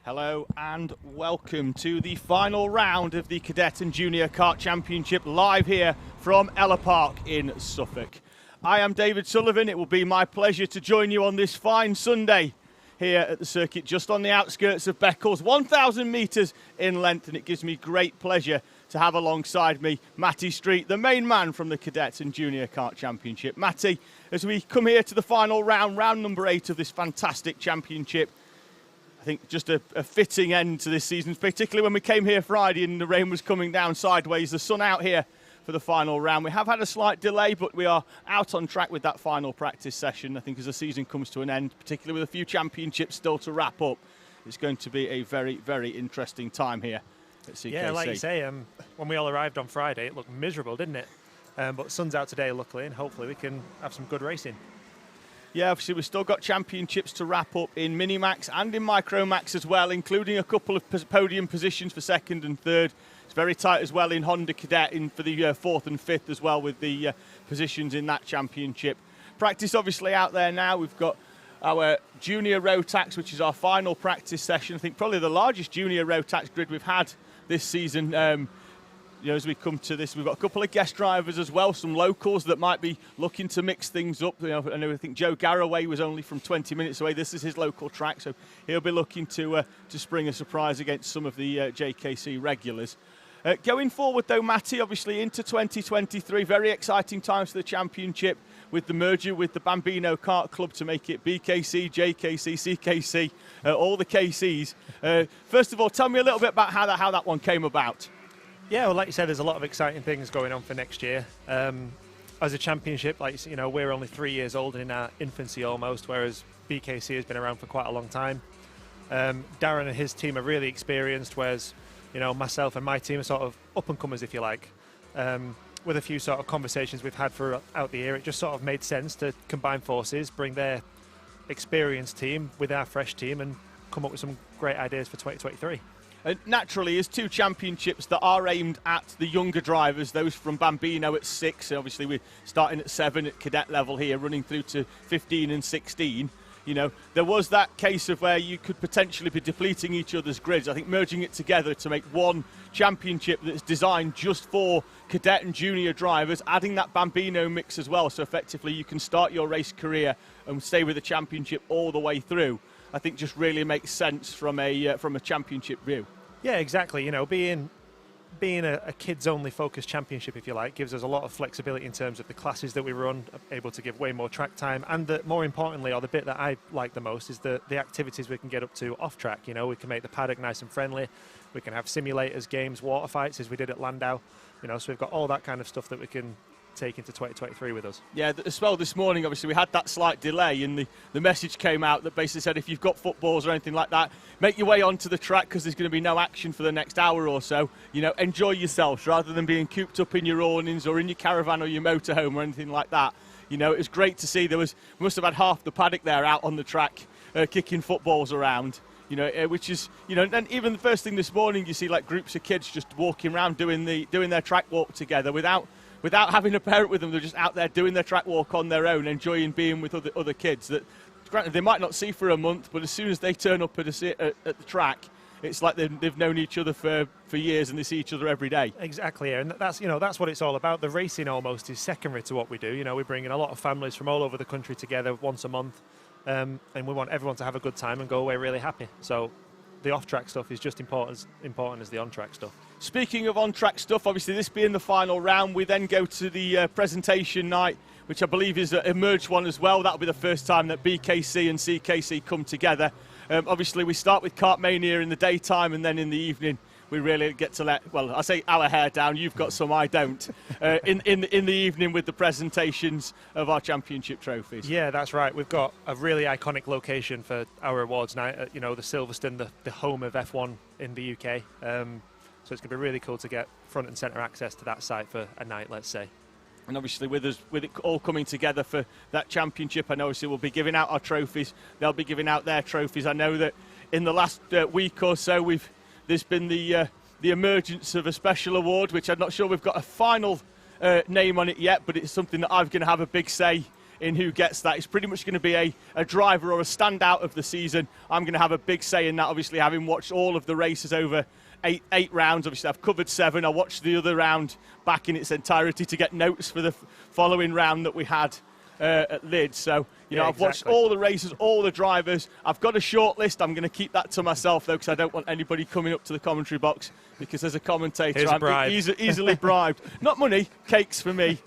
Hello and welcome to the final round of the Cadet and Junior Kart Championship live here from Ellough Park in Suffolk. I am David Sullivan. It will be my pleasure to join you on this fine Sunday here at the circuit just on the outskirts of Beccles, 1,000 metres in length, and it gives me great pleasure to have alongside me Matty Street, the main man from the Cadet and Junior Kart Championship. Matty, as we come here to the final round, round number 8 of this fantastic championship, I think just a fitting end to this season, particularly when we came here Friday and the rain was coming down sideways, the sun out here for the final round. We have had a slight delay, but we are out on track with that final practice session. I think as the season comes to an end, particularly with a few championships still to wrap up, it's going to be a very, very interesting time here at CKC. Yeah, like you say, when we all arrived on Friday, it looked miserable, didn't it? But sun's out today, luckily, and hopefully we can have some good racing. Yeah, obviously we've still got championships to wrap up in Minimax and in Micromax as well, including a couple of podium positions for second and third. It's very tight as well in Honda Cadet for the fourth and fifth as well with the positions in that championship. Practice obviously out there now. We've got our junior Rotax, which is our final practice session. I think probably the largest junior Rotax grid we've had this season. As we come to this, we've got a couple of guest drivers as well, some locals that might be looking to mix things up. I think Joe Garraway was only from 20 minutes away. This is his local track, so he'll be looking to spring a surprise against some of the JKC regulars. Going forward, though, Matty, obviously into 2023, very exciting times for the championship with the merger with the Bambino Kart Club to make it BKC, JKC, CKC, all the KCs. First of all, tell me a little bit about how that one came about. Yeah, well, like you said, there's a lot of exciting things going on for next year. As a championship, we're only 3 years old in our infancy almost, whereas BKC has been around for quite a long time. Darren and his team are really experienced, whereas myself and my team are sort of up-and-comers, if you like. With a few sort of conversations we've had throughout the year, it just sort of made sense to combine forces, bring their experienced team with our fresh team and come up with some great ideas for 2023. Naturally, as two championships that are aimed at the younger drivers, those from Bambino at 6, obviously we're starting at 7 at cadet level here, running through to 15 and 16. There was that case of where you could potentially be depleting each other's grids. I think merging it together to make one championship that's designed just for cadet and junior drivers, adding that Bambino mix as well, so effectively you can start your race career and stay with the championship all the way through, I think just really makes sense from a championship view. Yeah, exactly. Being a kids-only focused championship, if you like, gives us a lot of flexibility in terms of the classes that we run, able to give way more track time, and more importantly, or the bit that I like the most, is the activities we can get up to off-track. We can make the paddock nice and friendly. We can have simulators, games, water fights, as we did at Landau. So we've got all that kind of stuff that we can take into 2023 with us. Yeah, as well this morning, obviously, we had that slight delay and the message came out that basically said if you've got footballs or anything like that, make your way onto the track because there's going to be no action for the next hour or so. Enjoy yourselves rather than being cooped up in your awnings or in your caravan or your motorhome or anything like that. It was great to see. We must have had half the paddock there out on the track kicking footballs around. Which is, and even the first thing this morning, you see like groups of kids just walking around doing their track walk together without having a parent with them. They're just out there doing their track walk on their own, enjoying being with other kids that, granted, they might not see for a month, but as soon as they turn up at the track, it's like they've known each other for years and they see each other every day. Exactly, and that's what it's all about. The racing almost is secondary to what we do. We bring in a lot of families from all over the country together once a month, and we want everyone to have a good time and go away really happy. So the off-track stuff is just important as the on-track stuff. Speaking of on-track stuff, obviously this being the final round, we then go to the presentation night, which I believe is a merged one as well. That'll be the first time that BKC and CKC come together. Obviously we start with Kart Mania in the daytime, and then in the evening we really get to I say our hair down, you've got some, I don't, in the evening with the presentations of our championship trophies. Yeah, that's right. We've got a really iconic location for our awards night, the Silverstone, the home of F1 in the UK. So it's going to be really cool to get front and centre access to that site for a night, let's say. And obviously with it all coming together for that championship, I know obviously we'll be giving out our trophies. They'll be giving out their trophies. I know that in the last week or so there's been the emergence of a special award, which I'm not sure we've got a final name on it yet, but it's something that I'm going to have a big say in who gets that. It's pretty much going to be a driver or a standout of the season. I'm going to have a big say in that, obviously, having watched all of the races over eight rounds. Obviously, I've covered 7. I watched the other round back in its entirety to get notes for the following round that we had at Leeds. So, you know, I've watched all the races, all the drivers. I've got a short list. I'm going to keep that to myself, though, because I don't want anybody coming up to the commentary box, because as a commentator, I'm easily bribed. Not money, cakes for me.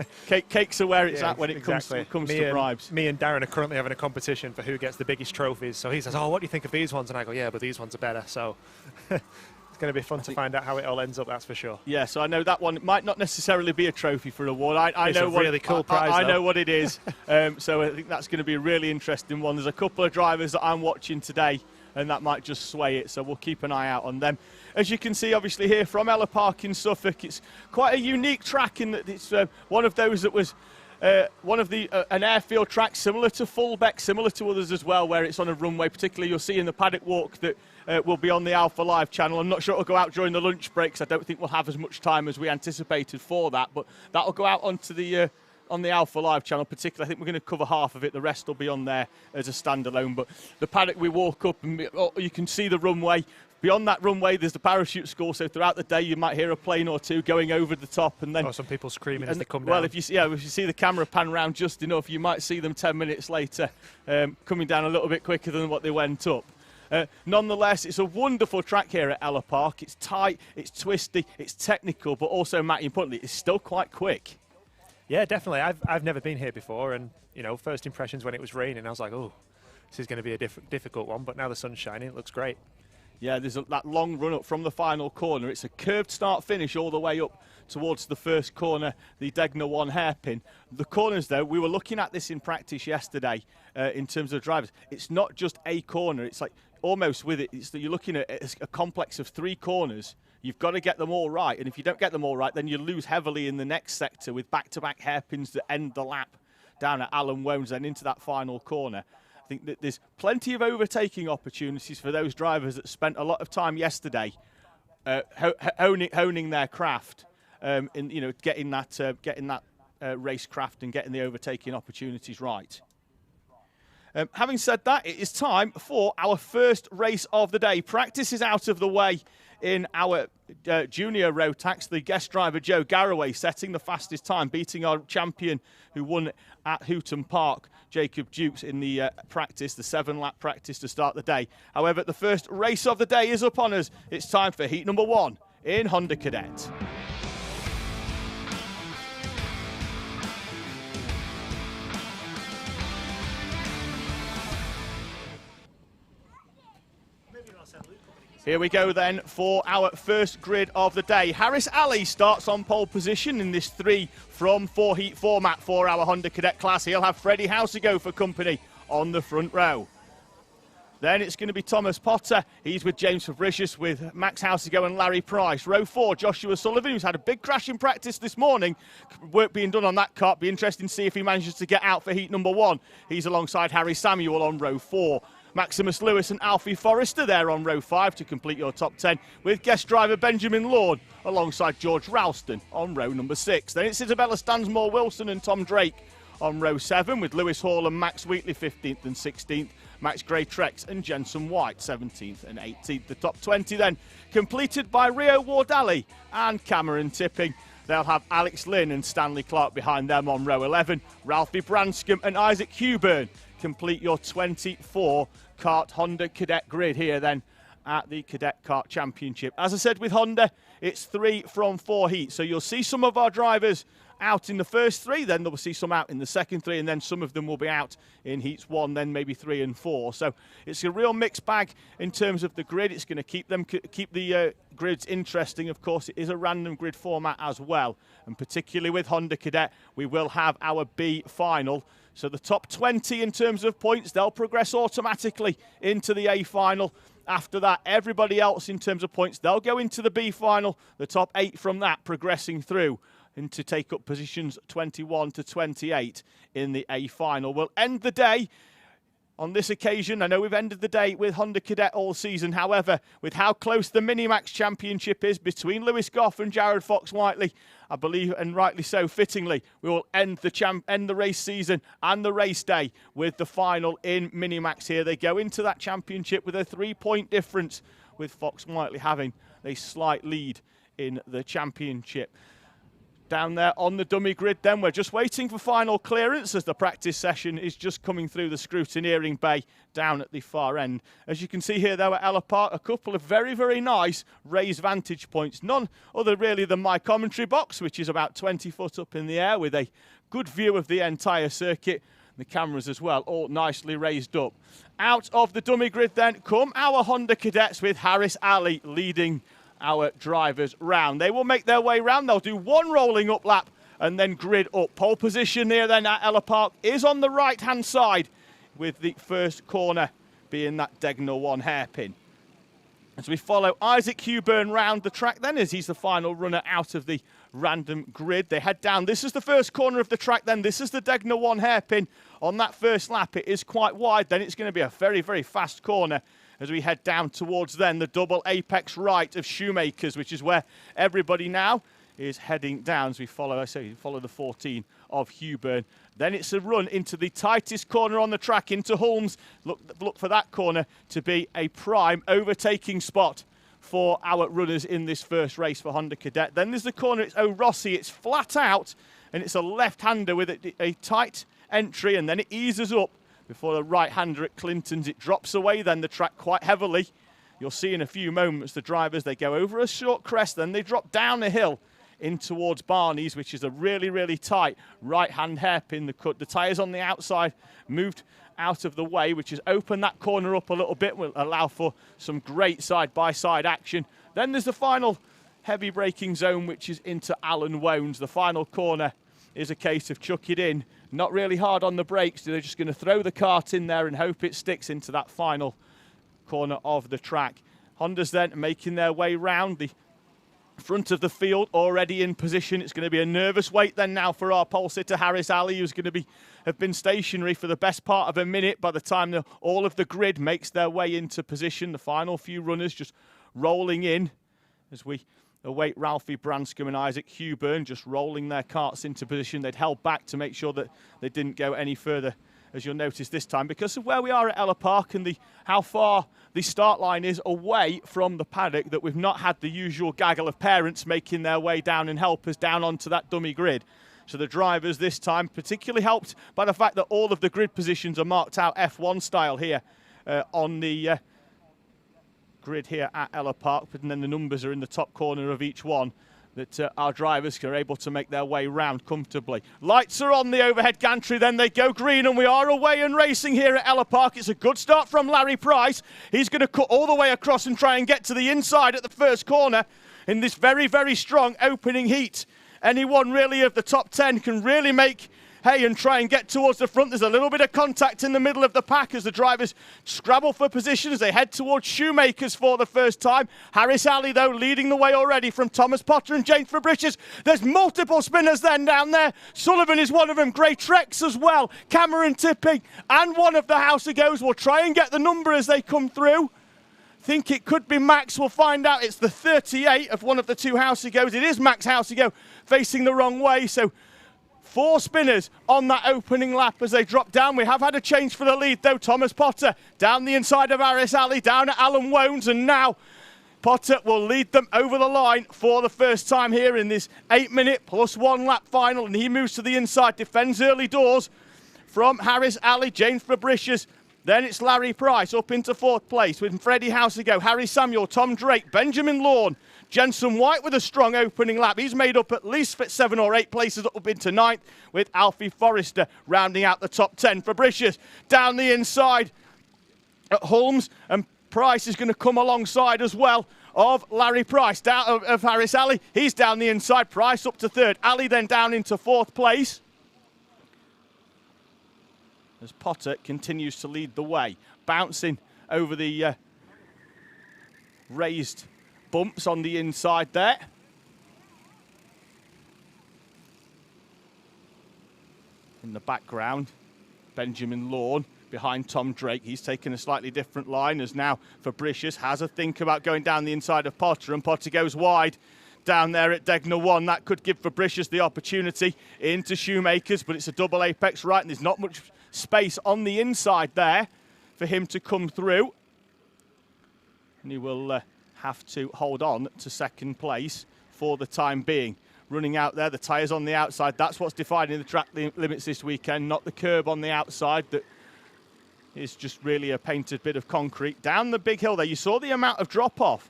Cakes are where it's at when it comes to bribes. Me and Darren are currently having a competition for who gets the biggest trophies. So he says, oh, what do you think of these ones? And I go, yeah, but these ones are better. So it's going to be fun to find out how it all ends up, that's for sure. Yeah, so I know that one might not necessarily be a trophy for an award. I know a really cool prize, I know what it is. So I think that's going to be a really interesting one. There's a couple of drivers that I'm watching today, and that might just sway it, so we'll keep an eye out on them. As you can see, obviously, here from Ellough Park in Suffolk, it's quite a unique track in that it's one of those that was one of the an airfield track similar to Fullbeck, similar to others as well, where it's on a runway. Particularly, you'll see in the paddock walk that will be on the Alpha Live channel. I'm not sure it'll go out during the lunch breaks. I don't think we'll have as much time as we anticipated for that, but that'll go out onto the on the Alpha Live channel. Particularly, I think we're going to cover half of it. The rest will be on there as a standalone. But the paddock, we walk up and you can see the runway. Beyond that runway, there's the parachute school, so throughout the day you might hear a plane or two going over the top, and then some people screaming as they come down. Well, if you see the camera pan round just enough, you might see them 10 minutes later coming down a little bit quicker than what they went up. Nonetheless, it's a wonderful track here at Ellough Park. It's tight, it's twisty, it's technical, but also, Matt, importantly, it's still quite quick. Yeah, definitely. I've never been here before, and you know, first impressions when it was raining, I was like, oh, this is going to be a difficult one. But now the sun's shining, it looks great. Yeah, there's that long run up from the final corner. It's a curved start finish all the way up towards the first corner, the Degner 1 hairpin. The corners, though, we were looking at this in practice yesterday in terms of drivers. It's not just a corner. It's like almost with it, it's that you're looking at a complex of 3 corners. You've got to get them all right. And if you don't get them all right, then you lose heavily in the next sector with back-to-back hairpins that end the lap down at Alan Wones and into that final corner. I think that there's plenty of overtaking opportunities for those drivers that spent a lot of time yesterday honing their craft, in getting that racecraft and getting the overtaking opportunities right. Having said that, it is time for our first race of the day. Practice is out of the way in our junior road tax. The guest driver, Joe Garraway, setting the fastest time, beating our champion who won at Hooton Park, Jacob Dukes, in the practice, the 7-lap practice to start the day. However, the first race of the day is upon us. It's time for heat number 1 in Honda Cadet. Here we go then for our first grid of the day. Harris Ali starts on pole position in this 3 from 4 heat format for our Honda Cadet class. He'll have Freddie Housego for company on the front row. Then it's going to be Thomas Potter. He's with James Fabricius, with Max Housego and Larry Price. Row 4, Joshua Sullivan, who's had a big crash in practice this morning. Work being done on that kart. Be interesting to see if he manages to get out for heat number 1. He's alongside Harry Samuel on row 4. Maximus Lewis and Alfie Forrester there on row 5 to complete your top 10, with guest driver Benjamin Lord alongside George Ralston on row number 6. Then it's Isabella Stansmore Wilson and Tom Drake on row 7, with Lewis Hall and Max Wheatley 15th and 16th, Max Gray-Trex and Jensen White 17th and 18th. The top 20 then completed by Rio Wardali and Cameron Tipping. They'll have Alex Lynn and Stanley Clark behind them on row 11. Ralphie Branscombe and Isaac Huburn complete your 24 kart Honda Cadet grid here then at the Cadet Kart Championship. As I said, with Honda, it's 3 from 4 heats. So you'll see some of our drivers out in the first 3, then they'll see some out in the second 3, and then some of them will be out in heats 1, then maybe 3 and 4. So it's a real mixed bag in terms of the grid. It's going to keep the grids interesting. Of course, it is a random grid format as well, and particularly with Honda Cadet, we will have our B final. So the top 20 in terms of points, they'll progress automatically into the A final. After that, everybody else in terms of points, they'll go into the B final. The top 8 from that progressing through and to take up positions 21 to 28 in the A final. We'll end the day on this occasion. I know we've ended the day with Honda Cadet all season. However, with how close the Minimax Championship is between Lewis Goff and Jared Fox-Whiteley, I believe, and rightly so, fittingly, we will end the race season and the race day with the final in Minimax here. They go into that championship with a 3-point difference, with Fox-Whiteley having a slight lead in the championship. Down there on the dummy grid then, we're just waiting for final clearance as the practice session is just coming through the scrutineering bay down at the far end. As you can see here though at Ellough Park, a couple of very, very nice raised vantage points. None other really than my commentary box, which is about 20 foot up in the air with a good view of the entire circuit. The cameras as well, all nicely raised up. Out of the dummy grid then come our Honda Cadets with Harris Ali leading our drivers round. They will make their way round. They'll do one rolling up lap and then grid up. Pole position here then at Ellough Park is on the right hand side, with the first corner being that Degnor 1 hairpin. As we follow Isaac Huburn round the track then, as he's the final runner out of the random grid. They head down. This is the first corner of the track then. This is the Degnor 1 hairpin. On that first lap it is quite wide. Then it's going to be a very, very fast corner as we head down towards then the double apex right of Shoemakers, which is where everybody now is heading down as we follow the 14 of Huburn. Then it's a run into the tightest corner on the track, into Holmes. Look for that corner to be a prime overtaking spot for our runners in this first race for Honda Cadet. Then there's the corner, it's O'Rossi, it's flat out, and it's a left-hander with a tight entry, and then it eases up before the right-hander at Clinton's. It drops away then the track quite heavily. You'll see in a few moments the drivers, they go over a short crest, then they drop down a hill in towards Barney's, which is a really, really tight right-hand hairpin. The tyres on the outside moved out of the way, which has opened that corner up a little bit, will allow for some great side-by-side action. Then there's the final heavy braking zone, which is into Alan Wones. The final corner is a case of chuck it in. Not really hard on the brakes. They're just going to throw the kart in there and hope it sticks into that final corner of the track. Honda's then making their way round the front of the field, already in position. It's going to be a nervous wait then now for our pole sitter Harris Ali, who's going to have been stationary for the best part of a minute by the time all of the grid makes their way into position. The final few runners just rolling in as we await Ralphie Branscombe and Isaac Huburn just rolling their karts into position. They'd held back to make sure that they didn't go any further, as you'll notice this time, because of where we are at Ellough Park and how far the start line is away from the paddock, that we've not had the usual gaggle of parents making their way down and help us down onto that dummy grid. So the drivers this time, particularly helped by the fact that all of the grid positions are marked out F1 style here on the grid here at Ellough Park, and then the numbers are in the top corner of each one, that our drivers are able to make their way round comfortably. Lights are on the overhead gantry, then they go green, and we are away and racing here at Ellough Park. It's a good start from Larry Price. He's going to cut all the way across and try and get to the inside at the first corner in this very, very strong opening heat. Anyone really of the top 10 can really make hay and try and get towards the front. There's a little bit of contact in the middle of the pack as the drivers scrabble for position as they head towards Shoemakers for the first time. Harris Ali, though, leading the way already from Thomas Potter and James Fabricius. There's multiple spinners then down there. Sullivan is one of them. Gray Trex as well. Cameron Tipping and one of the House-A-Goes will try and get the number as they come through. Think it could be Max. We'll find out. It's the 38 of one of the two House-A-Goes. It is Max House-A-Go facing the wrong way. So 4 spinners on that opening lap as they drop down. We have had a change for the lead, though. Thomas Potter down the inside of Harris Ali, down at Alan Wones, and now Potter will lead them over the line for the first time here in this 8-minute plus 1 lap final, and he moves to the inside, defends early doors from Harris Ali, James Fabricius. Then it's Larry Price up into 4th place with Freddie House-A-Go, Harry Samuel, Tom Drake, Benjamin Lawn, Jensen White with a strong opening lap. He's made up at least 7 or 8 places up into 9th, with Alfie Forrester rounding out the top 10. Fabricius down the inside at Holmes, and Price is going to come alongside as well of Larry Price, down of Harris Ali. He's down the inside. Price up to 3rd. Ali then down into 4th place, as Potter continues to lead the way, bouncing over the raised bumps on the inside there. In the background, Benjamin Lawn behind Tom Drake. He's taken a slightly different line as now Fabricius has a think about going down the inside of Potter, and Potter goes wide down there at Degner 1. That could give Fabricius the opportunity into Shoemakers, but it's a double apex right, and there's not much space on the inside there for him to come through. And he will have to hold on to second place for the time being. Running out there, the tyres on the outside, that's what's defining the track limits this weekend, not the curb on the outside that is just really a painted bit of concrete. Down the big hill there, you saw the amount of drop-off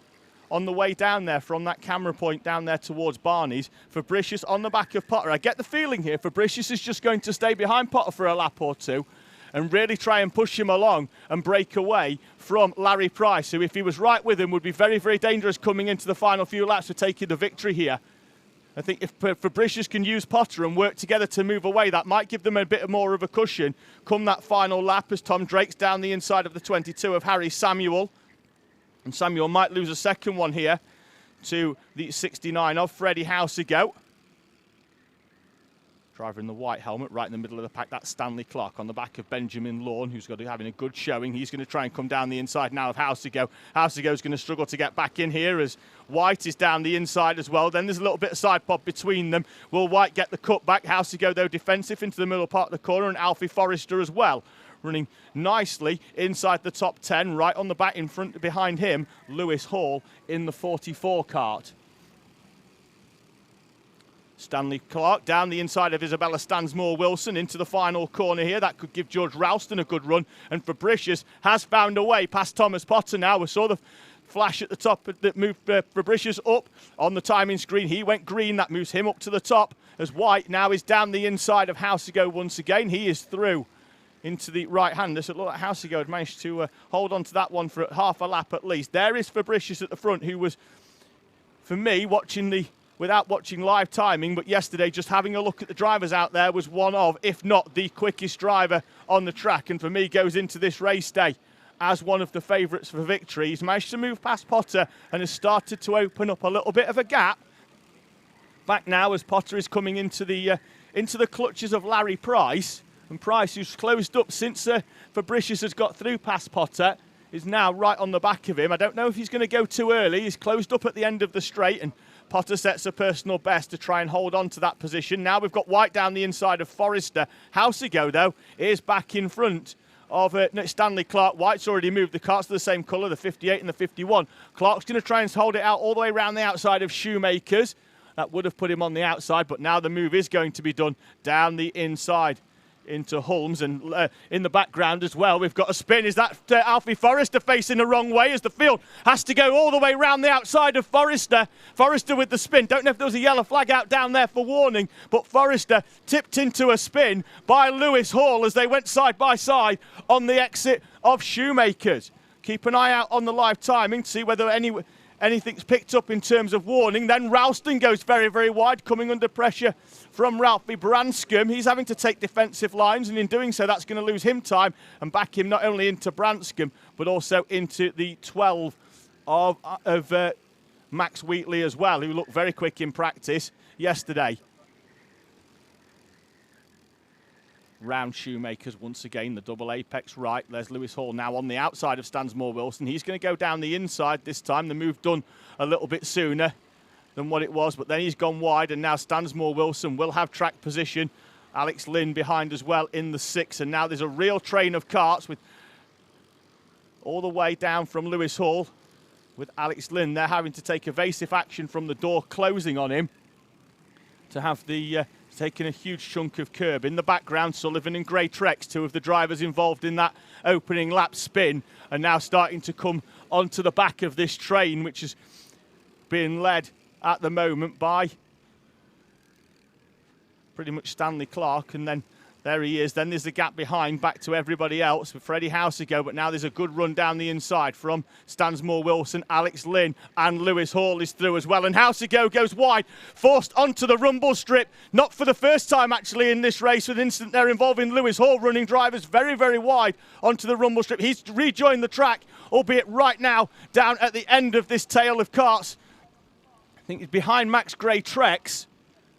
on the way down there from that camera point down there towards Barney's. Fabricius on the back of Potter. I get the feeling here Fabricius is just going to stay behind Potter for a lap or two and really try and push him along and break away from Larry Price, who, if he was right with him, would be very, very dangerous coming into the final few laps for taking the victory here. I think if Fabricius can use Potter and work together to move away, that might give them a bit more of a cushion come that final lap as Tom Drake's down the inside of the 22 of Harry Samuel. And Samuel might lose a second one here to the 69 of Freddie Housego. Driver in the white helmet right in the middle of the pack, that's Stanley Clark on the back of Benjamin Lawn, who's having a good showing. He's going to try and come down the inside now of Housego. Housego's going to struggle to get back in here as White is down the inside as well. Then there's a little bit of side pod between them. Will White get the cut back? Housego, though, defensive into the middle part of the corner, and Alfie Forrester as well, running nicely inside the top 10. Right on the back in front behind him, Lewis Hall in the 44 Kart. Stanley Clark down the inside of Isabella Stansmore-Wilson into the final corner here. That could give George Ralston a good run. And Fabricius has found a way past Thomas Potter now. We saw the flash at the top that moved Fabricius up on the timing screen. He went green. That moves him up to the top as White now is down the inside of Housego once again. He is through into the right-hander. So it looked like Housego had managed to hold on to that one for half a lap at least. There is Fabricius at the front, who was, for me, without watching live timing, but yesterday just having a look at the drivers out there, was one of, if not the quickest driver on the track, and for me goes into this race day as one of the favourites for victory. He's managed to move past Potter and has started to open up a little bit of a gap. Back now as Potter is coming into the clutches of Larry Price, and Price, who's closed up since Fabricius has got through past Potter, is now right on the back of him. I don't know if he's going to go too early. He's closed up at the end of the straight, and Potter sets a personal best to try and hold on to that position. Now we've got White down the inside of Forrester. Housego, though, is back in front of Stanley Clark. White's already moved the karts to the same colour, the 58 and the 51. Clark's going to try and hold it out all the way around the outside of Shoemakers. That would have put him on the outside, but now the move is going to be done down the inside into Holmes, and in the background as well we've got a spin. Is that Alfie Forrester facing the wrong way as the field has to go all the way round the outside of Forrester with the spin? Don't know if there was a yellow flag out down there for warning, but Forrester tipped into a spin by Lewis Hall as they went side by side on the exit of Shoemakers. Keep an eye out on the live timing to see whether anything's picked up in terms of warning. Then Ralston goes very, very wide, coming under pressure from Ralphie Branscombe. He's having to take defensive lines, and in doing so, that's going to lose him time and back him not only into Branscombe, but also into the 12 of Max Wheatley as well, who looked very quick in practice yesterday. Round Shoemakers once again, the double apex right. There's Lewis Hall now on the outside of Stansmore-Wilson. He's going to go down the inside this time. The move done a little bit sooner than what it was, but then he's gone wide, and now Stansmore-Wilson will have track position. Alex Lynn behind as well in the 6, and now there's a real train of karts with all the way down from Lewis Hall with Alex Lynn. They're having to take evasive action from the door closing on him to have the taking a huge chunk of curb. In the background, Sullivan and Gray Trex, two of the drivers involved in that opening lap spin, are now starting to come onto the back of this train, which is being led at the moment by pretty much Stanley Clark, and then there he is. Then there's the gap behind back to everybody else with Freddie Housego, but now there's a good run down the inside from Stansmore-Wilson, Alex Lynn, and Lewis Hall is through as well. And Housego goes wide, forced onto the rumble strip, not for the first time actually in this race, with an incident there involving Lewis Hall running drivers very, very wide onto the rumble strip. He's rejoined the track, albeit right now down at the end of this tail of karts. I think he's behind Max Gray Trex.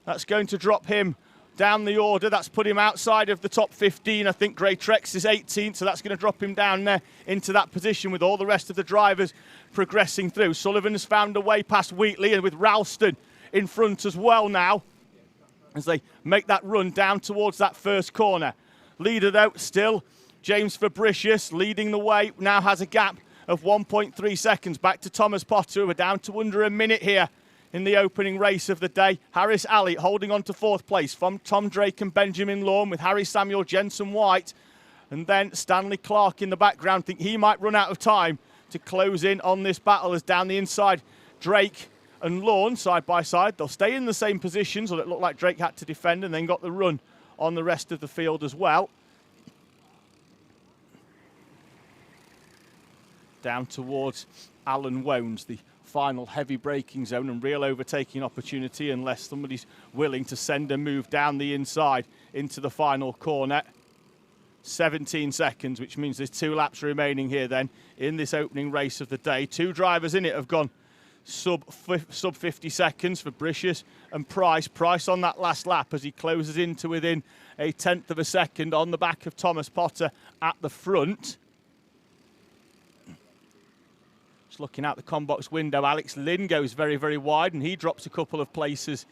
That's going to drop him down the order. That's put him outside of the top 15. I think Gray Trex is 18th, so that's going to drop him down there into that position with all the rest of the drivers progressing through. Sullivan has found a way past Wheatley, and with Ralston in front as well now as they make that run down towards that first corner. Leader, though, still James Fabricius leading the way, now has a gap of 1.3 seconds back to Thomas Potter. We're down to under a minute here in the opening race of the day. Harris Alley holding on to 4th place from Tom Drake and Benjamin Lawn, with Harry Samuel, Jensen White, and then Stanley Clark in the background. Think he might run out of time to close in on this battle, as down the inside Drake and Lawn side by side. They'll stay in the same positions, or it looked like Drake had to defend and then got the run on the rest of the field as well. Down towards Alan Wones, the final heavy braking zone, and real overtaking opportunity unless somebody's willing to send a move down the inside into the final corner. 17 seconds, which means there's 2 laps remaining here then in this opening race of the day. 2 drivers in it have gone sub 50 seconds for Fabricius and Price. Price on that last lap as he closes into within a 1/10 of a second on the back of Thomas Potter at the front. Looking out the combox window, Alex Lynn goes very, very wide, and he drops a couple of places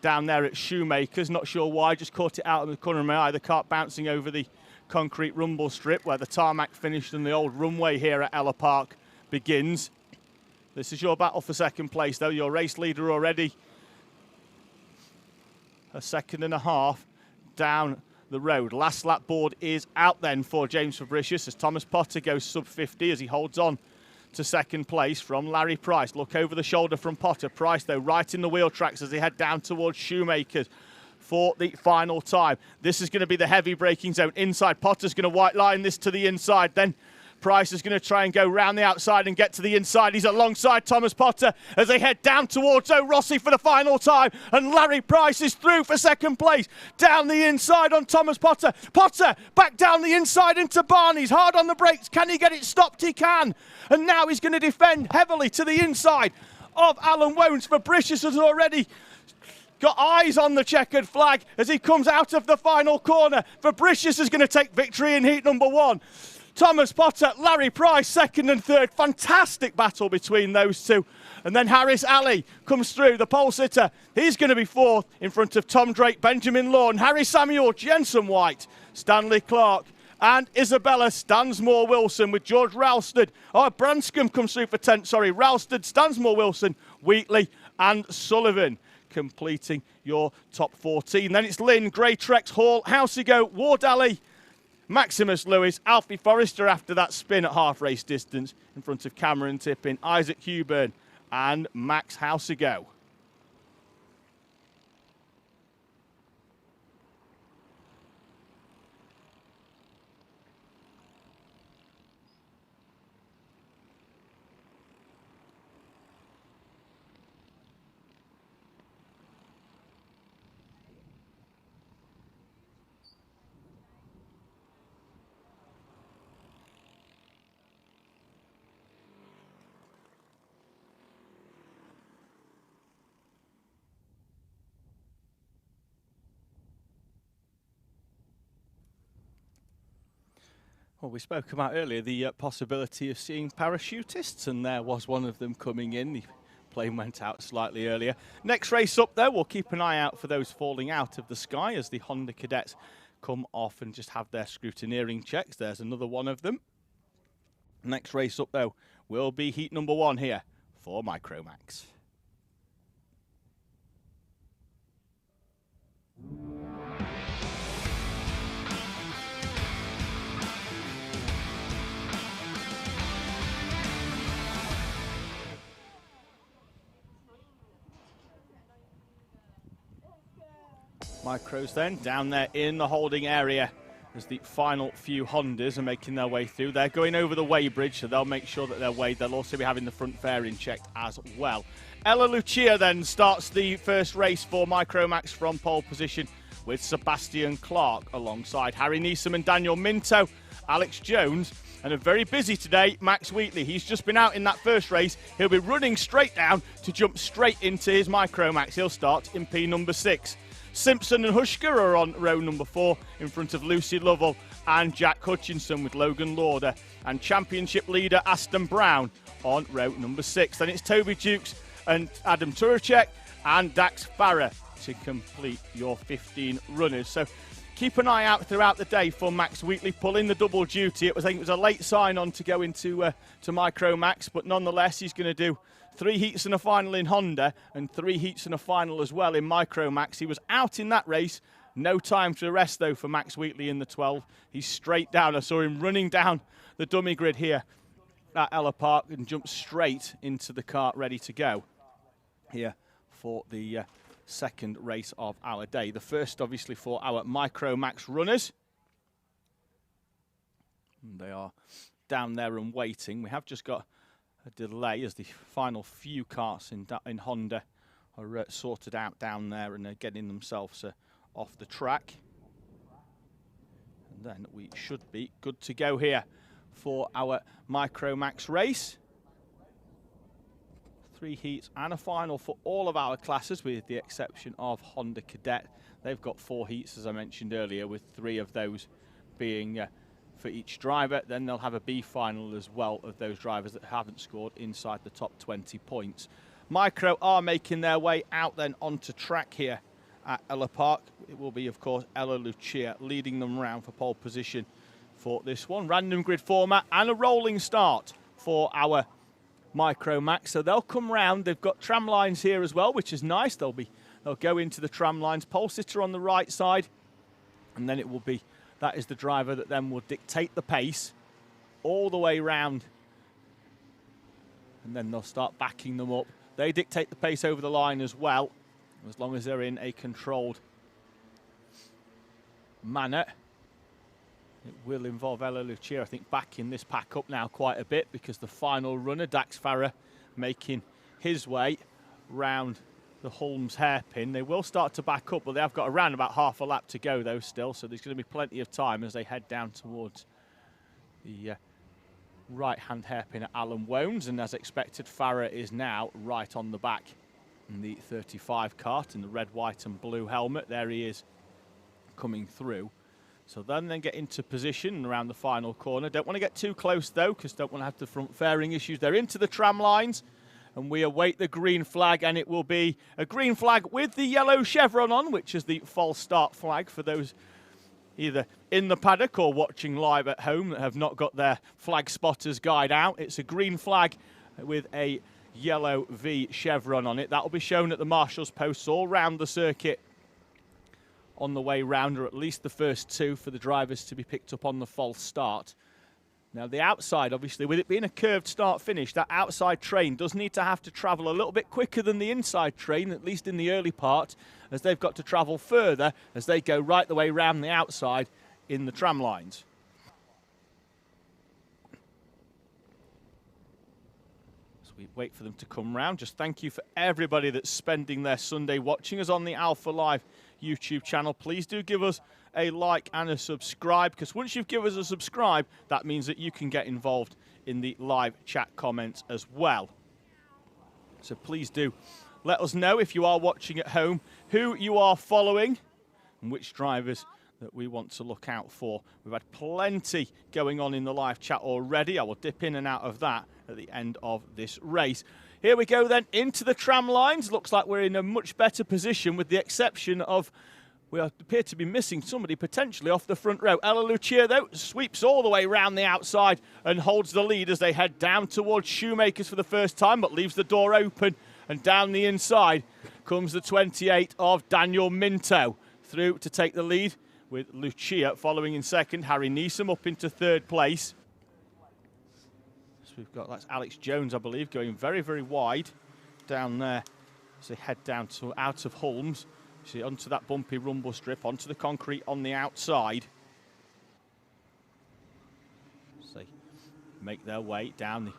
down there at Shoemakers. Not sure why, just caught it out of the corner of my eye. The kart bouncing over the concrete rumble strip where the tarmac finished and the old runway here at Ellough Park begins. This is your battle for second place, though. Your race leader already a second and a half down the road. Last lap board is out then for James Fabricius as Thomas Potter goes sub 50 as he holds on to second place from Larry Price. Look over the shoulder from Potter. Price, though, right in the wheel tracks as they head down towards Shoemakers for the final time. This is going to be the heavy braking zone. Inside, Potter's going to white line this to the inside. Then Price is going to try and go round the outside and get to the inside. He's alongside Thomas Potter as they head down towards O'Rossi for the final time. And Larry Price is through for second place. Down the inside on Thomas Potter. Potter back down the inside into Barney's. Hard on the brakes. Can he get it stopped? He can. And now he's going to defend heavily to the inside of Alan Wones. Fabricius has already got eyes on the checkered flag as he comes out of the final corner. Fabricius is going to take victory in heat number 1. Thomas Potter, Larry Price, second and third. Fantastic battle between those two. And then Harris Alley comes through, the pole sitter. He's going to be 4th in front of Tom Drake, Benjamin Lawn, Harry Samuel, Jensen White, Stanley Clark, and Isabella Stansmore Wilson with George Ralston. Oh, Branscombe comes through for 10th. Sorry, Ralston, Stansmore Wilson, Wheatley, and Sullivan completing your top 14. Then it's Lynn, Gray Trex, Hall, Housego, Ward Alley, Maximus Lewis, Alfie Forrester after that spin at half race distance in front of Cameron Tippin, Isaac Huburn and Max Housego. Well, we spoke about earlier the possibility of seeing parachutists, and there was one of them coming in. The plane went out slightly earlier. Next race up there, we'll keep an eye out for those falling out of the sky as the Honda Cadets come off and just have their scrutineering checks. There's another one of them. Next race up, though, will be heat number 1 here for Micromax. Micros then down there in the holding area as the final few Hondas are making their way through. They're going over the weighbridge, so they'll make sure that they're weighed. They'll also be having the front fairing checked as well. Ella Lucia then starts the first race for Micromax from pole position with Sebastian Clark alongside Harry Neeson and Daniel Minto, Alex Jones, and a very busy today, Max Wheatley. He's just been out in that first race. He'll be running straight down to jump straight into his Micromax. He'll start in P number 6. Simpson and Hushka are on row number 4 in front of Lucy Lovell and Jack Hutchinson, with Logan Lauder and championship leader Aston Brown on row number 6. Then it's Toby Dukes and Adam Turacek and Dax Farah to complete your 15 runners. So keep an eye out throughout the day for Max Wheatley pulling the double duty. I think it was a late sign-on to go into to Micro Max, but nonetheless he's going to do 3 heats and a final in Honda and 3 heats and a final as well in Micro Max. He was out in that race. No time to rest though for Max Wheatley in the 12. He's straight down. I saw him running down the dummy grid here at Ellough Park and jumped straight into the kart ready to go here for the second race of our day. The first obviously for our Micro Max runners. And they are down there and waiting. We have just got a delay as the final few karts in Honda are sorted out down there and they're getting themselves off the track. And then we should be good to go here for our Micro Max race. 3 heats and a final for all of our classes, with the exception of Honda Cadet. They've got 4 heats, as I mentioned earlier, with 3 of those being for each driver. Then they'll have a B final as well of those drivers that haven't scored inside the top 20 points. Micro are making their way out then onto track here at Ellough Park. It will be, of course, Ellough leading them round for pole position for this one. Random grid format and a rolling start for our Micro Max. So they'll come round. They've got tram lines here as well, which is nice. They'll go into the tram lines. Pole sitter on the right side, and then it will be, that is the driver that then will dictate the pace all the way round, and then they'll start backing them up. They dictate the pace over the line as well, as long as they're in a controlled manner. It will involve Ellough, I think, back in this pack up now quite a bit, because the final runner, Dax Farah, making his way round the Holmes hairpin. They will start to back up, but they have got around about half a lap to go though still, so there's going to be plenty of time as they head down towards the right-hand hairpin at Alan Wones. And as expected, Farah is now right on the back in the 35 kart in the red, white and blue helmet. There he is coming through. So then they get into position around the final corner. Don't want to get too close though, because don't want to have the front fairing issues. They're into the tram lines, and we await the green flag, and it will be a green flag with the yellow chevron on, which is the false start flag for those either in the paddock or watching live at home that have not got their flag spotters guide out. It's a green flag with a yellow V chevron on it. That will be shown at the marshal's posts all round the circuit on the way round, or at least the first 2 for the drivers to be picked up on the false start. Now the outside, obviously, with it being a curved start finish, that outside train does need to have to travel a little bit quicker than the inside train, at least in the early part, as they've got to travel further as they go right the way round the outside in the tram lines. So we wait for them to come round. Just thank you for everybody that's spending their Sunday watching us on the Alpha Live YouTube channel. Please do give us a like and a subscribe, because once you've given us a subscribe, that means that you can get involved in the live chat comments as well. So please do let us know, if you are watching at home, who you are following and which drivers that we want to look out for. We've had plenty going on in the live chat already. I will dip in and out of that at the end of this race. Here we go then into the tram lines. Looks like we're in a much better position, with the exception of we appear to be missing somebody potentially off the front row. Ellough, though, sweeps all the way around the outside and holds the lead as they head down towards Shoemakers for the first time, but leaves the door open, and down the inside comes the 28 of Daniel Minto through to take the lead, with Lucia following in second. Harry Neeson up into 3rd place. We've got, that's Alex Jones, I believe, going very, very wide down there as they head down to out of Holmes. See, onto that bumpy rumble strip, onto the concrete on the outside. So they make their way down the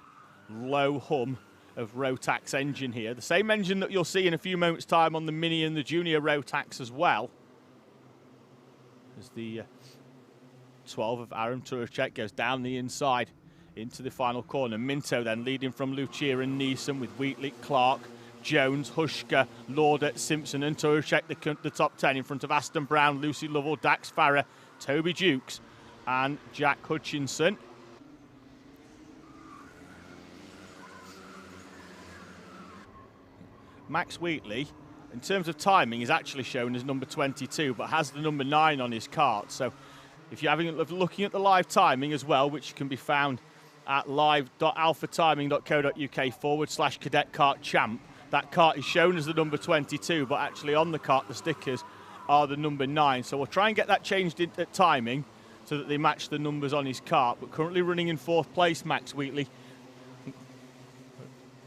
low hum of Rotax engine here. The same engine that you'll see in a few moments' time on the Mini and the Junior Rotax as well. As the 12 of Aram Turacek goes down the inside into the final corner. Minto then leading from Lucia and Neeson, with Wheatley, Clark, Jones, Hushka, Lauder, Simpson and Turek the top 10 in front of Aston Brown, Lucy Lovell, Dax Farrer, Toby Dukes and Jack Hutchinson. Max Wheatley, in terms of timing, is actually shown as number 22, but has the number 9 on his kart. So if you're looking at the live timing as well, which can be found at live.alphatiming.co.uk/cadet kart champ, that kart is shown as the number 22, but actually on the kart, the stickers are the number 9. So we'll try and get that changed at timing so that they match the numbers on his kart. But currently running in 4th place, Max Wheatley.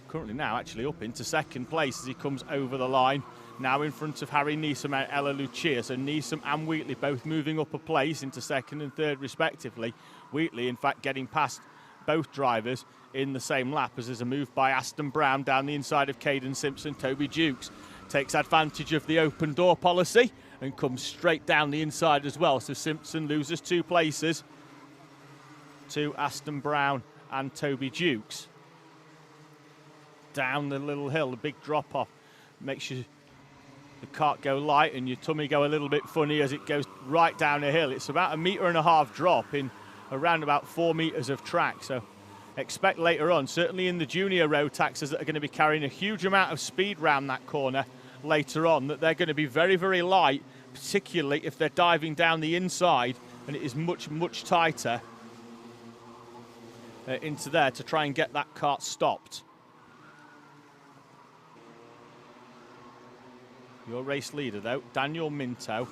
Currently now actually up into 2nd place as he comes over the line. Now in front of Harry Neeson and Ella Lucia. So Neeson and Wheatley both moving up a place into 2nd and 3rd respectively. Wheatley in fact getting past both drivers in the same lap as there's a move by Aston Brown down the inside of Caden Simpson. Toby Dukes takes advantage of the open door policy and comes straight down the inside as well. So Simpson loses 2 places to Aston Brown and Toby Dukes. Down the little hill, a big drop off makes the kart go light and your tummy go a little bit funny as it goes right down a hill. It's about 1.5 metre drop in around about 4 metres of track. So expect later on, certainly in the junior road taxers that are going to be carrying a huge amount of speed round that corner later on, that they're going to be very, very light, particularly if they're diving down the inside and it is much, much tighter into there to try and get that kart stopped. Your race leader, though, Daniel Minto,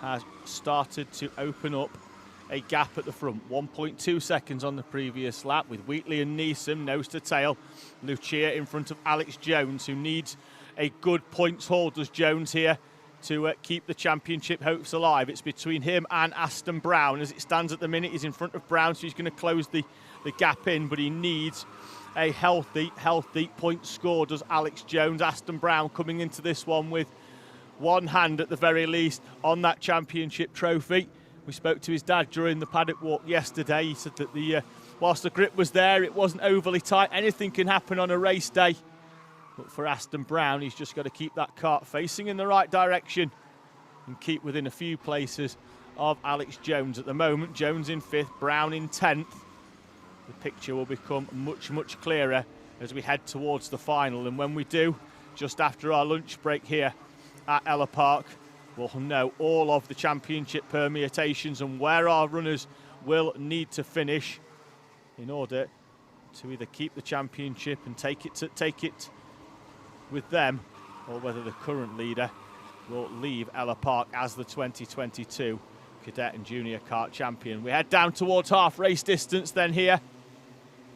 has started to open up a gap at the front. 1.2 seconds on the previous lap with Wheatley and Neeson nose to tail. Lucia in front of Alex Jones, who needs a good points haul, does Jones here, to keep the championship hopes alive. It's between him and Aston Brown. As it stands at the minute, he's in front of Brown, so he's going to close the gap in, but he needs a healthy point score, does Alex Jones. Aston Brown coming into this one with one hand at the very least on that championship trophy. We spoke to his dad during the paddock walk yesterday. He said that whilst the grip was there, it wasn't overly tight. Anything can happen on a race day. But for Aston Brown, he's just got to keep that kart facing in the right direction and keep within a few places of Alex Jones. At the moment, Jones in 5th, Brown in 10th. The picture will become much, much clearer as we head towards the final. And when we do, just after our lunch break here at Ellough Park, we'll know all of the championship permutations and where our runners will need to finish in order to either keep the championship and take it with them, or whether the current leader will leave Ellough Park as the 2022 Cadet and Junior Kart champion. We head down towards half race distance then here,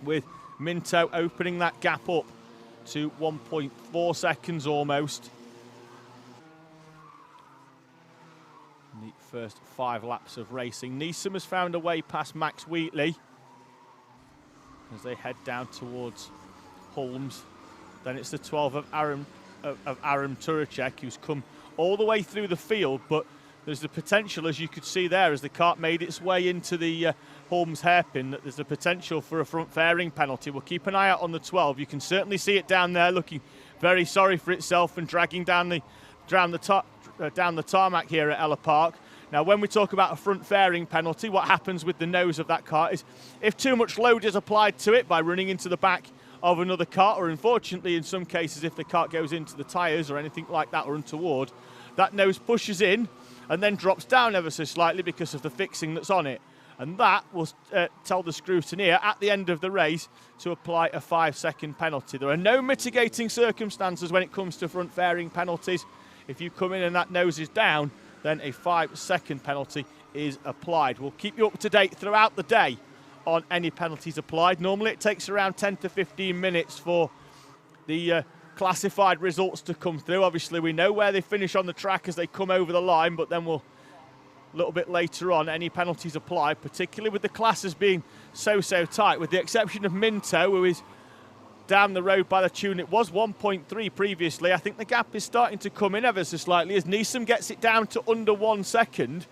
with Minto opening that gap up to 1.4 seconds almost. The first 5 laps of racing. Neeson has found a way past Max Wheatley as they head down towards Holmes. Then it's the 12 of Aram Turek, who's come all the way through the field, but there's the potential, as you could see there, as the kart made its way into the Holmes hairpin, that there's a potential for a front fairing penalty. We'll keep an eye out on the 12. You can certainly see it down there looking very sorry for itself and dragging down the tarmac here at Ellough Park. Now, when we talk about a front fairing penalty, what happens with the nose of that kart is if too much load is applied to it by running into the back of another kart, or unfortunately in some cases if the kart goes into the tyres or anything like that or untoward, that nose pushes in and then drops down ever so slightly because of the fixing that's on it. And that will tell the scrutineer at the end of the race to apply a 5-second penalty. There are no mitigating circumstances when it comes to front fairing penalties. If you come in and that nose is down, then a 5-second penalty is applied. We'll keep you up to date throughout the day on any penalties applied. Normally it takes around 10 to 15 minutes for the classified results to come through. Obviously we know where they finish on the track as they come over the line, but then we'll, a little bit later on, any penalties applied, particularly with the classes being so tight, with the exception of Minto, who is down the road by the tune. It was 1.3 previously. I think the gap is starting to come in ever so slightly as Neeson gets it down to under 1 second.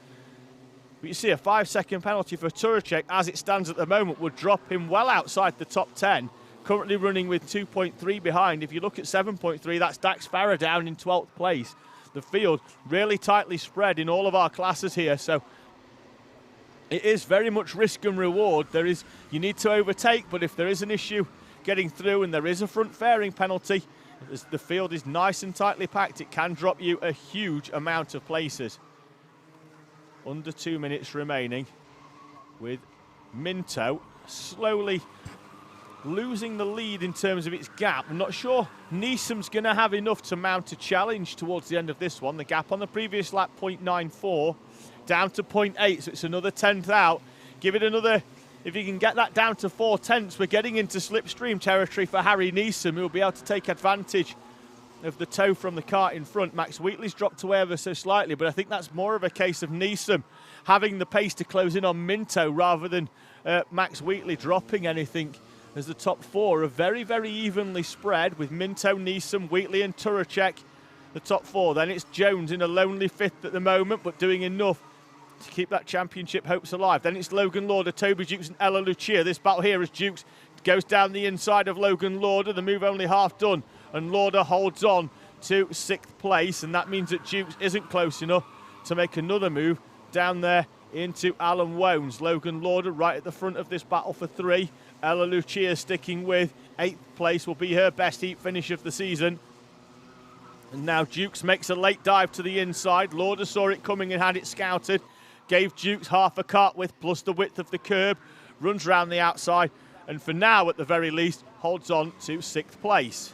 But you see a 5-second penalty for Turek as it stands at the moment would drop him well outside the top 10, currently running with 2.3 behind. If you look at 7.3, that's Dax Farah down in 12th place. The field really tightly spread in all of our classes here, so it is very much risk and reward. You need to overtake, but if there is an issue getting through and there is a front fairing penalty, as the field is nice and tightly packed, it can drop you a huge amount of places. Under 2 minutes remaining, with Minto slowly losing the lead in terms of its gap. I'm not sure Neesom's going to have enough to mount a challenge towards the end of this one. The gap on the previous lap, 0.94, down to 0.8, so it's another tenth out. Give it another, if you can get that down to 4 tenths, we're getting into slipstream territory for Harry Neesom, who will be able to take advantage of the tow from the kart in front. Max Wheatley's dropped away ever so slightly, but I think that's more of a case of Neesom having the pace to close in on Minto rather than Max Wheatley dropping anything, as the top four are very, very evenly spread, with Minto, Neesom, Wheatley and Turacek the top four. Then it's Jones in a lonely fifth at the moment, but doing enough to keep that championship hopes alive. Then it's Logan Lauder, Toby Jukes and Ella Lucia. This battle here as Jukes goes down the inside of Logan Lauder. The move only half done, and Lauder holds on to 6th place, and that means that Jukes isn't close enough to make another move down there into Alan Wones. Logan Lauder right at the front of this battle for 3. Ella Lucia sticking with 8th place, will be her best heat finish of the season. And now Jukes makes a late dive to the inside. Lauder saw it coming and had it scouted. Gave Jukes half a kart width plus the width of the curb. Runs round the outside, and for now, at the very least, holds on to 6th place.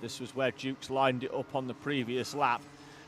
This was where Jukes lined it up on the previous lap.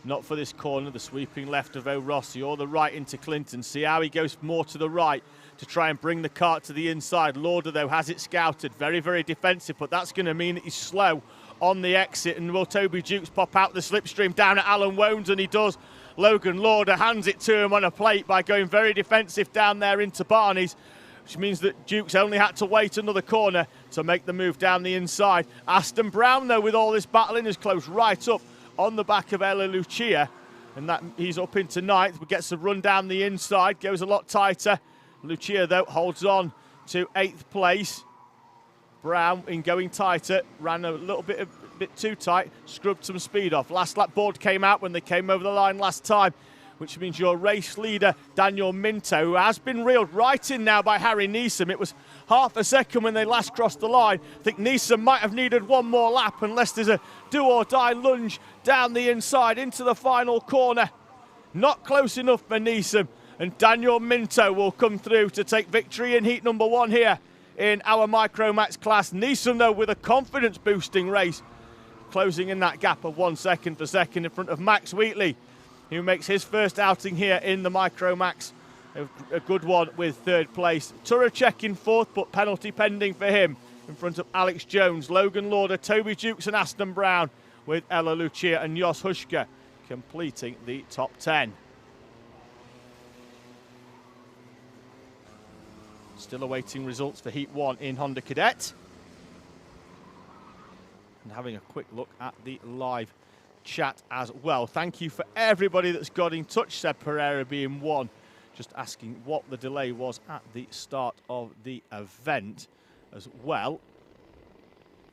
Not for this corner, the sweeping left of O'Rossi, or the right into Clinton. See how he goes more to the right to try and bring the kart to the inside. Lauder, though, has it scouted. Very, very defensive, but that's going to mean that he's slow on the exit. And will Toby Jukes pop out the slipstream down at Alan Wones? And he does. Logan Lauder hands it to him on a plate by going very defensive down there into Barney's, which means that Jukes only had to wait another corner to make the move down the inside. Aston Brown, though, with all this battling, is close right up on the back of Ella Lucia, and that he's up into 9th, but gets a run down the inside, goes a lot tighter. Lucia, though, holds on to 8th place. Brown, in going tighter, ran a bit too tight, scrubbed some speed off. Last lap board came out when they came over the line last time, which means your race leader, Daniel Minto, who has been reeled right in now by Harry Neesom. It was half a second when they last crossed the line. I think Neesom might have needed one more lap unless there's a do-or-die lunge down the inside into the final corner. Not close enough for Neesom, and Daniel Minto will come through to take victory in heat number 1 here in our Micromax class. Neesom, though, with a confidence-boosting race, closing in that gap of 1 second for second in front of Max Wheatley, who makes his first outing here in the Micromax. A good one with 3rd place. Turacek in 4th, but penalty pending for him in front of Alex Jones, Logan Lauder, Toby Jukes and Aston Brown, with Ella Lucia and Jos Hushka completing the top 10. Still awaiting results for Heat 1 in Honda Cadet. And having a quick look at the live chat as well. Thank you for everybody that's got in touch. Seb Pereira being one, just asking what the delay was at the start of the event as well.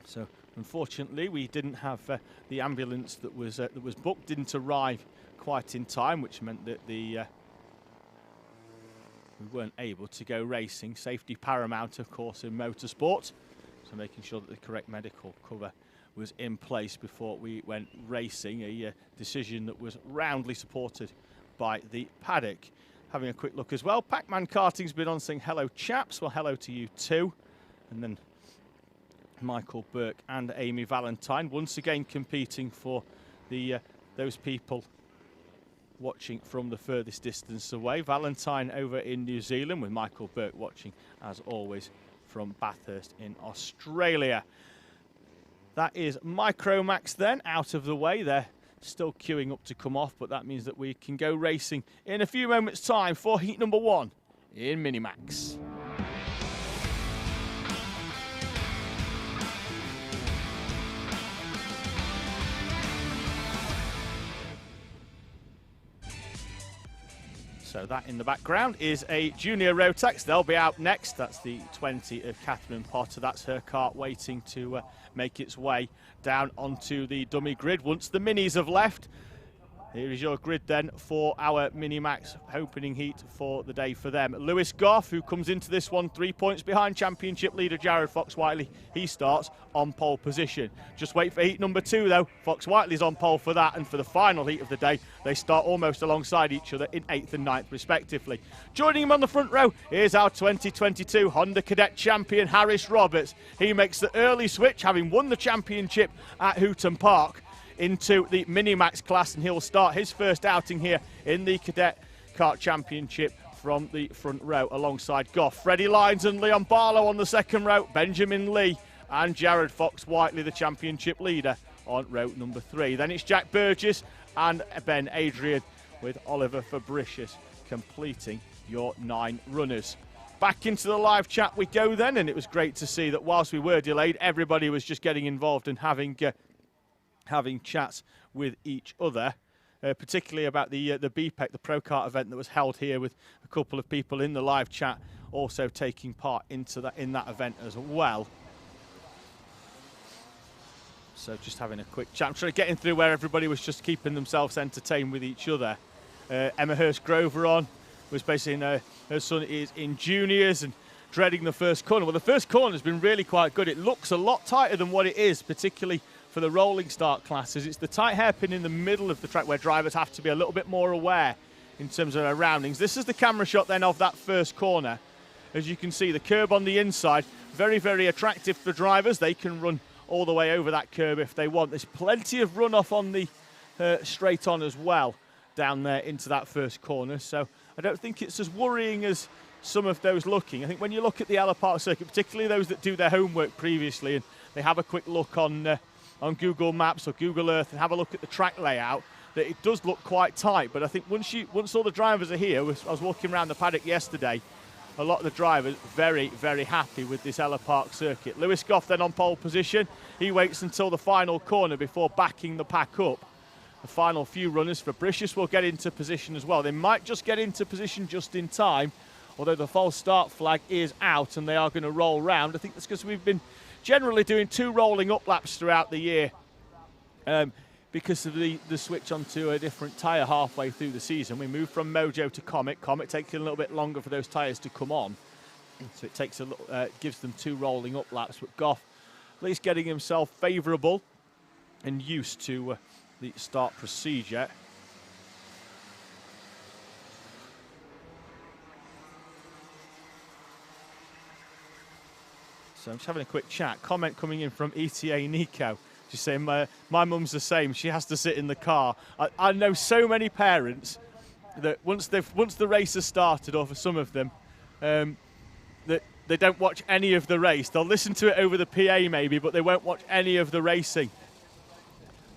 So unfortunately we didn't have the ambulance that was booked didn't arrive quite in time, which meant that we weren't able to go racing. Safety paramount, of course, in motorsport, so making sure that the correct medical cover was in place before we went racing, a decision that was roundly supported by the paddock. Having a quick look as well, Pac-Man Karting's been on saying hello chaps. Well, hello to you too. And then Michael Burke and Amy Valentine once again competing for the those people watching from the furthest distance away. Valentine over in New Zealand, with Michael Burke watching as always from Bathurst in Australia. That is Micromax then out of the way. They're still queuing up to come off, but that means that we can go racing in a few moments' time for heat number 1 in Minimax. So that in the background is a junior Rotax. They'll be out next. That's the 20 of Catherine Potter. That's her kart waiting to make its way down onto the dummy grid. Once the minis have left, here is your grid then for our Minimax opening heat for the day for them. Lewis Goff, who comes into this one 3 points behind championship leader Jared Fox-Whiteley. He starts on pole position. Just wait for heat number 2 though. Fox-Whiteley's on pole for that, and for the final heat of the day, they start almost alongside each other in 8th and 9th respectively. Joining him on the front row is our 2022 Honda Cadet champion Harris Roberts. He makes the early switch, having won the championship at Hooton Park, into the Minimax class, and he'll start his first outing here in the Cadet Kart Championship from the front row alongside Goff. Freddie Lyons and Leon Barlow on the second row, Benjamin Lee and Jared Fox-Whiteley, the championship leader, on row number 3. Then it's Jack Burgess and Ben Adrian, with Oliver Fabricius completing your 9 runners. Back into the live chat we go then, and it was great to see that whilst we were delayed, everybody was just getting involved and having chats with each other, particularly about the BPEC, the Pro Kart event that was held here, with a couple of people in the live chat also taking part in that event as well. So just having a quick chat. I'm trying to get in through where everybody was just keeping themselves entertained with each other. Emma Hurst Grover was basically her son is in juniors and dreading the first corner. Well, the first corner has been really quite good. It looks a lot tighter than what it is, particularly for the rolling start classes. It's the tight hairpin in the middle of the track where drivers have to be a little bit more aware in terms of their roundings. This is the camera shot then of that first corner. As you can see, the curb on the inside, very, very attractive for drivers. They can run all the way over that curb if they want. There's plenty of runoff on the straight on as well down there into that first corner. So I don't think it's as worrying as some of those looking. I think when you look at the Ellough Park circuit, particularly those that do their homework previously and they have a quick look on Google Maps or Google Earth and have a look at the track layout, that it does look quite tight. But I think once all the drivers are here, I was walking around the paddock yesterday, a lot of the drivers very, very happy with this Ellough Park circuit. Lewis Goff then on pole position. He waits until the final corner before backing the pack up. The final few runners, Fabricius will get into position as well. They might just get into position just in time, although the false start flag is out and they are going to roll round. I think that's because we've been generally doing 2 rolling up laps throughout the year because of the switch onto a different tyre halfway through the season. We moved from Mojo to Comet. Comet takes a little bit longer for those tyres to come on, so it takes a little, gives them 2 rolling up laps. But Goff, at least getting himself favourable and used to the start procedure. So I'm just having a quick chat. Comment coming in from ETA Nico. She's saying, my mum's the same. She has to sit in the car. I know so many parents that once the race has started, or for some of them, that they don't watch any of the race. They'll listen to it over the PA maybe, but they won't watch any of the racing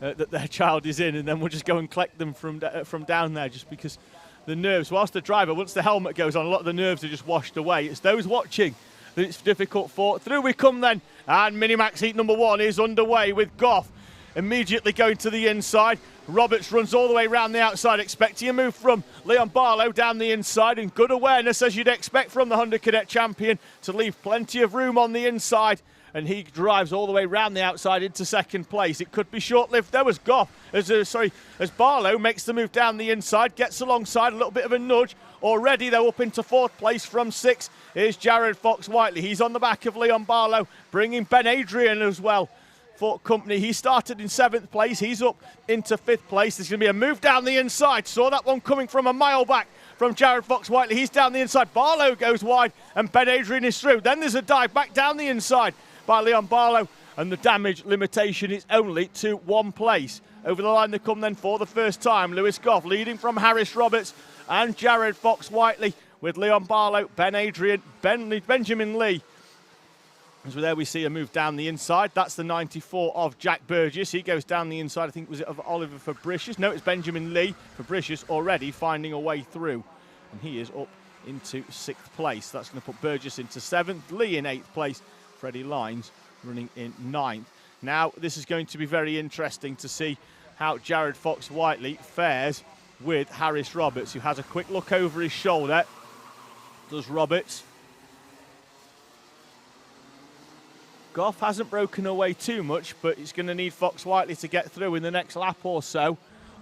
that their child is in, and then we'll just go and collect them from down there, just because the nerves, whilst the driver, once the helmet goes on, a lot of the nerves are just washed away. It's those watching that it's difficult for. Through we come then, and Minimax heat number 1 is underway with Goff immediately going to the inside. Roberts runs all the way around the outside, expecting a move from Leon Barlow down the inside, and good awareness, as you'd expect from the Honda Cadet champion, to leave plenty of room on the inside, and he drives all the way around the outside into second place. It could be short-lived though, as Barlow makes the move down the inside, gets alongside, a little bit of a nudge. Already though up into 4th place from 6 is Jared Fox-Whiteley. He's on the back of Leon Barlow, bringing Ben Adrian as well for company. He started in 7th place. He's up into 5th place. There's going to be a move down the inside. Saw that one coming from a mile back from Jared Fox-Whiteley. He's down the inside. Barlow goes wide and Ben Adrian is through. Then there's a dive back down the inside by Leon Barlow, and the damage limitation is only to 1 place. Over the line they come then for the first time. Lewis Goff leading from Harris Roberts and Jared Fox-Whiteley, with Leon Barlow, Ben Adrian, Benjamin Lee. As there we see a move down the inside. That's the 94 of Jack Burgess. He goes down the inside. I think was it of Oliver Fabricius. No, it's Benjamin Lee. Fabricius already finding a way through, and he is up into 6th place. That's going to put Burgess into 7th. Lee in 8th place. Freddie Lyons running in 9th. Now this is going to be very interesting to see how Jared Fox-Whiteley fares with Harris Roberts, who has a quick look over his shoulder. Does Roberts. Goff hasn't broken away too much, but it's going to need Fox Whiteley to get through in the next lap or so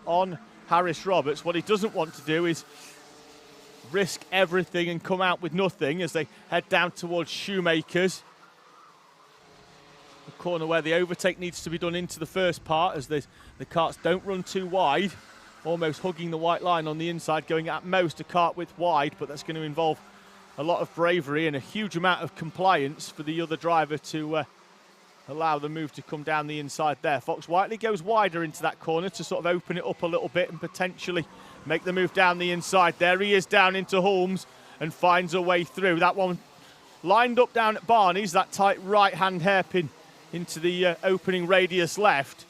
on Harris Roberts. What he doesn't want to do is risk everything and come out with nothing as they head down towards Shoemakers. The corner where the overtake needs to be done into the first part as the karts don't run too wide, almost hugging the white line on the inside, going at most a kart width wide, but that's going to involve a lot of bravery and a huge amount of compliance for the other driver to allow the move to come down the inside there. Fox Whiteley goes wider into that corner to sort of open it up a little bit and potentially make the move down the inside. There he is down into Holmes and finds a way through. That one lined up down at Barney's, that tight right-hand hairpin into the opening radius left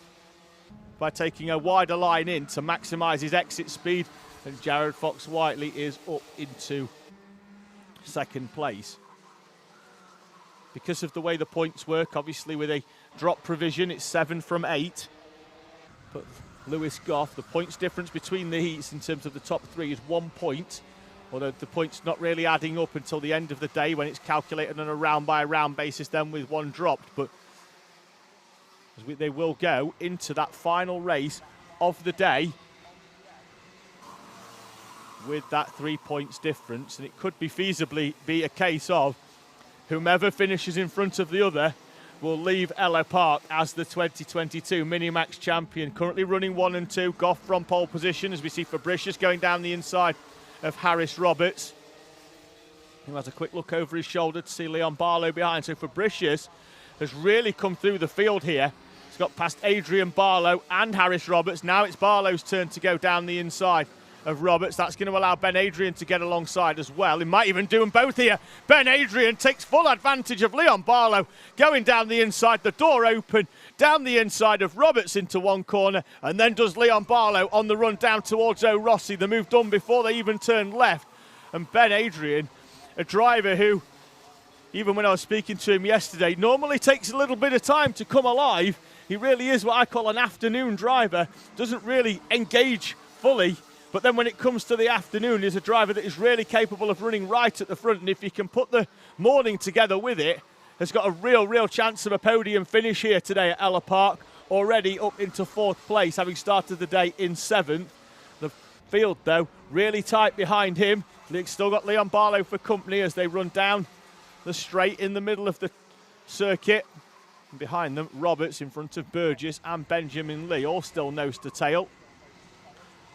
by taking a wider line in to maximise his exit speed. And Jared Fox Whiteley is up into second place. Because of the way the points work, obviously with a drop provision, it's 7 from 8. But Lewis Goff, the points difference between the heats in terms of the top 3 is 1 point, although the points not really adding up until the end of the day when it's calculated on a round by round basis then with one dropped. But they will go into that final race of the day with that 3 points difference, and it could be feasibly be a case of whomever finishes in front of the other will leave Ellough Park as the 2022 Minimax champion. Currently running 1 and 2, Goff from pole position as we see Fabricius going down the inside of Harris Roberts, who has a quick look over his shoulder to see Leon Barlow behind. So Fabricius has really come through the field here. He's got past Adrian Barlow and Harris Roberts. Now it's Barlow's turn to go down the inside of Roberts. That's going to allow Ben Adrian to get alongside as well. He might even do them both here. Ben Adrian takes full advantage of Leon Barlow going down the inside, the door open, down the inside of Roberts into one corner, and then does Leon Barlow on the run down towards O'Rossi. The move done before they even turned left. And Ben Adrian, a driver who, even when I was speaking to him yesterday, normally takes a little bit of time to come alive. He really is what I call an afternoon driver. Doesn't really engage fully. But then when it comes to the afternoon, he's a driver that is really capable of running right at the front. And if he can put the morning together with it, has got a real chance of a podium finish here today at Ellough Park. Already up into 4th place, having started the day in 7th. The field, though, really tight behind him. Still got Leon Barlow for company as they run down the straight in the middle of the circuit. And behind them, Roberts in front of Burgess and Benjamin Lee, all still nose to tail.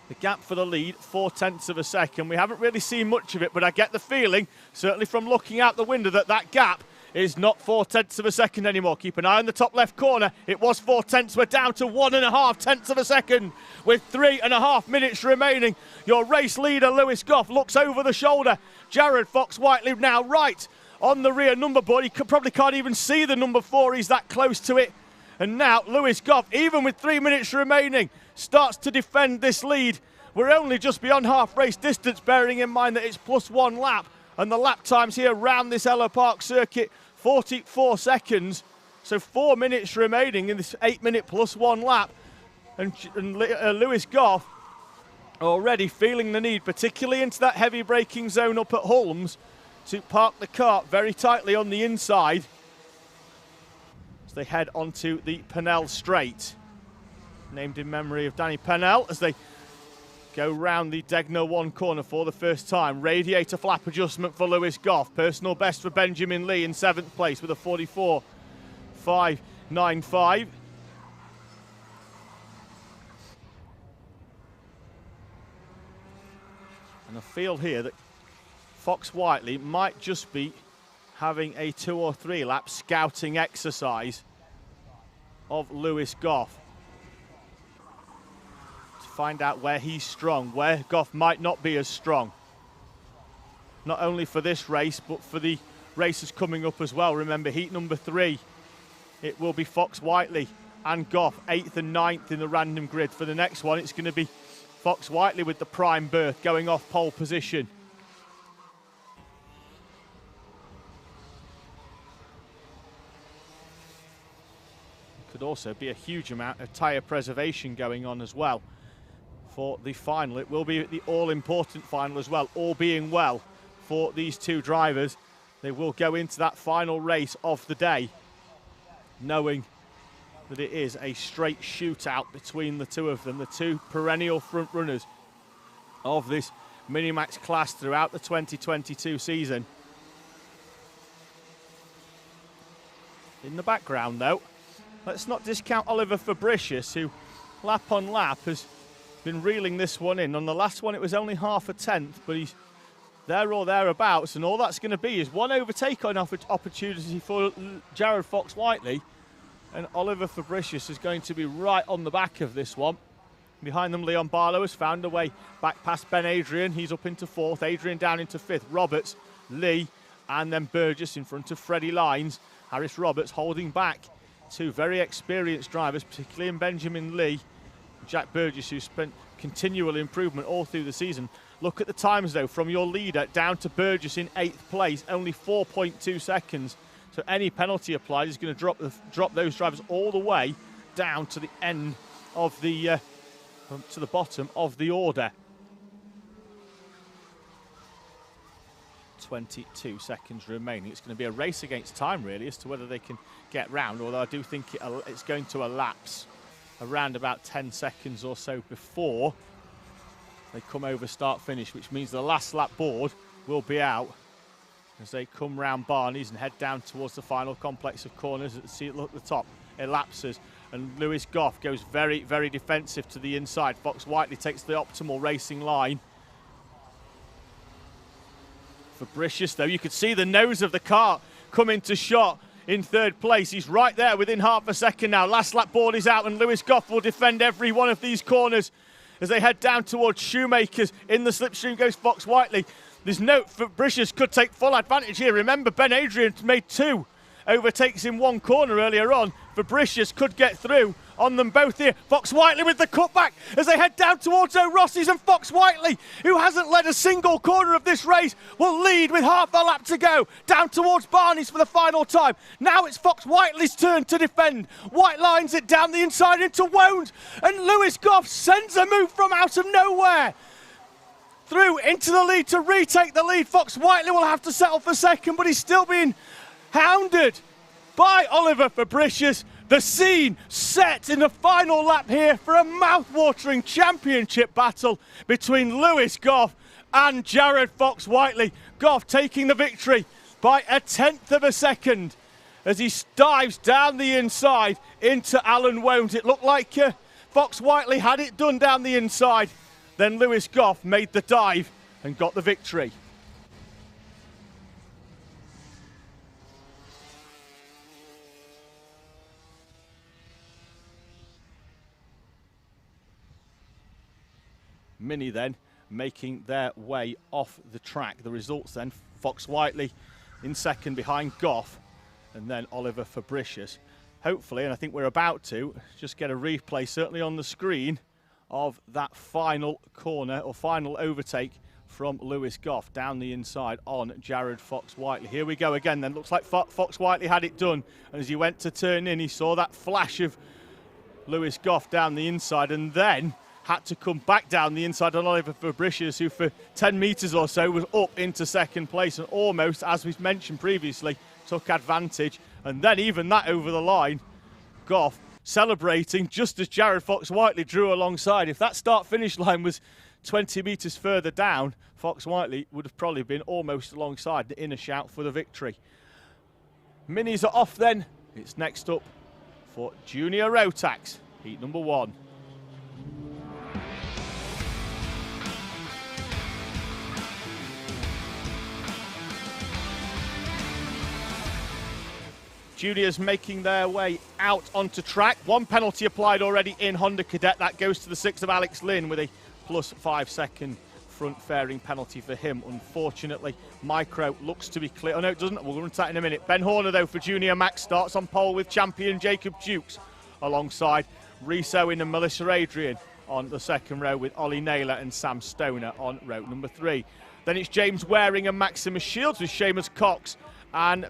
The gap for the lead, 0.4 of a second. We haven't really seen much of it, but I get the feeling, certainly from looking out the window, that gap is not 0.4 of a second anymore. Keep an eye on the top left corner. It was 0.4. We're down to 1.5 of a second with 3.5 minutes remaining. Your race leader, Lewis Goff, looks over the shoulder. Jared Fox Whiteley now right on the rear number board. He probably can't even see the number 4. He's that close to it. And now Lewis Goff, even with 3 minutes remaining, starts to defend this lead. We're only just beyond half race distance, bearing in mind that it's +1 lap. And the lap times here around this Ellough Park circuit, 44 seconds. So 4 minutes remaining in this 8-minute +1 lap. And Lewis Goff already feeling the need, particularly into that heavy braking zone up at Holmes, to park the kart very tightly on the inside as they head onto the Pennell Straight, named in memory of Danny Pennell, as they go round the Degner 1 corner for the first time. Radiator flap adjustment for Lewis Goff. Personal best for Benjamin Lee in 7th place with a 44.595. And I feel here that Fox Whiteley might just be having a 2 or 3 lap scouting exercise of Lewis Goff to find out where he's strong, where Goff might not be as strong. Not only for this race, but for the races coming up as well. Remember, heat number 3, it will be Fox Whiteley and Goff, 8th and 9th in the random grid. For the next one, it's going to be Fox Whiteley with the prime berth going off pole position. Could also be a huge amount of tyre preservation going on as well for the final. It will be the all-important final as well, all being well for these two drivers. They will go into that final race of the day knowing that it is a straight shootout between the two of them, the two perennial front runners of this Minimax class throughout the 2022 season. In the background though, let's not discount Oliver Fabricius, who lap on lap has been reeling this one in. On the last one it was only half a tenth, but he's there or thereabouts, and all that's going to be is one overtake on opportunity for Jared Fox-Whiteley, and Oliver Fabricius is going to be right on the back of this one. Behind them, Leon Barlow has found a way back past Ben Adrian. He's up into fourth. Adrian down into fifth. Roberts, Lee, and then Burgess in front of Freddie Lines. Harris Roberts holding back two very experienced drivers, particularly in Benjamin Lee, Jack Burgess, who's spent continual improvement all through the season. Look at the times, though, from your leader down to Burgess in 8th place, only 4.2 seconds. So any penalty applied is going to drop those drivers all the way down to the end of the to the bottom of the order. 22 seconds remaining. It's going to be a race against time, really, as to whether they can get round, although I do think it's going to elapse around about 10 seconds or so before they come over start-finish, which means the last lap board will be out as they come round Barney's and head down towards the final complex of corners. See it look at the top, elapses, and Lewis Goff goes very, very defensive to the inside. Fox-Whiteley takes the optimal racing line. Fabricius, though, you could see the nose of the Kart come into shot in third place. He's right there within half a second now. Last lap board is out, and Lewis Goff will defend every one of these corners as they head down towards Shoemakers. In the slipstream goes Fox-Whiteley. There's no, Fabricius could take full advantage here. Remember, Ben Adrian made two overtakes in one corner earlier on. Fabricius could get through on them both here. Fox-Whiteley with the cutback as they head down towards O'Rossi's, and Fox-Whiteley, who hasn't led a single corner of this race, will lead with half a lap to go down towards Barney's for the final time. Now it's Fox-Whiteley's turn to defend. White lines it down the inside into Wound, and Lewis Goff sends a move from out of nowhere through into the lead to retake the lead. Fox-Whiteley will have to settle for second, but he's still being hounded by Oliver Fabricius. The scene set in the final lap here for a mouth-watering championship battle between Lewis Goff and Jared Fox-Whiteley. Goff taking the victory by 1/10 of a second as he dives down the inside into Alan Wound. It looked like Fox-Whiteley had it done down the inside. Then Lewis Goff made the dive and got the victory. Mini then making their way off the track. The results then, Fox-Whiteley in second behind Goff, and then Oliver Fabricius. Hopefully, and I think we're about to, just get a replay certainly on the screen of that final corner or final overtake from Lewis Goff down the inside on Jared Fox-Whiteley. Here we go again then. Looks like Fox-Whiteley had it done, and as he went to turn in, he saw that flash of Lewis Goff down the inside, and then had to come back down the inside on Oliver Fabricius, who for 10 metres or so was up into second place and almost, as we've mentioned previously, took advantage. And then even that over the line, Goff celebrating just as Jared Fox-Whiteley drew alongside. If that start-finish line was 20 metres further down, Fox-Whiteley would have probably been almost alongside in a shout for the victory. Minis are off then. It's next up for Junior Rotax, heat number 1. Juniors making their way out onto track. One penalty applied already in Honda Cadet. That goes to the 6 of Alex Lynn with a plus 5 second front fairing penalty for him. Unfortunately, Micro looks to be clear. Oh no, it doesn't. We'll run to that in a minute. Ben Horner, though, for Junior Max starts on pole with champion Jacob Dukes alongside Reese Owen and Melissa Adrian on the second row, with Ollie Naylor and Sam Stoner on row number 3. Then it's James Waring and Maximus Shields with Seamus Cox and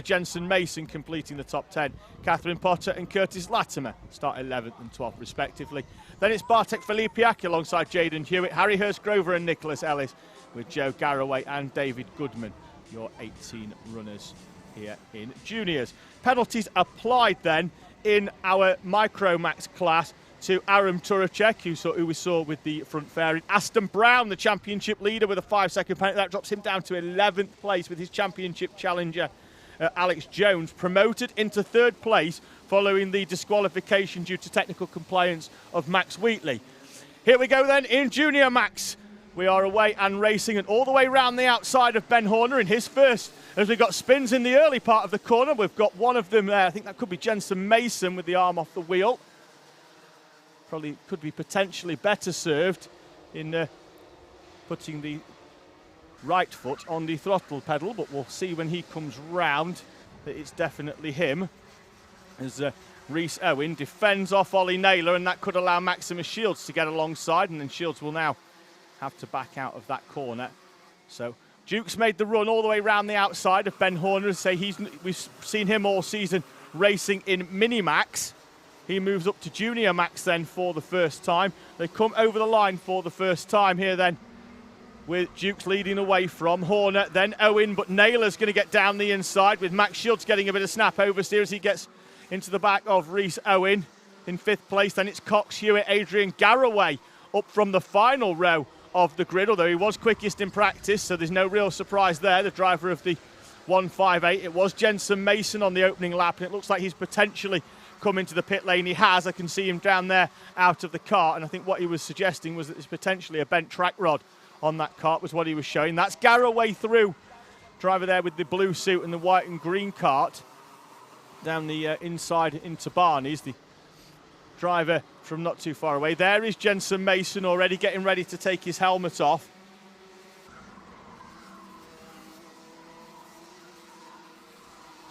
Jensen Mason completing the top 10. Catherine Potter and Curtis Latimer start 11th and 12th respectively. Then it's Bartek Filipiak alongside Jaden Hewitt, Harry Hurst-Grover and Nicholas Ellis, with Joe Garraway and David Goodman, your 18 runners here in juniors. Penalties applied then in our Micromax class to Aram Turacek, who we saw with the front fairing. Aston Brown, the championship leader, with a 5-second penalty. That drops him down to 11th place with his championship challenger, Alex Jones, promoted into 3rd place following the disqualification due to technical compliance of Max Wheatley. Here we go then in Junior Max. We are away and racing and all the way round the outside of Ben Horner in his first, as we've got spins in the early part of the corner. We've got one of them there. I think that could be Jensen Mason with the arm off the wheel. Probably could be potentially better served in putting the right foot on the throttle pedal, but we'll see when he comes round that it's definitely him. As Rhys Owen defends off Ollie Naylor, and that could allow Maximus Shields to get alongside, and then Shields will now have to back out of that corner. So Duke's made the run all the way round the outside of Ben Horner. We've seen him all season racing in Minimax. He moves up to Junior Max then for the first time. They come over the line for the first time here then, with Dukes leading away from Horner, then Owen, but Naylor's going to get down the inside with Max Shields getting a bit of snap oversteer as he gets into the back of Rhys Owen in 5th place. Then it's Cox, Hewitt, Adrian Garraway up from the final row of the grid, although he was quickest in practice, so there's no real surprise there, the driver of the 158. It was Jensen Mason on the opening lap, and it looks like he's potentially come into the pit lane. He has. I can see him down there out of the cart, and I think what he was suggesting was that there's potentially a bent track rod on that cart, was what he was showing. That's Garraway through, driver there with the blue suit and the white and green cart, down the inside into Barney's, the driver from not too far away. There is Jensen Mason already getting ready to take his helmet off.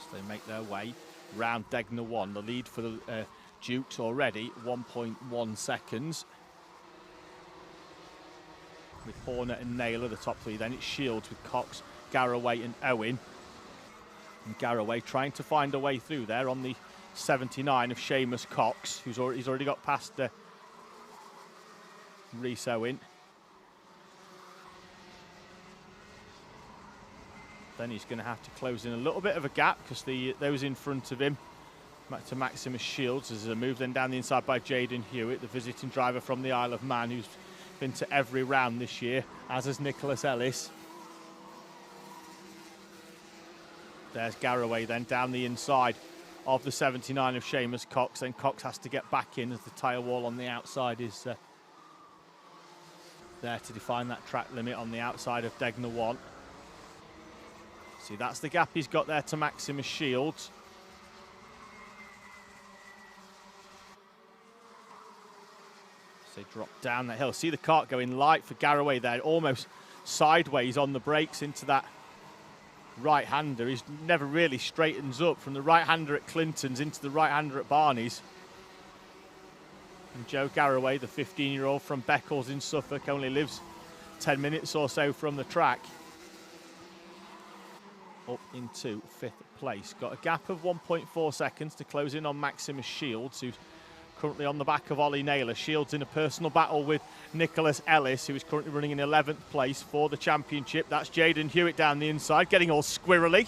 So they make their way round Degner 1. The lead for the Dukes already 1.1 seconds. With Horner and Naylor, the top 3. Then it's Shields with Cox, Garraway and Owen. And Garraway trying to find a way through there on the 79 of Seamus Cox, he's already got past Rhys Owen. Then he's going to have to close in a little bit of a gap because those in front of him, back to Maximus Shields, as a move then down the inside by Jaden Hewitt, the visiting driver from the Isle of Man, who's been to every round this year, as has Nicholas Ellis. There's Garraway then down the inside of the 79 of Seamus Cox. Then Cox has to get back in as the tyre wall on the outside is there to define that track limit on the outside of Degner 1. See, that's the gap he's got there to Maximus Shields. So they drop down that hill. See the cart going light for Garraway there, almost sideways on the brakes into that right-hander. He's never really straightens up from the right-hander at Clinton's into the right-hander at Barney's. And Joe Garraway, the 15-year-old from Beccles in Suffolk, only lives 10 minutes or so from the track. Up into 5th place. Got a gap of 1.4 seconds to close in on Maximus Shields, who's currently on the back of Ollie Naylor. Shields in a personal battle with Nicholas Ellis, who is currently running in 11th place for the championship. That's Jaden Hewitt down the inside, getting all squirrely.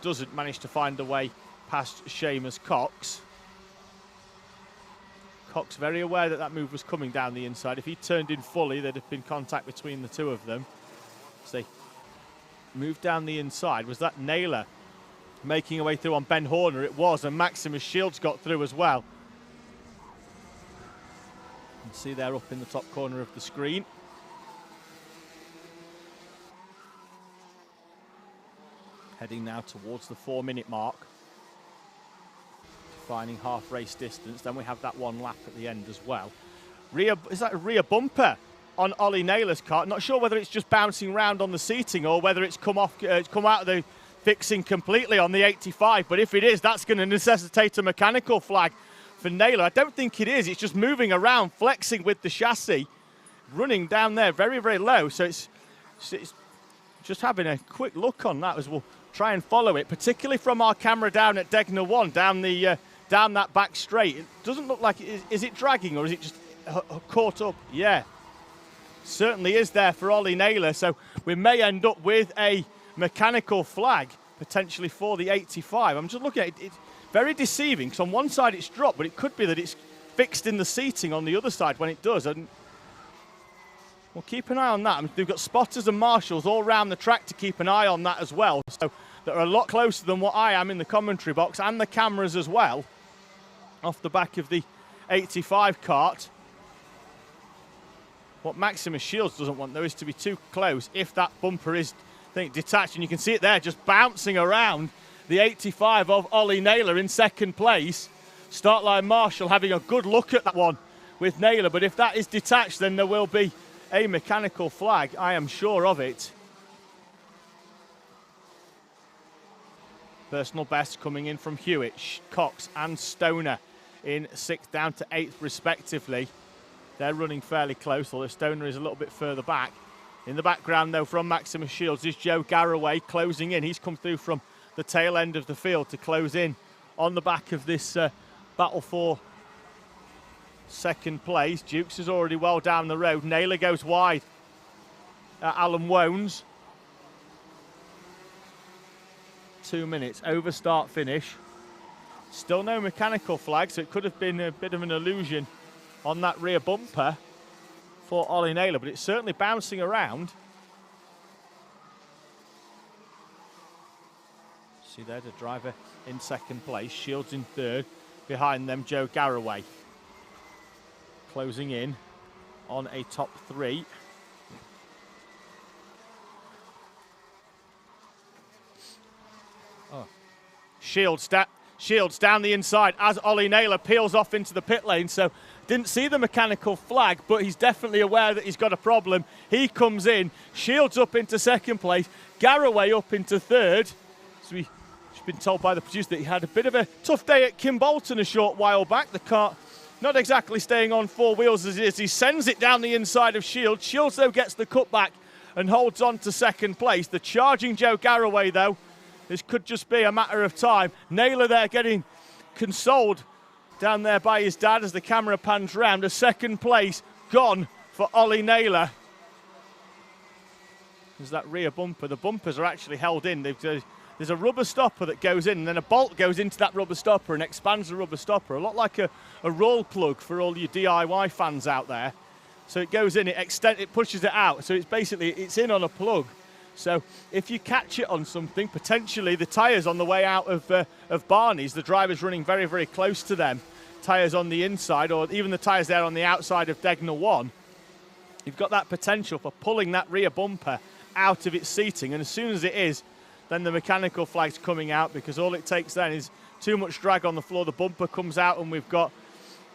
Doesn't manage to find a way past Seamus Cox. Cox very aware that that move was coming down the inside. If he turned in fully, there'd have been contact between the two of them. So they moved down the inside. Was that Naylor making a way through on Ben Horner? It was, and Maximus Shields got through as well. You can see there up in the top corner of the screen. Heading now towards the 4-minute mark. Defining half race distance. Then we have that one lap at the end as well. Is that a rear bumper on Ollie Naylor's cart? Not sure whether it's just bouncing around on the seating or whether it's come out of the fixing completely on the 85. But if it is, that's going to necessitate a mechanical flag for Naylor. I don't think it is. It's just moving around, flexing with the chassis, running down there very, very low. So it's just having a quick look on that as we'll try and follow it, particularly from our camera down at Degner 1, down that back straight. It doesn't look like is it dragging, or is it just caught up? Yeah, certainly is there for Ollie Naylor. So we may end up with a mechanical flag potentially for the 85. I'm just looking at it. It's very deceiving, because on one side it's dropped, but it could be that it's fixed in the seating on the other side when it does. And we'll keep an eye on that. They've got spotters and marshals all around the track to keep an eye on that as well. So they're a lot closer than what I am in the commentary box, and the cameras as well, off the back of the 85 kart. What Maximus Shields doesn't want, though, is to be too close if that bumper is, I think, detached. And you can see it there just bouncing around the 85 of Ollie Naylor in second place. Start line marshal having a good look at that one with Naylor. But if that is detached, then there will be a mechanical flag. I am sure of it. Personal best coming in from Hewitt, Cox and Stoner in 6th down to 8th respectively. They're running fairly close, although Stoner is a little bit further back. In the background, though, from Maximus Shields is Joe Garraway closing in. He's come through from the tail end of the field to close in on the back of this battle for second place. Dukes is already well down the road. Naylor goes wide. Alan Wones. 2 minutes, over start finish. Still no mechanical flag, so it could have been a bit of an illusion on that rear bumper for Ollie Naylor, but it's certainly bouncing around. See there, the driver in second place, Shields in third. Behind them, Joe Garraway. Closing in on a top 3. Shields down the inside as Ollie Naylor peels off into the pit lane. So didn't see the mechanical flag, but he's definitely aware that he's got a problem. He comes in, Shields up into second place, Garraway up into third. So we've been told by the producer that he had a bit of a tough day at Kimbolton a short while back. The kart not exactly staying on 4 wheels as it is. He sends it down the inside of Shields. Shields, though, gets the cutback and holds on to second place. The charging Joe Garraway, though, this could just be a matter of time. Naylor there getting consoled down there by his dad as the camera pans round. A second place gone for Ollie Naylor. There's that rear bumper. The bumpers are actually held in. There's a rubber stopper that goes in, and then a bolt goes into that rubber stopper and expands the rubber stopper. A lot like a roll plug for all your DIY fans out there. So it goes in, it pushes it out. So it's in on a plug. So if you catch it on something, potentially the tyres on the way out of Barney's, the driver's running very, very close to them, tyres on the inside, or even the tyres there on the outside of Degner 1, you've got that potential for pulling that rear bumper out of its seating. And as soon as it is, then the mechanical flag's coming out, because all it takes then is too much drag on the floor. The bumper comes out and we've got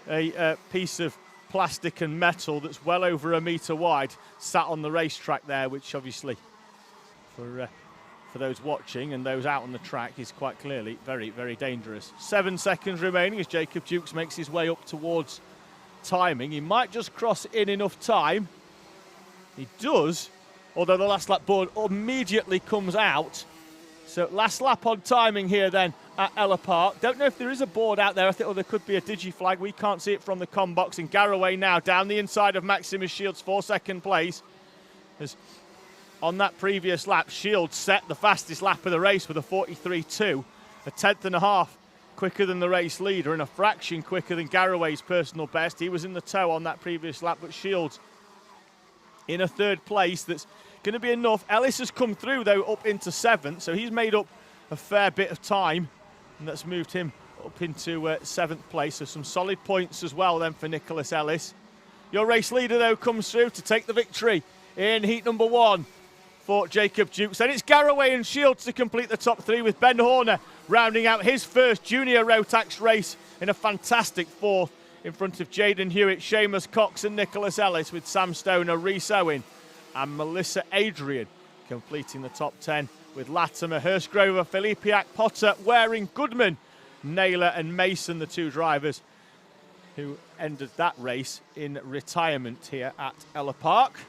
a piece of plastic and metal that's well over 1 metre wide sat on the racetrack there, which obviously for those watching and those out on the track is quite clearly very, very dangerous. 7 seconds remaining as Jacob Dukes makes his way up towards timing. He might just cross in enough time. He does, although the last lap board immediately comes out. So last lap on timing here then at Ellough Park. Don't know if there is a board out there. I think there could be a digi flag. We can't see it from the com box. And Garraway now down the inside of Maximus Shields for second place. As on that previous lap, Shields set the fastest lap of the race with a 43.2, a tenth and a half quicker than the race leader and a fraction quicker than Garraway's personal best. He was in the tow on that previous lap, but Shields in a third place. That's going to be enough. Ellis has come through, though, up into 7th, so he's made up a fair bit of time, and that's moved him up into 7th place. So some solid points as well then for Nicholas Ellis. Your race leader, though, comes through to take the victory in heat number 1 for Jacob Dukes. Then it's Garraway and Shields to complete the top 3, with Ben Horner rounding out his first junior Rotax race in a fantastic 4th in front of Jaden Hewitt, Seamus Cox and Nicholas Ellis, with Sam Stoner, Rhys Owen and Melissa Adrian completing the top 10, with Latimer, Hurstgrover, Filipiak, Potter, Waring, Goodman, Naylor and Mason, the 2 drivers who ended that race in retirement here at Ellough Park.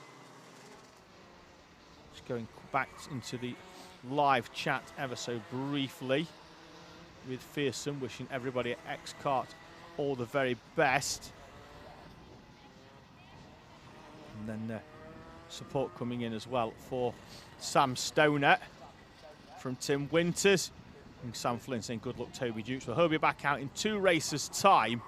Just going back into the live chat ever so briefly with Fearsome, wishing everybody at X-Kart all the very best. And then support coming in as well for Sam Stoner from Tim Winters. And Sam Flynn saying good luck, Toby Dukes. Well, he'll be back out in 2 races' time.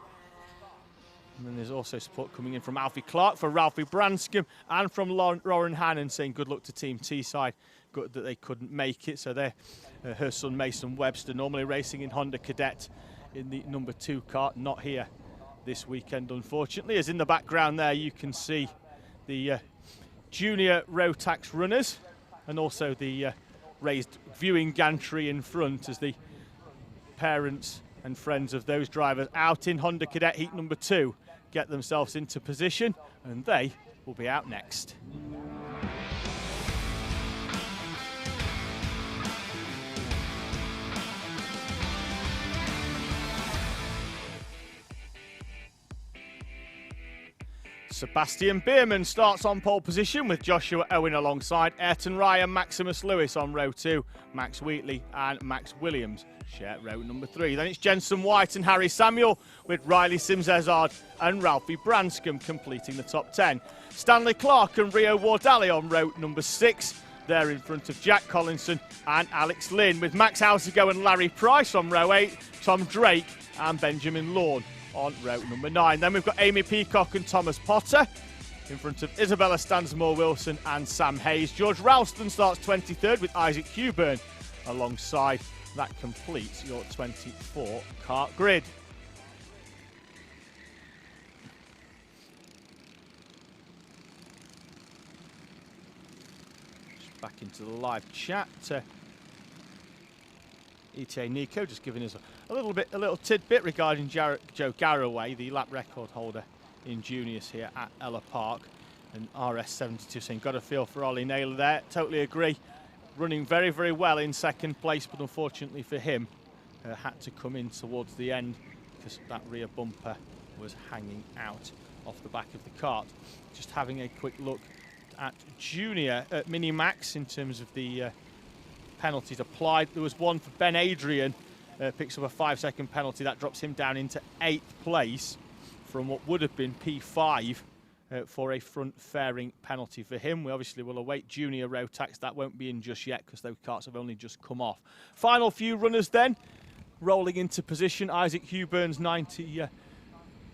And then there's also support coming in from Alfie Clark for Ralphie Branscombe and from Lauren Hannon saying good luck to Team Teesside. Good that they couldn't make it. So they're her son Mason Webster, normally racing in Honda Cadet in the number 2 kart, not here this weekend, unfortunately. As in the background there, you can see the junior Rotax runners and also the raised viewing gantry in front as the parents and friends of those drivers out in Honda Cadet heat number 2 get themselves into position, and they will be out next. Sebastian Bierman starts on pole position with Joshua Owen alongside Ayrton Ryan, Maximus Lewis on row 2, Max Wheatley and Max Williams share row number 3. Then it's Jensen White and Harry Samuel with Riley Sims-Ezard and Ralphie Branscombe completing the top 10. Stanley Clark and Rio Wardali on row number 6. They're in front of Jack Collinson and Alex Lynn with Max Hausigo and Larry Price on row 8, Tom Drake and Benjamin Lawn on row number 9. Then we've got Amy Peacock and Thomas Potter in front of Isabella Stansmore-Wilson and Sam Hayes. George Ralston starts 23rd with Isaac Huburn alongside. That completes your 24 kart grid. Just back into the live chat. ETA Nico just giving us a little tidbit regarding Joe Garraway, the lap record holder in juniors here at Ellough Park, and RS72 saying got a feel for Ollie Naylor there. Totally agree. Running very, very well in second place, but unfortunately for him, had to come in towards the end because that rear bumper was hanging out off the back of the kart. Just having a quick look at junior Mini Max in terms of the penalties applied. There was one for Ben Adrian, picks up a 5-second penalty. That drops him down into 8th place from what would have been P5 for a front fairing penalty for him. We obviously will await junior Rotax. That won't be in just yet because those karts have only just come off. Final few runners then, rolling into position. Isaac Huburn's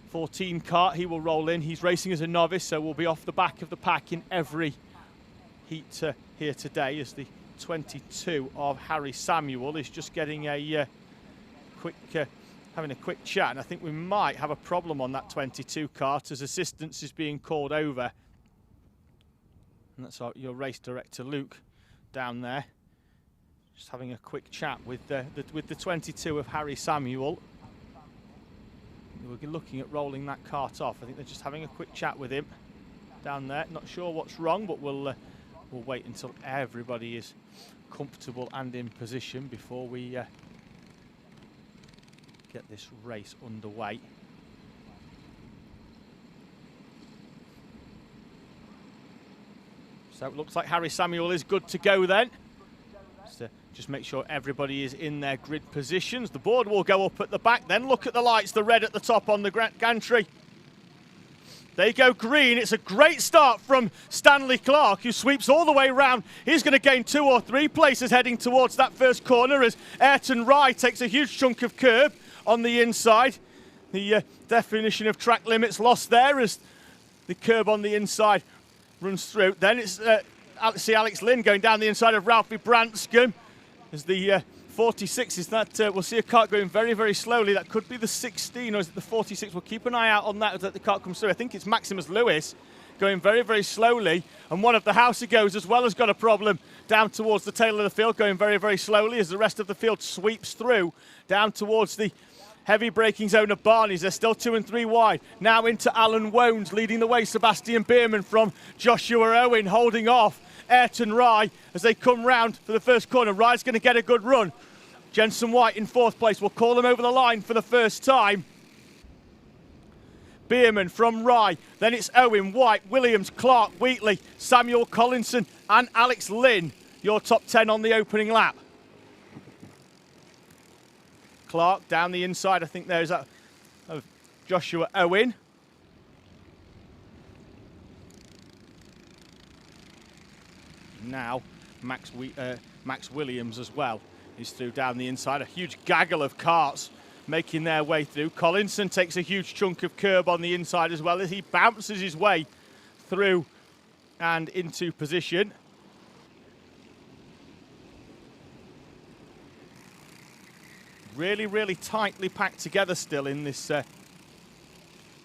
14 kart, he will roll in. He's racing as a novice, so will be off the back of the pack in every heat here today, as the 22 of Harry Samuel is just getting a quick having a quick chat, and I think we might have a problem on that 22 kart as assistance is being called over. And that's your race director Luke down there, just having a quick chat with the 22 of Harry Samuel. We're looking at rolling that kart off. I think they're just having a quick chat with him down there. Not sure what's wrong, but we'll wait until everybody is comfortable and in position before we get this race underway. So it looks like Harry Samuel is good to go then. So just make sure everybody is in their grid positions. The board will go up at the back, then look at the lights, the red at the top on the gantry. They go green. It's a great start from Stanley Clark, who sweeps all the way round. He's going to gain 2 or 3 places heading towards that first corner as Ayrton Rye takes a huge chunk of curb on the inside. The definition of track limits lost there as the curb on the inside runs through. Then it's see Alex Lynn going down the inside of Ralphie Branscombe as the 46 is that. We'll see a kart going very, very slowly. That could be the 16, or is it the 46? We'll keep an eye out on that as the kart comes through. I think it's Maximus Lewis going very, very slowly. And one of the Hausigos as well has got a problem down towards the tail of the field, going very, very slowly as the rest of the field sweeps through down towards the heavy braking zone of Barney's. They're still 2 and 3 wide. Now into Alan Wones, leading the way. Sebastian Bierman from Joshua Owen holding off Ayrton Rye as they come round for the first corner. Rye's going to get a good run. Jensen White in 4th place. We'll call him over the line for the first time. Bierman from Rye. Then it's Owen, White, Williams, Clark, Wheatley, Samuel Collinson and Alex Lynn, your top 10 on the opening lap. Clark down the inside, I think there's that of Joshua Owen. Now Max Williams as well is through down the inside. A huge gaggle of karts making their way through. Collinson takes a huge chunk of curb on the inside as well as he bounces his way through and into position. Really, really tightly packed together still in this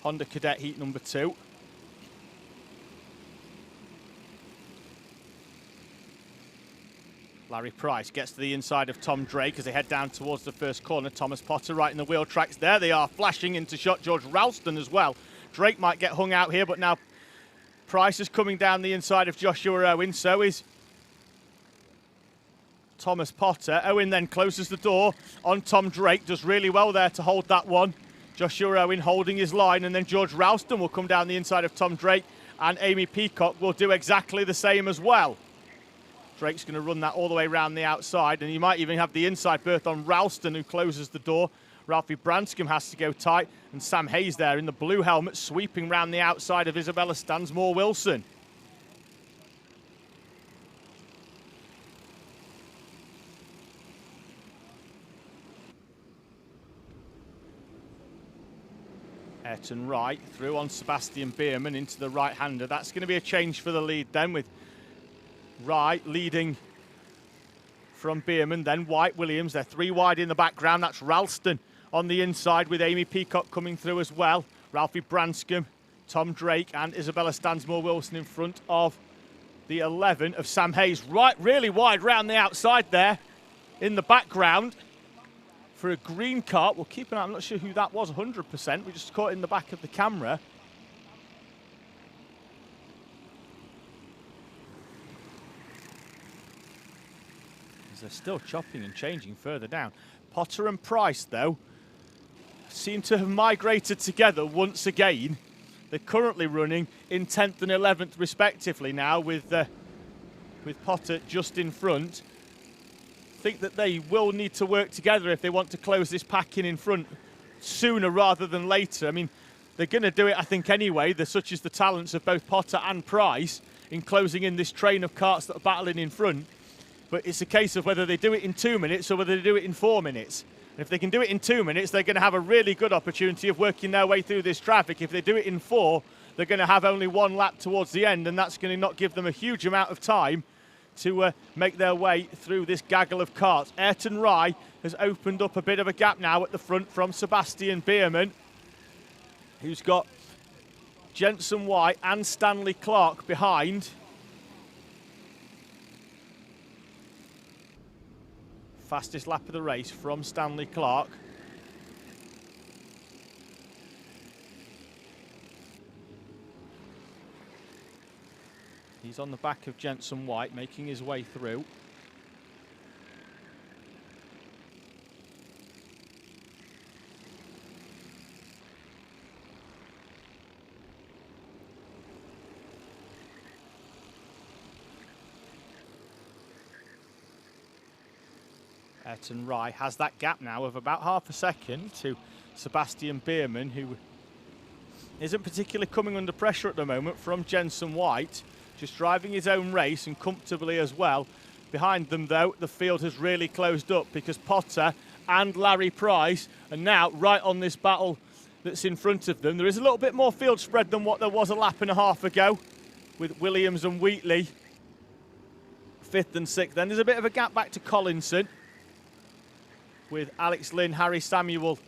Honda Cadet heat number 2. Larry Price gets to the inside of Tom Drake as they head down towards the first corner. Thomas Potter right in the wheel tracks. There they are, flashing into shot. George Ralston as well. Drake might get hung out here, but now Price is coming down the inside of Joshua Owen. So is Thomas Potter. Owen then closes the door on Tom Drake. Does really well there to hold that one. Joshua Owen holding his line, and then George Ralston will come down the inside of Tom Drake, and Amy Peacock will do exactly the same as well. Drake's going to run that all the way around the outside, and you might even have the inside berth on Ralston, who closes the door. Ralphie Branscombe has to go tight, and Sam Hayes there in the blue helmet sweeping round the outside of Isabella Stansmore-Wilson. Ayrton Wright through on Sebastian Bierman into the right-hander. That's going to be a change for the lead then, with Wright leading from Bierman, then White Williams. They're 3 wide in the background. That's Ralston on the inside with Amy Peacock coming through as well. Ralphie Branscombe, Tom Drake and Isabella Stansmore-Wilson in front of the 11 of Sam Hayes. Right, really wide round the outside there in the background for a green kart. We'll keep an eye. I'm not sure who that was 100%. We just caught it in the back of the camera. They're still chopping and changing further down. Potter and Price, though, seem to have migrated together once again. They're currently running in 10th and 11th respectively now, with Potter just in front. I think that they will need to work together if they want to close this pack in front sooner rather than later. I mean, they're going to do it, I think, anyway. Such is the talents of both Potter and Price in closing in this train of karts that are battling in front. But it's a case of whether they do it in 2 minutes or whether they do it in 4 minutes. And if they can do it in 2 minutes, they're going to have a really good opportunity of working their way through this traffic. If they do it in 4, they're going to have only 1 lap towards the end, and that's going to not give them a huge amount of time to make their way through this gaggle of karts. Ayrton Rye has opened up a bit of a gap now at the front from Sebastian Bierman, who's got Jensen White and Stanley Clark behind. Fastest lap of the race from Stanley Clark. He's on the back of Jensen White, making his way through. Ayrton Rye has that gap now of about half a second to Sebastian Bierman, who isn't particularly coming under pressure at the moment from Jensen White, just driving his own race and comfortably as well. Behind them, though, the field has really closed up because Potter and Larry Price are now right on this battle that's in front of them. There is a little bit more field spread than what there was a lap and a half ago, with Williams and Wheatley 5th and 6th. Then there's a bit of a gap back to Collinson, with Alex Lynn, Harry Samuel,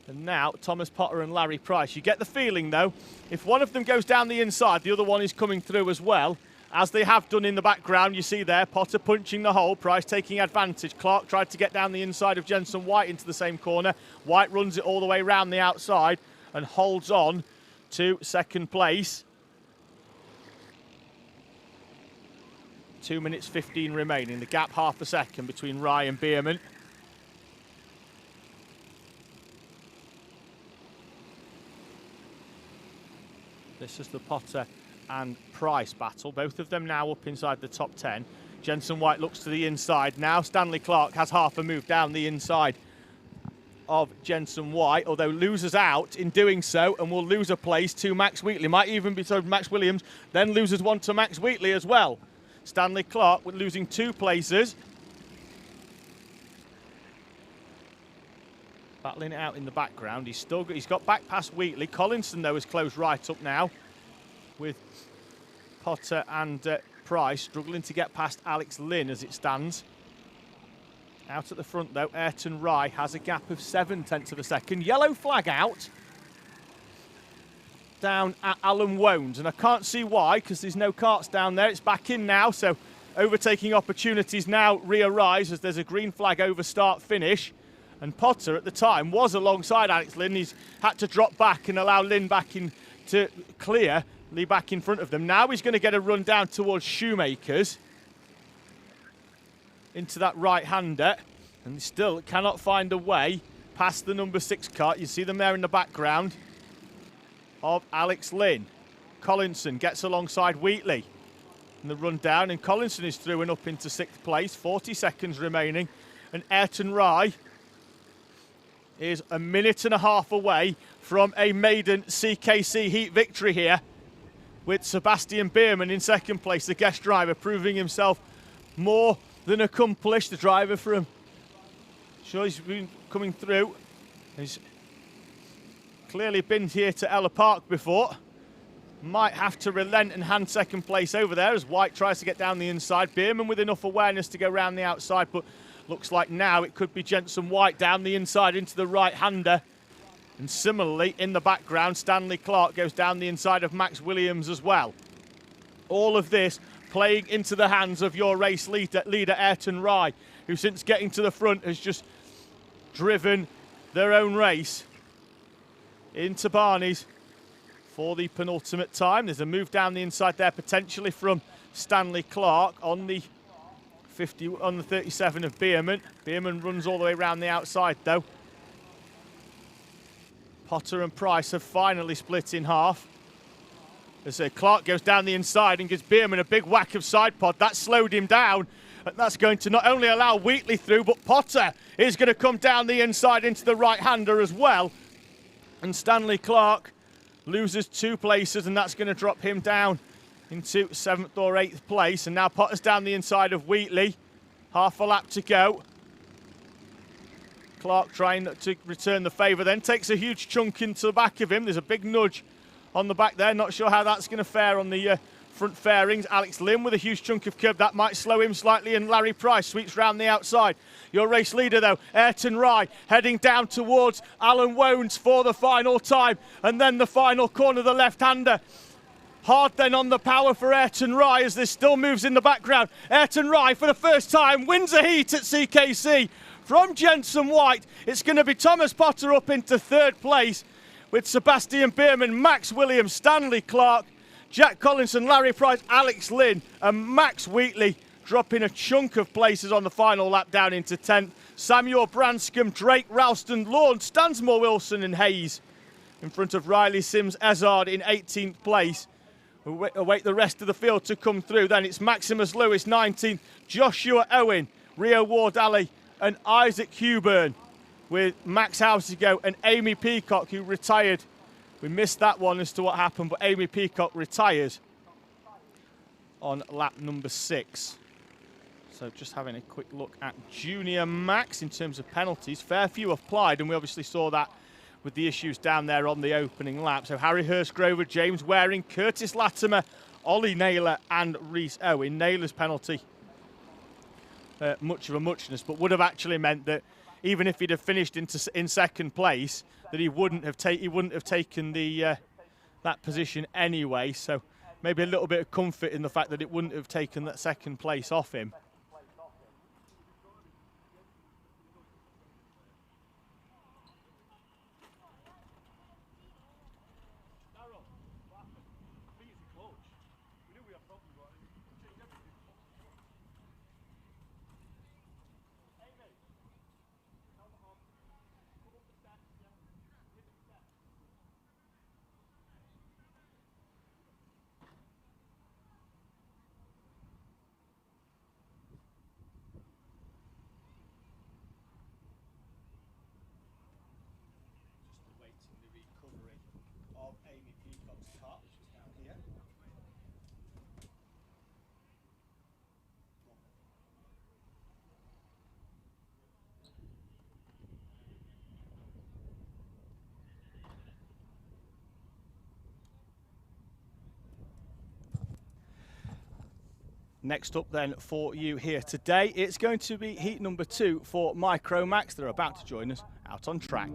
and now Thomas Potter and Larry Price. You get the feeling, though, if one of them goes down the inside, the other one is coming through as well, as they have done in the background. You see there, Potter punching the hole, Price taking advantage. Clark tried to get down the inside of Jensen White into the same corner. White runs it all the way around the outside and holds on to second place. 2 minutes 15 remaining. The gap half a second between Rye and Bierman. This is the Potter and Price battle. Both of them now up inside the top 10. Jensen White looks to the inside. Now Stanley Clark has half a move down the inside of Jensen White, although loses out in doing so and will lose a place to Max Wheatley. Might even be so Max Williams, then loses one to Max Wheatley as well. Stanley Clark with losing 2 places. Battling it out in the background. He's got back past Wheatley. Collinson, though, is closed right up now with Potter and Price struggling to get past Alex Lynn as it stands. Out at the front, though, Ayrton Rye has a gap of 0.7 of a second. Yellow flag out down at Alan Wones, and I can't see why because there's no karts down there. It's back in now, so overtaking opportunities now re-arise as there's a green flag over start finish. And Potter at the time was alongside Alex Lynn. He's had to drop back and allow Lynn back in to clear, Lee back in front of them. Now he's going to get a run down towards Shoemakers into that right-hander, and he still cannot find a way past the number 6 kart. You see them there in the background of Alex Lynn. Collinson gets alongside Wheatley in the run down, and Collinson is through and up into 6th place. 40 seconds remaining, and Ayrton Rye is a minute and a half away from a maiden CKC heat victory here, with Sebastian Bierman in 2nd place, the guest driver, proving himself more than accomplished. The driver from, sure, he's been coming through. He's clearly been here to Ellough Park before. Might have to relent and hand 2nd place over there as White tries to get down the inside. Bierman with enough awareness to go round the outside, but looks like now it could be Jensen White down the inside into the right-hander. And similarly, in the background, Stanley Clark goes down the inside of Max Williams as well. All of this playing into the hands of your race leader Ayrton Rye, who since getting to the front has just driven their own race into Barney's for the penultimate time. There's a move down the inside there potentially from Stanley Clark on the 37 of Bierman. Bierman runs all the way around the outside though. Potter and Price have finally split in half. As Clark goes down the inside and gives Bierman a big whack of side pod. That slowed him down. And that's going to not only allow Wheatley through, but Potter is going to come down the inside into the right-hander as well. And Stanley Clark loses 2 places, and that's going to drop him down into 7th or 8th place. And now Potter's down the inside of Wheatley. Half a lap to go. Clark trying to return the favour, then takes a huge chunk into the back of him. There's a big nudge on the back there. Not sure how that's going to fare on the front fairings. Alex Lynn with a huge chunk of curb. That might slow him slightly, and Larry Price sweeps round the outside. Your race leader, though, Ayrton Rye, heading down towards Alan Wones for the final time. And then the final corner, the left-hander. Hard then on the power for Ayrton Rye as this still moves in the background. Ayrton Rye, for the first time, wins a heat at CKC. From Jensen White, it's going to be Thomas Potter up into 3rd place with Sebastian Bierman, Max Williams, Stanley Clark, Jack Collinson, Larry Price, Alex Lynn and Max Wheatley dropping a chunk of places on the final lap down into 10th. Samuel Branscombe, Drake, Ralston, Lorne, Stansmore, Wilson and Hayes in front of Riley Sims, Ezard in 18th place. We'll await the rest of the field to come through. Then it's Maximus Lewis, 19th, Joshua Owen, Rio Ward Alley and Isaac Huburn with Max Housego and Amy Peacock, who retired. We missed that one as to what happened, but Amy Peacock retires on lap number 6. So just having a quick look at Junior Max in terms of penalties. Fair few applied, and we obviously saw that with the issues down there on the opening lap. So Harry Hurstgrover, James Waring, Curtis Latimer, Ollie Naylor and Rhys Owen. Naylor's penalty, much of a muchness, but would have actually meant that even if he'd have finished in 2nd place, that he wouldn't have taken the that position anyway. So maybe a little bit of comfort in the fact that it wouldn't have taken that 2nd place off him. Next up then for you here today, it's going to be heat number 2 for Micromax. They're about to join us out on track.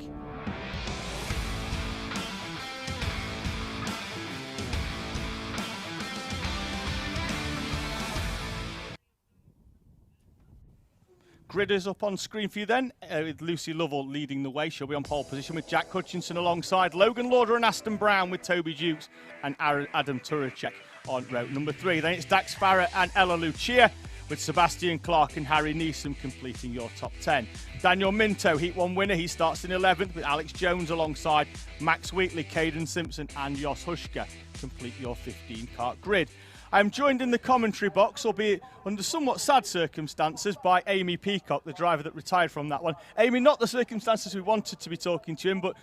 Grid is up on screen for you then, with Lucy Lovell leading the way. She'll be on pole position with Jack Hutchinson alongside Logan Lauder and Aston Brown, with Toby Dukes and Adam Turacek on route number 3. Then it's Dax Farah and Ella Lucia, with Sebastian Clark and Harry Neeson completing your top 10. Daniel Minto, Heat 1 winner, he starts in 11th with Alex Jones alongside Max Wheatley, Caden Simpson and Jos Hushka complete your 15 kart grid. I'm joined in the commentary box, albeit under somewhat sad circumstances, by Amy Peacock, the driver that retired from that one. Amy, not the circumstances we wanted to be talking to him, but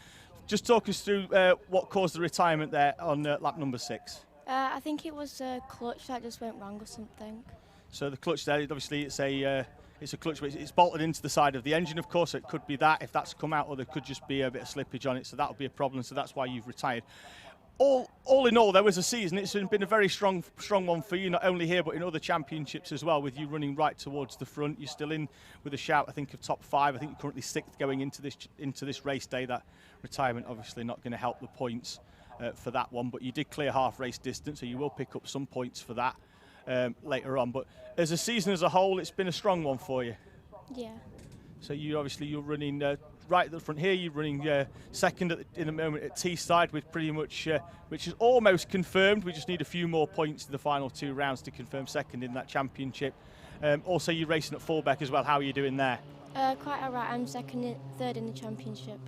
just talk us through what caused the retirement there on lap number 6. I think it was a clutch that just went wrong or something. So the clutch there, obviously it's a clutch, but it's bolted into the side of the engine, of course. So it could be that, if that's come out, or there could just be a bit of slippage on it, so that'll be a problem, so that's why you've retired. All in all, there was a season. It's been a very strong one for you, not only here but in other championships as well, with you running right towards the front. You're still in with a shout, I think, of top 5. I think you're currently 6th going into this race day. That retirement obviously not going to help the points for that one, but you did clear half race distance, so you will pick up some points for that later on. But as a season as a whole, it's been a strong one for you. Yeah. So you're running right at the front here. You're running second in a moment at T-side, with pretty much, which is almost confirmed. We just need a few more points in the final 2 rounds to confirm second in that championship. Also, you're racing at Fullbeck as well. How are you doing there? Quite alright. I'm third in the championship.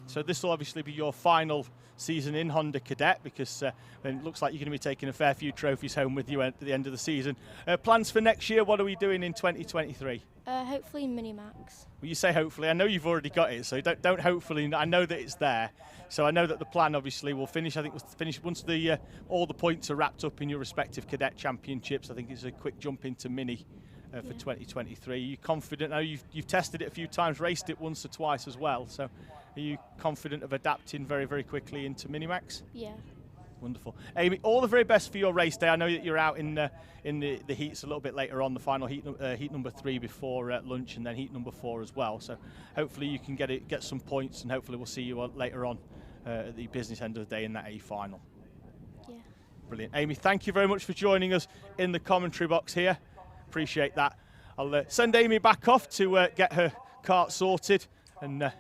So this will obviously be your final season in Honda Cadet, because it looks like you're going to be taking a fair few trophies home with you at the end of the season. Plans for next year, what are we doing in 2023? Hopefully Minimax. Well, you say hopefully. I know you've already got it, so don't hopefully. I know that it's there. So I know that the plan obviously will finish. I think we'll finish once all the points are wrapped up in your respective cadet championships. I think it's a quick jump into Mini for 2023. Are you confident? Now you've tested it a few times, raced it once or twice as well. So are you confident of adapting very, very quickly into Minimax? Yeah. Wonderful. Amy, all the very best for your race day. I know that you're out in the heats a little bit later on, the final heat number 3 before lunch, and then heat number 4 as well. So hopefully you can get some points, and hopefully we'll see you later on at the business end of the day in that A final. Yeah. Brilliant. Amy, thank you very much for joining us in the commentary box here. Appreciate that. I'll send Amy back off to get her kart sorted, and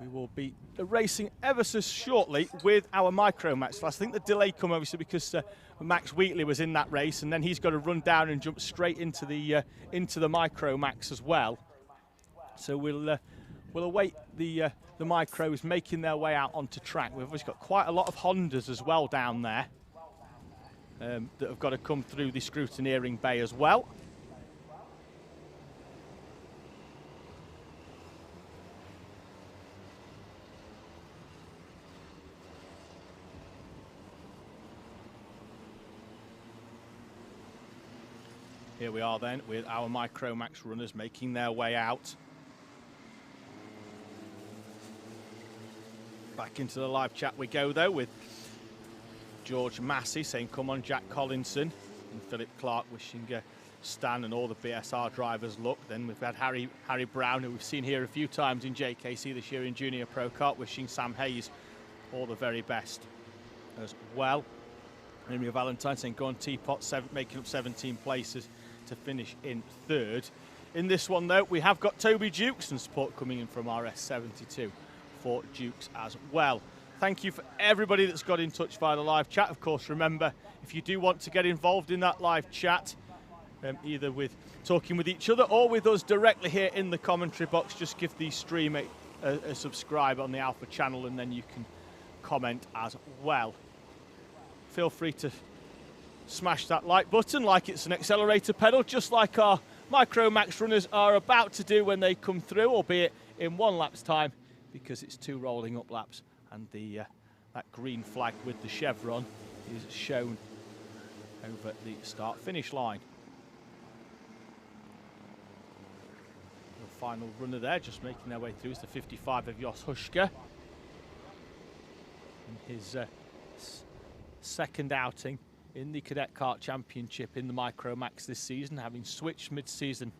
we will be racing ever so shortly with our Micromax class. I think the delay come obviously because Max Wheatley was in that race, and then he's got to run down and jump straight into the Micromax as well. So we'll await the Micros making their way out onto track. We've obviously got quite a lot of Hondas as well down there that have got to come through the scrutineering bay as well. Here we are then with our Micromax runners making their way out. Back into the live chat we go though, with George Massey saying come on Jack Collinson, and Philip Clark wishing Stan and all the BSR drivers luck. Then we've had Harry Brown, who we've seen here a few times in JKC this year in Junior Pro Kart, wishing Sam Hayes all the very best as well. Henry Valentine saying go on Teapot, making up 17 places to finish in 3rd. In this one though, we have got Toby Dukes and support coming in from RS72 for Dukes as well. Thank you for everybody that's got in touch via the live chat. Of course, remember, if you do want to get involved in that live chat, either with talking with each other or with us directly here in the commentary box, just give the stream a subscribe on the Alpha channel, and then you can comment as well. Feel free to smash that like button like it's an accelerator pedal, just like our Micromax runners are about to do when they come through, albeit in 1 lap's time, because it's 2 rolling up laps, and that green flag with the chevron is shown over the start-finish line. The final runner there, just making their way through, is the 55 of Jos Hushka. And his second outing in the Cadet Kart Championship in the Micro Max this season, having switched mid-season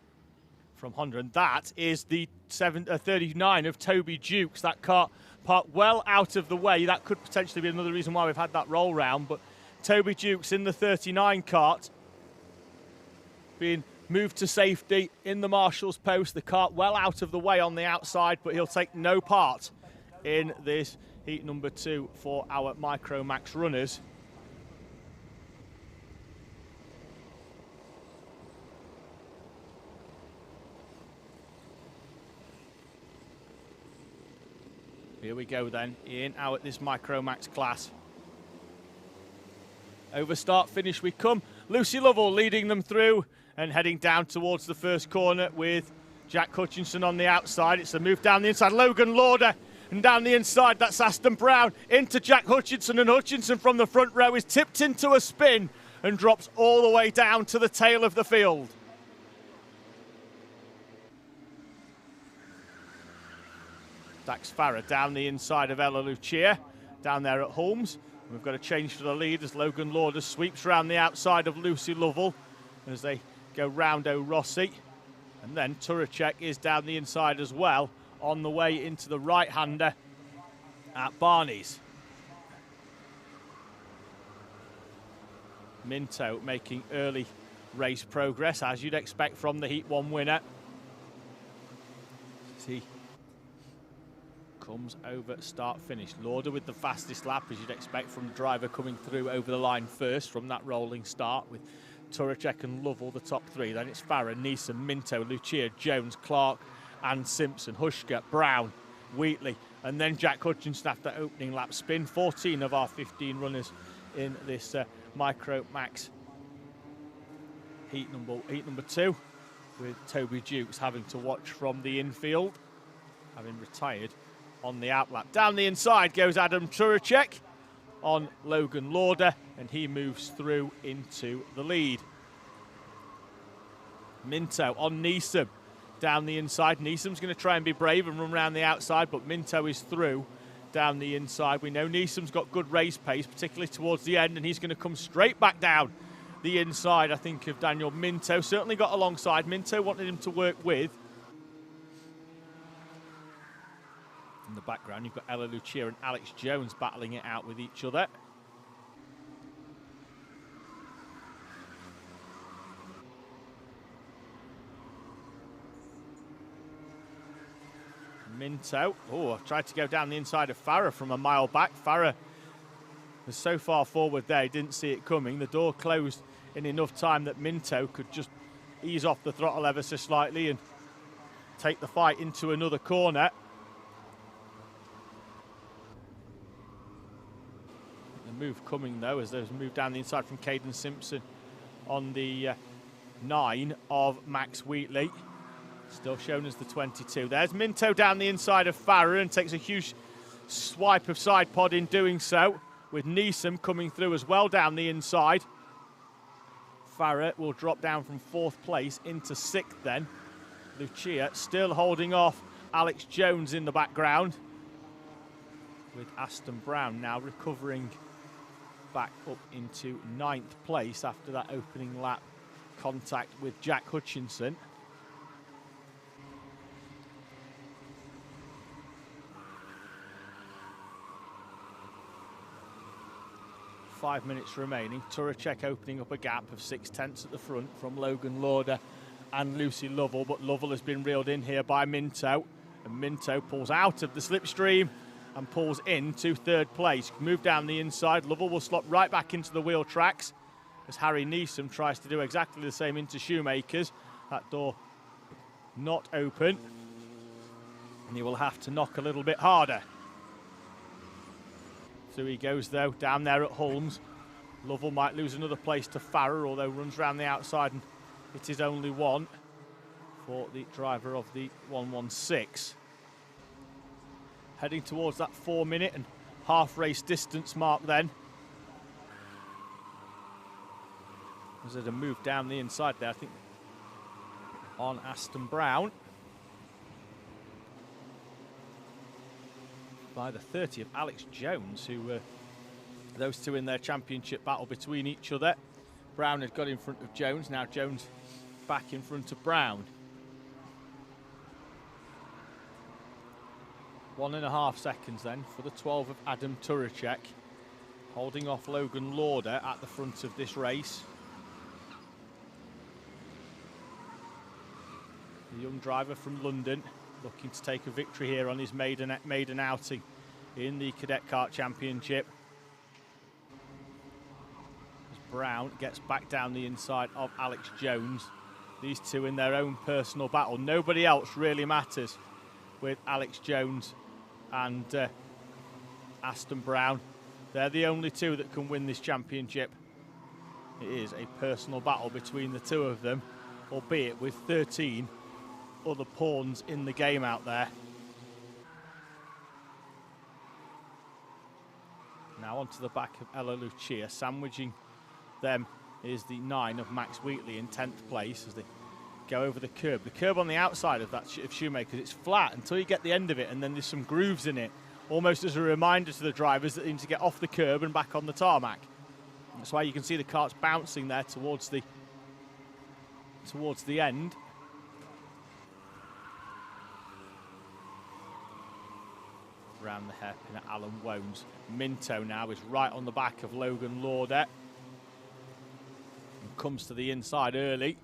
from Honda, and that is the 39 of Toby Dukes. That kart parked well out of the way. That could potentially be another reason why we've had that roll round, but Toby Dukes in the 39 kart being moved to safety in the marshal's post. The kart well out of the way on the outside, but he'll take no part in this heat number 2 for our Micro Max runners. Here we go then, in out this Micro Max class. Over start finish we come. Lucy Lovell leading them through and heading down towards the first corner with Jack Hutchinson on the outside. It's a move down the inside. Logan Lauder, and down the inside, that's Aston Brown into Jack Hutchinson, and Hutchinson from the front row is tipped into a spin and drops all the way down to the tail of the field. Dax Farah down the inside of Ellough down there at Holmes. We've got a change for the lead as Logan Lauder sweeps round the outside of Lucy Lovell as they go round O'Rossi. And then Turacek is down the inside as well on the way into the right-hander at Barney's. Minto making early race progress, as you'd expect from the Heat 1 winner. He comes over start finish. Lauder with the fastest lap, as you'd expect from the driver coming through over the line first from that rolling start, with Turacek and Lovell the top 3. Then it's Farah, Neeson, Minto, Lucia, Jones, Clark and Simpson, Hushka, Brown, Wheatley, and then Jack Hutchinson after opening lap spin. 14 of our 15 runners in this Micro Max heat number 2, with Toby Dukes having to watch from the infield, having retired on the outlap. Down the inside goes Adam Turacek on Logan Lauder, and he moves through into the lead. Minto on Neeson down the inside. Neeson's going to try and be brave and run around the outside, but Minto is through down the inside. We know Neeson's got good race pace, particularly towards the end, and he's going to come straight back down the inside, I think, of Daniel Minto. Certainly got alongside. Minto wanted him to work with. In the background, you've got Ella Lucia and Alex Jones battling it out with each other. Minto, tried to go down the inside of Farah from a mile back. Farah was so far forward there, he didn't see it coming. The door closed in enough time that Minto could just ease off the throttle ever so slightly and take the fight into another corner. The move coming though, as there's a move down the inside from Caden Simpson on the 9 of Max Wheatley. Still shown as the 22. There's Minto down the inside of Farah and takes a huge swipe of side pod in doing so, with Neeson coming through as well down the inside. Farah will drop down from 4th place into 6th then. Lucia still holding off Alex Jones in the background, with Aston Brown now recovering back up into 9th place after that opening lap contact with Jack Hutchinson. Five minutes remaining. Turacek opening up a gap of 6/10 at the front from Logan Lauder and Lucy Lovell, but Lovell has been reeled in here by Minto, and Minto pulls out of the slipstream and pulls into 3rd place. Move down the inside. Lovell will slot right back into the wheel tracks as Harry Neeson tries to do exactly the same into Shoemakers. That door not open, and he will have to knock a little bit harder. So he goes though, down there at Holmes. Lovell might lose another place to Farah, although runs around the outside and it is only one for the driver of the 116. Heading towards that 4-minute and half race distance mark then. There's a move down the inside there, I think, on Aston Brown. By the 30 of Alex Jones, who Those two in their championship battle between each other. Brown had got in front of Jones, now Jones back in front of Brown. 1.5 seconds then for the 12 of Adam Turacek, holding off Logan Lauder at the front of this race. The young driver from London looking to take a victory here on his maiden outing in the Cadet Kart Championship. As Brown gets back down the inside of Alex Jones. These two in their own personal battle. Nobody else really matters with Alex Jones and Aston Brown. They're the only two that can win this championship. It is a personal battle between the two of them, albeit with 13 other pawns in the game out there. Now onto the back of Ellough, sandwiching them is the 9 of Max Wheatley in 10th place as they go over the curb. The curb on the outside of that of Shoemaker's, it's flat until you get the end of it, and then there's some grooves in it, almost as a reminder to the drivers that they need to get off the curb and back on the tarmac. That's why you can see the karts bouncing there towards the end. Around the hairpin at Alan Wones. Minto now is right on the back of Logan Lauder. And comes to the inside early.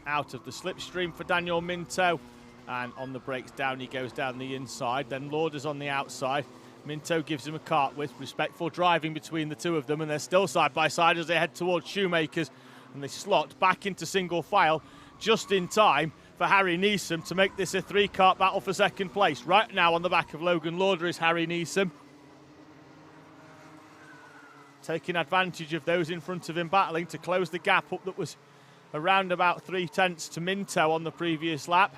Out of the slipstream for Daniel Minto. And on the brakes down, he goes down the inside. Then Lauder's on the outside. Minto gives him a kart with respectful driving between the two of them. And they're still side by side as they head towards Shoemaker's. And they slot back into single file just in time for Harry Neeson to make this a 3-kart battle for second place. Right now on the back of Logan Lauder is Harry Neeson, taking advantage of those in front of him battling to close the gap up that was around about 3/10 to Minto on the previous lap.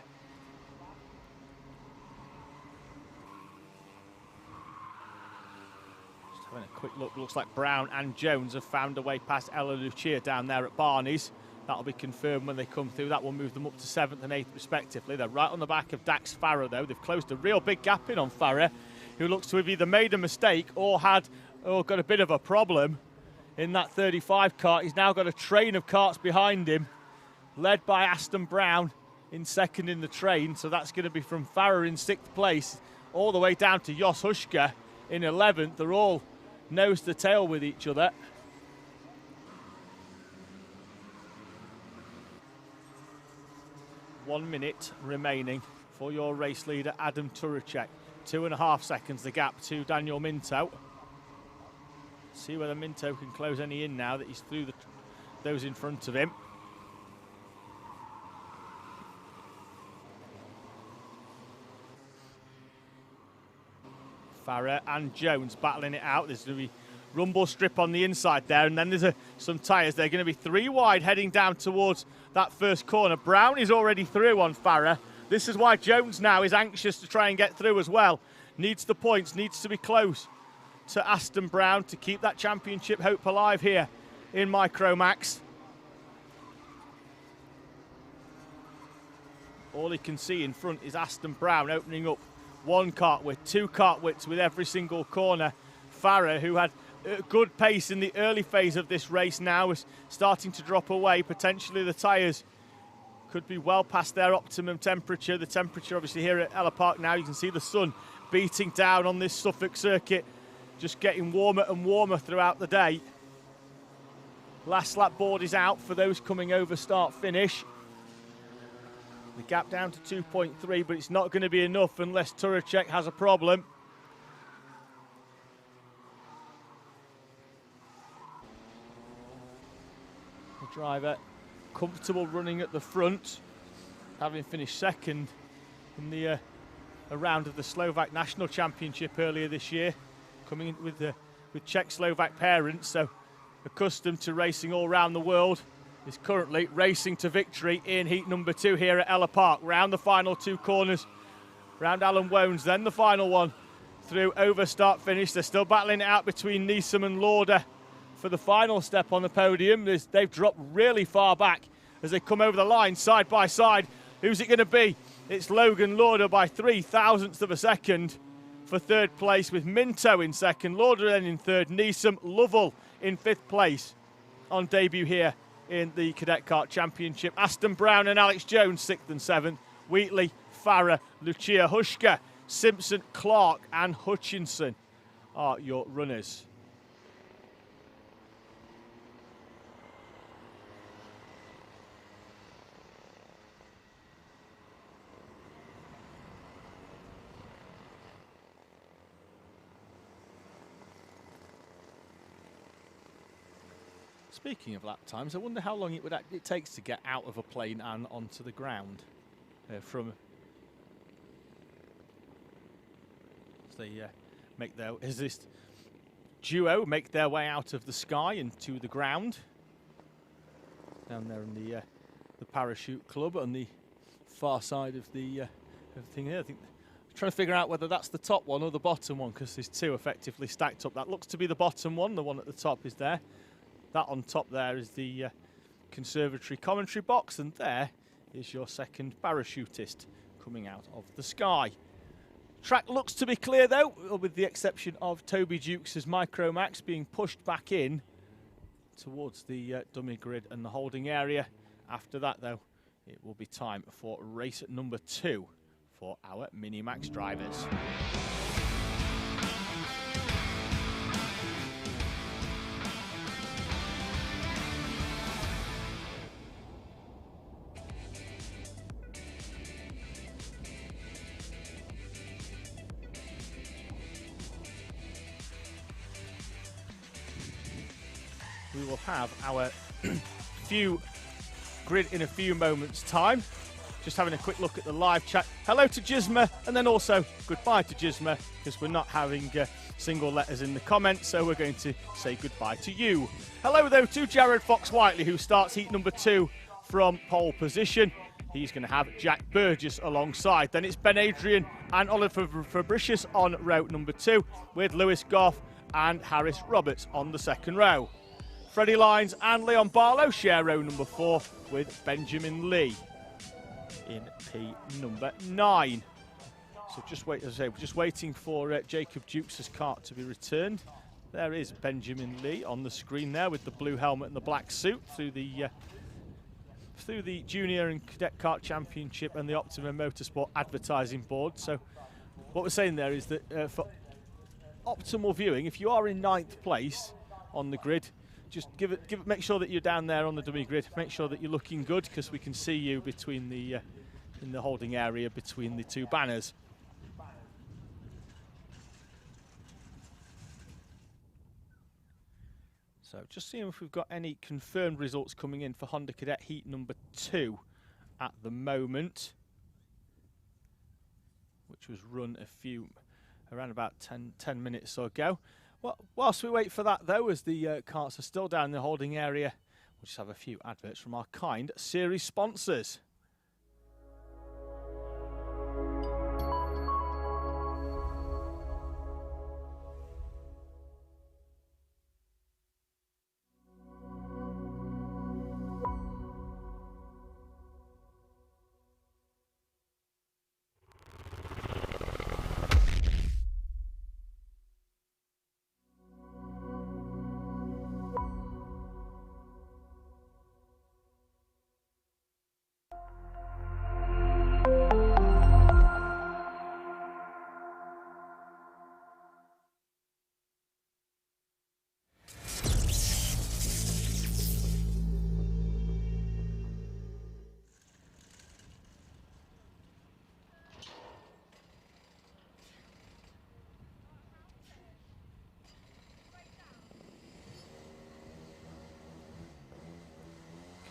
Just having a quick look, looks like Brown and Jones have found a way past Ellough down there at Barney's. That'll be confirmed when they come through. That will move them up to 7th and 8th respectively. They're right on the back of Dax Farrer though. They've closed a real big gap in on Farrer, who looks to have either made a mistake or got a bit of a problem in that 35 kart. He's now got a train of karts behind him, led by Aston Brown in second in the train. So that's going to be from Farrer in 6th place all the way down to Jos Huschke in 11th. They're all nose to tail with each other. One minute remaining for your race leader, Adam Turacek. 2.5 seconds the gap to Daniel Minto. See whether Minto can close any in now that he's through those in front of him. Farrer and Jones battling it out. There's going to be rumble strip on the inside there, and then there's some tyres. They're going to be 3 wide heading down towards that first corner. Brown is already through on Farrer. This is why Jones now is anxious to try and get through as well. Needs the points, needs to be close to Aston Brown to keep that championship hope alive here in Micromax. All he can see in front is Aston Brown opening up 1 kart width, 2 kart widths with every single corner. Farrer, who had good pace in the early phase of this race, now is starting to drop away. Potentially the tyres could be well past their optimum temperature. The temperature obviously here at Ellough Park now, you can see the sun beating down on this Suffolk circuit, just getting warmer and warmer throughout the day. Last lap board is out for those coming over start finish. The gap down to 2.3, but it's not going to be enough unless Turacek has a problem. The driver comfortable running at the front, having finished second in the a round of the Slovak National Championship earlier this year, coming in with Czech-Slovak parents, so accustomed to racing all around the world. Is currently racing to victory in heat number 2 here at Ellough Park. Round the final 2 corners, round Alan Wones, then the final one through over start finish. They're still battling it out between Neeson and Lauder for the final step on the podium. They've dropped really far back as they come over the line side by side. Who's it going to be? It's Logan Lauder by 0.03 of a second. for third place, with Minto in second, Lauderden in third, Neeson, Lovell in fifth place on debut here in the Cadet Kart Championship. Aston Brown and Alex Jones, 6th and 7th. Wheatley, Farah, Lucia Hushka, Simpson, Clark and Hutchinson are your runners. Speaking of lap times, I wonder how long it takes to get out of a plane and onto the ground from. As they as this duo make their way out of the sky into the ground down there in the parachute club on the far side of the thing here. I think I'm trying to figure out whether that's the top one or the bottom one, because there's two effectively stacked up. That looks to be the bottom one. The one at the top is there. That on top there is the conservatory commentary box, and there is your second parachutist coming out of the sky. Track looks to be clear though, with the exception of Toby Dukes' Micromax being pushed back in towards the dummy grid and the holding area. After that though, it will be time for race number 2 for our Minimax drivers. We will have our few grid in a few moments' time. Just having a quick look at the live chat. Hello to Gizma, and then also goodbye to Gizma, because we're not having single letters in the comments, so we're going to say goodbye to you. Hello, though, to Jared Fox-Whiteley, who starts heat number 2 from pole position. He's going to have Jack Burgess alongside. Then it's Ben Adrian and Oliver Fabricius on row number 2, with Lewis Goff and Harris Roberts on the second row. Freddie Lyons and Leon Barlow share row number 4 with Benjamin Lee in P number 9. So just wait, as I say, we're just waiting for Jacob Dukes' kart to be returned. There is Benjamin Lee on the screen there with the blue helmet and the black suit through the Junior and Cadet Kart Championship and the Optima Motorsport advertising board. So what we're saying there is that for optimal viewing, if you are in 9th place on the grid, just make sure that you're down there on the dummy grid. Make sure that you're looking good, because we can see you between the in the holding area between the two banners. So just seeing if we've got any confirmed results coming in for Honda Cadet heat number 2 at the moment, which was run around about 10 minutes ago. Well, whilst we wait for that, though, as the karts are still down in the holding area, we'll just have a few adverts from our kind series sponsors.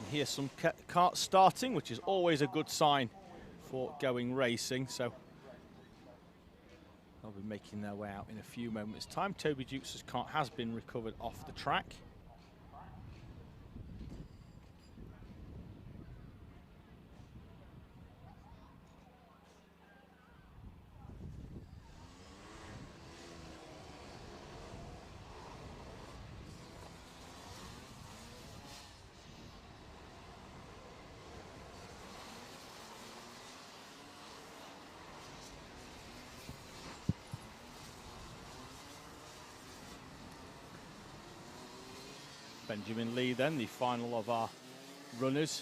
Hear some karts starting, which is always a good sign for going racing. So they'll be making their way out in a few moments' time. Toby Dukes' kart has been recovered off the track. Benjamin Lee then, the final of our runners,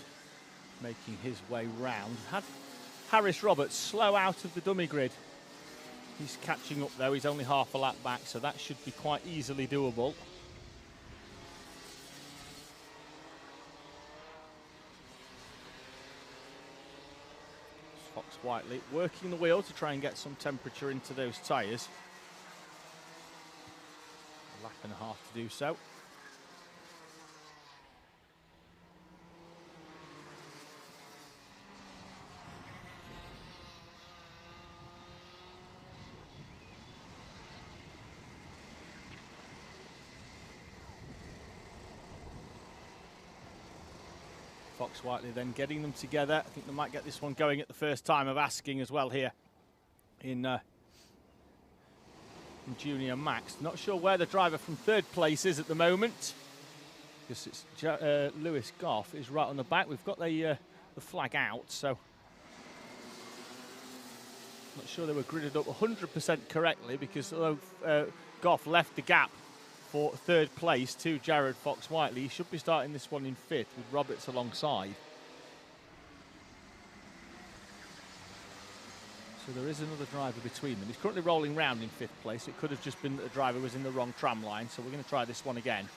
making his way round. Had Harris Roberts slow out of the dummy grid. He's catching up though, he's only half a lap back, so that should be quite easily doable. Fox Whiteley working the wheel to try and get some temperature into those tyres. A lap and a half to do so. Fox Whiteley then getting them together. I think they might get this one going at the first time of asking as well here in Junior Max. Not sure where the driver from third place is at the moment, because it's Lewis Goff is right on the back. We've got the flag out, so not sure they were gridded up 100% correctly, because although Goff left the gap for third place to Jared Fox Whiteley, he should be starting this one in fifth with Roberts alongside. So there is another driver between them. He's currently rolling round in fifth place. It could have just been that the driver was in the wrong tram line, so we're going to try this one again.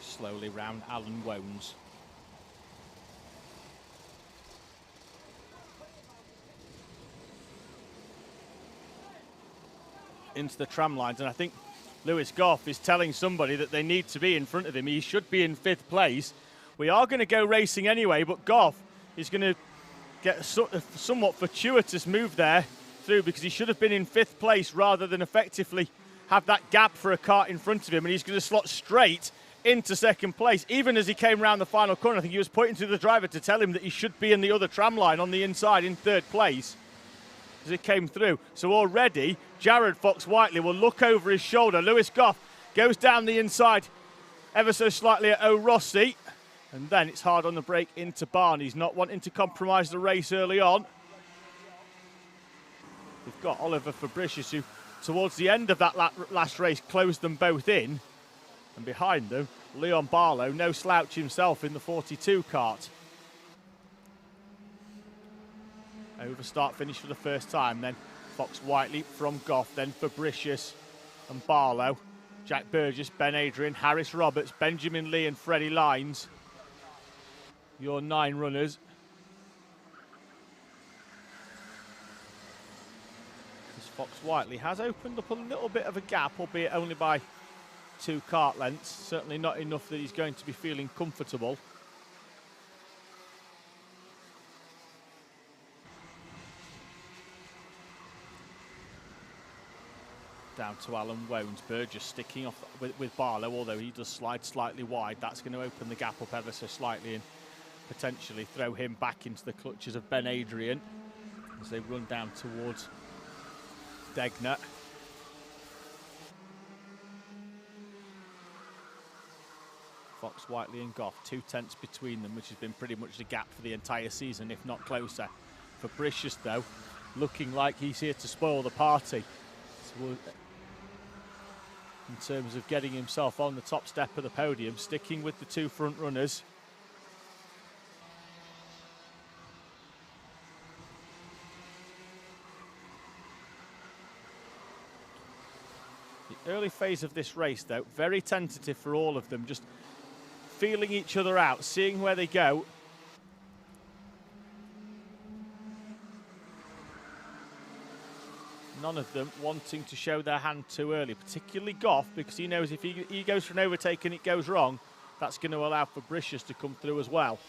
Slowly round Alan Wones. Into the tram lines, and I think Lewis Goff is telling somebody that they need to be in front of him. He should be in fifth place. We are going to go racing anyway, but Goff is going to get a somewhat fortuitous move there through, because he should have been in fifth place rather than effectively have that gap for a kart in front of him, and he's going to slot straight into second place. Even as he came round the final corner, I think he was pointing to the driver to tell him that he should be in the other tram line on the inside in third place as he came through. So already Jared Fox Whiteley will look over his shoulder. Lewis Goff goes down the inside ever so slightly at O'Rossi, and then it's hard on the brake into Barney's, not wanting to compromise the race early on. We've got Oliver Fabricius, who towards the end of that last race closed them both in. And behind them, Leon Barlow, no slouch himself in the 42 kart. Over start finish for the first time then. Fox Whiteley from Goff, then Fabricius and Barlow. Jack Burgess, Ben Adrian, Harris Roberts, Benjamin Lee and Freddie Lines. Your 9 runners. Because Fox Whiteley has opened up a little bit of a gap, albeit only by 2 kart lengths, certainly not enough that he's going to be feeling comfortable. Down to Alan Wones. Burgess sticking off with Barlow, although he does slide slightly wide. That's going to open the gap up ever so slightly and potentially throw him back into the clutches of Ben Adrian as they run down towards Degner. Fox Whiteley and Goff, 2 tenths between them, which has been pretty much the gap for the entire season, if not closer. Fabricius, though, looking like he's here to spoil the party. So in terms of getting himself on the top step of the podium, sticking with the 2 front runners. The early phase of this race, though, very tentative for all of them, just feeling each other out, seeing where they go. None of them wanting to show their hand too early, particularly Goff, because he knows if he goes for an overtake and it goes wrong, that's going to allow Fabricius to come through as well.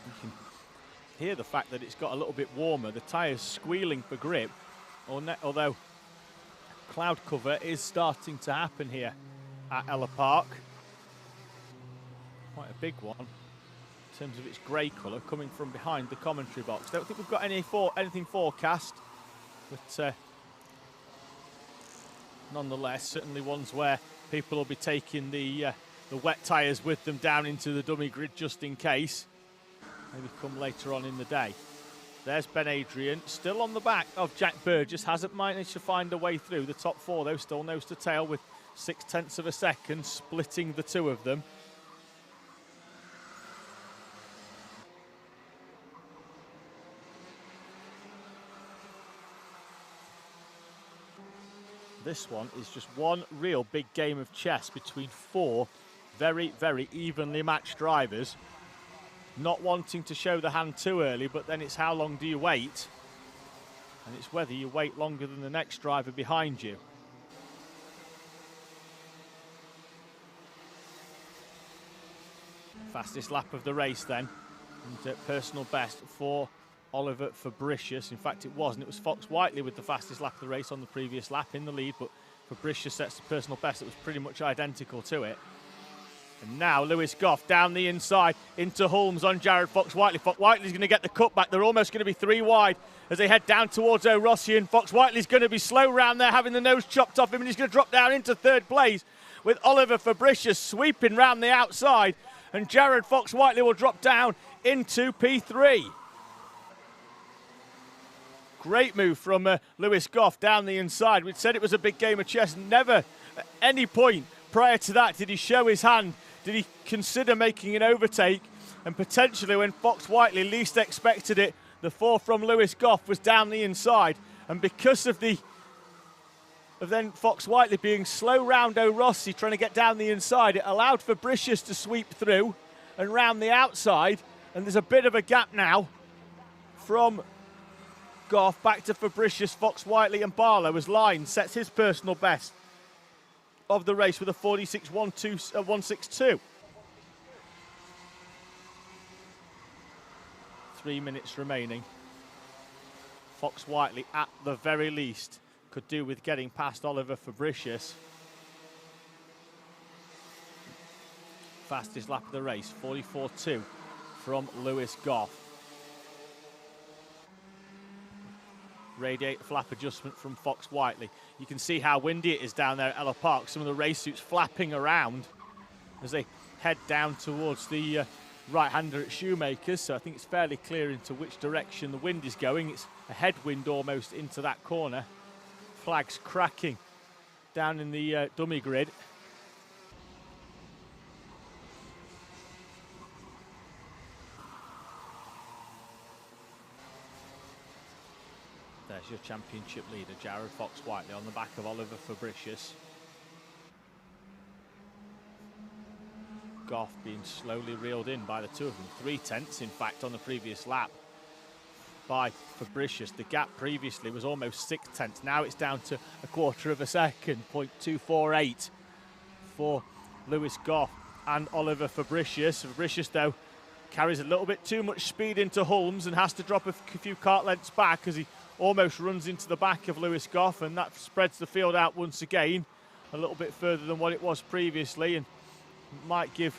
You can hear the fact that it's got a little bit warmer, the tyres squealing for grip, although cloud cover is starting to happen here at Ellough Park. Quite a big one in terms of its grey colour coming from behind the commentary box. Don't think we've got anything forecast. But nonetheless, certainly ones where people will be taking the wet tyres with them down into the dummy grid just in case. Maybe come later on in the day. There's Ben Adrian, still on the back of Jack Burgess, hasn't managed to find a way through. The top four, though, still nose to tail with 0.6 of a second, splitting the two of them. This one is just one real big game of chess between four very, very evenly matched drivers. Not wanting to show the hand too early, but then it's how long do you wait? And it's whether you wait longer than the next driver behind you. Fastest lap of the race then, and personal best for Oliver Fabricius. In fact, it wasn't. It was Fox Whiteley with the fastest lap of the race on the previous lap in the lead, but Fabricius sets the personal best that was pretty much identical to it. And now Lewis Goff down the inside into Holmes on Jared Fox Whiteley. Fox Whiteley's going to get the cutback. They're almost going to be three wide as they head down towards O'Rossi, and Fox Whiteley's going to be slow round there, having the nose chopped off him, and he's going to drop down into third place with Oliver Fabricius sweeping round the outside, and Jared Fox Whiteley will drop down into P3. Great move from Lewis Goff down the inside. We'd said it was a big game of chess. Never at any point prior to that did he show his hand. Did he consider making an overtake? And potentially when Fox Whiteley least expected it, the four from Lewis Goff was down the inside. And because of then Fox Whiteley being slow round O'Rossi trying to get down the inside, it allowed Fabricius to sweep through and round the outside. And there's a bit of a gap now from Goff back to Fabricius, Fox Whiteley and Barlow as Lyne sets his personal best of the race with a 46.162. 3 minutes remaining. Fox Whiteley, at the very least, could do with getting past Oliver Fabricius. Fastest lap of the race, 44.2 from Lewis Goff. Radiator flap adjustment from Fox Whiteley. You can see how windy it is down there at Ellough Park. Some of the race suits flapping around as they head down towards the right-hander at Shoemakers. So I think it's fairly clear into which direction the wind is going. It's a headwind almost into that corner. Flags cracking down in the dummy grid. There's your championship leader, Jared Fox Whiteley, on the back of Oliver Fabricius. Goff being slowly reeled in by the two of them. 0.3, in fact, on the previous lap by Fabricius. The gap previously was almost 0.6. Now it's down to 1/4 of a second, 0.248 for Lewis Goff and Oliver Fabricius. Fabricius, though, carries a little bit too much speed into Holmes and has to drop a few kart lengths back as he almost runs into the back of Lewis Goff, and that spreads the field out once again a little bit further than what it was previously, and might give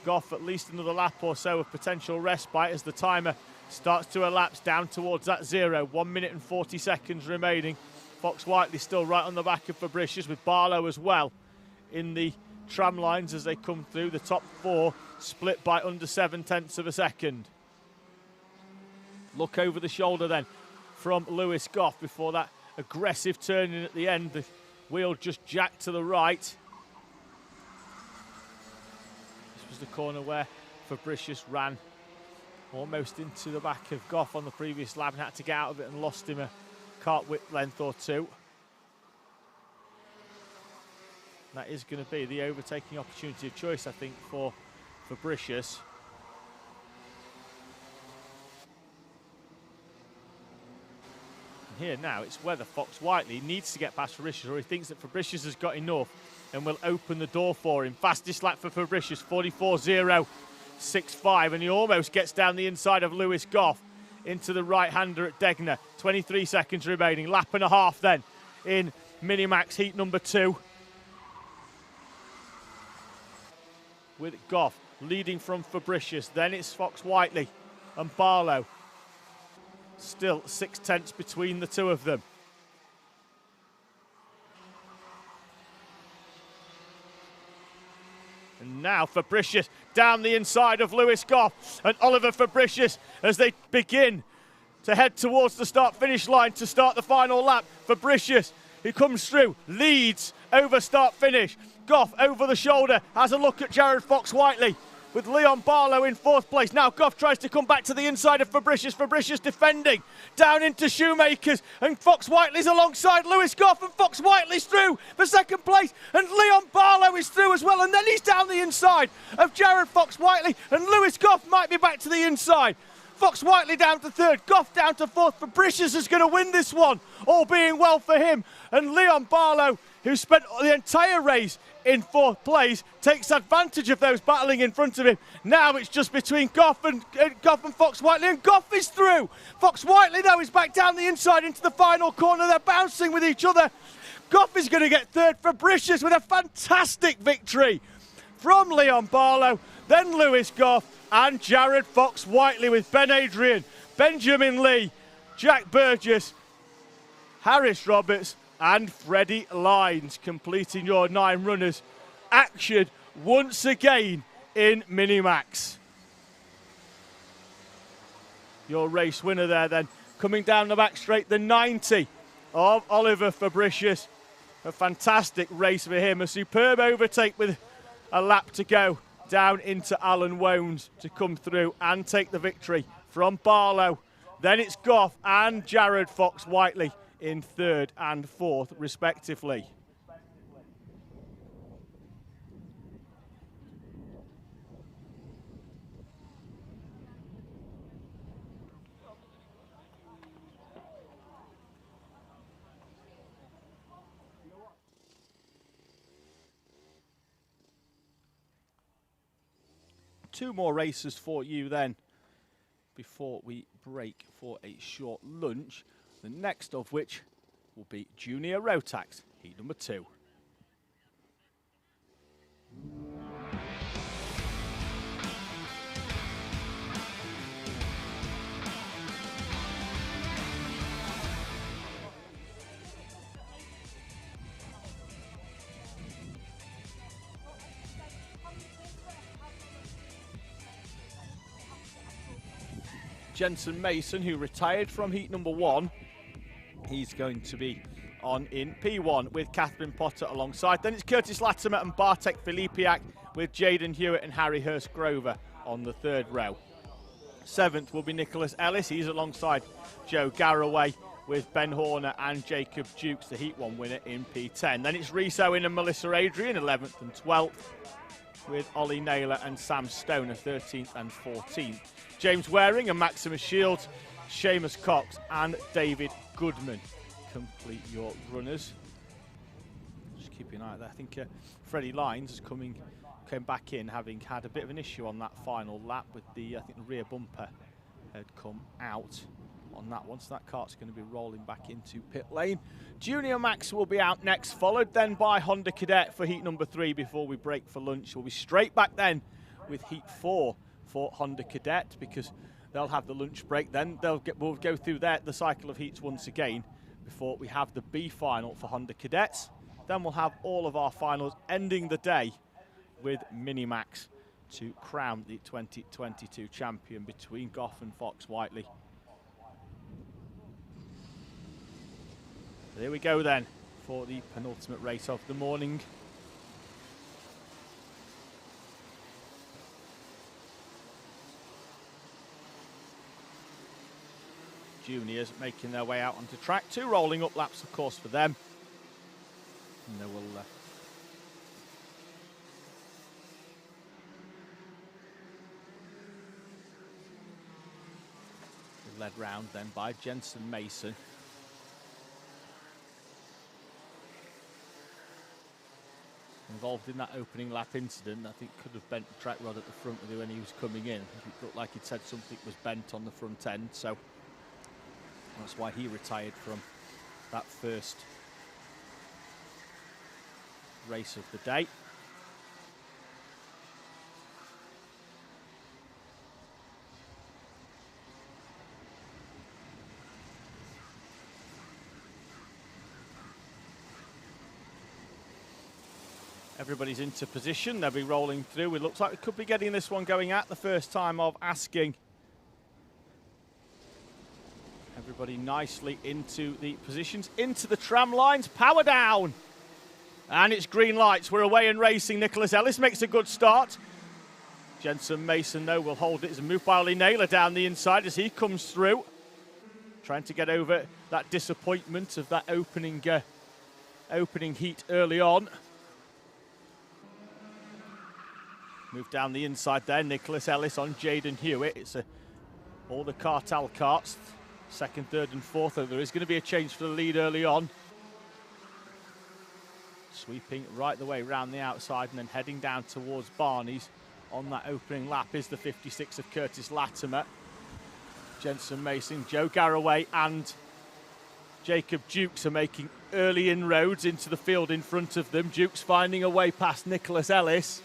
Goff at least another lap or so of potential respite as the timer starts to elapse down towards that 0. 1 minute and 40 seconds remaining. Fox Whiteley still right on the back of Fabricius, with Barlow as well in the tram lines as they come through. The top four split by under 0.7 of a second. Look over the shoulder then from Lewis Goff before that aggressive turn in at the end. The wheel just jacked to the right. This was the corner where Fabricius ran almost into the back of Goff on the previous lap and had to get out of it and lost him a kart width length or two. That is going to be the overtaking opportunity of choice, I think, for Fabricius. Here now, it's whether Fox Whiteley needs to get past Fabricius, or he thinks that Fabricius has got enough and will open the door for him. Fastest lap for Fabricius, 44.065, and he almost gets down the inside of Lewis Goff into the right-hander at Degner. 23 seconds remaining, lap and a half then in Minimax heat number 2. With Goff leading from Fabricius, then it's Fox Whiteley and Barlow. Still 0.6 between the two of them. And now Fabricius down the inside of Lewis Goff and Oliver Fabricius as they begin to head towards the start-finish line to start the final lap. Fabricius, who comes through, leads over start-finish. Goff over the shoulder, has a look at Jared Fox-Whiteley with Leon Barlow in 4th place. Now Goff tries to come back to the inside of Fabricius. Fabricius defending, down into Shoemakers, and Fox-Whiteley's alongside Lewis Goff, and Fox-Whiteley's through for 2nd place, and Leon Barlow is through as well, and then he's down the inside of Jared Fox-Whiteley, and Lewis Goff might be back to the inside. Fox-Whiteley down to 3rd, Goff down to 4th. Fabricius is going to win this one, all being well for him. And Leon Barlow, who spent the entire race in 4th place, takes advantage of those battling in front of him. Now it's just between Goff and Fox-Whiteley, and Goff is through. Fox-Whiteley, though, is back down the inside into the final corner. They're bouncing with each other. Goff is going to get 3rd. Fabricius with a fantastic victory from Leon Barlow, then Lewis Goff, and Jared Fox-Whiteley with Ben Adrian, Benjamin Lee, Jack Burgess, Harris Roberts, and Freddie Lines completing your 9 runners. Action once again in Minimax. Your race winner there then, coming down the back straight, the 90 of Oliver Fabricius. A fantastic race for him, a superb overtake with a lap to go down into Alan Wones to come through and take the victory from Barlow. Then it's Goff and Jared Fox-Whiteley in 3rd and 4th respectively. Two more races for you then before we break for a short lunch. The next of which will be Junior Rotax, heat number 2. Jensen Mason, who retired from heat number 1, he's going to be on in P1 with Catherine Potter alongside. Then it's Curtis Latimer and Bartek Filipiak with Jaden Hewitt and Harry Hurst Grover on the 3rd row. 7th will be Nicholas Ellis. He's alongside Joe Garraway with Ben Horner and Jacob Dukes, the heat 1 winner in P10. Then it's Reese Owen and Melissa Adrian, 11th and 12th, with Ollie Naylor and Sam Stoner, 13th and 14th. James Waring and Maximus Shields, Seamus Cox and David Goodman complete your runners. Just keep an eye out there. I think Freddie Lines came back in, having had a bit of an issue on that final lap with the, I think the rear bumper had come out on that one, so that kart's going to be rolling back into pit lane. Junior Max will be out next, followed then by Honda Cadet for heat number 3 before we break for lunch. We'll be straight back then with heat 4 for Honda Cadet, because they'll have the lunch break. Then we'll go through the cycle of heats once again before we have the B final for Honda Cadets. Then we'll have all of our finals, ending the day with Minimax to crown the 2022 champion between Goff and Fox-Whiteley. There we go then for the penultimate race of the morning. Juniors making their way out onto track. 2 rolling up laps, of course, for them. And they will be led round then by Jensen Mason. Involved in that opening lap incident, I think could have bent the track rod at the front with him when he was coming in. It looked like he'd said something was bent on the front end, so that's why he retired from that first race of the day. Everybody's into position. They'll be rolling through. It looks like we could be getting this one going at the first time of asking. Everybody nicely into the positions, into the tram lines, power down. And it's green lights. We're away and racing. Nicholas Ellis makes a good start. Jensen Mason, though, will hold it. It's a move by Ollie Naylor down the inside as he comes through. Trying to get over that disappointment of that opening heat early on. Move down the inside there. Nicholas Ellis on Jaden Hewitt. It's all the cartel karts. Second, third and fourth. Though there is going to be a change for the lead early on. Sweeping right the way round the outside and then heading down towards Barney's. On that opening lap is the 56 of Curtis Latimer. Jensen Mason, Joe Garraway and Jacob Dukes are making early inroads into the field in front of them. Dukes finding a way past Nicholas Ellis.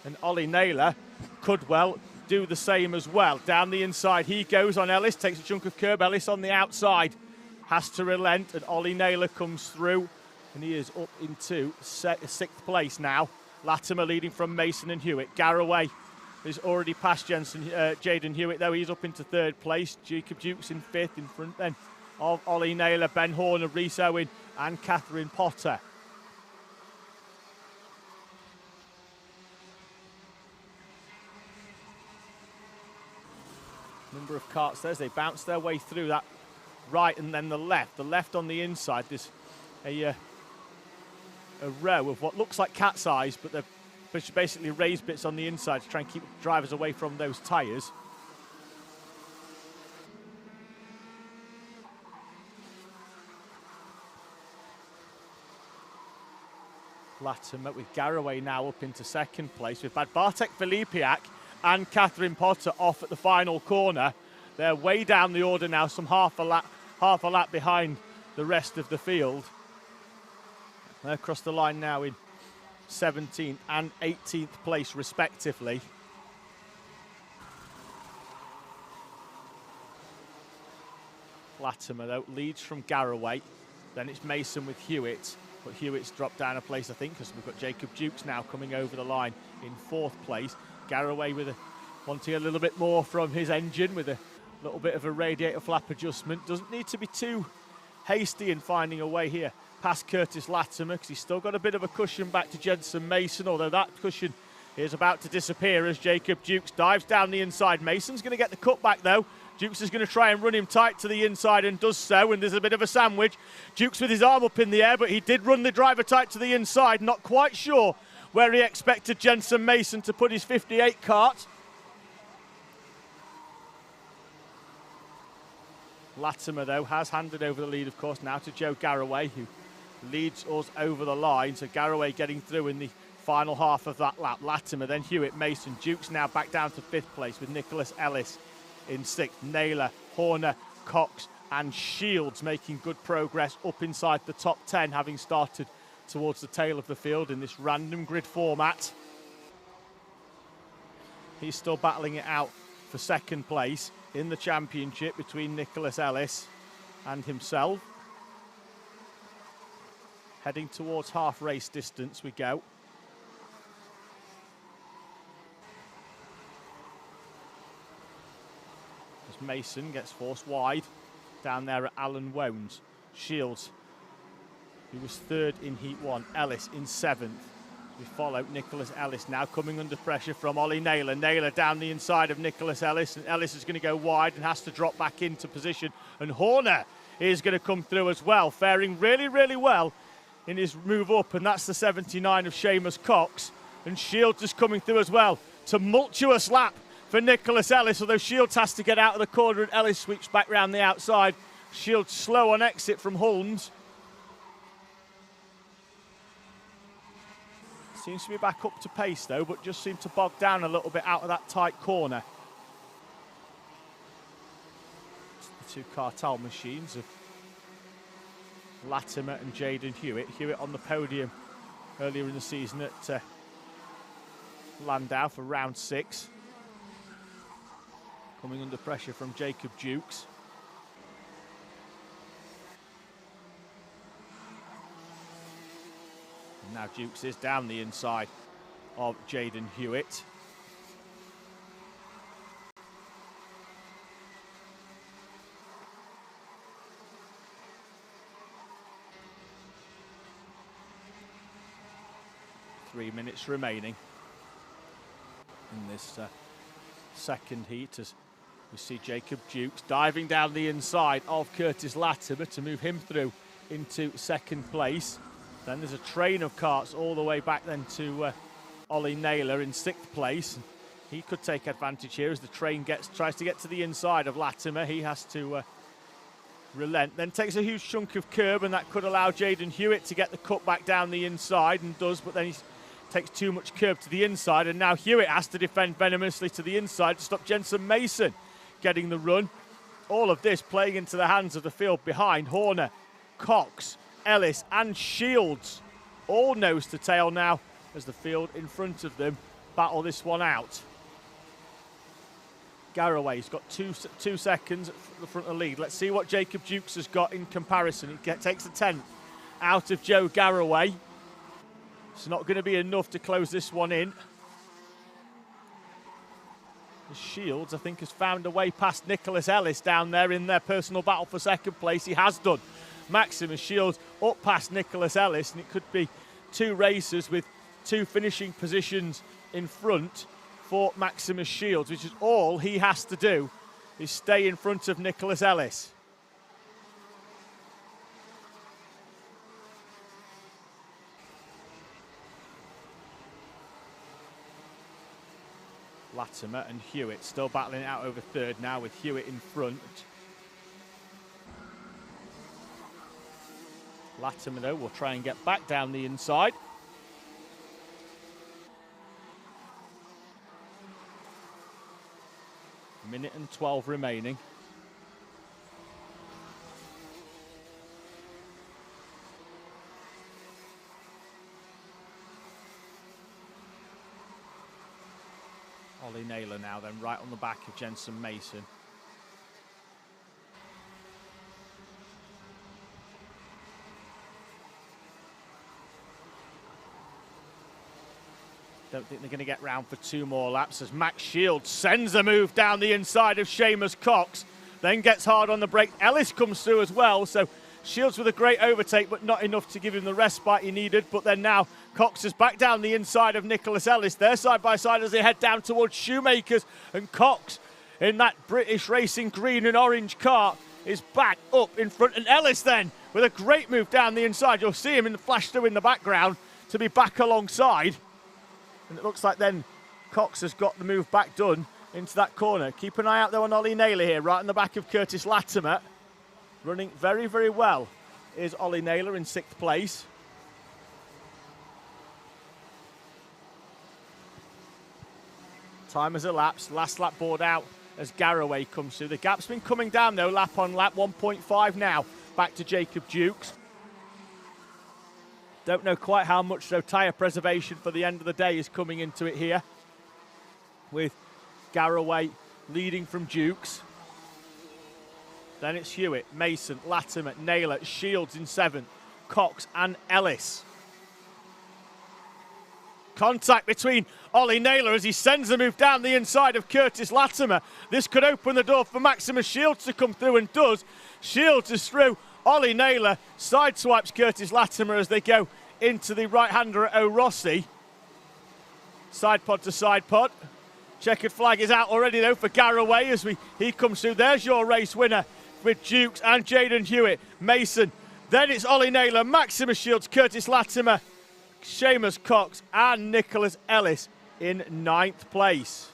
And Ollie Naylor could well do the same as well. Down the inside he goes on Ellis, takes a chunk of curb. Ellis on the outside has to relent, and Ollie Naylor comes through, and he is up into sixth place now. Latimer leading from Mason and Hewitt. Garraway is already past Jaden Hewitt, though. He's up into third place. Jacob Dukes in fifth, in front then of Ollie Naylor, Ben Horner, Rhys Owen and Catherine Potter. Number of karts there as they bounce their way through that right and then the left. The left on the inside, there's a row of what looks like cat's eyes, but they're basically raised bits on the inside to try and keep drivers away from those tyres. Latimer with Garraway now up into second place. We've had Bartek Filipiak and Catherine Potter off at the final corner. They're way down the order now, some half a lap behind the rest of the field. They're across the line now in 17th and 18th place respectively. Latimer though leads from Garraway, then it's Mason with Hewitt, but Hewitt's dropped down a place I think because we've got Jacob Dukes now coming over the line in fourth place. Garraway with wanting a little bit more from his engine with a little bit of a radiator flap adjustment. Doesn't need to be too hasty in finding a way here past Curtis Latimer because he's still got a bit of a cushion back to Jensen Mason, although that cushion is about to disappear as Jacob Dukes dives down the inside. Mason's going to get the cutback though. Dukes is going to try and run him tight to the inside and does so, and there's a bit of a sandwich. Dukes with his arm up in the air, but he did run the driver tight to the inside. Not quite sure where he expected Jensen Mason to put his 58 kart. Latimer, though, has handed over the lead, of course, now to Joe Garraway, who leads us over the line. So Garraway getting through in the final half of that lap. Latimer, then Hewitt, Mason. Dukes now back down to fifth place with Nicholas Ellis in sixth. Naylor, Horner, Cox and Shields making good progress up inside the top 10, having started towards the tail of the field in this random grid format. He's still battling it out for second place in the championship between Nicholas Ellis and himself. Heading towards half race distance we go. As Mason gets forced wide down there at Alan Wones. Shields, who was third in Heat 1. Ellis in seventh. We follow Nicholas Ellis now coming under pressure from Ollie Naylor. Naylor down the inside of Nicholas Ellis, and Ellis is going to go wide and has to drop back into position. And Horner is going to come through as well, faring really, really well in his move up, and that's the 79 of Seamus Cox. And Shields is coming through as well. Tumultuous lap for Nicholas Ellis, although Shields has to get out of the corner and Ellis sweeps back round the outside. Shields slow on exit from Holmes. Seems to be back up to pace though, but just seemed to bog down a little bit out of that tight corner. It's the two cartel machines of Latimer and Jaden Hewitt. Hewitt on the podium earlier in the season at Landau for round 6. Coming under pressure from Jacob Dukes. Now Dukes is down the inside of Jaden Hewitt. Three minutes remaining in this second heat, as we see Jacob Dukes diving down the inside of Curtis Latimer to move him through into second place. Then there's a train of karts all the way back then to Ollie Naylor in sixth place. He could take advantage here as the train tries to get to the inside of Latimer. He has to relent, then takes a huge chunk of curb, and that could allow Jaden Hewitt to get the cut back down the inside, and does, but then he takes too much curb to the inside, and now Hewitt has to defend venomously to the inside to stop Jensen Mason getting the run. All of this playing into the hands of the field behind. Horner, Cox, Ellis and Shields all nose to tail now as the field in front of them battle this one out. Garraway's got two seconds at the front of the lead. Let's see what Jacob Dukes has got in comparison. He takes a 10th out of Joe Garraway. It's not going to be enough to close this one in. Shields, I think, has found a way past Nicholas Ellis down there in their personal battle for second place. He has done. Maximus Shields up past Nicholas Ellis, and it could be two racers with two finishing positions in front for Maximus Shields, which is all he has to do, is stay in front of Nicholas Ellis. Latimer and Hewitt still battling it out over third now, with Hewitt in front. Latimer, though, will try and get back down the inside. Minute and 12 remaining. Ollie Naylor now then, right on the back of Jensen Mason. Don't think they're going to get round for two more laps as Max Shields sends a move down the inside of Seamus Cox, then gets hard on the brake. Ellis comes through as well, so Shields with a great overtake, but not enough to give him the respite he needed. But then now Cox is back down the inside of Nicholas Ellis. They're side by side as they head down towards Shoemakers, and Cox in that British Racing green and orange car is back up in front. And Ellis then with a great move down the inside. You'll see him in the flash through in the background to be back alongside. And it looks like then Cox has got the move back done into that corner. Keep an eye out though on Ollie Naylor here, right in the back of Curtis Latimer. Running very, very well is Ollie Naylor in sixth place. Time has elapsed. Last lap board out as Garraway comes through. The gap's been coming down though, lap on lap. 1.5 now. Back to Jacob Dukes. Don't know quite how much though tyre preservation for the end of the day is coming into it here, with Garraway leading from Dukes. Then it's Hewitt, Mason, Latimer, Naylor, Shields in seventh, Cox and Ellis. Contact between Ollie Naylor as he sends a move down the inside of Curtis Latimer. This could open the door for Maximus Shields to come through, and does. Shields is through. Ollie Naylor sideswipes Curtis Latimer as they go into the right-hander at O'Rossi. Side pod to side pod. Checkered flag is out already though for Garraway as he comes through. There's your race winner with Dukes and Jaden Hewitt. Mason. Then it's Ollie Naylor, Maximus Shields, Curtis Latimer, Seamus Cox and Nicholas Ellis in ninth place.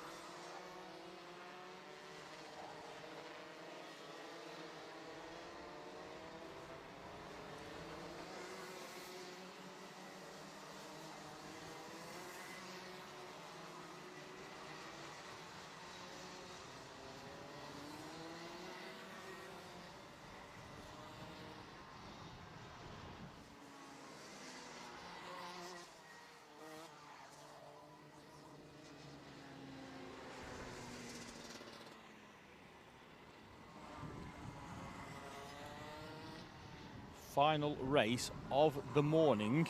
Final race of the morning.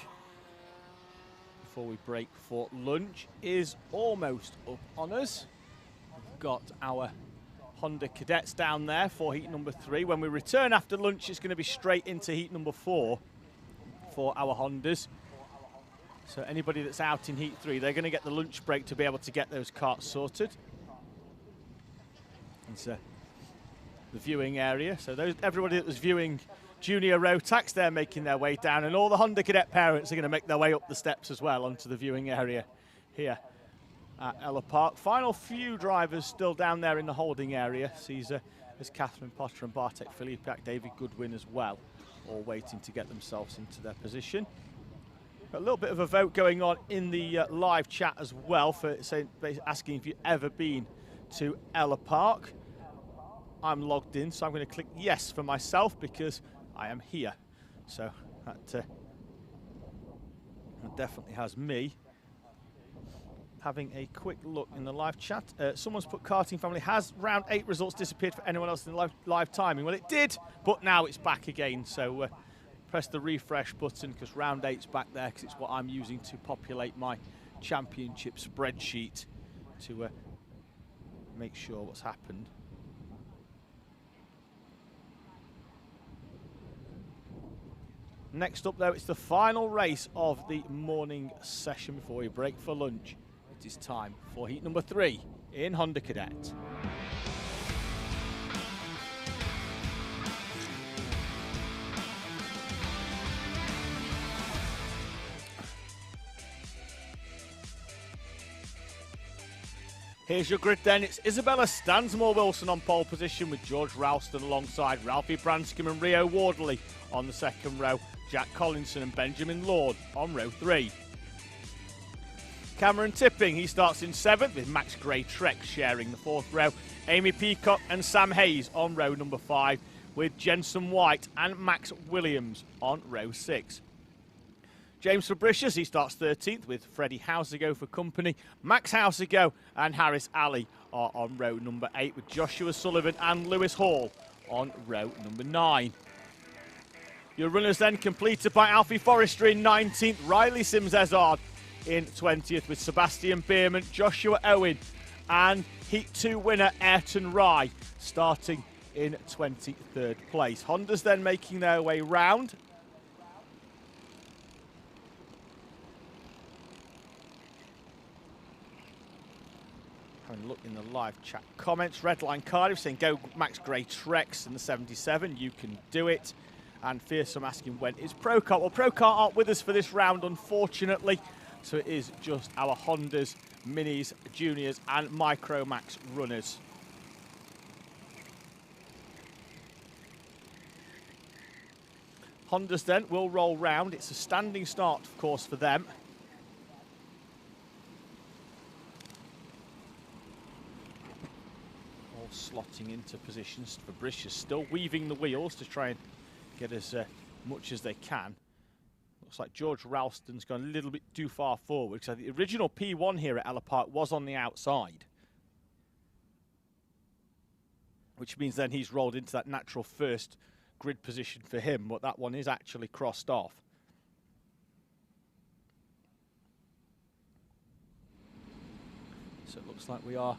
before we break for lunch is almost up on us. We've got our Honda Cadets down there for heat number 3. When we return after lunch, it's going to be straight into heat number 4 for our Hondas. So anybody that's out in heat 3, they're going to get the lunch break to be able to get those karts sorted. It's the viewing area. So everybody that was viewing Junior Rotax, they're making their way down, and all the Honda Cadet parents are going to make their way up the steps as well onto the viewing area here at Ellough Park. Final few drivers still down there in the holding area. Caesar, there's Catherine Potter and Bartek Filipiak, David Goodwin as well, all waiting to get themselves into their position. A little bit of a vote going on in the live chat as well, for asking if you've ever been to Ellough Park. I'm logged in, so I'm going to click yes for myself because I am here. So that definitely has me. Having a quick look in the live chat. Someone's put karting family. Has round 8 results disappeared for anyone else in the live timing? Well, it did, but now it's back again. So press the refresh button because round 8's back there, because it's what I'm using to populate my championship spreadsheet to make sure what's happened. Next up, though, it's the final race of the morning session before we break for lunch. It is time for heat number 3 in Honda Cadet. Here's your grid then. It's Isabella Stansmore-Wilson on pole position with George Ralston alongside Ralphie Branscombe and Rio Wardley on the second row. Jack Collinson and Benjamin Lord on row 3. Cameron Tipping, he starts in 7th with Max Gray-Trek sharing the 4th row. Amy Peacock and Sam Hayes on row number 5 with Jensen White and Max Williams on row 6. James Fabricius, he starts 13th with Freddie Housego for company. Max Housego and Harris Alley are on row number 8 with Joshua Sullivan and Lewis Hall on row number 9. Your runners then completed by Alfie Forrester in 19th, Riley Sims-Ezard in 20th with Sebastian Bierman, Joshua Owen and Heat 2 winner Ayrton Rye starting in 23rd place. Honda's then making their way round. Having a look in the live chat comments, Redline Cardiff saying go Max Gray-Trex in the 77, you can do it. And Fearsome asking when is Procart. Well, Procart aren't with us for this round, unfortunately. So it is just our Hondas, Minis, Juniors and Micromax runners. Hondas then will roll round. It's a standing start, of course, for them. All slotting into positions. Fabricius still weaving the wheels to try and get as much as they can. Looks like George Ralston's gone a little bit too far forward, because the original P1 here at Ellough Park was on the outside, which means then he's rolled into that natural first grid position for him, but that one is actually crossed off. So it looks like we are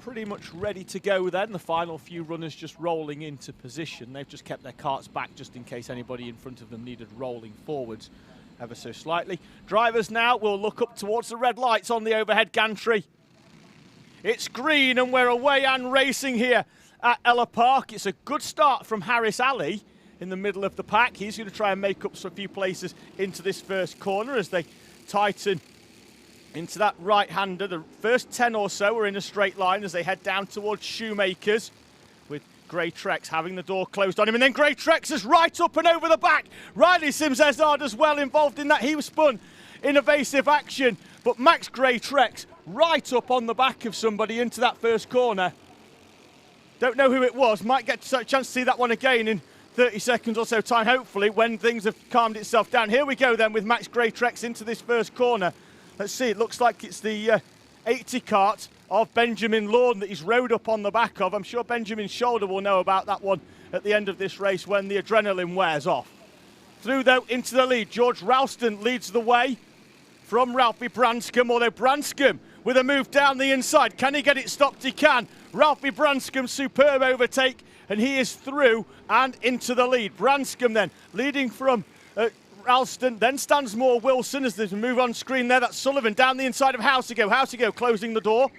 pretty much ready to go then. The final few runners just rolling into position. They've just kept their carts back just in case anybody in front of them needed rolling forwards ever so slightly. Drivers now will look up towards the red lights on the overhead gantry. It's green and we're away and racing here at Ellough Park. It's a good start from Harris Alley in the middle of the pack. He's going to try and make up a few places into this first corner as they tighten into that right-hander. The first 10 or so are in a straight line as they head down towards Shoemakers, with Gray-Trex having the door closed on him. And then Gray-Trex is right up and over the back. Riley Sims-Ezard as well involved in that. He was spun in evasive action. But Max Gray-Trex right up on the back of somebody into that first corner. Don't know who it was. Might get a chance to see that one again in 30 seconds or so time, hopefully, when things have calmed itself down. Here we go then with Max Gray-Trex into this first corner. Let's see, it looks like it's the 80 kart of Benjamin Lord that he's rode up on the back of. I'm sure Benjamin Shoulder will know about that one at the end of this race when the adrenaline wears off. Through, though, into the lead. George Ralston leads the way from Ralphie Branscombe, although Branscombe with a move down the inside. Can he get it stopped? He can. Ralphie Branscombe, superb overtake, and he is through and into the lead. Branscombe then leading from Ralston, then Stansmore Wilson as they move on screen there. That's Sullivan down the inside of Housego. Housego closing the door,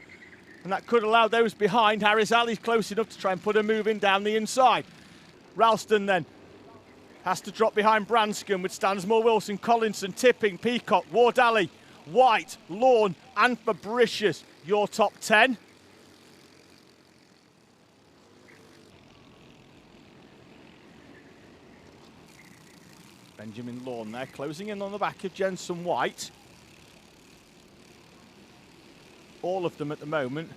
and that could allow those behind. Harris Ali's close enough to try and put a move in down the inside. Ralston then has to drop behind Branscombe with Stansmore Wilson, Collinson, Tipping, Peacock, Ward Ali, White, Lawn and Fabricius, your top 10. Benjamin Lawn there, closing in on the back of Jensen White. All of them at the moment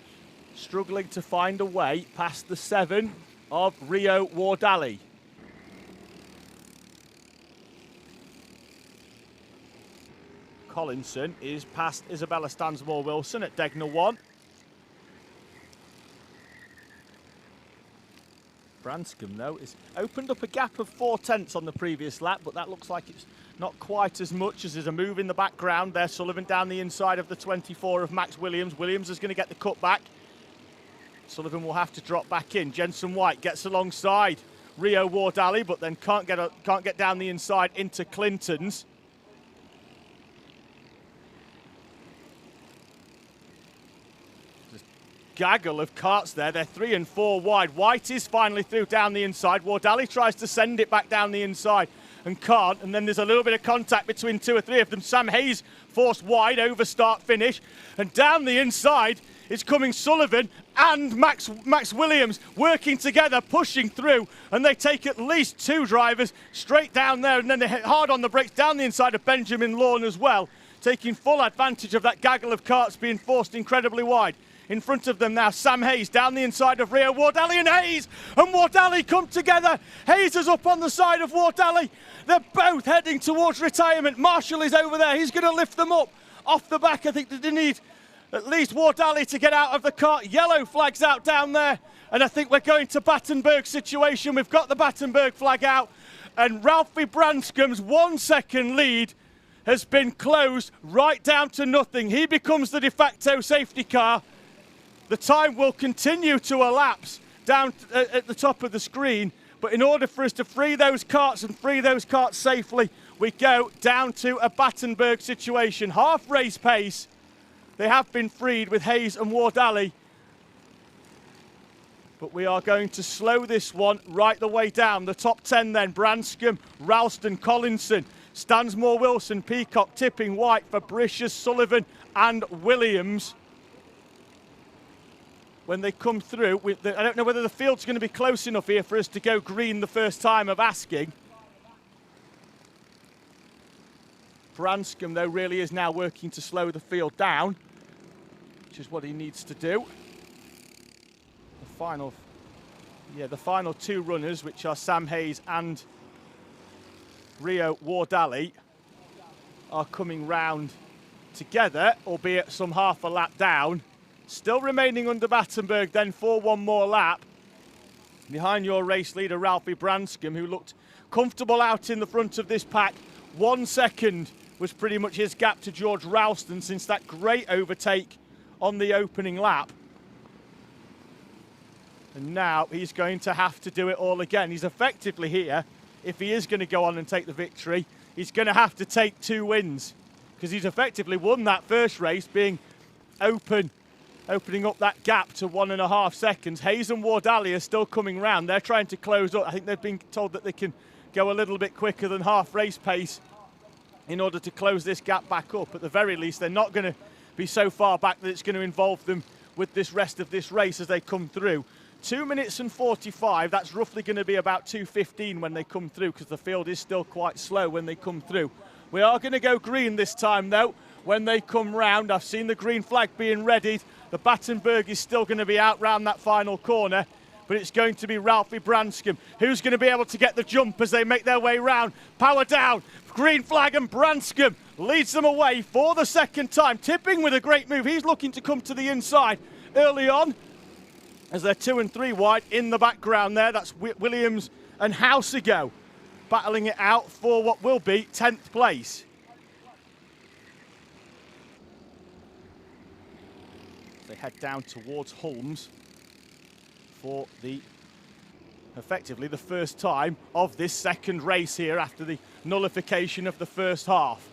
struggling to find a way past the 7 of Rio Ward Ali. Collinson is past Isabella Stansmore Wilson at Degner 1. Branscombe, though, has opened up a gap of 4/10 on the previous lap, but that looks like it's not quite as much as there's a move in the background there. Sullivan down the inside of the 24 of Max Williams. Williams is going to get the cut back. Sullivan will have to drop back in. Jensen White gets alongside Rio Ward Ali, but then can't get down the inside into Clinton's. Gaggle of karts there. They're 3 and 4 wide. White is finally through down the inside. Ward Ali tries to send it back down the inside and can't. And then there's a little bit of contact between 2 or 3 of them. Sam Hayes forced wide over start finish. And down the inside is coming Sullivan and Max Williams working together, pushing through. And they take at least 2 drivers straight down there. And then they hit hard on the brakes down the inside of Benjamin Lawn as well, taking full advantage of that gaggle of karts being forced incredibly wide. In front of them now, Sam Hayes down the inside of Rio Ward Ali and Hayes. And Ward Ali come together. Hayes is up on the side of Ward Ali. They're both heading towards retirement. Marshall is over there. He's going to lift them up off the back. I think they need at least Ward Ali to get out of the kart. Yellow flags out down there. And I think we're going to Battenberg situation. We've got the Battenberg flag out. And Ralphie Branscombe's 1 second lead has been closed right down to nothing. He becomes the de facto safety car. The time will continue to elapse down at the top of the screen, but in order for us to free those karts and free those karts safely, we go down to a Battenberg situation. Half race pace, they have been freed with Hayes and Ward Ali, but we are going to slow this one right the way down. The top 10 then, Branscombe, Ralston, Collinson, Stansmore Wilson, Peacock, Tipping, White, Fabricius, Sullivan and Williams. When they come through, I don't know whether the field's going to be close enough here for us to go green the first time of asking. Branscombe, though, really is now working to slow the field down, which is what he needs to do. The final 2 runners, which are Sam Hayes and Rio Ward Ali, are coming round together, albeit some half a lap down. Still remaining under Battenberg then for 1 more lap. Behind your race leader, Ralphie Branscombe, who looked comfortable out in the front of this pack. 1 second was pretty much his gap to George Ralston since that great overtake on the opening lap. And now he's going to have to do it all again. He's effectively here, if he is going to go on and take the victory, he's going to have to take 2 wins, because he's effectively won that first race, being opening up that gap to 1.5 seconds. Hayes and Ward Ali are still coming round. They're trying to close up. I think they've been told that they can go a little bit quicker than half race pace in order to close this gap back up. At the very least, they're not going to be so far back that it's going to involve them with this rest of this race as they come through. 2 minutes and 45, that's roughly going to be about 2:15 when they come through, because the field is still quite slow when they come through. We are going to go green this time, though, when they come round. I've seen the green flag being readied. The Battenberg is still going to be out round that final corner, but it's going to be Ralphie Branscombe who's going to be able to get the jump as they make their way round. Power down, green flag, and Branscombe leads them away for the second time. Tipping with a great move. He's looking to come to the inside early on as they're 2 and 3 wide in the background there. That's Williams and Housego battling it out for what will be 10th place. head down towards Holmes for effectively the first time of this second race here after the nullification of the first half.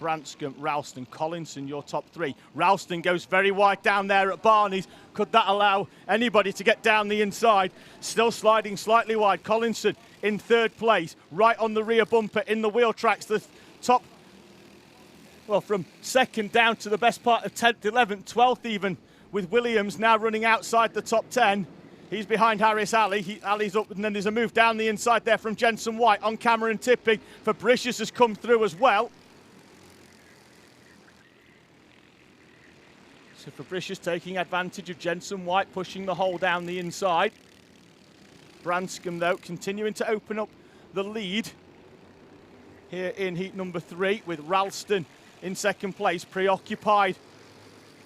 Branscombe, Ralston, Collinson, your top three. Ralston goes very wide down there at Barney's. Could that allow anybody to get down the inside? Still sliding slightly wide. Collinson in third place, right on the rear bumper in the wheel tracks. The top, well, from second down to the best part of 10th, 11th, 12th even, with Williams now running outside the top 10. He's behind Harris Ali. Ali's up, and then there's a move down the inside there from Jensen White on camera and tipping. Fabricius has come through as well. So Fabricius taking advantage of Jensen White, pushing the hole down the inside. Branscombe, though, continuing to open up the lead here in heat number 3, with Ralston in second place, preoccupied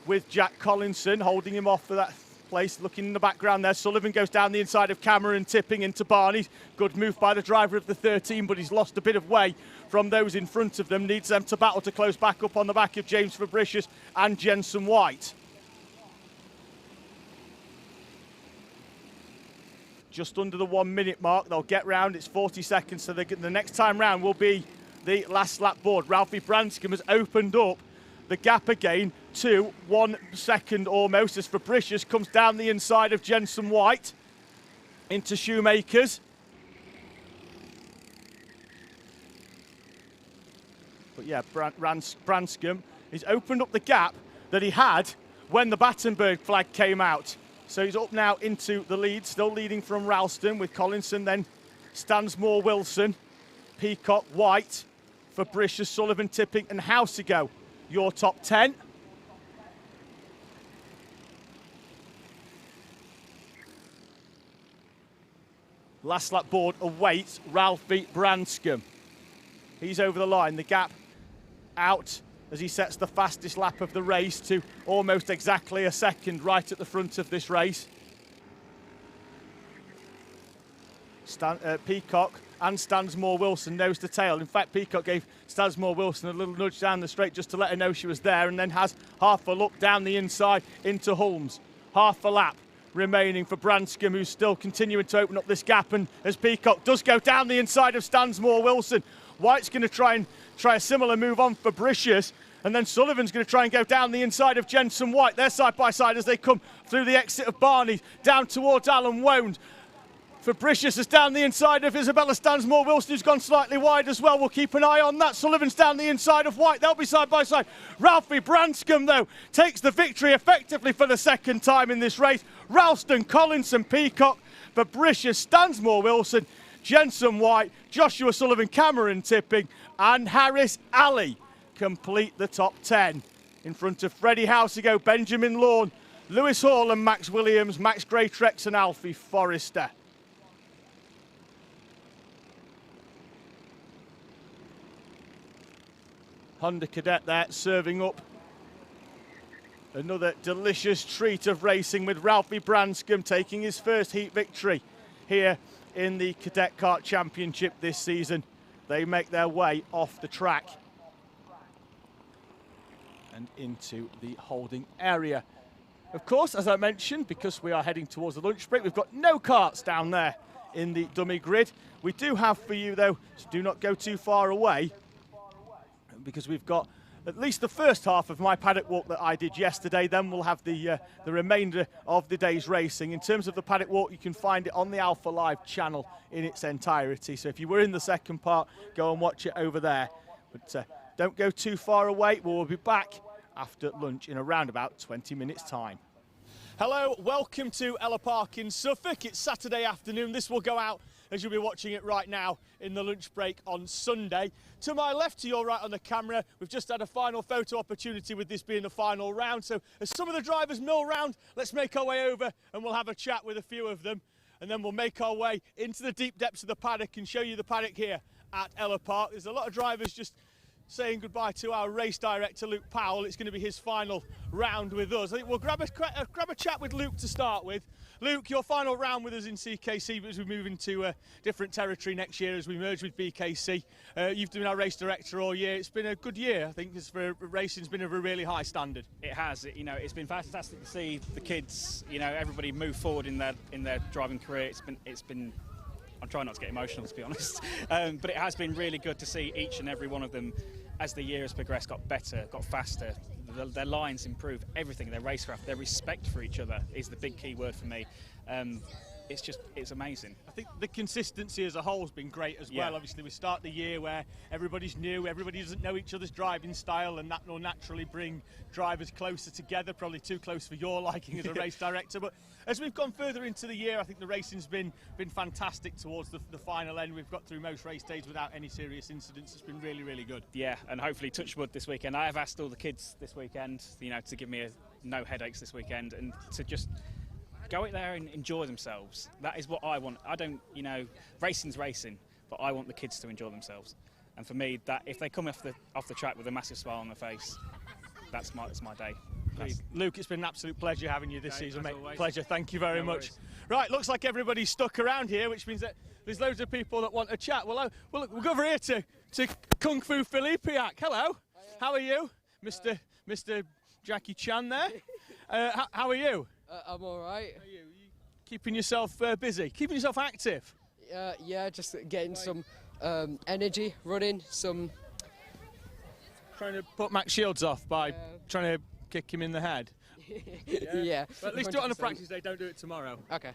with Jack Collinson, holding him off for that place. Looking in the background there, Sullivan goes down the inside of Cameron, tipping into Barney. Good move by the driver of the 13, but he's lost a bit of way from those in front of them. Needs them to battle to close back up on the back of James Fabricius and Jensen White. Just under the 1 minute mark, they'll get round. It's 40 seconds, so the next time round will be the last lap board. Ralphie Branscombe has opened up the gap again to 1 second almost as Fabricius comes down the inside of Jensen White into Shoemakers. But yeah, Branscombe has opened up the gap that he had when the Battenberg flag came out. So he's up now into the lead, still leading from Ralston, with Collinson, then Stansmore, Wilson, Peacock, White, Fabricius, Sullivan, Tipping and Housego. Your top 10. Last lap board awaits Ralphie Branscombe. He's over the line, the gap out as he sets the fastest lap of the race to almost exactly a second right at the front of this race. Peacock and Stansmore Wilson nose to tail. In fact, Peacock gave Stansmore Wilson a little nudge down the straight just to let her know she was there, and then has half a look down the inside into Holmes. Half a lap remaining for Branscombe, who's still continuing to open up this gap, and as Peacock does go down the inside of Stansmore Wilson, White's going to try a similar move on Fabricius, and then Sullivan's going to try and go down the inside of Jensen White. They're side by side as they come through the exit of Barney down towards Alan Wound. Fabricius is down the inside of Isabella Stansmore Wilson, who's gone slightly wide as well. We'll keep an eye on that. Sullivan's down the inside of White. They'll be side by side. Ralphie Branscombe, though, takes the victory effectively for the second time in this race. Ralston, Collinson, Peacock, Fabricius, Stansmore Wilson, Jensen White, Joshua Sullivan, Cameron Tipping and Harris Ali complete the top 10. In front of Freddie Housego, Benjamin Lawn, Lewis Hall and Max Williams, Max Greatrex and Alfie Forrester. Honda Cadet there serving up another delicious treat of racing, with Ralphie Branscombe taking his first heat victory here in the Cadet Kart Championship this season. They make their way off the track and into the holding area. Of course, as I mentioned, because we are heading towards the lunch break, we've got no karts down there in the dummy grid. We do have for you, though, so do not go too far away, because we've got at least the first half of my paddock walk that I did yesterday. Then we'll have the remainder of the day's racing. In terms of the paddock walk, you can find it on the Alpha Live channel in its entirety. So if you were in the second part, go and watch it over there. But don't go too far away. We'll be back after lunch in around about 20 minutes' time. Hello, welcome to Ellough Park in Suffolk. It's Saturday afternoon. This will go out, as you'll be watching it right now, in the lunch break on Sunday. To my left, to your right on the camera, we've just had a final photo opportunity with this being the final round. So as some of the drivers mill round, let's make our way over and we'll have a chat with a few of them. And then we'll make our way into the deep depths of the paddock and show you the paddock here at Ellough Park. There's a lot of drivers just saying goodbye to our race director, Luke Powell. It's going to be his final round with us. I think we'll grab a chat with Luke to start with. Luke, your final round with us in CKC, but as we move into a different territory next year as we merge with BKC. You've been our race director all year. It's been a good year, I think, because for racing's been of a really high standard. It has. It's been fantastic to see the kids, everybody move forward in their driving career. It's been. I'm trying not to get emotional, to be honest, but it has been really good to see each and every one of them, as the year has progressed, got better, got faster. Their lines improve, everything, their racecraft, their respect for each other is the big key word for me. It's amazing. I think the consistency as a whole has been great as well. Obviously, we start the year where everybody's new, everybody doesn't know each other's driving style, and that will naturally bring drivers closer together, probably too close for your liking as a race director. But as we've gone further into the year, I think the racing's been fantastic towards the final end. We've got through most race days without any serious incidents. It's been really, really good. Yeah, and hopefully touch wood this weekend. I have asked all the kids this weekend, to give me no headaches this weekend, and to just go out there and enjoy themselves. That is what I want. I don't, racing's racing, but I want the kids to enjoy themselves. And for me, that if they come off the track with a massive smile on their face, that's my day. Luke, it's been an absolute pleasure having you this season, mate. Always. Pleasure, thank you very much. Worries. Right, looks like everybody's stuck around here, which means that there's loads of people that want to chat. Well, we'll go over here to Kung Fu Filipiak. Hello, how are you? Mr. Jackie Chan there. How are you? I'm all right. Are you keeping yourself busy, keeping yourself active? Yeah, just getting some energy, running, some... Trying to put Max Shields off by trying to kick him in the head. Yeah. But at least do it on a practice day, don't do it tomorrow. Okay.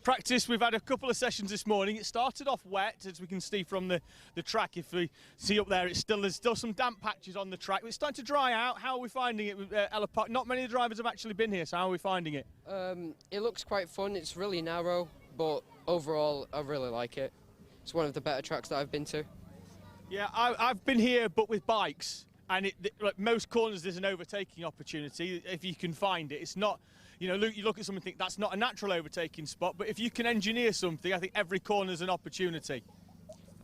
Practice, we've had a couple of sessions this morning. It started off wet, as we can see from the track. If we see up there, there's still some damp patches on the track. It's starting to dry out. How are we finding it with Ellough Park? Not many of the drivers have actually been here, so how are we finding it? It looks quite fun. It's really narrow, but overall, I really like it. It's one of the better tracks that I've been to. Yeah, I've been here, but with bikes. And like most corners, there's an overtaking opportunity if you can find it. It's not, you look at something and think that's not a natural overtaking spot, but if you can engineer something, I think every corner's an opportunity.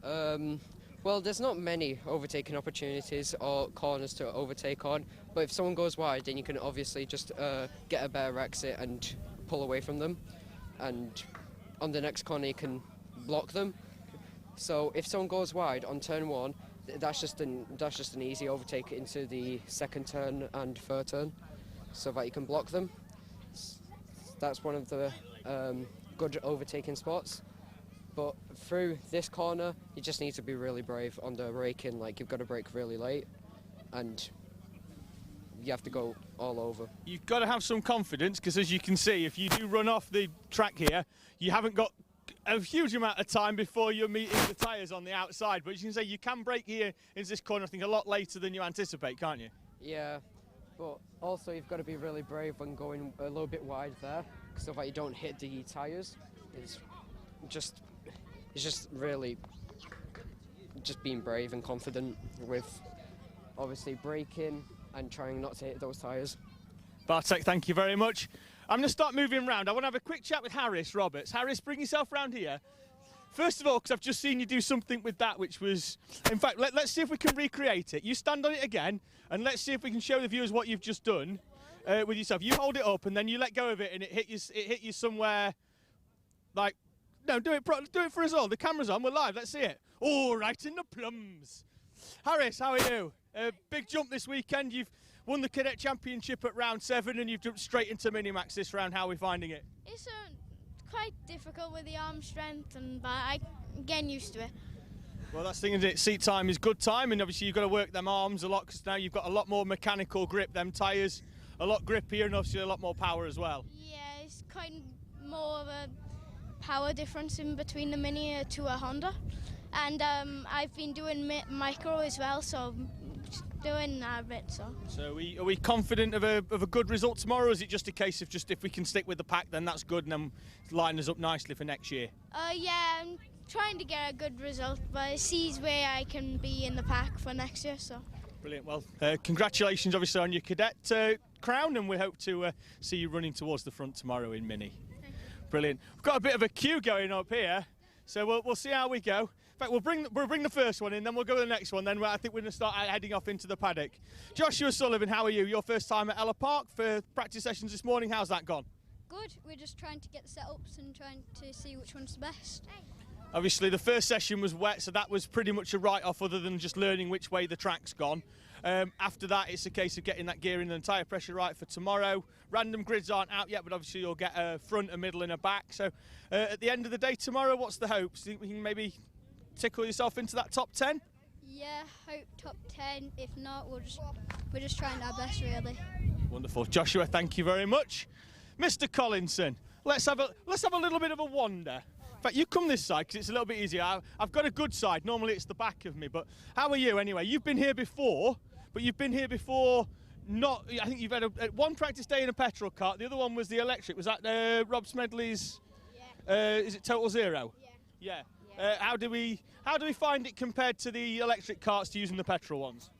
Well, there's not many overtaking opportunities or corners to overtake on, but if someone goes wide, then you can obviously just get a better exit and pull away from them. And on the next corner, you can block them. So if someone goes wide on turn one, that's just an easy overtake into the second turn and third turn, so that you can block them. That's one of the good overtaking spots. But through this corner, you just need to be really brave on the braking. Like, you've got to brake really late, and you have to go all over. You've got to have some confidence, because as you can see, if you do run off the track here, you haven't got a huge amount of time before you're meeting the tyres on the outside. But as you can say, you can brake here into this corner, I think, a lot later than you anticipate, can't you? Yeah, but also you've got to be really brave when going a little bit wide there, so that you don't hit the tyres. It's just really just being brave and confident with obviously braking and trying not to hit those tyres. Bartek, thank you very much. I'm going to start moving around. I want to have a quick chat with Harris Roberts. Harris, bring yourself round here. First of all, because I've just seen you do something with that, which was... In fact, let's see if we can recreate it. You stand on it again, and let's see if we can show the viewers what you've just done with yourself. You hold it up, and then you let go of it, and it hit you somewhere... Like... No, do it for us all. The camera's on, we're live, let's see it. Oh, right in the plums. Harris, how are you? Big jump this weekend. You've won the Cadet Championship at round 7, and you've jumped straight into Minimax this round. How are we finding it? It's quite difficult with the arm strength, but I'm getting used to it. Well, that's the thing, isn't it? Seat time is good time, and obviously you've got to work them arms a lot, because now you've got a lot more mechanical grip. Them tyres, a lot grippier, and obviously a lot more power as well. Yeah, it's kind of more of a power difference in between the Mini to a Honda. And I've been doing micro as well, so doing that a bit. So are we confident of a good result tomorrow, or is it just a case of just if we can stick with the pack, then that's good, and then line us up nicely for next year? Yeah, I'm trying to get a good result, but it sees where I can be in the pack for next year. So brilliant. Well, congratulations, obviously, on your Cadet crown, and we hope to see you running towards the front tomorrow in Mini. Brilliant. We've got a bit of a queue going up here, so we'll see how we go. In fact, we'll bring the first one in, then we'll go to the next one. Then I think we're going to start heading off into the paddock. Joshua Sullivan, how are you? Your first time at Ellough Park for practice sessions this morning. How's that gone? Good. We're just trying to get the setups and trying to see which one's the best. Obviously, the first session was wet, so that was pretty much a write-off other than just learning which way the track's gone. After that, it's a case of getting that gearing and tyre pressure right for tomorrow. Random grids aren't out yet, but obviously you'll get a front, a middle and a back. So at the end of the day tomorrow, what's the hopes? Do you think we can maybe tickle yourself into that top 10? Yeah, hope top 10. If not, we're just trying our best, really. Wonderful. Joshua, thank you very much. Mr. Collinson, let's have a little bit of a wander. In fact, you come this side because it's a little bit easier. I've got a good side. Normally it's the back of me, but how are you anyway? You've been here before, but you've been here before not... I think you've had one practice day in a petrol kart. The other one was the electric. Was that Rob Smedley's... Yeah. Is it Total Zero? Yeah. Yeah. How do we find it compared to the electric karts to using the petrol ones?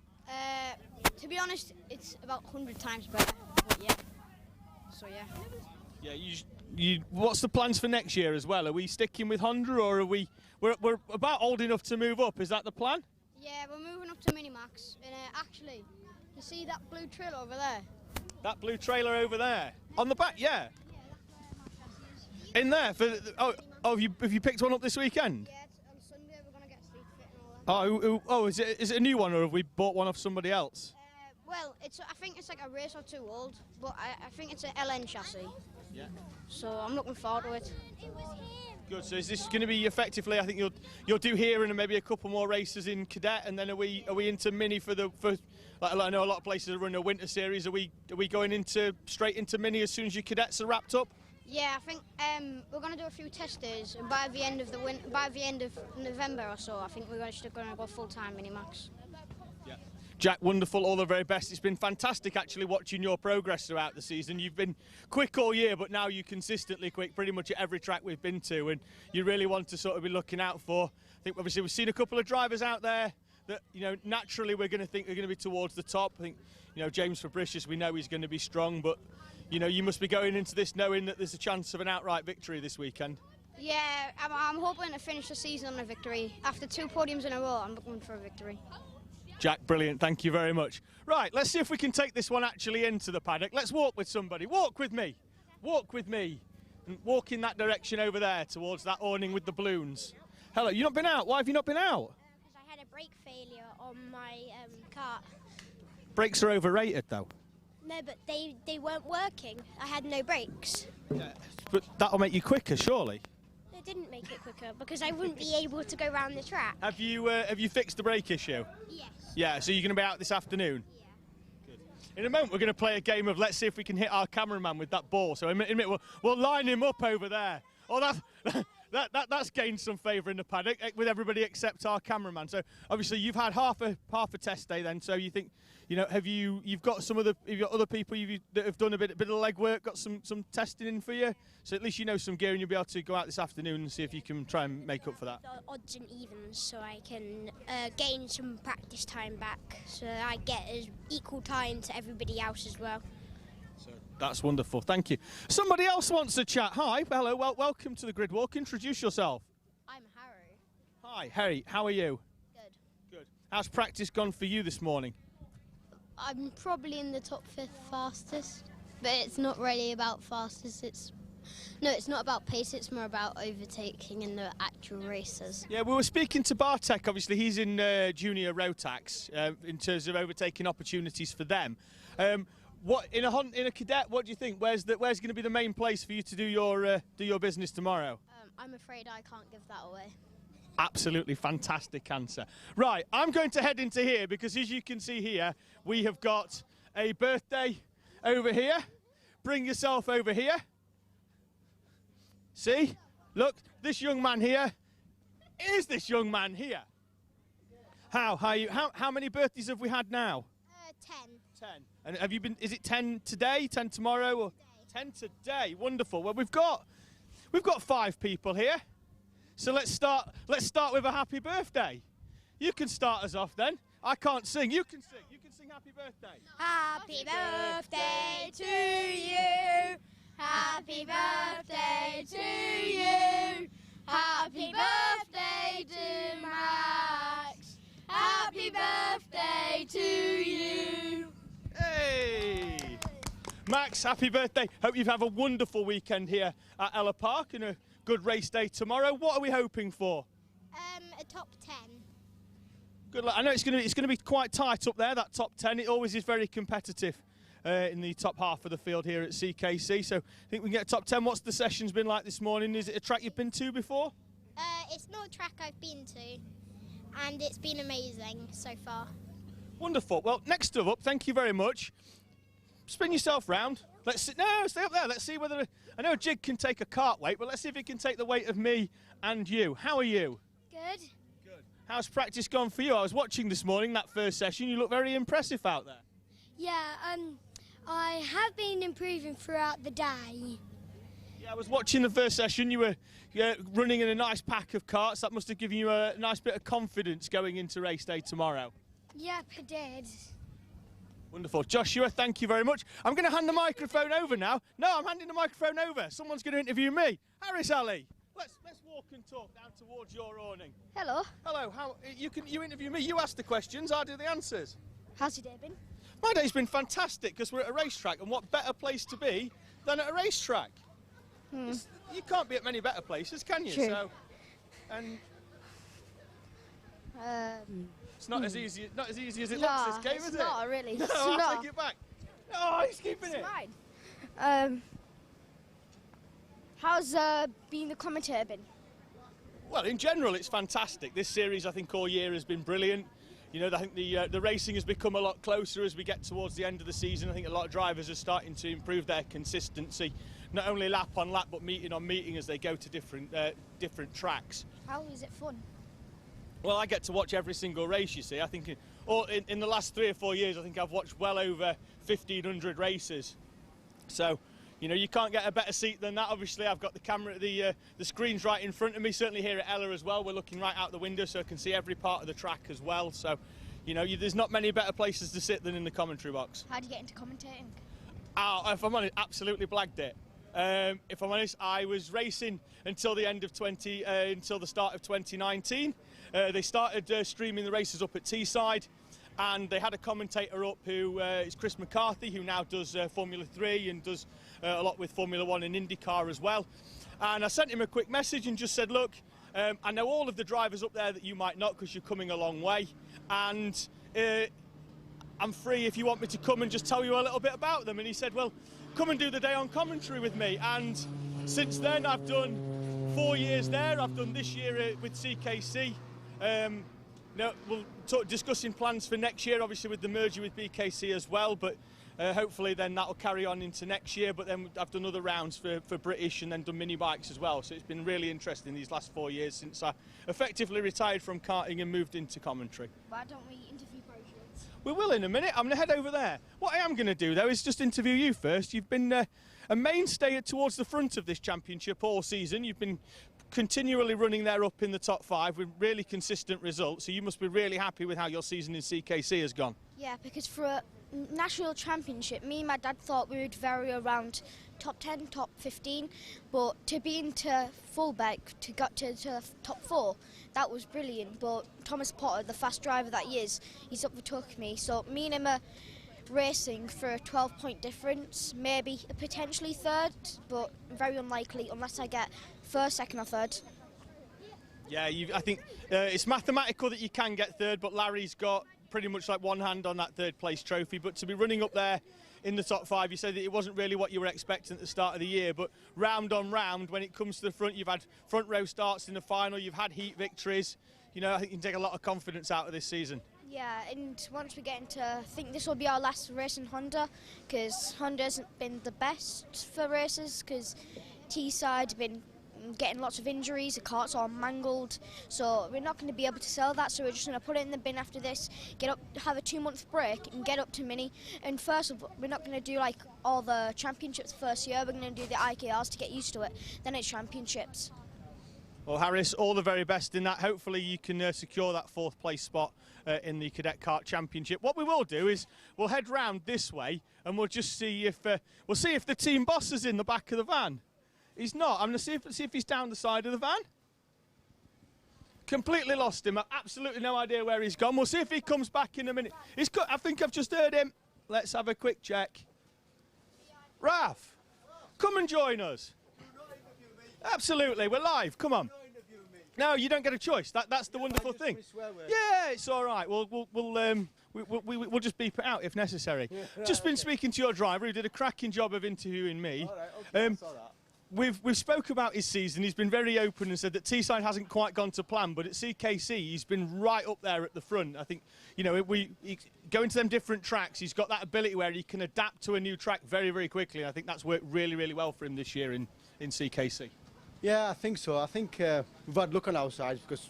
To be honest, it's about 100 times better. But yeah. So yeah. Yeah. What's the plans for next year as well? Are we sticking with Honda, or are we're about old enough to move up? Is that the plan? Yeah, we're moving up to Minimax. And actually, you see that blue trailer over there? That blue trailer over there on the back, yeah. In there for have you picked one up this weekend? Yeah, on Sunday we're gonna get street fit and all that. Is it a new one, or have we bought one off somebody else? Well, I think it's like a race or two old, but I think it's an LN chassis. Yeah. So I'm looking forward to it. Good. So is this going to be effectively? I think you'll do here and maybe a couple more races in Cadet, and then are we into Mini for like I know a lot of places are running a winter series. Are we going straight into Mini as soon as your Cadets are wrapped up? Yeah, I think we're going to do a few test days, and by the end of November or so, I think we're going to go full-time Minimax. Yeah. Jack, wonderful, all the very best. It's been fantastic actually watching your progress throughout the season. You've been quick all year, but now you're consistently quick pretty much at every track we've been to, and you really want to sort of be looking out for. I think obviously we've seen a couple of drivers out there that, naturally we're going to think are going to be towards the top. I think, James Fabricius, we know he's going to be strong, but, you must be going into this knowing that there's a chance of an outright victory this weekend. Yeah, I'm hoping to finish the season on a victory. After 2 podiums in a row, I'm looking for a victory. Jack, brilliant, thank you very much. Right, let's see if we can take this one actually into the paddock. Let's walk with somebody. Walk with me. Walk with me. And walk in that direction over there towards that awning with the balloons. Hello, you've not been out? Why have you not been out? Because I had a brake failure on my kart. Brakes are overrated though. No, but they weren't working. I had no brakes. Yeah, but that'll make you quicker, surely. It didn't make it quicker because I wouldn't be able to go round the track. Have you fixed the brake issue? Yes. Yeah, so you're going to be out this afternoon? Yeah. Good. In a moment we're going to play a game of let's see if we can hit our cameraman with that ball. So in a minute we'll line him up over there. Oh, that's gained some favour in the paddock with everybody except our cameraman. So obviously you've had half a test day then. So you think, you've got other people that have done a bit of legwork, got some testing in for you. So at least some gear, and you'll be able to go out this afternoon and see if you can try and make up for that. Odds and evens, so I can gain some practice time back, so I get as equal time to everybody else as well. So that's wonderful, thank you. Somebody else wants to chat. Hi, hello, welcome to the Grid Walk. Introduce yourself. I'm Harry. Hi, Harry, how are you? Good. Good. How's practice gone for you this morning? I'm probably in the top 5th fastest, but it's not really about fastest. It's not about pace, it's more about overtaking in the actual races. Yeah, we were speaking to Bartek, obviously he's in junior Rotax in terms of overtaking opportunities for them. What in a Cadet, what do you think? Where's going to be the main place for you to do your business tomorrow? I'm afraid I can't give that away. Absolutely fantastic answer. Right, I'm going to head into here because as you can see here, we have got a birthday over here. Bring yourself over here. See? Look, this young man here is this young man here. How many birthdays have we had now? 10. 10. And have you been, is it 10 today, 10 tomorrow? Or 10 today, wonderful. Well, we've got 5 people here. So let's start with a happy birthday. You can start us off then. I can't sing, you can sing. You can sing happy birthday. Happy birthday to you. Happy birthday to you. Happy birthday to birthday to you. Hey! Max, happy birthday. Hope you have a wonderful weekend here at Ellough Park and a good race day tomorrow. What are we hoping for? A top 10. Good luck. I know it's going to be quite tight up there, that top 10. It always is very competitive in the top half of the field here at CKC. So I think we can get a top 10. What's the session's been like this morning? Is it a track you've been to before? It's not a track I've been to, and it's been amazing so far. Wonderful. Well, next up, thank you very much. Spin yourself round. Stay up there. Let's see whether I know a jig can take a cart weight, but let's see if it can take the weight of me and you. How are you? Good. Good. How's practice gone for you? I was watching this morning that first session. You look very impressive out there. Yeah, I have been improving throughout the day. Yeah, I was watching the first session. You were running in a nice pack of carts. That must have given you a nice bit of confidence going into race day tomorrow. Yep, I did. Wonderful. Joshua, thank you very much. I'm going to hand the microphone over now. No, I'm handing the microphone over. Someone's going to interview me. Harris Ali, let's walk and talk down towards your awning. Hello. Hello. You interview me. You ask the questions. I do the answers. How's your day been? My day's been fantastic because we're at a racetrack, and what better place to be than at a racetrack? You can't be at many better places, can you? True. So, and it's not as easy. Not as easy as it looks. This game, is it? It's not really. No, I'll take it back. No, he's keeping it. Mine. How's being the commentator been? Well, in general, it's fantastic. This series, I think, all year has been brilliant. You know, I think the racing has become a lot closer as we get towards the end of the season. I think a lot of drivers are starting to improve their consistency, not only lap on lap, but meeting on meeting as they go to different tracks. How is it fun? Well, I get to watch every single race, you see. I think in the last 3 or 4 years, I think I've watched well over 1,500 races. So, you know, you can't get a better seat than that. Obviously, I've got the camera, the screen's right in front of me. Certainly here at Ellough as well, we're looking right out the window, so I can see every part of the track as well. So, you know, there's not many better places to sit than in the commentary box. How do you get into commentating? If I'm honest, absolutely blagged it. If I'm honest, I was racing until the end of until the start of 2019. They started streaming the races up at Teesside, and they had a commentator up who is Chris McCarthy, who now does Formula 3 and does a lot with Formula 1 and IndyCar as well. And I sent him a quick message and just said, look, I know all of the drivers up there that you might not because you're coming a long way, and I'm free if you want me to come and just tell you a little bit about them. And he said, well, come and do the day on commentary with me. And since then, I've done 4 years there. I've done this year with CKC. Now, we'll talk discussing plans for next year, obviously with the merger with BKC as well, but hopefully then that'll carry on into next year. But then I've done other rounds for British and then done mini bikes as well. So it's been really interesting these last 4 years since I effectively retired from karting and moved into commentary. Why don't we interview brochures? We will in a minute. I'm going to head over there. What I am going to do, though, is just interview you first. You've been a mainstay towards the front of this championship all season. You've been continually running there up in the top 5 with really consistent results. So you must be really happy with how your season in CKC has gone. Yeah, because for a national championship, me and my dad thought we would vary around top 10, top 15, but to be into fullback, to get to the top 4, that was brilliant. But Thomas Potter, the fast driver that he is, he's overtook me. So me and him are racing for a 12-point difference, maybe potentially third, but very unlikely unless I get first, second or third. Yeah, I think it's mathematical that you can get third, but Larry's got pretty much like one hand on that third place trophy. But to be running up there in the top 5, you said that it wasn't really what you were expecting at the start of the year, but round on round, when it comes to the front, you've had front row starts in the final, you've had heat victories. You know, I think you can take a lot of confidence out of this season. Yeah, and once we get into, I think this will be our last race in Honda, because Honda hasn't been the best for races, because Teesside have been getting lots of injuries, the cart's all mangled, so we're not going to be able to sell that, so we're just going to put it in the bin after this, get up, have a 2-month break and get up to mini. And first of all, we're not going to do like all the championships first year, we're going to do the IKRs to get used to it, then it's championships. Well, Harris, all the very best in that. Hopefully you can secure that 4th place spot in the Cadet Kart Championship. What we will do is we'll head round this way and we'll just see if the team boss is in the back of the van. He's not. I'm going to see if he's down the side of the van. Completely lost him. I've absolutely no idea where he's gone. We'll see if he comes back in a minute. I think I've just heard him. Let's have a quick check. Raf, come and join us. Absolutely, we're live. Come on. No, you don't get a choice. That's the wonderful thing. Yeah, it's all right. We'll just beep it out if necessary. Just been speaking to your driver, who did a cracking job of interviewing me. We've spoke about his season. He's been very open and said that Teesside hasn't quite gone to plan, but at CKC he's been right up there at the front. I think, you know, going to them different tracks, he's got that ability where he can adapt to a new track very, very quickly. And I think that's worked really, really well for him this year in CKC. Yeah, I think so. I think we've had luck on our side because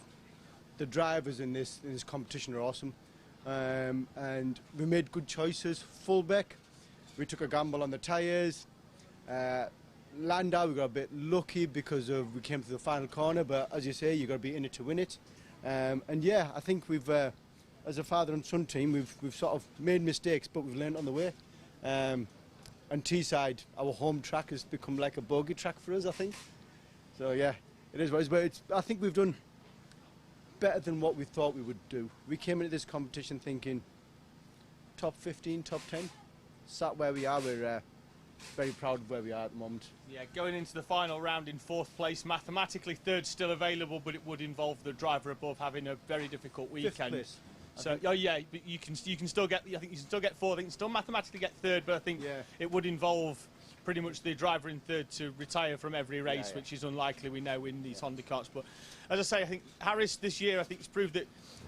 the drivers in this competition are awesome, and we made good choices. Fullback, we took a gamble on the tyres. Landau, we got a bit lucky because we came to the final corner, but as you say, you got to be in it to win it. And yeah, I think we've, as a father and son team, we've sort of made mistakes, but we've learned on the way. And Teesside, our home track, has become like a bogey track for us, I think. So yeah, it is what it is. But I think we've done better than what we thought we would do. We came into this competition thinking top 15, top 10. Sat where we are, we're very proud of where we are at the moment. Yeah, going into the final round in 4th place, mathematically 3rd still available, but it would involve the driver above having a very difficult weekend. 5th place. So, oh yeah, but you can still get. I think you can still get 4th. I think you can still mathematically get 3rd, but I think it would involve pretty much the driver in 3rd to retire from every race, which is unlikely, we know, in these Honda karts. But as I say, I think Harris this year, I think it's proved that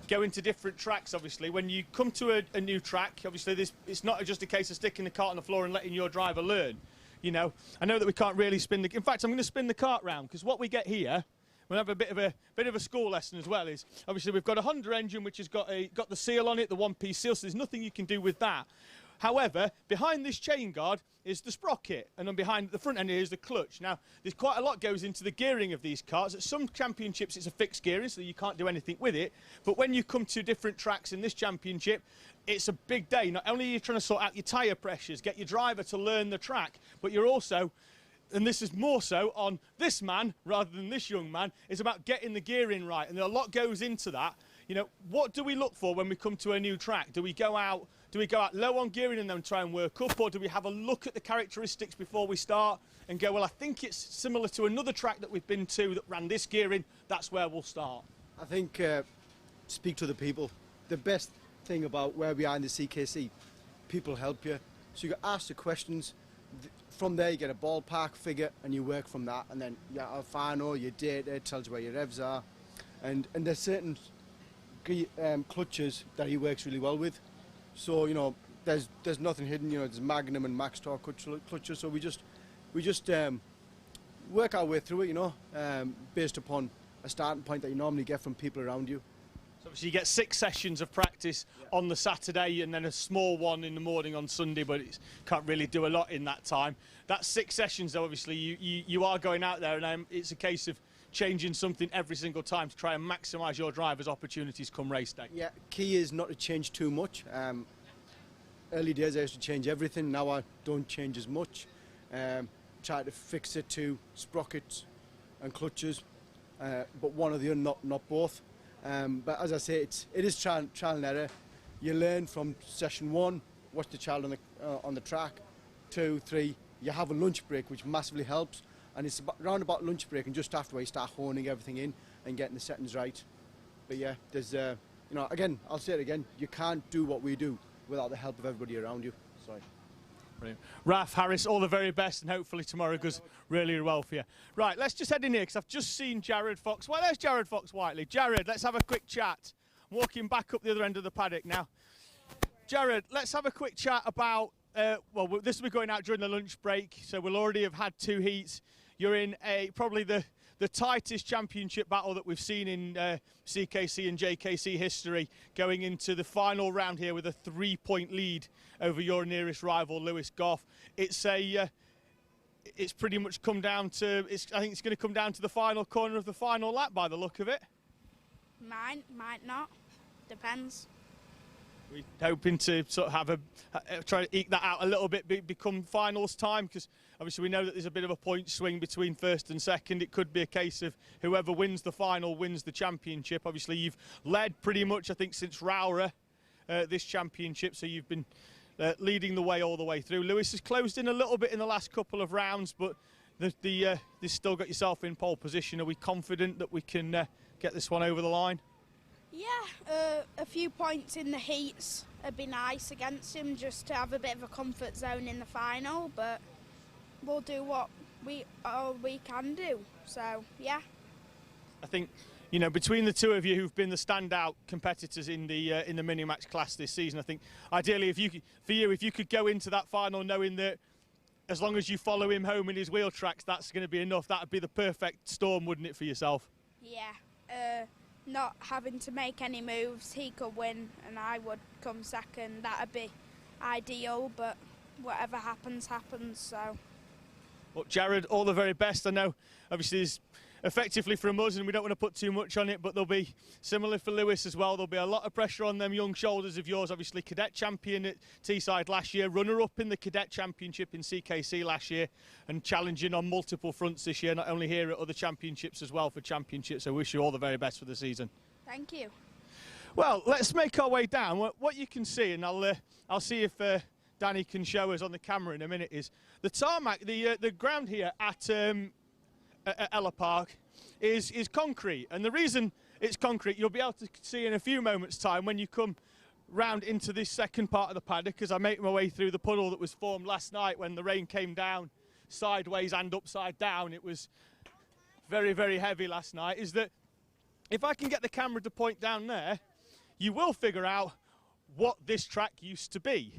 going to different tracks, obviously, when you come to a new track, obviously it's not just a case of sticking the kart on the floor and letting your driver learn. You know, I know that we can't really spin the. In fact, I'm going to spin the kart round because what we get here, we'll have a bit of a school lesson as well. Is obviously we've got a Honda engine which has got the seal on it, the one-piece seal. So there's nothing you can do with that. However, behind this chain guard is the sprocket, and then behind the front end is the clutch. Now, there's quite a lot goes into the gearing of these cars. At some championships, it's a fixed gearing, so you can't do anything with it. But when you come to different tracks in this championship, it's a big day. Not only are you trying to sort out your tyre pressures, get your driver to learn the track, but you're also, and this is more so on this man rather than this young man, is about getting the gearing right. And a lot goes into that. You know, what do we look for when we come to a new track? Do we go out low on gearing and then try and work up, or do we have a look at the characteristics before we start and go, well, I think it's similar to another track that we've been to that ran this gearing, that's where we'll start? I think speak to the people. The best thing about where we are in the CKC, people help you. So you ask the questions. From there you get a ballpark figure and you work from that, and then Alfano, your data tells you where your revs are, and there's certain clutches that he works really well with. So, you know, there's nothing hidden. You know, there's Magnum and Max Torque clutches. So we just work our way through it. You know, based upon a starting point that you normally get from people around you. So obviously you get 6 sessions of practice on the Saturday and then a small one in the morning on Sunday, but it can't really do a lot in that time. That's 6 sessions, though. Obviously you are going out there, and it's a case of changing something every single time to try and maximise your driver's opportunities come race day. Yeah, key is not to change too much. Early days I used to change everything, now I don't change as much. Try to fix it to sprockets and clutches, but one or the other, not both. But as I say, it is trial and error. You learn from session 1, watch the child on the track, 2, 3, you have a lunch break which massively helps. And it's around about lunch break and just after where you start honing everything in and getting the settings right. But yeah, there's, you know, again, I'll say it again, you can't do what we do without the help of everybody around you. Sorry. Brilliant. Raf, Harris, all the very best, and hopefully tomorrow goes really well for you. Right, let's just head in here because I've just seen Jared Fox. Well, there's Jared Fox Whiteley. Jared, let's have a quick chat. I'm walking back up the other end of the paddock now. Jared, let's have a quick chat about, well, this will be going out during the lunch break, so we'll already have had 2 heats. You're in probably the tightest championship battle that we've seen in CKC and JKC history, going into the final round here with a 3-point lead over your nearest rival, Lewis Goff. It's pretty much come down to, I think it's going to come down to the final corner of the final lap by the look of it. Might not. Depends. We're hoping to sort of have try to eke that out a little bit, become finals time, because obviously we know that there's a bit of a point swing between first and second. It could be a case of whoever wins the final wins the championship. Obviously you've led pretty much, I think, since Rowra this championship, so you've been leading the way all the way through. Lewis has closed in a little bit in the last couple of rounds, but you've still got yourself in pole position. Are we confident that we can get this one over the line? Yeah, a few points in the heats would be nice against him, just to have a bit of a comfort zone in the final, but we'll do what we can do, so yeah. I think, you know, between the two of you who've been the standout competitors in the mini-max class this season, I think ideally if you could go into that final knowing that as long as you follow him home in his wheel tracks, that's going to be enough. That would be the perfect storm, wouldn't it, for yourself? Yeah, not having to make any moves, he could win and I would come second. That would be ideal, but whatever happens, happens, so. Well, Jared, all the very best. I know, obviously, it's effectively from us and we don't want to put too much on it, but there'll be, similar for Lewis as well, there'll be a lot of pressure on them young shoulders of yours. Obviously, Cadet champion at Teesside last year, runner-up in the Cadet Championship in CKC last year, and challenging on multiple fronts this year, not only here at other championships as well for championships. So I wish you all the very best for the season. Thank you. Well, let's make our way down. What you can see, and I'll see if Danny can show us on the camera in a minute, is the tarmac, the ground here at Ellough Park is concrete, and the reason it's concrete you'll be able to see in a few moments time when you come round into this second part of the paddock, because I make my way through the puddle that was formed last night when the rain came down sideways and upside down. It was very, very heavy last night. Is that if I can get the camera to point down there, you will figure out what this track used to be,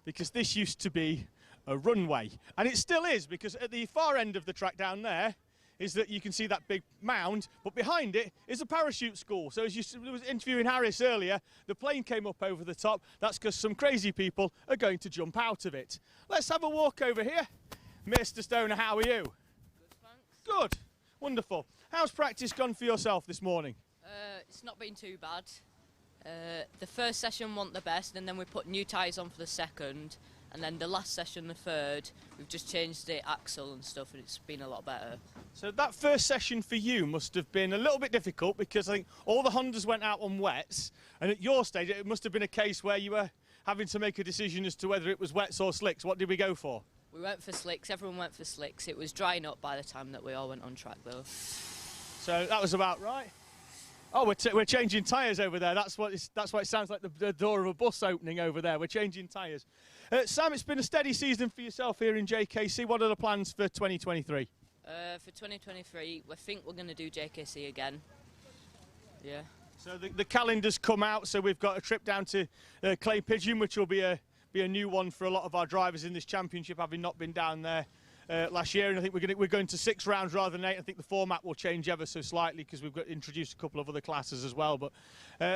because this used to be a runway, and it still is, because at the far end of the track down there is that you can see that big mound, but behind it is a parachute school. So as you was interviewing Harris earlier, the plane came up over the top. That's because some crazy people are going to jump out of it. Let's have a walk over here. Mr. Stoner, how are you? Good, thanks. Good, wonderful. How's practice gone for yourself this morning? It's not been too bad. The first session wasn't the best, and then we put new tyres on for the second, and then the last session, the third, we've just changed the axle and stuff, and it's been a lot better. So that first session for you must have been a little bit difficult, because I think all the Hondas went out on wets, and at your stage it must have been a case where you were having to make a decision as to whether it was wets or slicks. What did we go for? We went for slicks, everyone went for slicks. It was drying up by the time that we all went on track though. So that was about right. Oh, we're changing tyres over there. That's what it sounds like, the door of a bus opening over there. We're changing tyres. Sam, it's been a steady season for yourself here in JKC. What are the plans for 2023? For 2023, we think we're going to do JKC again. Yeah. So the calendar's come out, so we've got a trip down to Clay Pigeon, which will be a new one for a lot of our drivers in this championship, having not been down there last year. And I think we're going to 6 rounds rather than 8. I think the format will change ever so slightly because we've got introduced a couple of other classes as well. But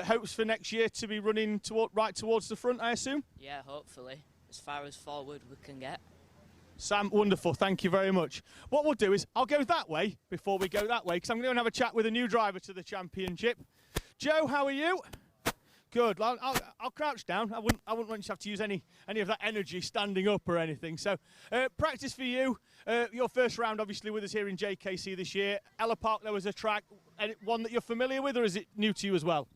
hopes for next year to be running right towards the front, I assume? Yeah, hopefully. As far as forward we can get. Sam, wonderful, thank you very much. What we'll do is I'll go that way before we go that way, because I'm going to have a chat with a new driver to the championship. Joe, how are you? Good. I'll crouch down. I wouldn't want you to have to use any of that energy standing up or anything. So practice for you. Your first round obviously with us here in JKC this year. Ellough Park, there was a track, one that you're familiar with, or is it new to you as well?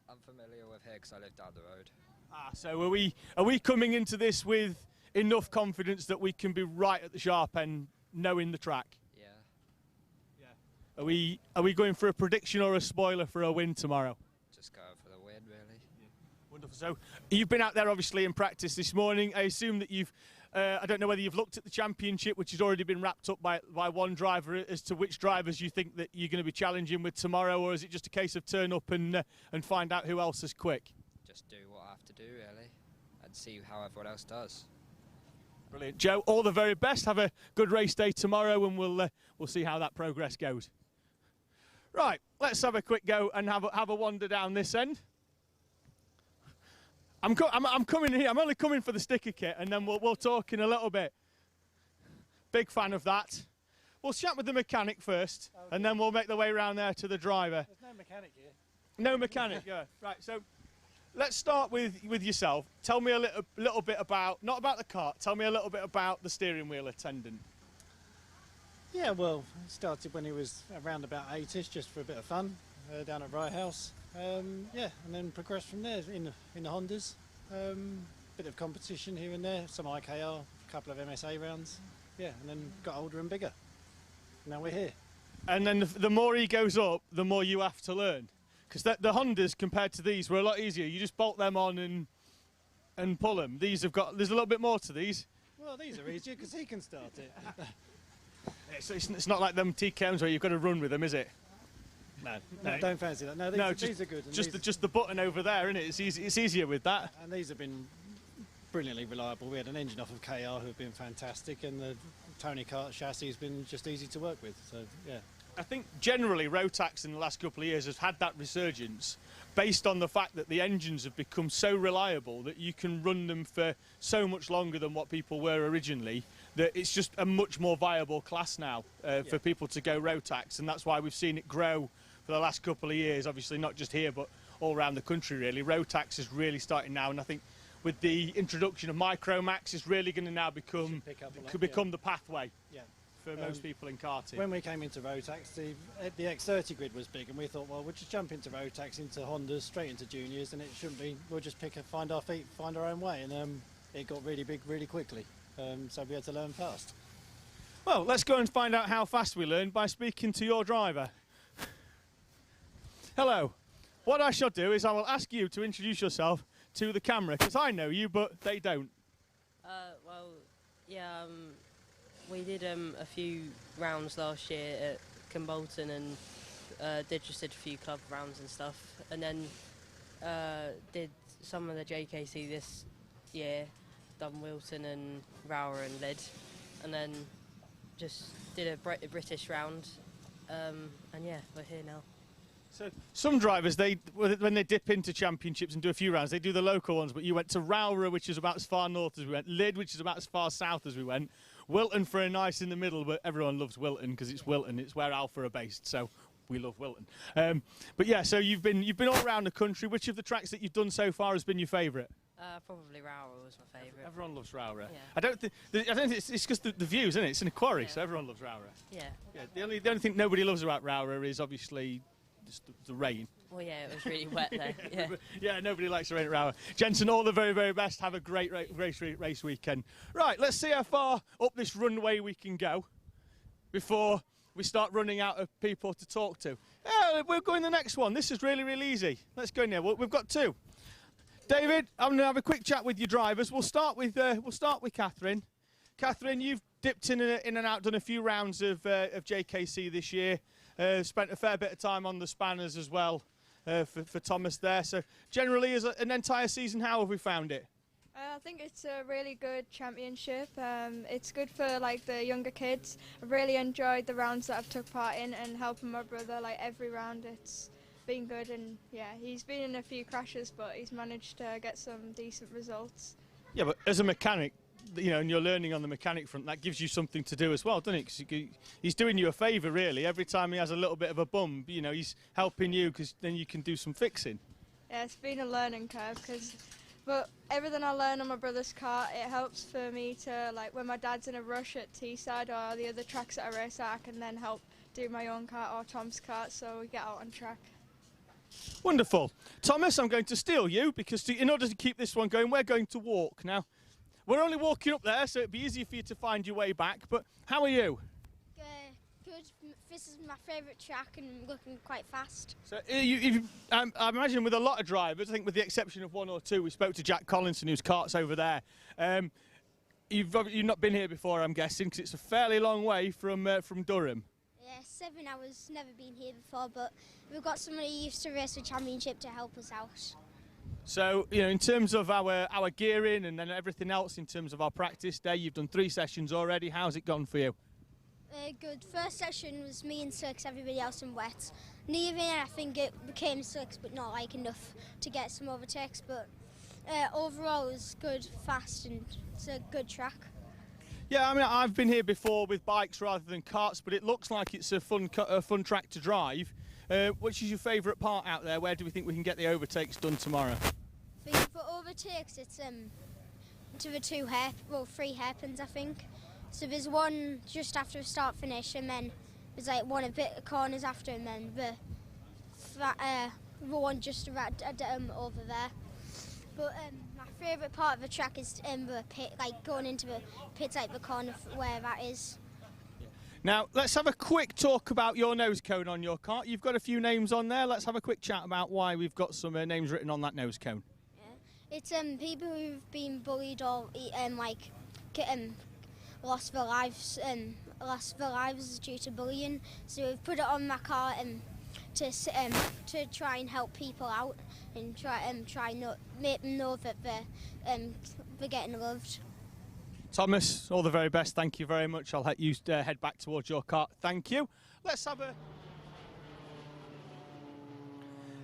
I'm familiar with here because I live down the road. So are we coming into this with enough confidence that we can be right at the sharp end, knowing the track? Yeah. Yeah. Are we going for a prediction or a spoiler for a win tomorrow? Just go for the win, really. Yeah. Wonderful. So you've been out there obviously in practice this morning. I assume that you've, I don't know whether you've looked at the championship, which has already been wrapped up by one driver, as to which drivers you think that you're going to be challenging with tomorrow, or is it just a case of turn up and find out who else is quick? Just do what I have to do, really, and see how everyone else does. Brilliant. Joe, all the very best. Have a good race day tomorrow, and we'll see how that progress goes. Right, let's have a quick go and have a wander down this end. I'm coming here. I'm only coming for the sticker kit, and then we'll talk in a little bit. Big fan of that. We'll chat with the mechanic first, and then we'll make the way around there to the driver. There's no mechanic here. No mechanic, yeah. Right, so let's start with yourself. Tell me a little bit about, not about the kart, tell me a little bit about the steering wheel attendant. Yeah, well, it started when he was around about 8ish, just for a bit of fun, down at Wright House. Yeah, and then progressed from there in the Hondas. Bit of competition here and there, some IKR, a couple of MSA rounds. Yeah, and then got older and bigger. Now we're here. And then the more he goes up, the more you have to learn. Because the Hondas compared to these were a lot easier. You just bolt them on and pull them. These have got, there's a little bit more to these. Well, these are easier because he can start it. It's not like them TKMs where you've got to run with them, is it? No, don't fancy that. No, these are good. And just the button over there, isn't it? It's easier with that. And these have been brilliantly reliable. We had an engine off of KR who have been fantastic, and the Tony Kart chassis has been just easy to work with. So yeah. I think generally Rotax in the last couple of years has had that resurgence based on the fact that the engines have become so reliable that you can run them for so much longer than what people were originally, that it's just a much more viable class now for people to go Rotax, and that's why we've seen it grow for the last couple of years, obviously not just here but all around the country really. Rotax is really starting now, and I think with the introduction of Micromax it's really going to now become the pathway. Yeah. For most people in karting. When we came into Rotax, the X30 grid was big, and we thought, well, we'll just jump into Rotax, into Hondas, straight into juniors, and it shouldn't be. We'll just find our feet, find our own way, and it got really big really quickly. So we had to learn fast. Well, let's go and find out how fast we learn by speaking to your driver. Hello. What I shall do is I will ask you to introduce yourself to the camera, because I know you, but they don't. Well, yeah. We did a few rounds last year at Kimbolton, and did a few club rounds and stuff, and then did some of the JKC this year, done Wilton and Rower and Lid, and then just did a British round, and yeah, we're here now. So some drivers, when they dip into championships and do a few rounds, they do the local ones, but you went to Rower, which is about as far north as we went, Lid, which is about as far south as we went, Wilton for a nice in the middle, but everyone loves Wilton because it's Wilton, it's where Alpha are based, so we love Wilton. But yeah, so you've been all around the country. Which of the tracks that you've done so far has been your favourite? Probably Rower was my favourite. Everyone loves Rower. Yeah. I don't think it's because the views, isn't it? It's in a quarry, so everyone loves Rower. Yeah. The only thing nobody loves about Rower is obviously just the rain. Well, yeah, it was really wet there. Yeah. Yeah, nobody likes the rain at Rower. Jensen, all the very, very best. Have a great race weekend. Right, let's see how far up this runway we can go before we start running out of people to talk to. Yeah, we'll go in the next one. This is really, really easy. Let's go in there. We've got two. David, I'm going to have a quick chat with your drivers. We'll start with Catherine. Catherine, you've dipped in and out, done a few rounds of JKC this year. Spent a fair bit of time on the spanners as well for Thomas there. So generally, as an entire season, how have we found it? I think it's a really good championship. It's good for like the younger kids. I've really enjoyed the rounds that I've took part in and helping my brother like every round. It's been good, and yeah, he's been in a few crashes, but he's managed to get some decent results. Yeah, but as a mechanic, you know, and you're learning on the mechanic front, that gives you something to do as well, doesn't it? 'Cause he's doing you a favour, really. Every time he has a little bit of a bump, you know, he's helping you because then you can do some fixing. Yeah, it's been a learning curve, but everything I learn on my brother's kart, it helps for me to, like, when my dad's in a rush at Teesside or the other tracks that I race at, I can then help do my own kart or Tom's kart, so we get out on track. Wonderful. Thomas, I'm going to steal you because in order to keep this one going, we're going to walk. Now, we're only walking up there, so it'd be easier for you to find your way back, but how are you? Good. This is my favourite track and I'm looking quite fast. So I imagine with a lot of drivers, I think with the exception of one or two, we spoke to Jack Collinson, whose kart's over there. You've not been here before, I'm guessing, because it's a fairly long way from Durham. Yeah, 7 hours, never been here before, but we've got somebody used to race the championship to help us out. So, you know, in terms of our gearing and then everything else, in terms of our practice day, you've done 3 sessions already. How's it gone for you? Good. First session was me and slicks, everybody else in wet. Near the end, I think it became slicks, but not like enough to get some overtakes. But overall, it was good, fast, and it's a good track. Yeah, I mean, I've been here before with bikes rather than karts, but it looks like it's a fun track to drive. Which is your favourite part out there? Where do we think we can get the overtakes done tomorrow? I think for overtakes, it's to the three hairpins, I think. So there's one just after the start finish, and then there's like one a bit of corners after, and then the one just over there. But my favourite part of the track is the pit, like going into the pits, like the corner where that is. Now, let's have a quick talk about your nose cone on your kart. You've got a few names on there. Let's have a quick chat about why we've got some names written on that nose cone. Yeah. It's people who've been bullied or lost their lives due to bullying. So we've put it on my car to try and help people out and make them know that they're getting loved. Thomas, all the very best. Thank you very much. I'll let you head back towards your kart. Thank you. Let's have a...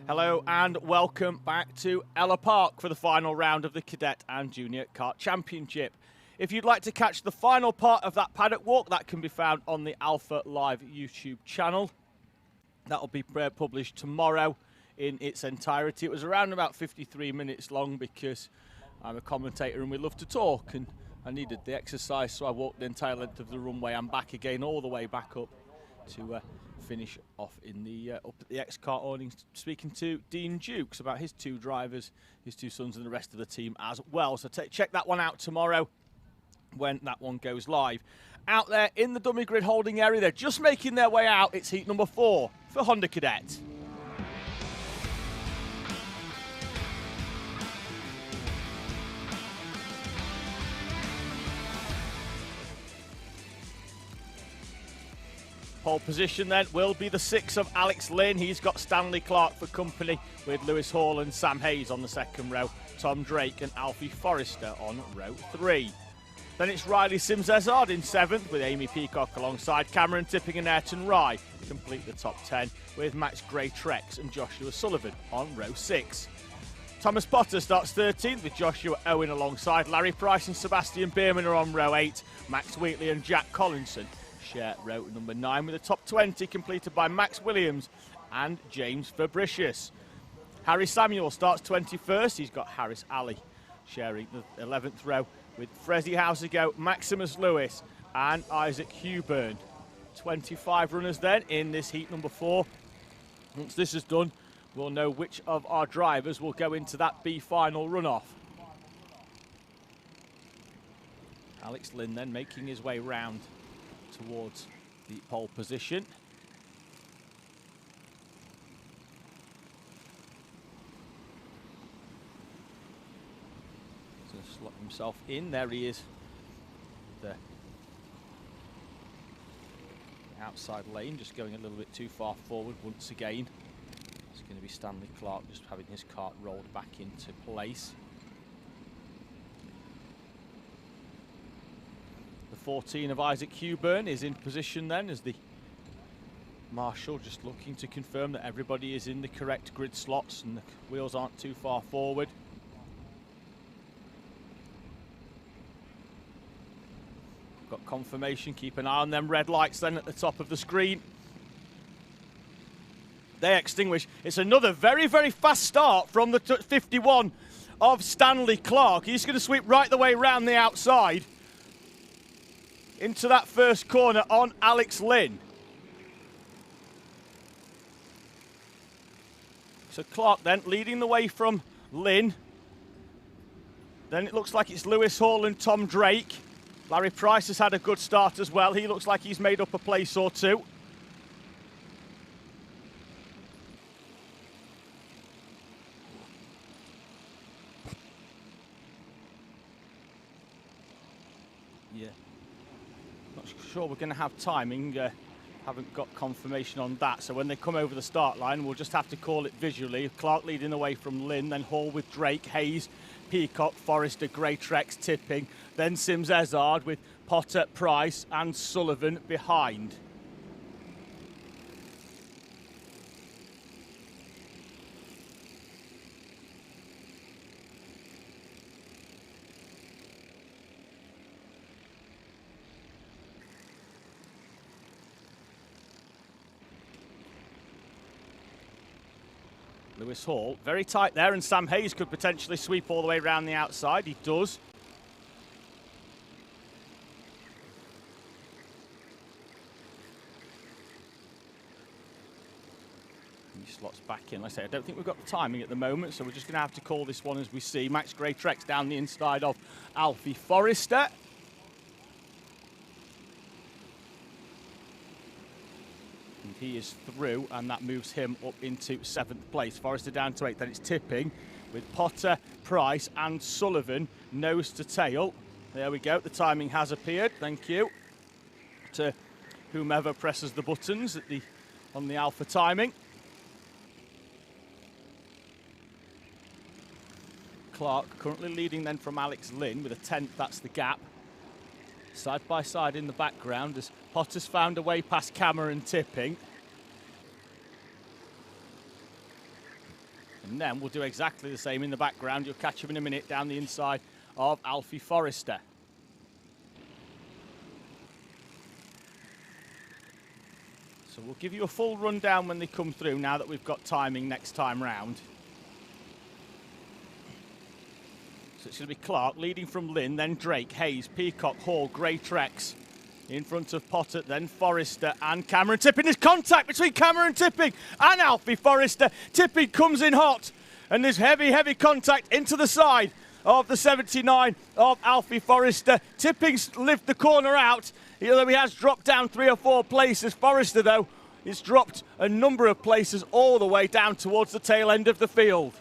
Hello and welcome back to Ellough Park for the final round of the Cadet and Junior Kart Championship. If you'd like to catch the final part of that paddock walk, that can be found on the Alpha Live YouTube channel. That will be published tomorrow in its entirety. It was around about 53 minutes long because I'm a commentator and we love to talk, and I needed the exercise, so I walked the entire length of the runway and back again, all the way back up to finish off in the up at the X-Kart awnings, speaking to Dean Dukes about his two drivers, his two sons, and the rest of the team as well. So check that one out tomorrow when that one goes live. Out there in the dummy grid holding area, they're just making their way out. It's heat number 4 for Honda Cadet. Pole position then will be the 6 of Alex Lynn. He's got Stanley Clark for company with Lewis Hall and Sam Hayes on the second row, Tom Drake and Alfie Forrester on row 3. Then it's Riley Sims-Ezard in 7th with Amy Peacock alongside Cameron Tipping and Ayrton Rye complete the top 10 with Max Gray-Trex and Joshua Sullivan on row 6. Thomas Potter starts 13th with Joshua Owen alongside Larry Price and Sebastian Bierman are on row 8. Max Wheatley and Jack Collinson share row number 9 with the top 20 completed by Max Williams and James Fabricius. Harry Samuel starts 21st. He's got Harris Alley sharing the 11th row with Frezzy Housego, Maximus Lewis and Isaac Huburn. 25 runners then in this heat number 4. Once this is done, we'll know which of our drivers will go into that B final runoff. Alex Lynn then making his way round towards the pole position. He's going to slot himself in. There he is. The outside lane just going a little bit too far forward once again. It's going to be Stanley Clark just having his kart rolled back into place. The 14 of Isaac Huburn is in position then as the marshal just looking to confirm that everybody is in the correct grid slots and the wheels aren't too far forward. Got confirmation, keep an eye on them red lights then at the top of the screen. They extinguish. It's another very, very fast start from the 51 of Stanley Clark. He's going to sweep right the way round the outside into that first corner on Alex Lynn. So Clark then leading the way from Lynn. Then it looks like it's Lewis Hall and Tom Drake. Larry Price has had a good start as well. He looks like he's made up a place or two. Yeah. Not sure we're going to have timing. Haven't got confirmation on that. So when they come over the start line, we'll just have to call it visually. Clark leading away from Lynn, then Hall with Drake, Hayes, Peacock, Forrester, Gray-Trex, Tipping, then Sims-Ezard with Potter, Price and Sullivan behind. Lewis Hall, very tight there, and Sam Hayes could potentially sweep all the way around the outside. He does. He slots back in. Like I say, I don't think we've got the timing at the moment, so we're just going to have to call this one as we see. Max Greatrex down the inside of Alfie Forrester. And he is through, and that moves him up into 7th place. Forrester down to 8th, then it's tipping with Potter, Price and Sullivan nose to tail. There we go, the timing has appeared, thank you to whomever presses the buttons at on the Alpha timing. Clark currently leading then from Alex Lynn with a 10th, that's the gap. Side by side in the background as Potter's found a way past Cameron tipping. And then we'll do exactly the same in the background. You'll catch him in a minute down the inside of Alfie Forrester. So we'll give you a full rundown when they come through now that we've got timing next time round. So it's going to be Clark leading from Lynn, then Drake, Hayes, Peacock, Hall, Greatrex. In front of Potter, then Forrester and Cameron Tipping. There's contact between Cameron Tipping and Alfie Forrester. Tipping comes in hot, and there's heavy, heavy contact into the side of the 79 of Alfie Forrester. Tipping's lived the corner out, although he has dropped down 3 or 4 places. Forrester, though, has dropped a number of places all the way down towards the tail end of the field.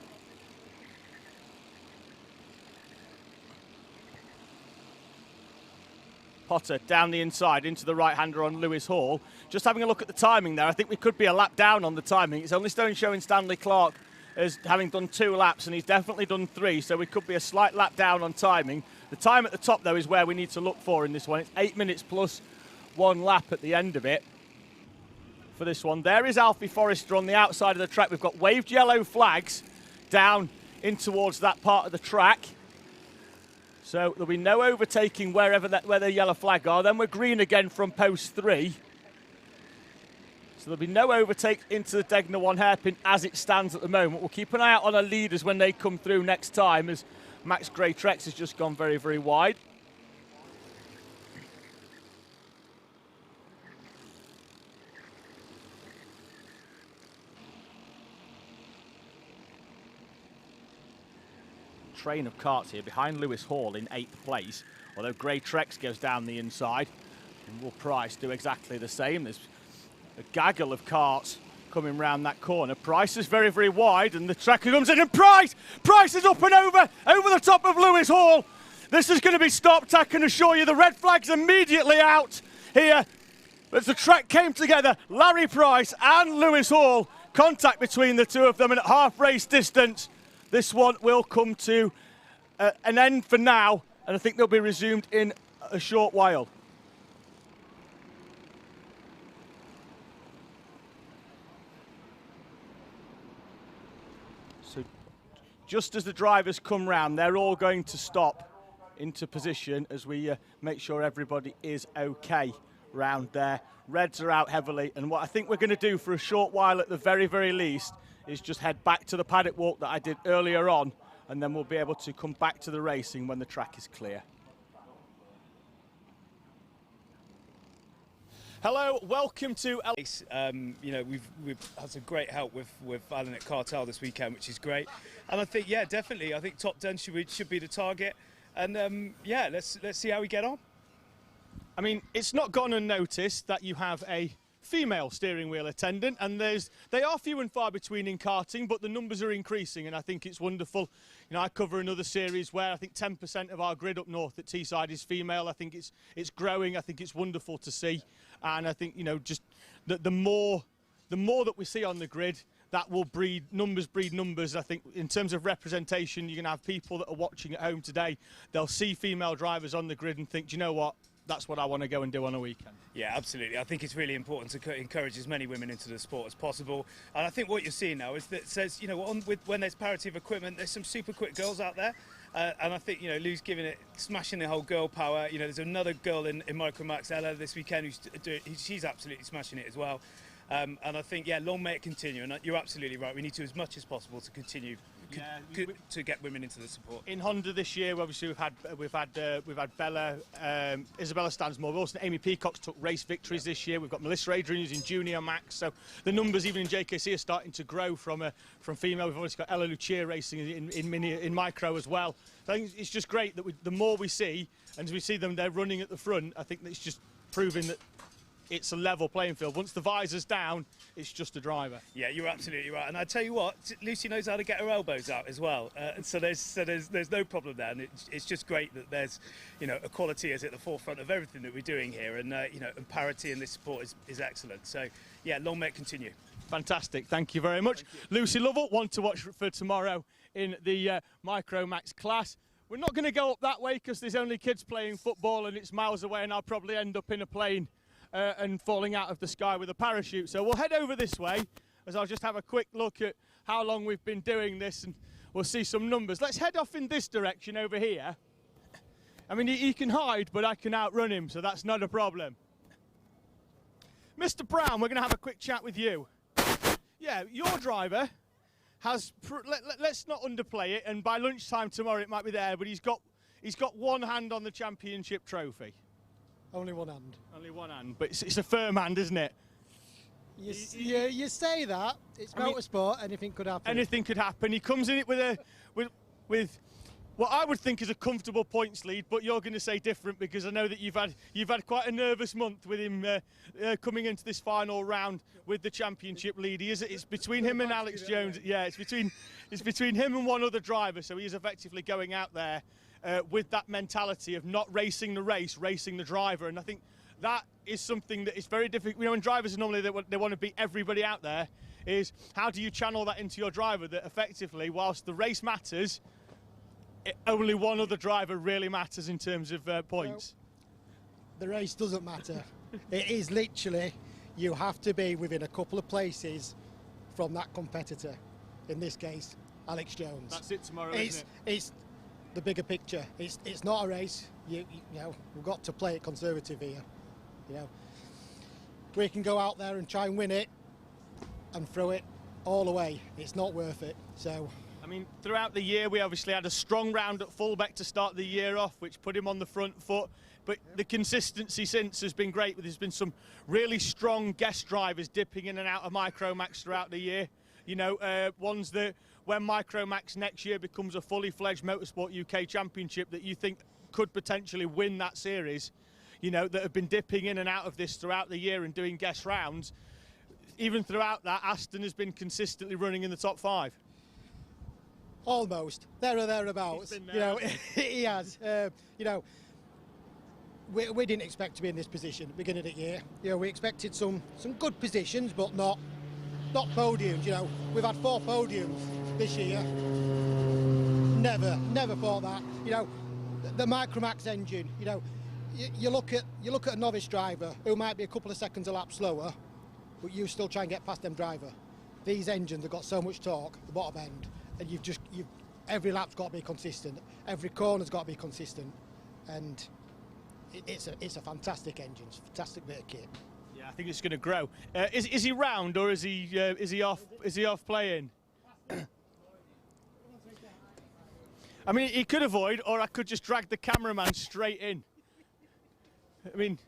Potter down the inside into the right-hander on Lewis Hall. Just having a look at the timing there, I think we could be a lap down on the timing. It's only showing Stanley Clark as having done 2 laps, and he's definitely done 3, so we could be a slight lap down on timing. The time at the top, though, is where we need to look for in this one. It's 8 minutes plus 1 lap at the end of it for this one. There is Alfie Forrester on the outside of the track. We've got waved yellow flags down in towards that part of the track. So there'll be no overtaking where the yellow flag are. Then we're green again from post 3. So there'll be no overtake into the Degner 1 hairpin as it stands at the moment. We'll keep an eye out on our leaders when they come through next time, as Max Greatrex has just gone very, very wide. Train of karts here behind Lewis Hall in 8th place, although Greatrex goes down the inside, and will Price do exactly the same. There's a gaggle of karts coming round that corner. Price is very, very wide, and the tracker comes in, and Price is up and over the top of Lewis Hall. This is going to be stopped, I can assure you. The red flag's immediately out here as the track came together. Larry Price and Lewis Hall, contact between the two of them, and at half race distance, this one will come to an end for now, and I think they'll be resumed in a short while. So just as the drivers come round, they're all going to stop into position as we make sure everybody is okay round there. Reds are out heavily, and what I think we're going to do for a short while at the very, very least is just head back to the paddock walk that I did earlier on, and then we'll be able to come back to the racing when the track is clear. Hello, welcome to Ellough. You know, we've had some great help with Alan at Cartel this weekend, which is great. And I think, yeah, definitely, I think top 10 should be the target. And yeah, let's see how we get on. I mean, it's not gone unnoticed that you have a female steering wheel attendant, and they are few and far between in karting, but the numbers are increasing, and I think it's wonderful. You know, I cover another series where I think 10% of our grid up north at Teesside is female. I think it's growing. I think it's wonderful to see, and I think, you know, just the more that we see on the grid, that will breed numbers. I think in terms of representation, you're going to have people that are watching at home today. They'll see female drivers on the grid and think, do you know what? That's what I want to go and do on a weekend. Yeah, absolutely. I think it's really important to encourage as many women into the sport as possible. And I think what you're seeing now is that it says, you know, when there's parity of equipment, there's some super quick girls out there. And I think, you know, Lou's smashing the whole girl power. You know, there's another girl in Micromax, Ellough, this weekend, she's absolutely smashing it as well. And I think, yeah, long may it continue. And you're absolutely right. We need to, as much as possible, to continue to get women into the support. In Honda this year, obviously we've had Bella, Isabella Stansmore, also Amy Peacock's took race victories this year. We've got Melissa Adrian who's in junior max, so the numbers even in JKC are starting to grow from female. We've obviously got Ellough racing in micro as well. So I think it's just great that the more we see, and as we see them, they're running at the front. I think that it's just proving that it's a level playing field. Once the visor's down, it's just a driver. Yeah, you're absolutely right. And I tell you what, Lucy knows how to get her elbows out as well. So there's no problem there. And it's just great that there's, equality is at the forefront of everything that we're doing here. And, and parity in this sport is excellent. So, yeah, long may it continue. Fantastic. Thank you very much. Lucy Lovell, one to watch for tomorrow in the Micro Max class. We're not going to go up that way because there's only kids playing football and it's miles away, and I'll probably end up in a plane and falling out of the sky with a parachute. So we'll head over this way, as I'll just have a quick look at how long we've been doing this, and we'll see some numbers. Let's head off in this direction over here. I mean, he can hide, but I can outrun him, so that's not a problem. Mr. Brown, we're going to have a quick chat with you. Yeah, your driver has, let's not underplay it, and by lunchtime tomorrow it might be there, but he's got one hand on the championship trophy. Only one hand. Only one hand, but it's a firm hand, isn't it? You say that. It's motorsport. Anything could happen. Anything could happen. He comes in it with what I would think is a comfortable points lead, but you're going to say different because I know that you've had quite a nervous month with him coming into this final round with the championship lead. It's between him and Alex Jones. Yeah, it's between him and one other driver. So he is effectively going out there with that mentality of not racing the race, racing the driver. And I think that is something that is very difficult. When drivers normally they want to beat everybody out there, is how do you channel that into your driver that effectively, whilst the race matters, only one other driver really matters in terms of points. The race doesn't matter. It is literally, you have to be within a couple of places from that competitor. In this case, Alex Jones. That's it tomorrow, isn't it? It's the bigger picture. It's not a race. You know, we've got to play it conservative here. You know, we can go out there and try and win it and throw it all away. It's not worth it. So, I mean, throughout the year, we obviously had a strong round at fullback to start the year off, which put him on the front foot. But the consistency since has been great. There's been some really strong guest drivers dipping in and out of Micromax throughout the year. You know, ones that when Micromax next year becomes a fully fledged Motorsport UK Championship that you think could potentially win that series, you know, that have been dipping in and out of this throughout the year and doing guest rounds. Even throughout that, Aston has been consistently running in the top 5. Almost. There or thereabouts. You know, he has. You know, we didn't expect to be in this position at the beginning of the year. You know, we expected some good positions, but not podiums. You know, we've had 4 podiums this year. Never thought that. You know, the Micromax engine. You know, you look at a novice driver who might be a couple of seconds a lap slower, but you still try and get past them driver. These engines have got so much torque at the bottom end, and every lap's got to be consistent. Every corner's got to be consistent, and it's a fantastic engine. It's a fantastic bit of kit. Yeah, I think it's going to grow. Is he round or is he off? Is he off playing? I mean, he could avoid, or I could just drag the cameraman straight in. I mean,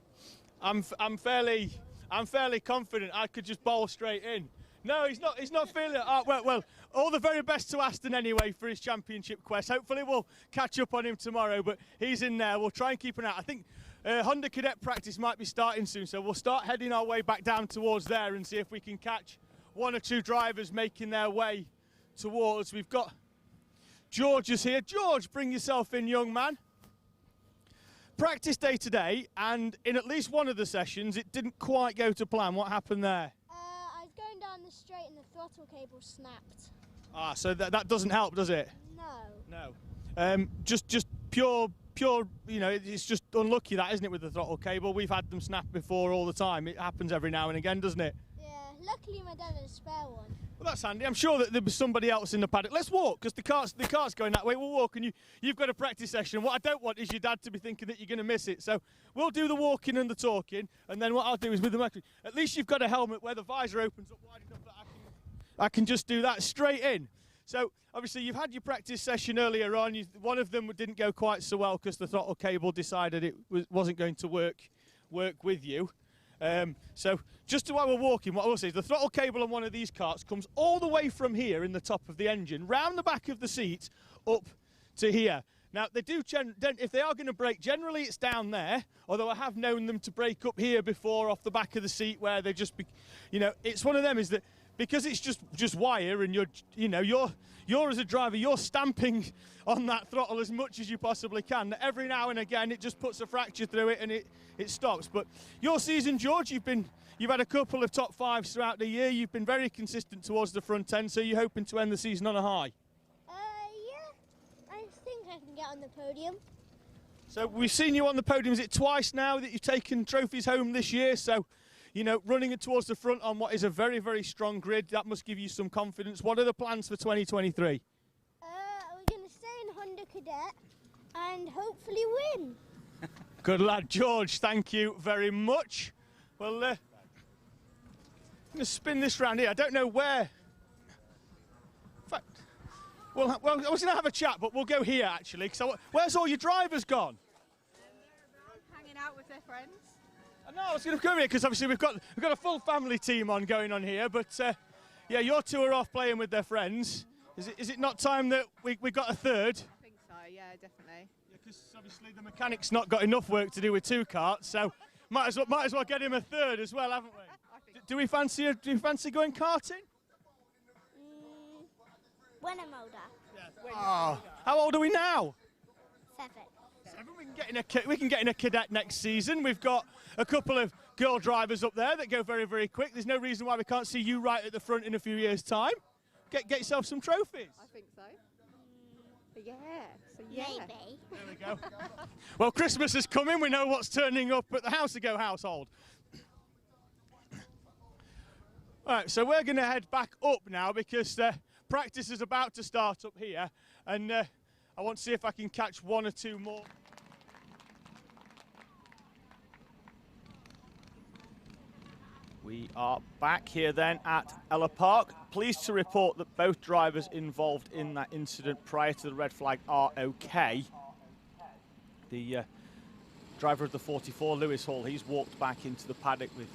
I'm fairly confident I could just bowl straight in. No, he's not feeling it. Well, all the very best to Aston anyway for his championship quest. Hopefully we'll catch up on him tomorrow, but he's in there. We'll try and keep an eye. I think Honda Cadet practice might be starting soon, so we'll start heading our way back down towards there and see if we can catch 1 or 2 drivers making their way towards. We've got George is here. George, bring yourself in, young man. Practice day today, and in at least one of the sessions, it didn't quite go to plan. What happened there? I was going down the straight and the throttle cable snapped. Ah, so that doesn't help, does it? No. No. Just pure. You know, it's just unlucky that, isn't it, with the throttle cable? We've had them snap before all the time. It happens every now and again, doesn't it? Yeah, luckily my dad had a spare one. Well, that's handy. I'm sure that there'll be somebody else in the paddock. Let's walk, because the car's going that way. We'll walk, and you've got a practice session. What I don't want is your dad to be thinking that you're going to miss it. So we'll do the walking and the talking, and then what I'll do is with the microphone, at least you've got a helmet where the visor opens up wide enough that I can just do that straight in. So obviously you've had your practice session earlier on. One of them didn't go quite so well because the throttle cable decided it wasn't going to work with you. So just while we're walking, what I will say is the throttle cable on one of these carts comes all the way from here in the top of the engine, round the back of the seat, up to here. Now, they do, if they are going to brake, generally it's down there, although I have known them to brake up here before off the back of the seat where they just, it's one of them is that because it's just wire and you're as a driver, you're stamping on that throttle as much as you possibly can. Every now and again, it just puts a fracture through it and it stops. But your season, George, you've had a couple of top fives throughout the year. You've been very consistent towards the front end, so you're hoping to end the season on a high. Yeah, I think I can get on the podium. So we've seen you on the podium. Is it twice now that you've taken trophies home this year? So, running it towards the front on what is a very, very strong grid, that must give you some confidence. What are the plans for 2023? We're going to stay in Honda Cadet and hopefully win. Good lad, George. Thank you very much. Well, I'm going to spin this round here. I don't know where. In fact, well, I was going to have a chat, but we'll go here, actually. Where's all your drivers gone? They're hanging out with their friends. No, I was going to come here because obviously we've got a full family team going on here, but yeah, your two are off playing with their friends. Is it not time that we got a third? I think so, yeah, definitely. Yeah, because obviously the mechanic's not got enough work to do with two carts, so might as well get him a third as well, haven't we? Do you fancy going karting? When I'm older. Yeah. Oh, how old are we now? 7. We can get in a cadet next season. We've got a couple of girl drivers up there that go very, very quick. There's no reason why we can't see you right at the front in a few years' time. Get yourself some trophies. I think so. Yeah. So yeah. Maybe. There we go. Well, Christmas is coming. We know what's turning up at the House to Go household. All right, so we're going to head back up now because practice is about to start up here, and I want to see if I can catch one or two more. We are back here then at Ellough Park. Pleased to report that both drivers involved in that incident prior to the red flag are okay. The driver of the 44, Lewis Hall, he's walked back into the paddock with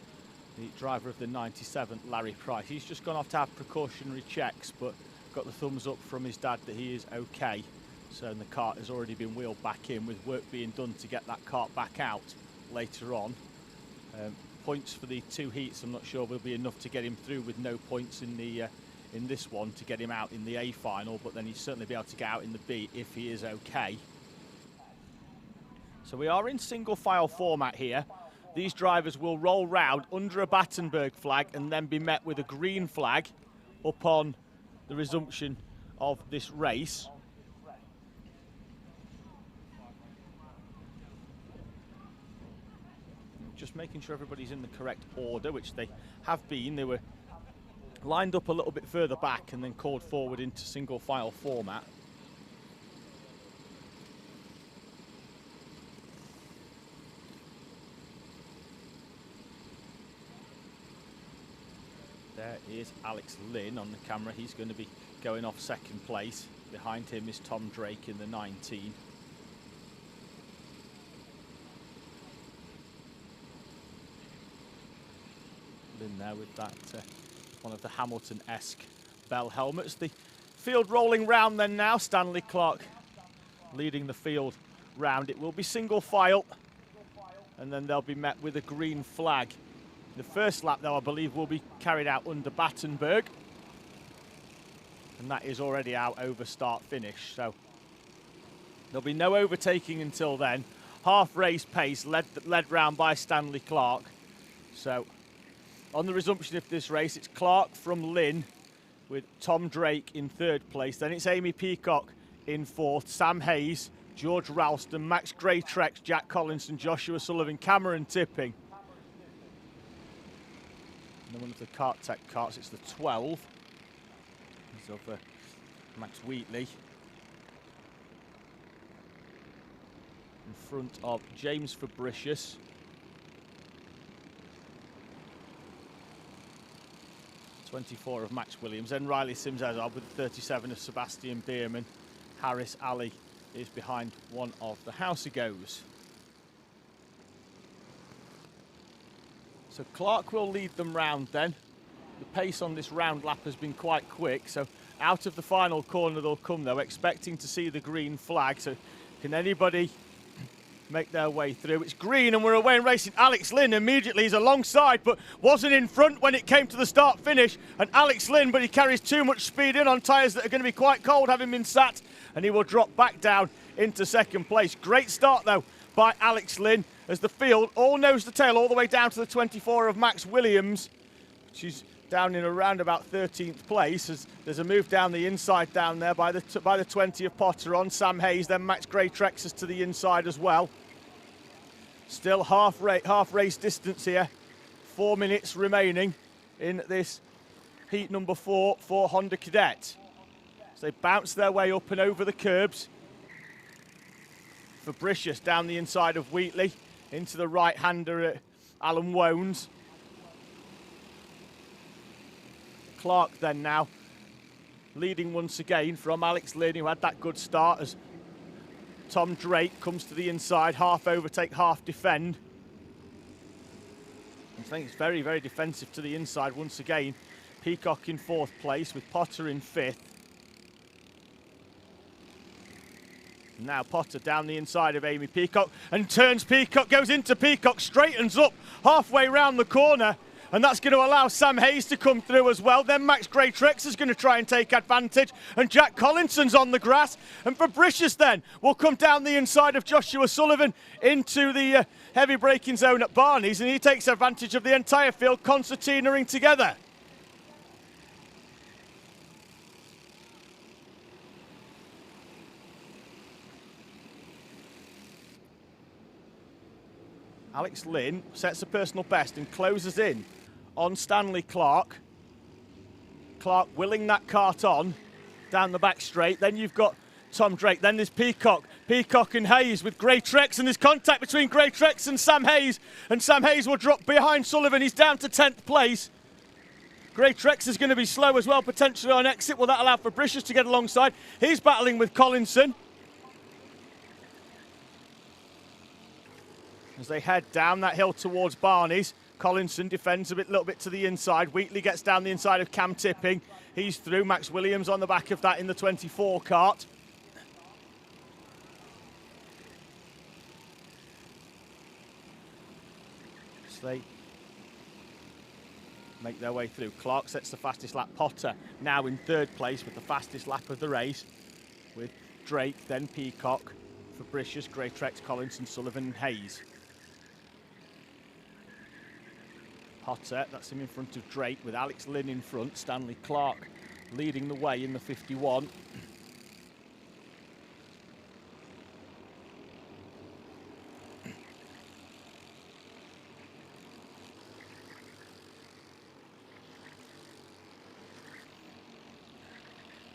the driver of the 97, Larry Price. He's just gone off to have precautionary checks, but got the thumbs up from his dad that he is okay. So the cart has already been wheeled back in, with work being done to get that cart back out later on. Points for the 2 heats, I'm not sure will be enough to get him through, with no points in this one to get him out in the A final, but then he'll certainly be able to get out in the B if he is okay. So we are in single file format here. These drivers will roll round under a Battenberg flag and then be met with a green flag upon the resumption of this race. Just making sure everybody's in the correct order, which they have been. They were lined up a little bit further back and then called forward into single file format. There is Alex Lynn on the camera. He's going to be going off second place. Behind him is Tom Drake in the 19. Lynn there with that one of the Hamilton-esque bell helmets. The field rolling round then now. Stanley Clark leading the field round. It will be single file, and then they'll be met with a green flag. The first lap, though, I believe will be carried out under Battenberg, and that is already out over start finish, so there'll be no overtaking until then. Half race pace led round by Stanley Clark. So on the resumption of this race, it's Clark from Lynn with Tom Drake in third place. Then it's Amy Peacock in fourth, Sam Hayes, George Ralston, Max Grey-Trex, Jack Collinson, Joshua Sullivan, Cameron Tipping. And one of the Kart Tech karts, it's the 12. It's of Max Wheatley. In front of James Fabricius. '24 of Max Williams. Then Riley Sims-Ezard with the 37 of Sebastian Bierman. Harris Ali is behind one of the Housegoes. So Clark will lead them round then. The pace on this round lap has been quite quick, so out of the final corner they'll come though, expecting to see the green flag. So can anybody make their way through? It's green and we're away and racing. Alex Lynn immediately is alongside, but wasn't in front when it came to the start finish. And Alex Lynn, but he carries too much speed in on tyres that are going to be quite cold, having been sat, and he will drop back down into second place. Great start though by Alex Lynn as the field all nose to tail all the way down to the 24 of Max Williams. She's down in around about 13th place as there's a move down the inside down there by the 20 of Potter on Sam Hayes, then Max Greatrex is to the inside as well. Still half race distance here, 4 minutes remaining in this heat number 4 for Honda Cadet. So they bounce their way up and over the curbs. Fabricius down the inside of Wheatley into the right-hander Alan Wones. Clark then now leading once again from Alex Lynn, who had that good start, as Tom Drake comes to the inside, half overtake, half defend. I think it's very, very defensive to the inside once again. Peacock in 4th place with Potter in 5th. Now Potter down the inside of Amy Peacock and turns Peacock, goes into Peacock, straightens up halfway round the corner, and that's going to allow Sam Hayes to come through as well. Then Max Greatrex is going to try and take advantage, and Jack Collinson's on the grass, and Fabricius then will come down the inside of Joshua Sullivan into the heavy braking zone at Barney's, and he takes advantage of the entire field concertinaing together. Alex Lynn sets a personal best and closes in on Stanley Clark. Clark willing that kart on down the back straight. Then you've got Tom Drake. Then there's Peacock. Peacock and Hayes with Greatrex, and there's contact between Greatrex and Sam Hayes. And Sam Hayes will drop behind Sullivan. He's down to 10th place. Greatrex is going to be slow as well, potentially on exit. Will that allow Fabricius to get alongside? He's battling with Collinson as they head down that hill towards Barney's. Collinson defends a little bit to the inside. Wheatley gets down the inside of Cam Tipping. He's through. Max Williams on the back of that in the 24 kart. So they make their way through. Clark sets the fastest lap. Potter now in 3rd place with the fastest lap of the race, with Drake, then Peacock, Fabricius, Greatrex, Collinson, Sullivan and Hayes. Potter, that's him in front of Drake, with Alex Lynn in front. Stanley Clark leading the way in the 51.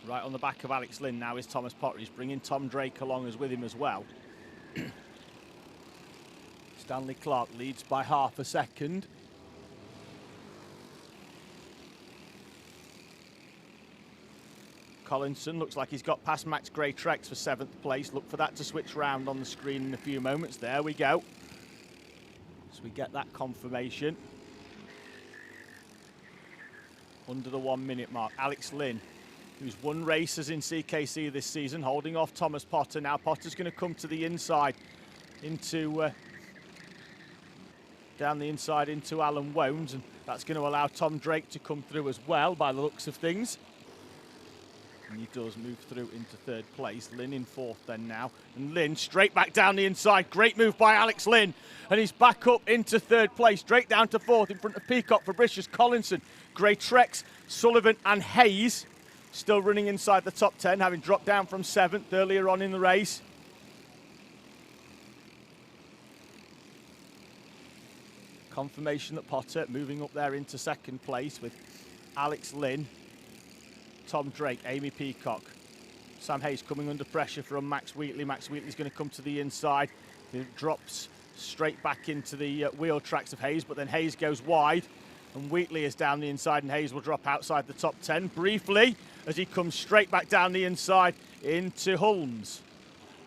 Right on the back of Alex Lynn now is Thomas Potter. He's bringing Tom Drake along with him as well. Stanley Clark leads by half a second. Collinson looks like he's got past Max Greatrex for 7th place. Look for that to switch round on the screen in a few moments. There we go. So we get that confirmation. Under the 1 minute mark. Alex Lynn, who's won races in CKC this season, holding off Thomas Potter. Now Potter's going to come to the inside into down the inside into Alan Wones, and that's going to allow Tom Drake to come through as well by the looks of things. And he does move through into 3rd place. Lynn in 4th then now. And Lynn straight back down the inside. Great move by Alex Lynn. And he's back up into 3rd place. Straight down to 4th in front of Peacock, Fabricius, Collinson, Greatrex, Sullivan and Hayes. Still running inside the top 10, having dropped down from 7th earlier on in the race. Confirmation that Potter moving up there into second place with Alex Lynn, Tom Drake, Amy Peacock. Sam Hayes coming under pressure from Max Wheatley. Max Wheatley's going to come to the inside. It drops straight back into the wheel tracks of Hayes, but then Hayes goes wide and Wheatley is down the inside and Hayes will drop outside the top 10 briefly as he comes straight back down the inside into Holmes.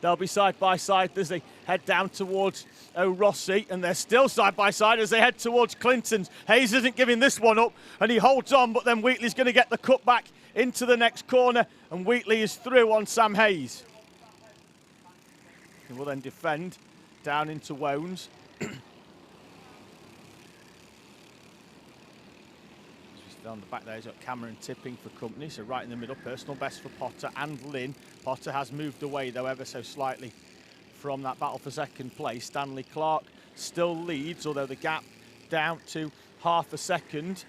They'll be side by side as they head down towards O'Rossi, and they're still side by side as they head towards Clinton's. Hayes isn't giving this one up and he holds on, but then Wheatley's going to get the cut back into the next corner and Wheatley is through on Sam Hayes. He will then defend down into Wones. On the back there, he's got Cameron tipping for company, so right in the middle, personal best for Potter and Lynn. Potter has moved away, though, ever so slightly from that battle for second place. Stanley Clark still leads, although the gap down to half a second.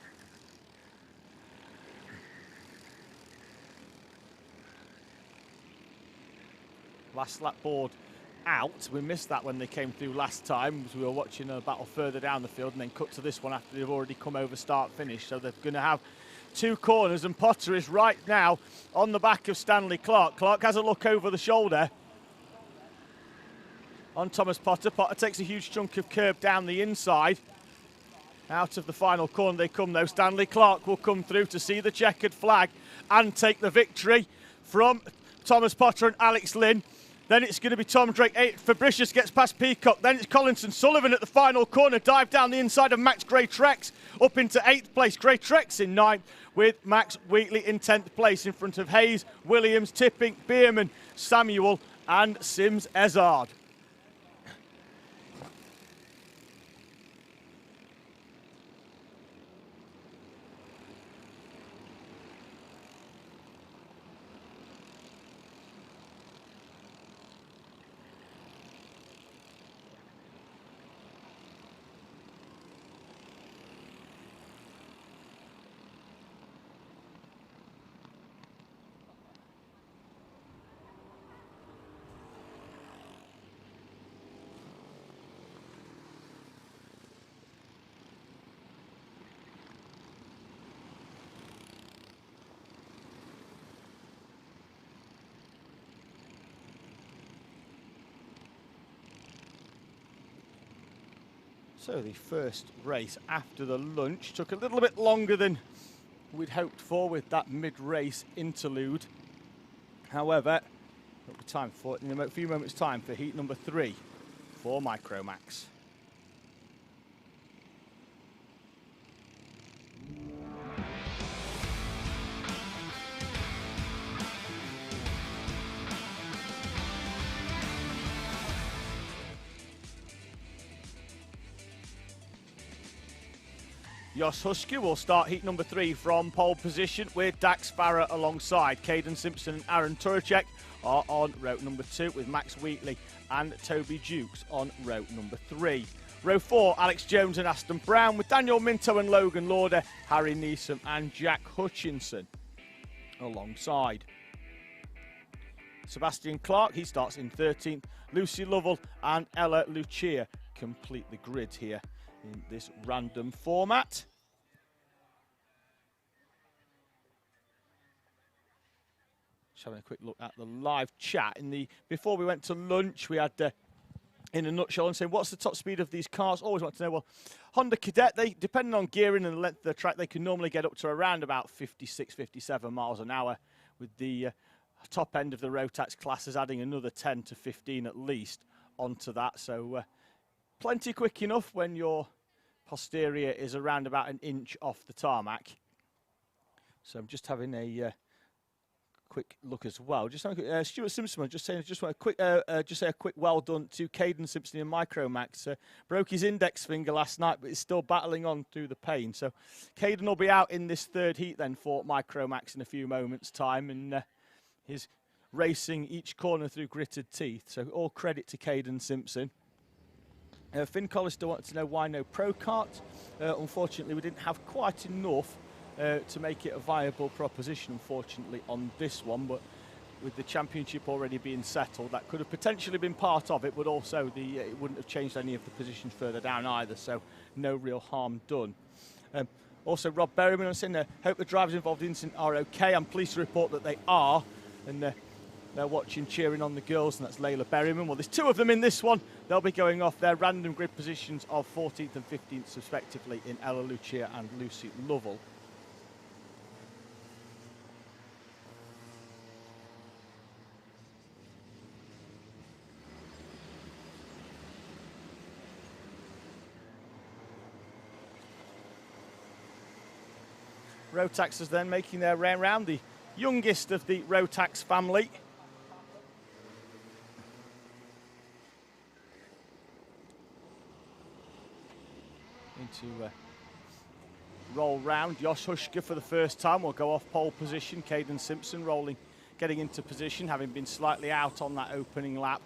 Last lap board out. We missed that when they came through last time, because we were watching a battle further down the field and then cut to this one after they've already come over start finish. So they're going to have two corners and Potter is right now on the back of Stanley Clark. Clark has a look over the shoulder on Thomas Potter. Potter takes a huge chunk of curb down the inside. Out of the final corner they come though. Stanley Clark will come through to see the checkered flag and take the victory from Thomas Potter and Alex Lynn. Then it's going to be Tom Drake. Fabricius gets past Peacock. Then it's Collinson. Sullivan at the final corner. Dive down the inside of Max Gray-Trex up into 8th place. Gray-Trex in 9th with Max Wheatley in 10th place in front of Hayes, Williams, Tipping, Bierman, Samuel and Sims Ezard. So the first race after the lunch took a little bit longer than we'd hoped for with that mid-race interlude. However, it'll be time for it in a few moments' time for heat number 3 for Micromax. Jos Husky will start heat number 3 from pole position with Dax Farah alongside. Caden Simpson and Aaron Turacek are on route number 2 with Max Wheatley and Toby Dukes on route number 3. Row 4, Alex Jones and Aston Brown with Daniel Minto and Logan Lauder, Harry Neeson and Jack Hutchinson alongside. Sebastian Clark, he starts in 13th. Lucy Lovell and Ella Lucia complete the grid here in this random format. Just having a quick look at the live chat. Before we went to lunch, we had, in a nutshell, and saying, what's the top speed of these cars? Always want to know. Well, Honda Cadet, they, depending on gearing and the length of the track, they can normally get up to around about 56, 57 miles an hour, with the top end of the Rotax classes adding another 10 to 15 at least onto that. So plenty quick enough when your posterior is around about an inch off the tarmac. So I'm just having a quick look as well. Just Stuart Simpson just saying, just want a quick well done to Caden Simpson in Micromax. Broke his index finger last night, but is still battling on through the pain. So Caden will be out in this third heat then for Micromax in a few moments' time, and he's racing each corner through gritted teeth. So all credit to Caden Simpson. Finn Collister wanted to know why no Pro Kart. Unfortunately, we didn't have quite enough to make it a viable proposition, unfortunately, on this one. But with the championship already being settled, that could have potentially been part of it, but also it wouldn't have changed any of the positions further down either, so no real harm done. Also, Rob Berryman, I'm saying, hope the drivers involved in the incident are okay. I'm pleased to report that they are, and they're watching, cheering on the girls, and that's Layla Berryman. Well, there's two of them in this one. They'll be going off their random grid positions of 14th and 15th, respectively, in Ellough and Lucy Lovell. Rotaxers then making their way around, the youngest of the Rotax family. Into roll round. Josh Hushka for the first time will go off pole position. Caden Simpson getting into position, having been slightly out on that opening lap.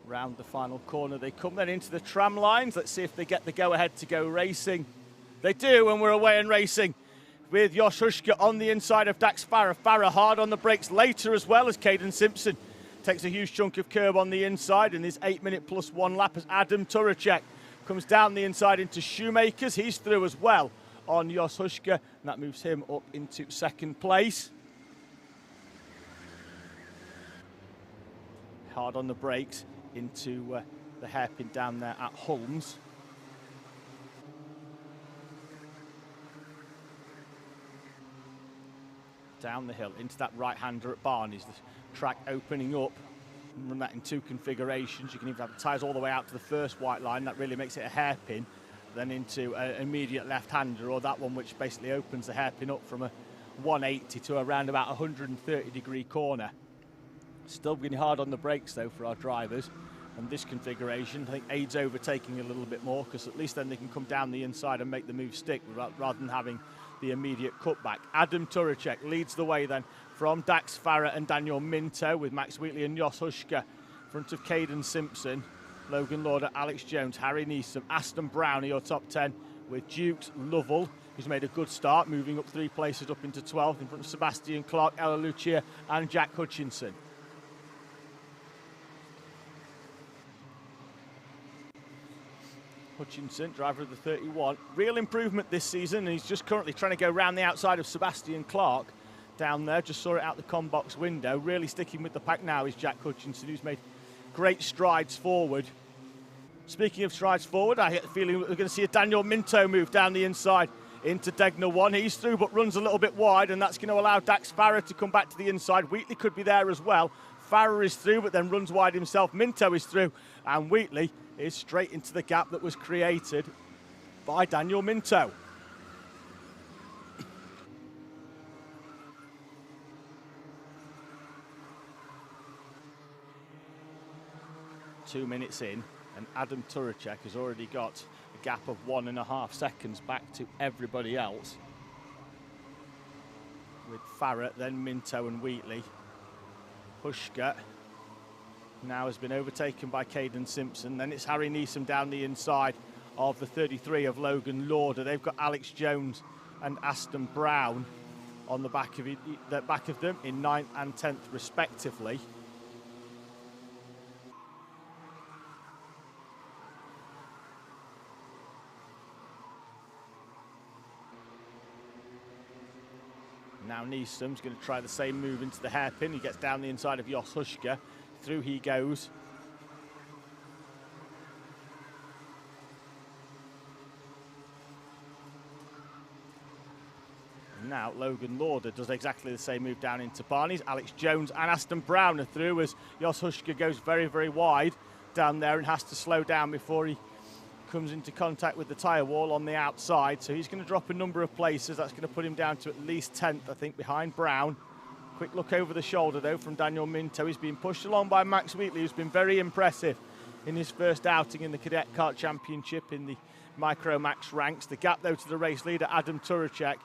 Round the final corner they come, then into the tram lines. Let's see if they get the go-ahead to go racing. They do, and we're away and racing with Josh Hushka on the inside of Dax Farah. Farah hard on the brakes later as well as Caden Simpson takes a huge chunk of curb on the inside in his 8-minute plus 1 lap as Adam Turacek comes down the inside into Shoemakers. He's through as well on Josh Hushka, and that moves him up into second place. Hard on the brakes into the hairpin down there at Holmes. Down the hill into that right-hander at Barney's. The track opening up. Run that in two configurations. You can even have the tyres all the way out to the first white line. That really makes it a hairpin. Then into an immediate left-hander, or that one which basically opens the hairpin up from a 180 to around about 130-degree corner. Still getting hard on the brakes, though, for our drivers. And this configuration, I think, aids overtaking a little bit more, because at least then they can come down the inside and make the move stick rather than having the immediate cutback. Adam Turacek leads the way then from Dax Farah and Daniel Minto, with Max Wheatley and Jos Hushka in front of Caden Simpson, Logan Lauder, Alex Jones, Harry Neeson, Aston Brown are your top 10, with Dukes Lovell, who's made a good start, moving up 3 places up into 12th in front of Sebastian Clark, Ellough and Jack Hutchinson. Hutchinson, driver of the 31. Real improvement this season, and he's just currently trying to go round the outside of Sebastian Clark down there. Just saw it out the combox window. Really sticking with the pack now is Jack Hutchinson, who's made great strides forward. Speaking of strides forward, I get the feeling we're going to see a Daniel Minto move down the inside into Degner 1. He's through but runs a little bit wide, and that's going to allow Dax Farah to come back to the inside. Wheatley could be there as well. Farah is through but then runs wide himself. Minto is through, and Wheatley is straight into the gap that was created by Daniel Minto. Two minutes in, and Adam Turacek has already got a gap of 1.5 seconds back to everybody else, with Farah, then Minto and Wheatley. Hushka now has been overtaken by Caden Simpson. Then it's Harry Neeson down the inside of the 33 of Logan Lauder. They've got Alex Jones and Aston Brown on the back of them in 9th and 10th respectively. Now Neeson's going to try the same move into the hairpin. He gets down the inside of Jos Hushka. Through he goes. And now Logan Lauder does exactly the same move down into Barney's. Alex Jones and Aston Brown are through as Jos Hushka goes very, very wide down there and has to slow down before he comes into contact with the tyre wall on the outside. So he's going to drop a number of places. That's going to put him down to at least 10th, I think, behind Brown. Quick look over the shoulder, though, from Daniel Minto. He's being pushed along by Max Wheatley, who's been very impressive in his first outing in the Cadet Kart Championship in the Micro Max ranks. The gap, though, to the race leader, Adam Turacek,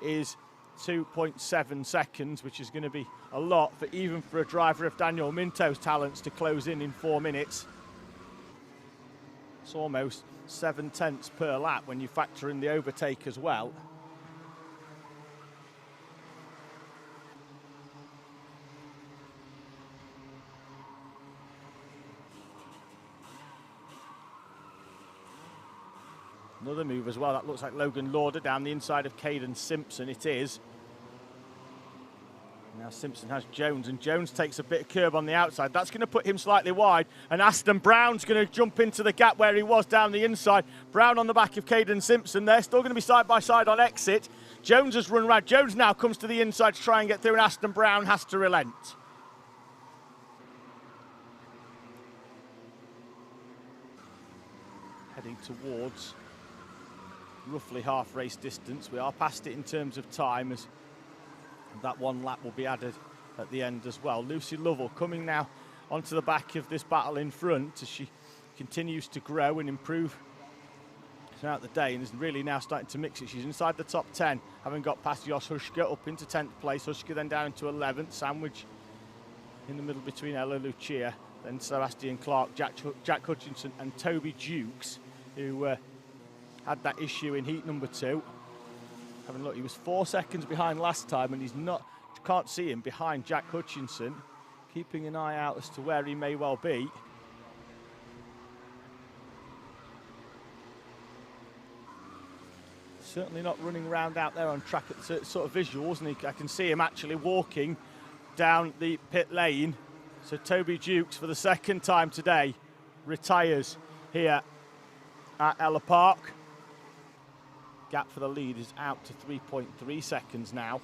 is 2.7 seconds, which is going to be a lot even for a driver of Daniel Minto's talents to close in 4 minutes. It's almost 7 tenths per lap when you factor in the overtake as well. Another move as well. That looks like Logan Lauder down the inside of Caden Simpson. It is. Now Simpson has Jones, and Jones takes a bit of curb on the outside. That's going to put him slightly wide, and Aston Brown's going to jump into the gap where he was down the inside. Brown on the back of Caden Simpson. They're still going to be side by side on exit. Jones has run round. Jones now comes to the inside to try and get through, and Aston Brown has to relent. Heading towards roughly half race distance. We are past it in terms of time, as that one lap will be added at the end as well. Lucy Lovell coming now onto the back of this battle in front as she continues to grow and improve throughout the day, and is really now starting to mix it. She's inside the top 10, having got past Jos Huska up into 10th place. Huska then down into 11th, sandwich in the middle between Ella Lucia, then Sebastian Clark, Jack Hutchinson and Toby Dukes, who had that issue in heat number 2. Having a look, he was 4 seconds behind last time, and he's not, can't see him behind Jack Hutchinson. Keeping an eye out as to where he may well be. Certainly not running around out there on track at the sort of visuals, and I can see him actually walking down the pit lane. So Toby Dukes, for the second time today, retires here at Ellough Park. Gap for the lead is out to 3.3 seconds now.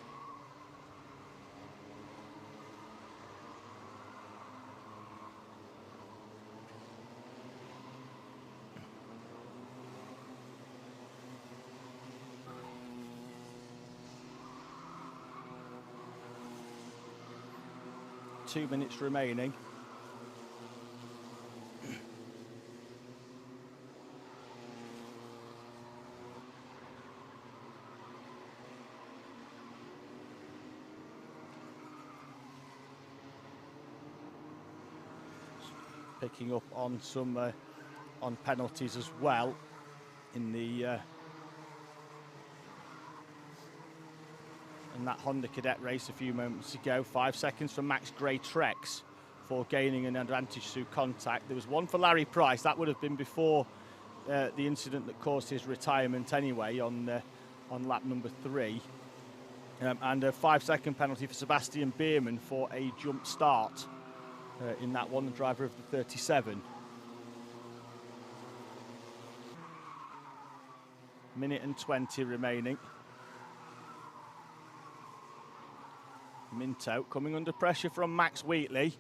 Two minutes remaining. Picking up on some on penalties as well in the in that Honda Cadet race a few moments ago. 5 seconds from Max Gray Trex for gaining an advantage through contact. There was one for Larry Price. That would have been before the incident that caused his retirement anyway on lap number 3. And a 5-second penalty for Sebastian Bierman for a jump start. In that one, the driver of the 37. Minute and 20 remaining. Minto coming under pressure from Max Wheatley.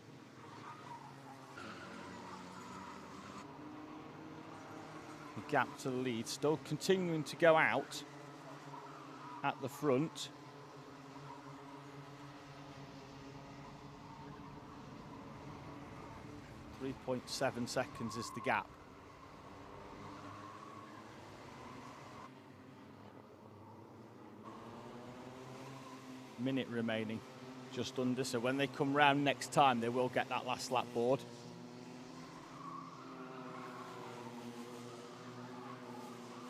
The gap to the lead still continuing to go out at the front. 3.7 seconds is the gap. Minute remaining, just under, so when they come round next time they will get that last lap board.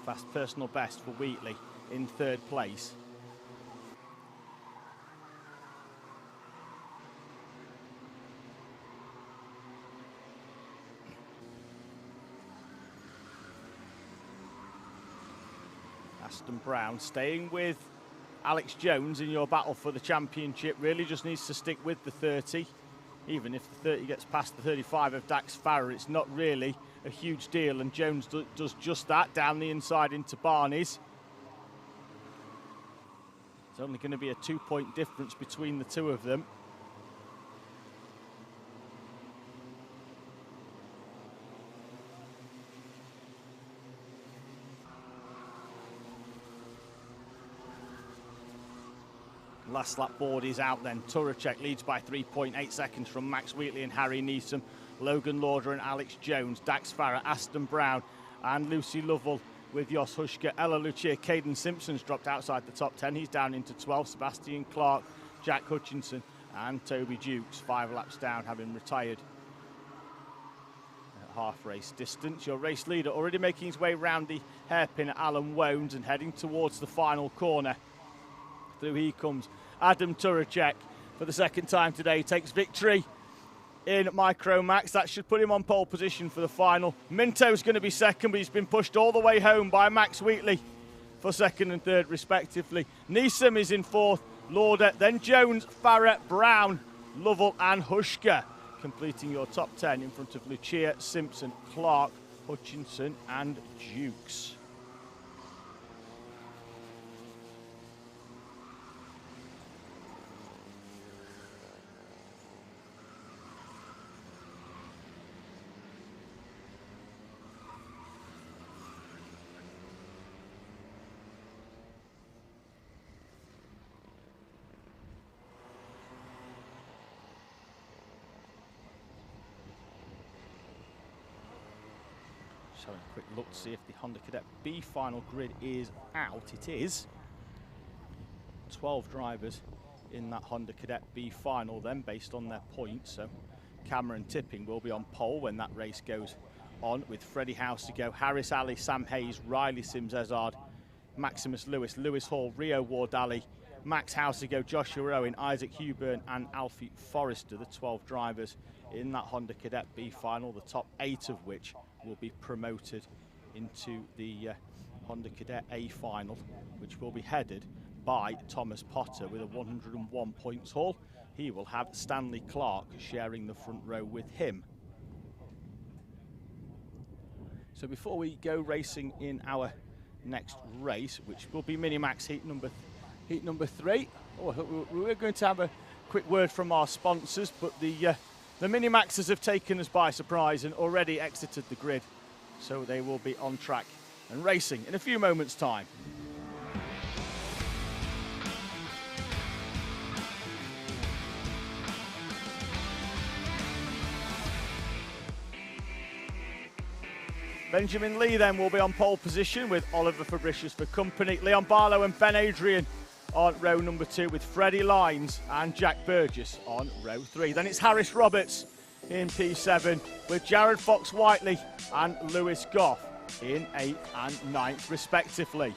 Fast personal best for Wheatley in 3rd place. Aston Brown staying with Alex Jones in your battle for the championship. Really just needs to stick with the 30. Even if the 30 gets past the 35 of Dax Farrer, it's not really a huge deal, and Jones does just that down the inside into Barney's. It's only going to be a 2-point difference between the two of them. Last lap board is out then. Turacek leads by 3.8 seconds from Max Wheatley and Harry Neeson. Logan Lauder and Alex Jones, Dax Farrer, Aston Brown and Lucy Lovell with Jos Huska. Ella Lucia, Caden Simpson's dropped outside the top 10. He's down into 12. Sebastian Clark, Jack Hutchinson and Toby Dukes 5 laps down, having retired at half race distance. Your race leader already making his way round the hairpin at Alan Wones and heading towards the final corner. Through he comes. Adam Turacek for the second time today takes victory in Micromax. That should put him on pole position for the final. Minto's going to be second, but he's been pushed all the way home by Max Wheatley for second and third, respectively. Neeson is in fourth, Lauder, then Jones, Farrett, Brown, Lovell and Hushka, completing your top 10 in front of Lucia, Simpson, Clark, Hutchinson and Dukes. Just having a quick look to see if the Honda Cadet B final grid is out. It is. 12 drivers in that Honda Cadet B final then, based on their points. So Cameron Tipping will be on pole when that race goes on, with Freddie House to go, Harris Alley, Sam Hayes, Riley Sims Ezard, Maximus Lewis, Lewis Hall, Rio Ward-Alley, Max House to go, Joshua Owen, Isaac Huburn and Alfie Forrester, the 12 drivers in that Honda Cadet B final, the top 8 of which will be promoted into the Honda Cadet A final, which will be headed by Thomas Potter with a 101 points haul. He will have Stanley Clark sharing the front row with him. So before we go racing in our next race, which will be Minimax heat number 3, we're going to have a quick word from our sponsors, but the Minimaxers have taken us by surprise and already exited the grid, so they will be on track and racing in a few moments' time. Benjamin Lee then will be on pole position with Oliver Fabricius for company. Leon Barlow and Ben Adrian on row number 2 with Freddie Lines and Jack Burgess on row 3. Then it's Harris Roberts in P7 with Jared Fox-Whiteley and Lewis Goff in 8th and 9th respectively.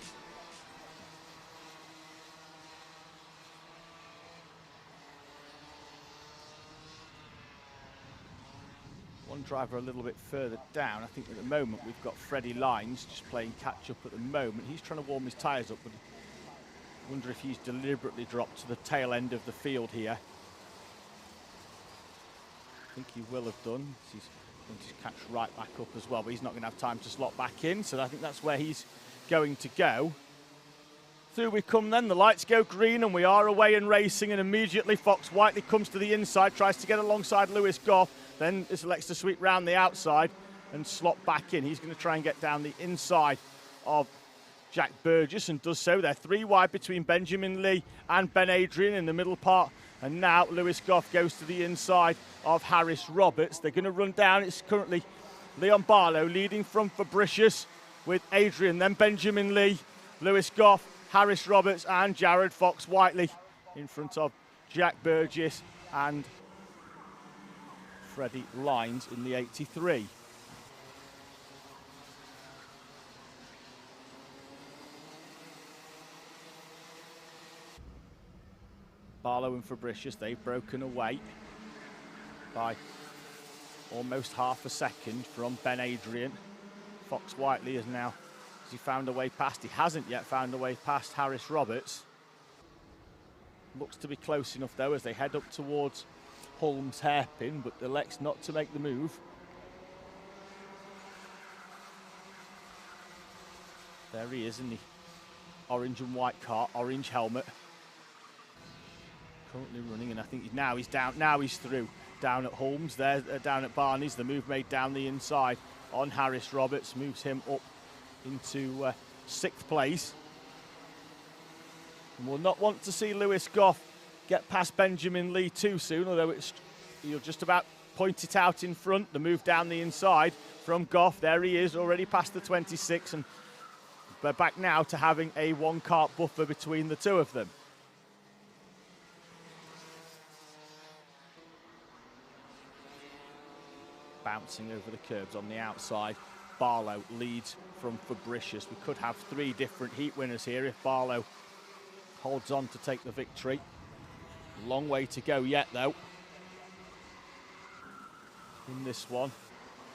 One driver a little bit further down. I think at the moment we've got Freddie Lines just playing catch up at the moment. He's trying to warm his tyres up, but I wonder if he's deliberately dropped to the tail end of the field here. I think he will have done. He's going to catch right back up as well, but he's not going to have time to slot back in, so I think that's where he's going to go. Through we come then, the lights go green and we are away and racing, and immediately Fox-Whiteley comes to the inside, tries to get alongside Lewis Goff, then selects to sweep round the outside and slot back in. He's going to try and get down the inside of Jack Burgess and does so. They're 3 wide between Benjamin Lee and Ben Adrian in the middle part, and now Lewis Goff goes to the inside of Harris Roberts. They're going to run down. It's currently Leon Barlow leading from Fabricius with Adrian, then Benjamin Lee, Lewis Goff, Harris Roberts and Jared Fox-Whiteley in front of Jack Burgess and Freddie Lines in the 83. Barlow and Fabricius, they've broken away by almost half a second from Ben Adrian. Fox-Whiteley has now, has he found a way past? He hasn't yet found a way past Harris Roberts. Looks to be close enough though as they head up towards Holmes hairpin, but elects not to make the move. There he is in the orange and white car, orange helmet. Currently running, and I think he's down, now he's through. Down at Holmes, there, down at Barney's, the move made down the inside on Harris Roberts, moves him up into 6th place. And we'll not want to see Lewis Goff get past Benjamin Lee too soon, although you'll just about point it out in front. The move down the inside from Goff, there he is, already past the 26, and we're back now to having a 1-kart buffer between the two of them. Bouncing over the curbs on the outside. Barlow leads from Fabricius. We could have 3 different heat winners here if Barlow holds on to take the victory. Long way to go yet though. in this one.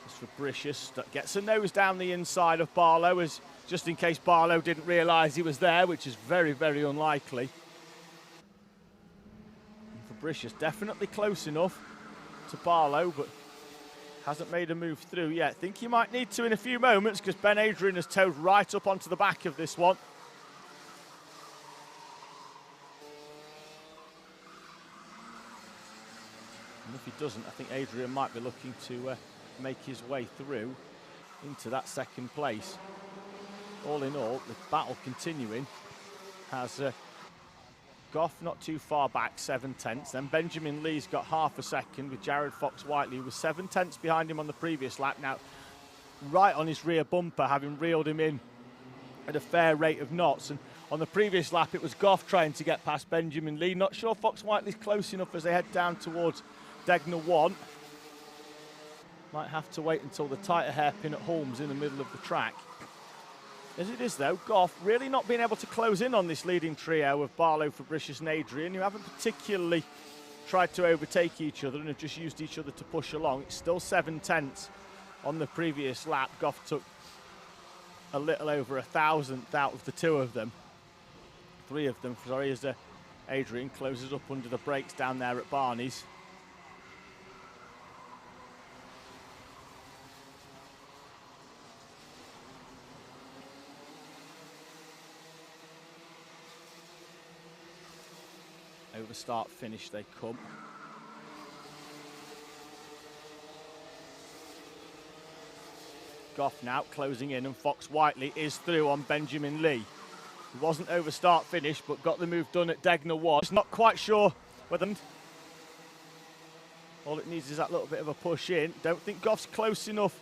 As Fabricius gets a nose down the inside of Barlow, as just in case Barlow didn't realise he was there, which is very, very unlikely. And Fabricius definitely close enough to Barlow, but hasn't made a move through yet. Think he might need to in a few moments, because Ben Adrian has towed right up onto the back of this one. And if he doesn't, I think Adrian might be looking to make his way through into that second place. All in all, the battle continuing has Goff not too far back, 7/10. Then Benjamin Lee's got half a second with Jared Fox-Whiteley, who was 7/10 behind him on the previous lap. Now, right on his rear bumper, having reeled him in at a fair rate of knots. And on the previous lap, it was Goff trying to get past Benjamin Lee. Not sure Fox-Whiteley's close enough as they head down towards Degner 1. Might have to wait until the tighter hairpin at Holmes in the middle of the track. As it is, though, Goff really not being able to close in on this leading trio of Barlow, Fabricius and Adrian, who haven't particularly tried to overtake each other and have just used each other to push along. It's still 7/10 on the previous lap. Goff took a little over 1,000th out of the two of them. Three of them, sorry, as Adrian closes up under the brakes down there at Barney's. Over start finish they come. Goff now closing in, and Fox-Whiteley is through on Benjamin Lee. He wasn't over start finish, but got the move done at Degner 1. Just not quite sure whether all it needs is that little bit of a push in. Don't think Goff's close enough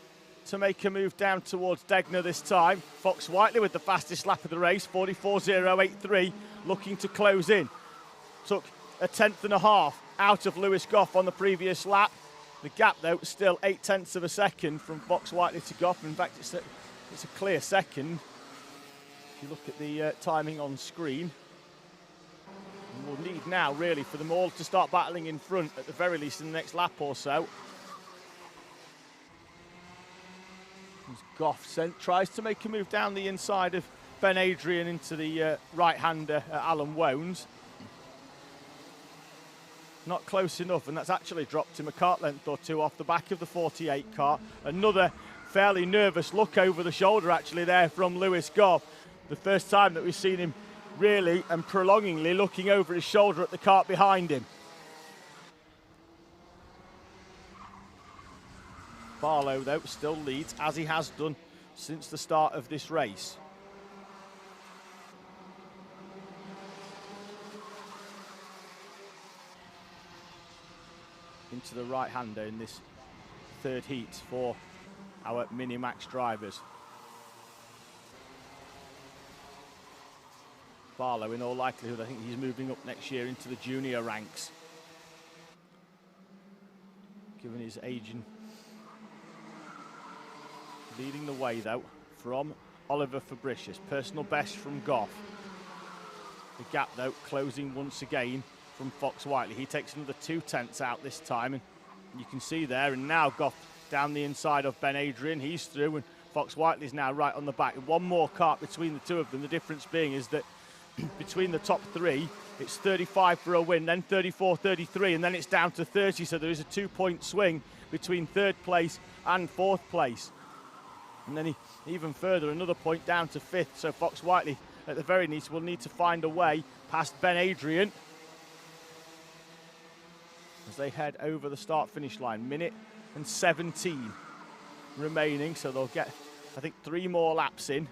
to make a move down towards Degner this time. Fox-Whiteley with the fastest lap of the race, 44.083, looking to close in. Took a 1/10.5 out of Lewis Goff on the previous lap. The gap, though, still 0.8 of a second from Fox-Whiteley to Goff. In fact, it's a clear second. If you look at the timing on screen. And we'll need now, really, for them all to start battling in front, at the very least, in the next lap or so. As Goff tries to make a move down the inside of Ben Adrian into the right-hander, Alan Wones. Not close enough, and that's actually dropped him a kart length or two off the back of the 48 car. Another fairly nervous look over the shoulder actually there from Lewis Goff. The first time that we've seen him really and prolongingly looking over his shoulder at the kart behind him. Barlow, though, still leads, as he has done since the start of this race. Into the right-hander in this third heat for our Minimax drivers. Barlow, in all likelihood, I think he's moving up next year into the junior ranks, given his age. And leading the way, though, from Oliver Fabricius. Personal best from Goff. The gap, though, closing once again from Fox-Whiteley. He takes another 0.2 out this time, and you can see there, and now Goff down the inside of Ben Adrian. He's through, and Fox-Whiteley's now right on the back. One more kart between the two of them. The difference being is that between the top three, it's 35 for a win, then 34, 33, and then it's down to 30, so there is a 2-point swing between third place and fourth place. And then even further, another point down to fifth, so Fox-Whiteley, at the very least, will need to find a way past Ben Adrian as they head over the start-finish line. Minute and 17 remaining, so they'll get, I think, 3 more laps in.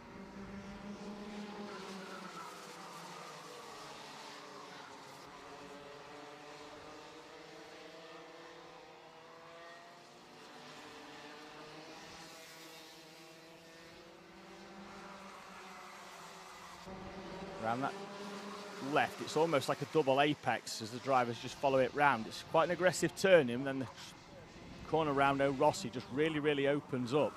Around that left, it's almost like a double apex as the drivers just follow it round. It's quite an aggressive turn in, then the corner round O'Rossi just really opens up.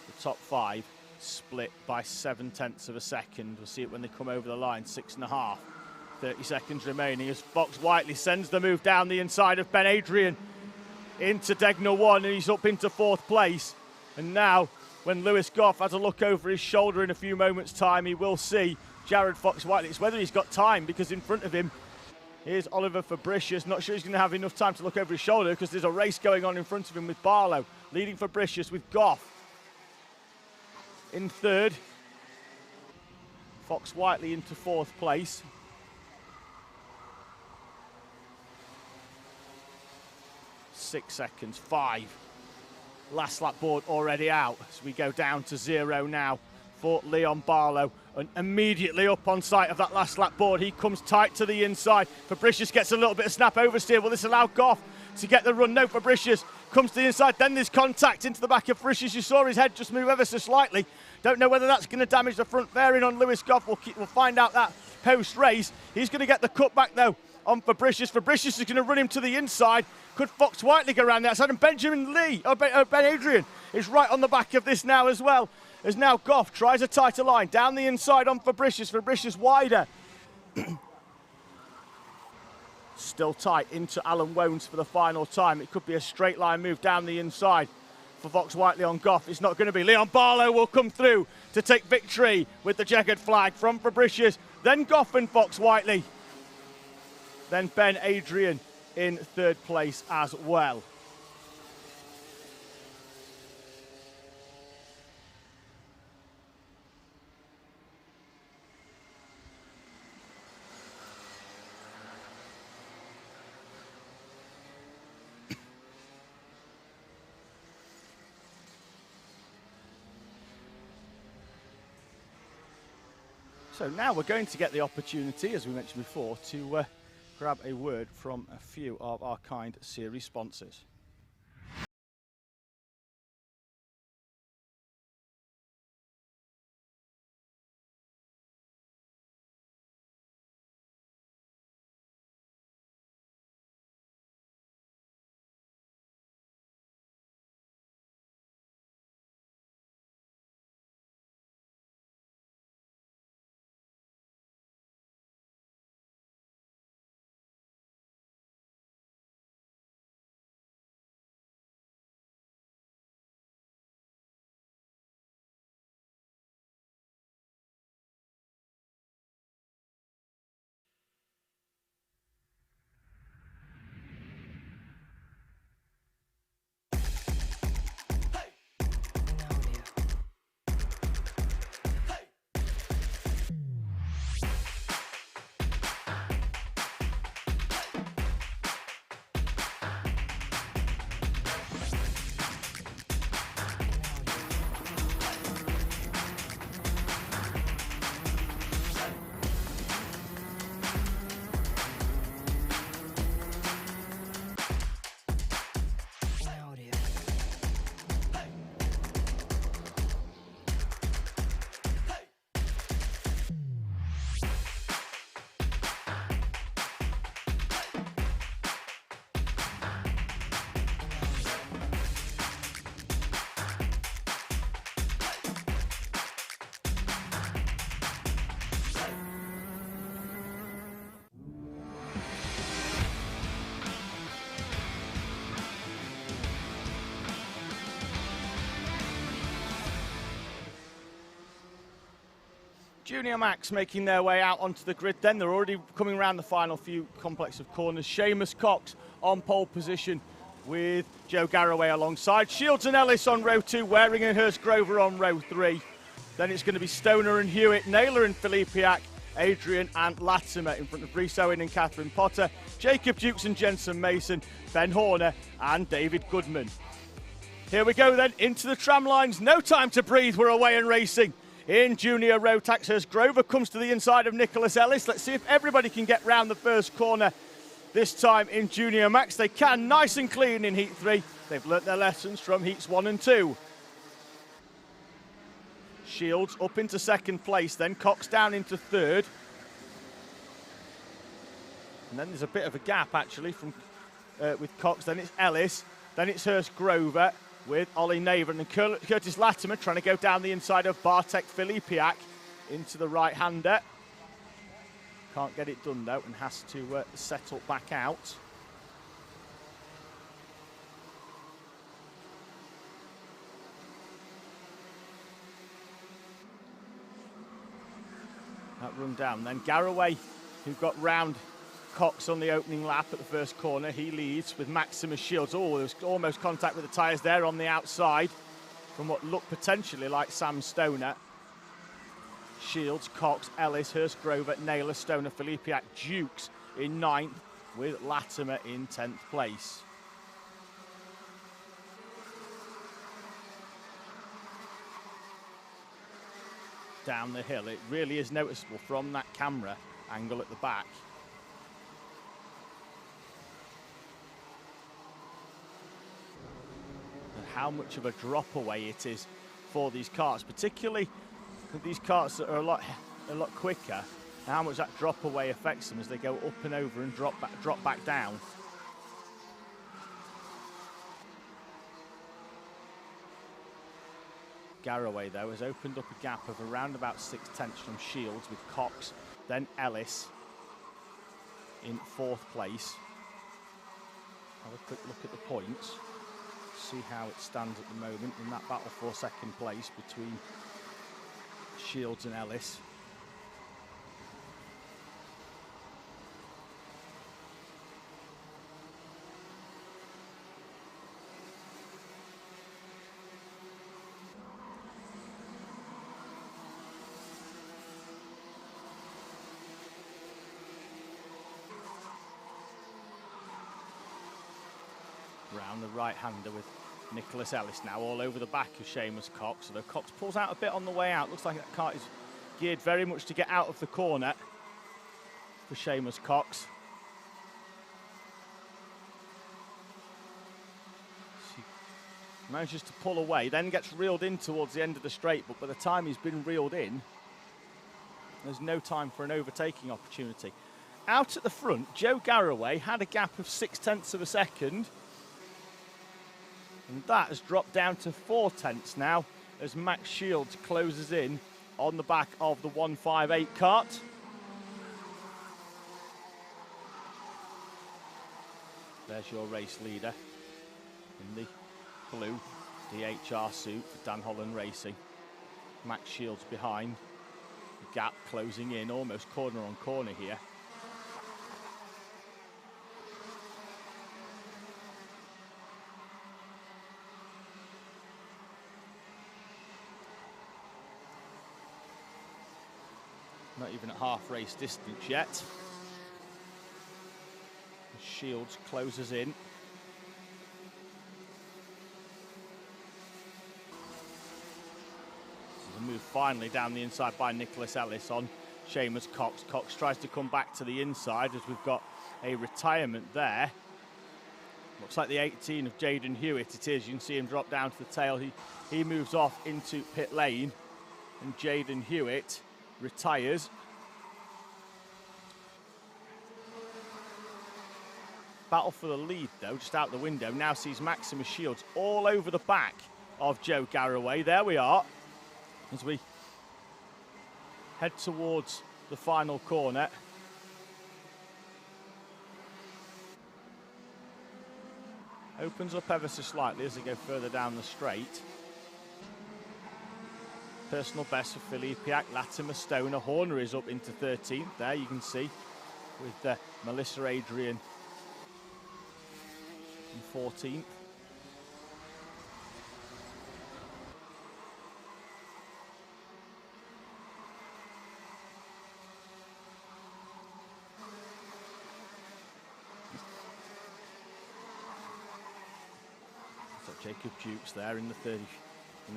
The top 5 split by 0.7 of a second. We'll see it when they come over the line, 6.5. 30 seconds remaining as Fox Whiteley sends the move down the inside of Ben Adrian into Degnor 1, and he's up into 4th place. And now, when Lewis Goff has a look over his shoulder in a few moments' time, he will see Jared Fox Whiteley. It's whether he's got time, because in front of him, here's Oliver Fabricius. Not sure he's going to have enough time to look over his shoulder, because there's a race going on in front of him with Barlow, leading Fabricius with Goff in 3rd. Fox Whiteley into 4th place. Six seconds, 5. Last lap board already out, so we go down to 0 now for Leon Barlow, and immediately up on sight of that last lap board, he comes tight to the inside. Fabricius gets a little bit of snap oversteer. Will this allow Goff to get the run? No, Fabricius comes to the inside, then there's contact into the back of Fabricius. You saw his head just move ever so slightly. Don't know whether that's going to damage the front fairing on Lewis Goff. We'll find out that post-race. He's going to get the cutback though on Fabricius. Fabricius is going to run him to the inside. Could Fox Whiteley go around the outside? And Ben Adrian is right on the back of this now as well. As now Goff tries a tighter line down the inside on Fabricius. Fabricius wider. Still tight into Alan Wones for the final time. It could be a straight line move down the inside for Fox Whiteley on Goff. It's not going to be. Leon Barlow will come through to take victory with the checkered flag from Fabricius. Then Goff and Fox Whiteley. Then Ben Adrian in 3rd place as well. So now we're going to get the opportunity, as we mentioned before, to grab a word from a few of our kind series sponsors. Junior Max making their way out onto the grid then. They're already coming around the final few complex of corners. Seamus Cox on pole position with Joe Garraway alongside. Shields and Ellis on row 2, Waring and Hurst Grover on row 3. Then it's going to be Stoner and Hewitt, Naylor and Filipiak, Adrian and Latimer in front of Rhys Owen and Catherine Potter, Jacob Dukes and Jensen Mason, Ben Horner and David Goodman. Here we go then into the tram lines. No time to breathe. We're away and racing. In junior row tax, Hurst Grover comes to the inside of Nicholas Ellis. Let's see if everybody can get round the first corner this time in Junior Max. They can, nice and clean in Heat 3. They've learnt their lessons from Heats 1 and 2. Shields up into 2nd place, then Cox down into 3rd. And then there's a bit of a gap actually from with Cox. Then it's Ellis, then it's Hurst Grover, with Ollie Naven and Curtis Latimer trying to go down the inside of Bartek Filipiak into the right-hander. Can't get it done though and has to settle back out. That run down then. Garraway, who got round Cox on the opening lap at the first corner, he leads with Maximus Shields. Oh, there was almost contact with the tyres there on the outside from what looked potentially like Sam Stoner. Shields, Cox, Ellis, Hurst, Grover, Naylor, Stoner, Filipiak, Dukes in 9th with Latimer in 10th place. Down the hill, it really is noticeable from that camera angle at the back. And how much of a drop away it is for these karts, particularly these karts that are a lot quicker, and how much that drop away affects them as they go up and over and drop back down. Garraway, though, has opened up a gap of around about 6/10 from Shields with Cox, then Ellis in 4th place. Have a quick look at the points, see how it stands at the moment in that battle for 2nd place between Shields and Ellis. Round the right-hander with Nicholas Ellis now all over the back of Seamus Cox. Although Cox pulls out a bit on the way out. Looks like that kart is geared very much to get out of the corner for Seamus Cox. He manages to pull away, then gets reeled in towards the end of the straight, but by the time he's been reeled in, there's no time for an overtaking opportunity. Out at the front, Joe Garraway had a gap of 6/10 of a second. And that has dropped down to 4/10 now as Max Shields closes in on the back of the 158 kart. There's your race leader in the blue DHR suit for Dan Holland Racing. Max Shields behind. The gap closing in, almost corner on corner here. Not even at half race distance yet. Shields closes in. There's a move finally down the inside by Nicholas Ellis on Seamus Cox. Cox tries to come back to the inside as we've got a retirement there. Looks like the 18 of Jaden Hewitt it is. You can see him drop down to the tail. He moves off into pit lane and Jaden Hewitt retires. Battle for the lead though, just out the window, now sees Maximus Shields all over the back of Joe Garraway. There we are, as we head towards the final corner. Opens up ever so slightly as they go further down the straight. Personal best for Filipiak, Latimer, Stoner. Horner is up into 13th there, you can see, with Melissa Adrian in 14th. So Jacob Dukes there in the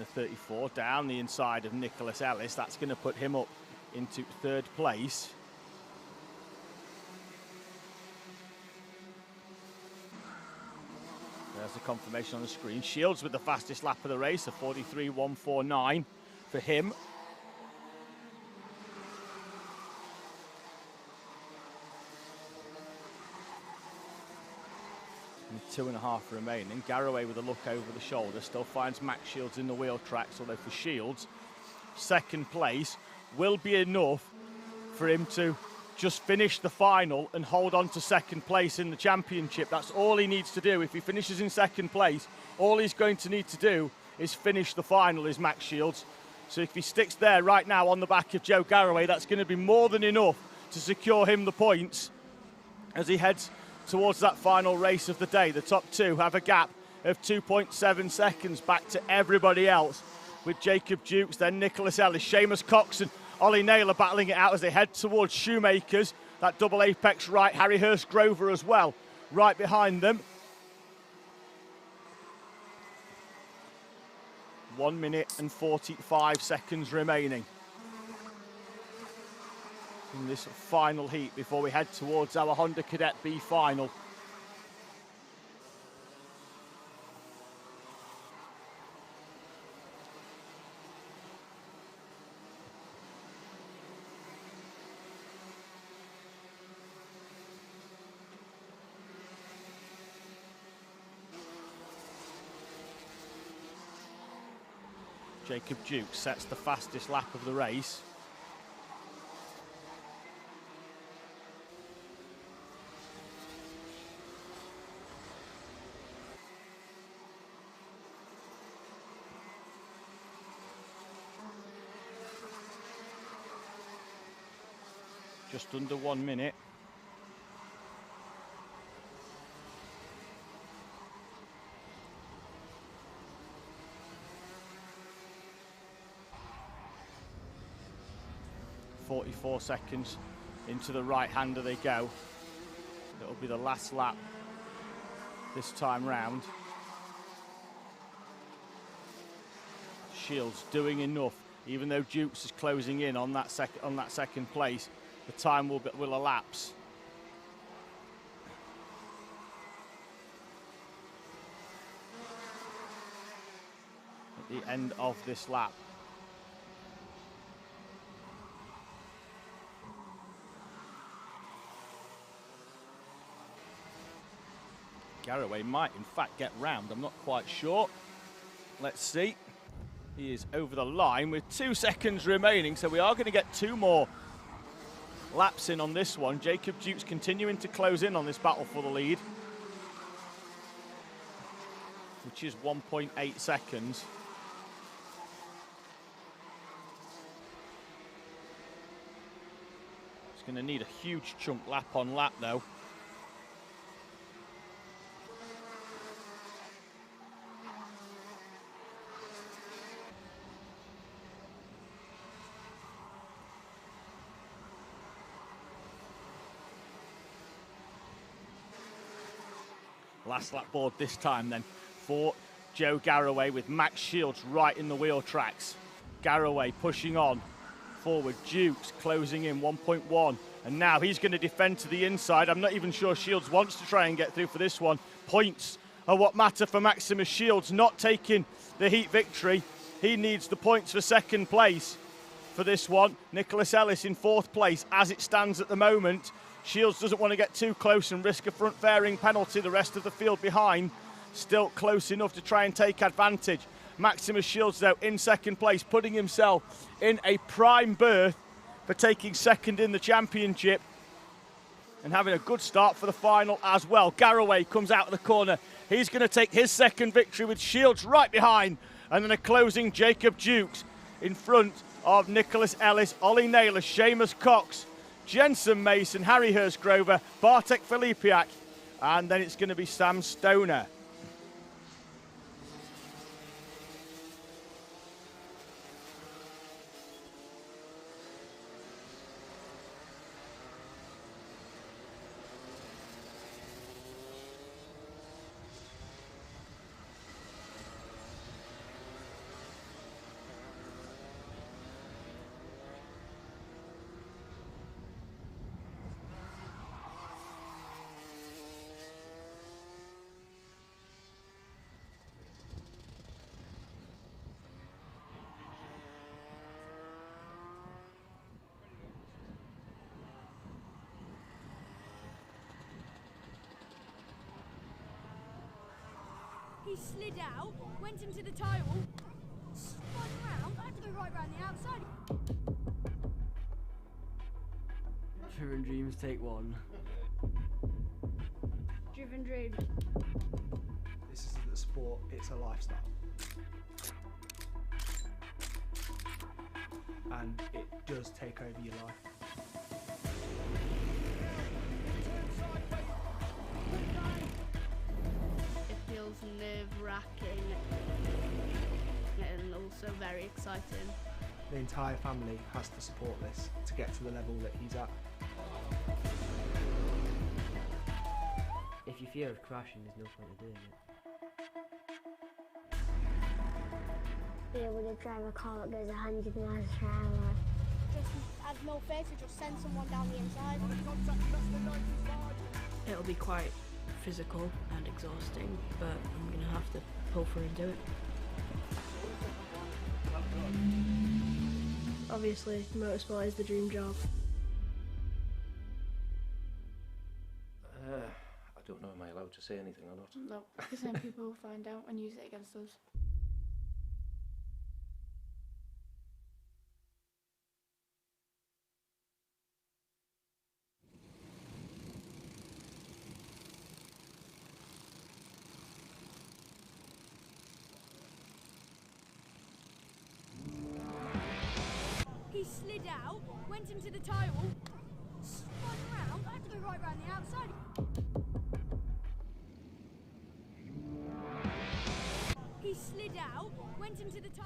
34, down the inside of Nicholas Ellis. That's going to put him up into 3rd place. There's the confirmation on the screen. Shields with the fastest lap of the race, a 43.149 for him. with 2.5 remaining. Garraway with a look over the shoulder still finds Max Shields in the wheel tracks, although for Shields, second place will be enough for him to just finish the final and hold on to second place in the championship. That's all he needs to do. If he finishes in second place, all he's going to need to do is finish the final, is Max Shields. So if he sticks there right now on the back of Joe Garraway, that's going to be more than enough to secure him the points as he heads towards that final race of the day. The top two have a gap of 2.7 seconds back to everybody else, with Jacob Dukes, then Nicholas Ellis, Seamus Cox and Ollie Naylor battling it out as they head towards Shoemakers. That double apex right, Harry Hurst Grover as well, right behind them. 1 minute and 45 seconds remaining in this final heat before we head towards our Honda Cadet B final. Jacob Duke sets the fastest lap of the race. Just under 1 minute. .44 seconds into the right-hander they go. It'll be the last lap this time round. Shields doing enough, even though Dukes is closing in on that second place. The time will elapse. At the end of this lap. Garraway might in fact get round, I'm not quite sure. Let's see. He is over the line with 2 seconds remaining, so we are going to get 2 more laps in on this one. Jacob Dukes continuing to close in on this battle for the lead, which is 1.8 seconds. He's going to need a huge chunk lap on lap though. Last lap board this time then for Joe Garraway, with Max Shields right in the wheel tracks. Garraway pushing on forward, Dukes closing in 1.1, and now he's going to defend to the inside. I'm not even sure Shields wants to try and get through for this one. Points are what matter for Maximus Shields, not taking the heat victory. He needs the points for second place for this one. Nicholas Ellis in 4th place as it stands at the moment. Shields doesn't want to get too close and risk a front fairing penalty. The rest of the field behind still close enough to try and take advantage. Maximus Shields though in 2nd place, putting himself in a prime berth for taking 2nd in the championship and having a good start for the final as well. Garraway comes out of the corner. He's going to take his 2nd victory with Shields right behind, and then a closing Jacob Dukes in front of Nicholas Ellis, Ollie Naylor, Seamus Cox, Jensen Mason, Harry Hurst Grover, Bartek Filipiak, and then it's going to be Sam Stoner. He slid out, went into the tile, spun round, I had to go right round the outside. Driven Dreams take one. Driven Dream. This isn't a sport, it's a lifestyle. And it does take over your life. It feels nerve-wracking and also very exciting. The entire family has to support this to get to the level that he's at. If you fear of crashing, there's no point in doing it. Be able to drive a car that goes 100 miles per hour. Just add no faith to just send someone down the inside. It'll be quite physical and exhausting, but I'm going to have to pull through and do it. Obviously, motorsport is the dream job. I don't know, am I allowed to say anything or not? No, because then people will find out and use it against us. He slid out, went into the tile, spun round, I had to go right round the outside. He slid out, went into the tile.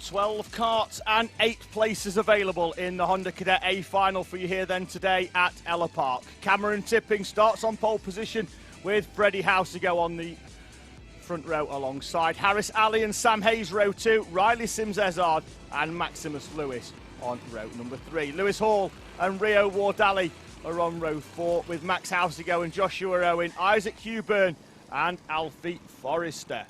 12 karts and 8 places available in the Honda Cadet A final for you here then today at Ellough Park. Cameron Tipping starts on pole position with Freddie House to go on the front row alongside Harris Ali and Sam Hayes row 2, Riley Sims-Ezard and Maximus Lewis on row number 3. Lewis Hall and Rio Wardali are on row 4 with Max Housego and Joshua Owen, Isaac Huburn and Alfie Forrester.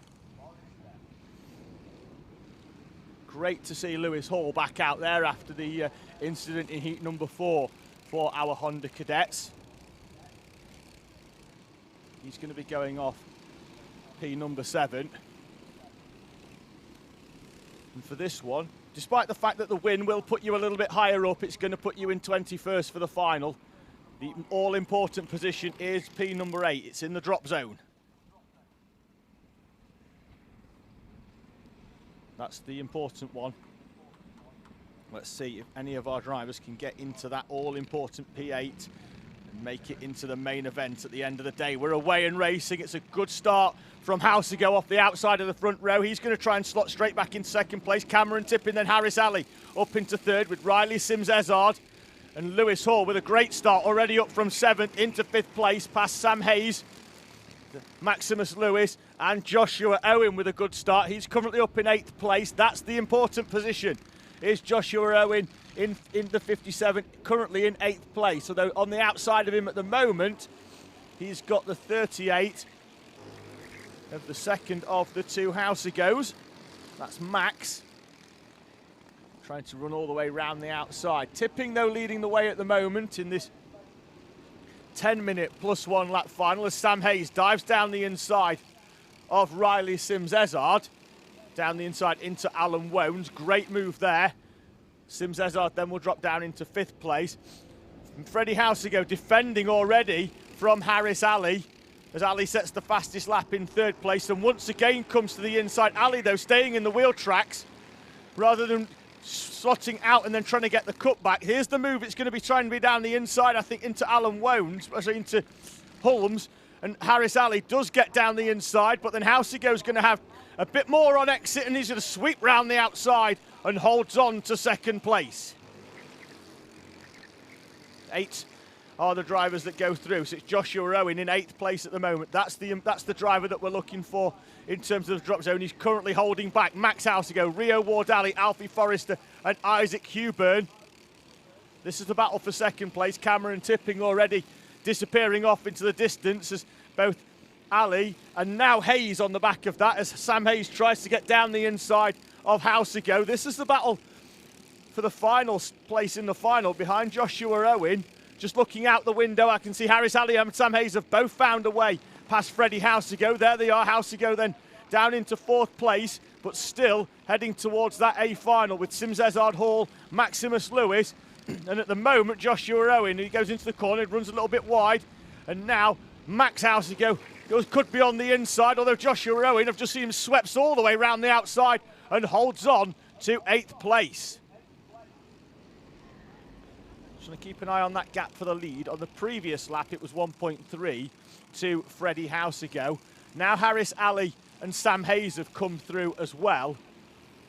Great to see Lewis Hall back out there after the incident in heat number 4 for our Honda Cadets. He's going to be going off P number 7. And for this one, despite the fact that the win will put you a little bit higher up, it's going to put you in 21st for the final. The all-important position is P number 8. It's in the drop zone. That's the important one. Let's see if any of our drivers can get into that all-important P8 and make it into the main event at the end of the day. We're away and racing. It's a good start from House to go off the outside of the front row. He's going to try and slot straight back in second place. Cameron Tipping, then Harris Ali up into third with Riley Sims-Ezard and Lewis Hall with a great start, already up from 7th into 5th place past Sam Hayes, Maximus Lewis and Joshua Owen with a good start. He's currently up in 8th place. That's the important position. Is Joshua Owen in the 57, currently in 8th place. Although on the outside of him at the moment, he's got the 38 of the second of the two Housegos. That's Max. Trying to run all the way round the outside. Tipping, though, leading the way at the moment in this 10-minute plus 1 lap final as Sam Hayes dives down the inside of Riley Sims-Ezard. Down the inside into Alan Wones. Great move there. Sims-Ezard then will drop down into 5th place. And Freddie Housego defending already from Harris Ali as Ali sets the fastest lap in 3rd place and once again comes to the inside. Ali, though, staying in the wheel tracks rather than slotting out and then trying to get the cut back. Here's the move. It's going to be trying to be down the inside, I think, into Alan Wones, into Hulms. And Harris Ali does get down the inside, but then Housego's going to have a bit more on exit and he's going to sweep round the outside and holds on to 2nd place. 8 are the drivers that go through. So it's Joshua Owen in 8th place at the moment. That's the driver that we're looking for in terms of the drop zone. He's currently holding back Max Housego, Rio Wardali, Alfie Forrester and Isaac Huburn. This is the battle for 2nd place. Cameron Tipping already disappearing off into the distance as both Ali, and now Hayes on the back of that as Sam Hayes tries to get down the inside of Housego. This is the battle for the final place in the final behind Joshua Owen. Just looking out the window, I can see Harris Ali and Sam Hayes have both found a way past Freddie Housego. There they are, Housego then down into 4th place, but still heading towards that A final with Sims Ezard Hall, Maximus Lewis. And at the moment, Joshua Owen, he goes into the corner, runs a little bit wide, and now Max Housego could be on the inside, although Joshua Owen, I've just seen him swept all the way around the outside and holds on to 8th place. Just going to keep an eye on that gap for the lead. On the previous lap, it was 1.3 to Freddie Housego. Now Harris Ali and Sam Hayes have come through as well.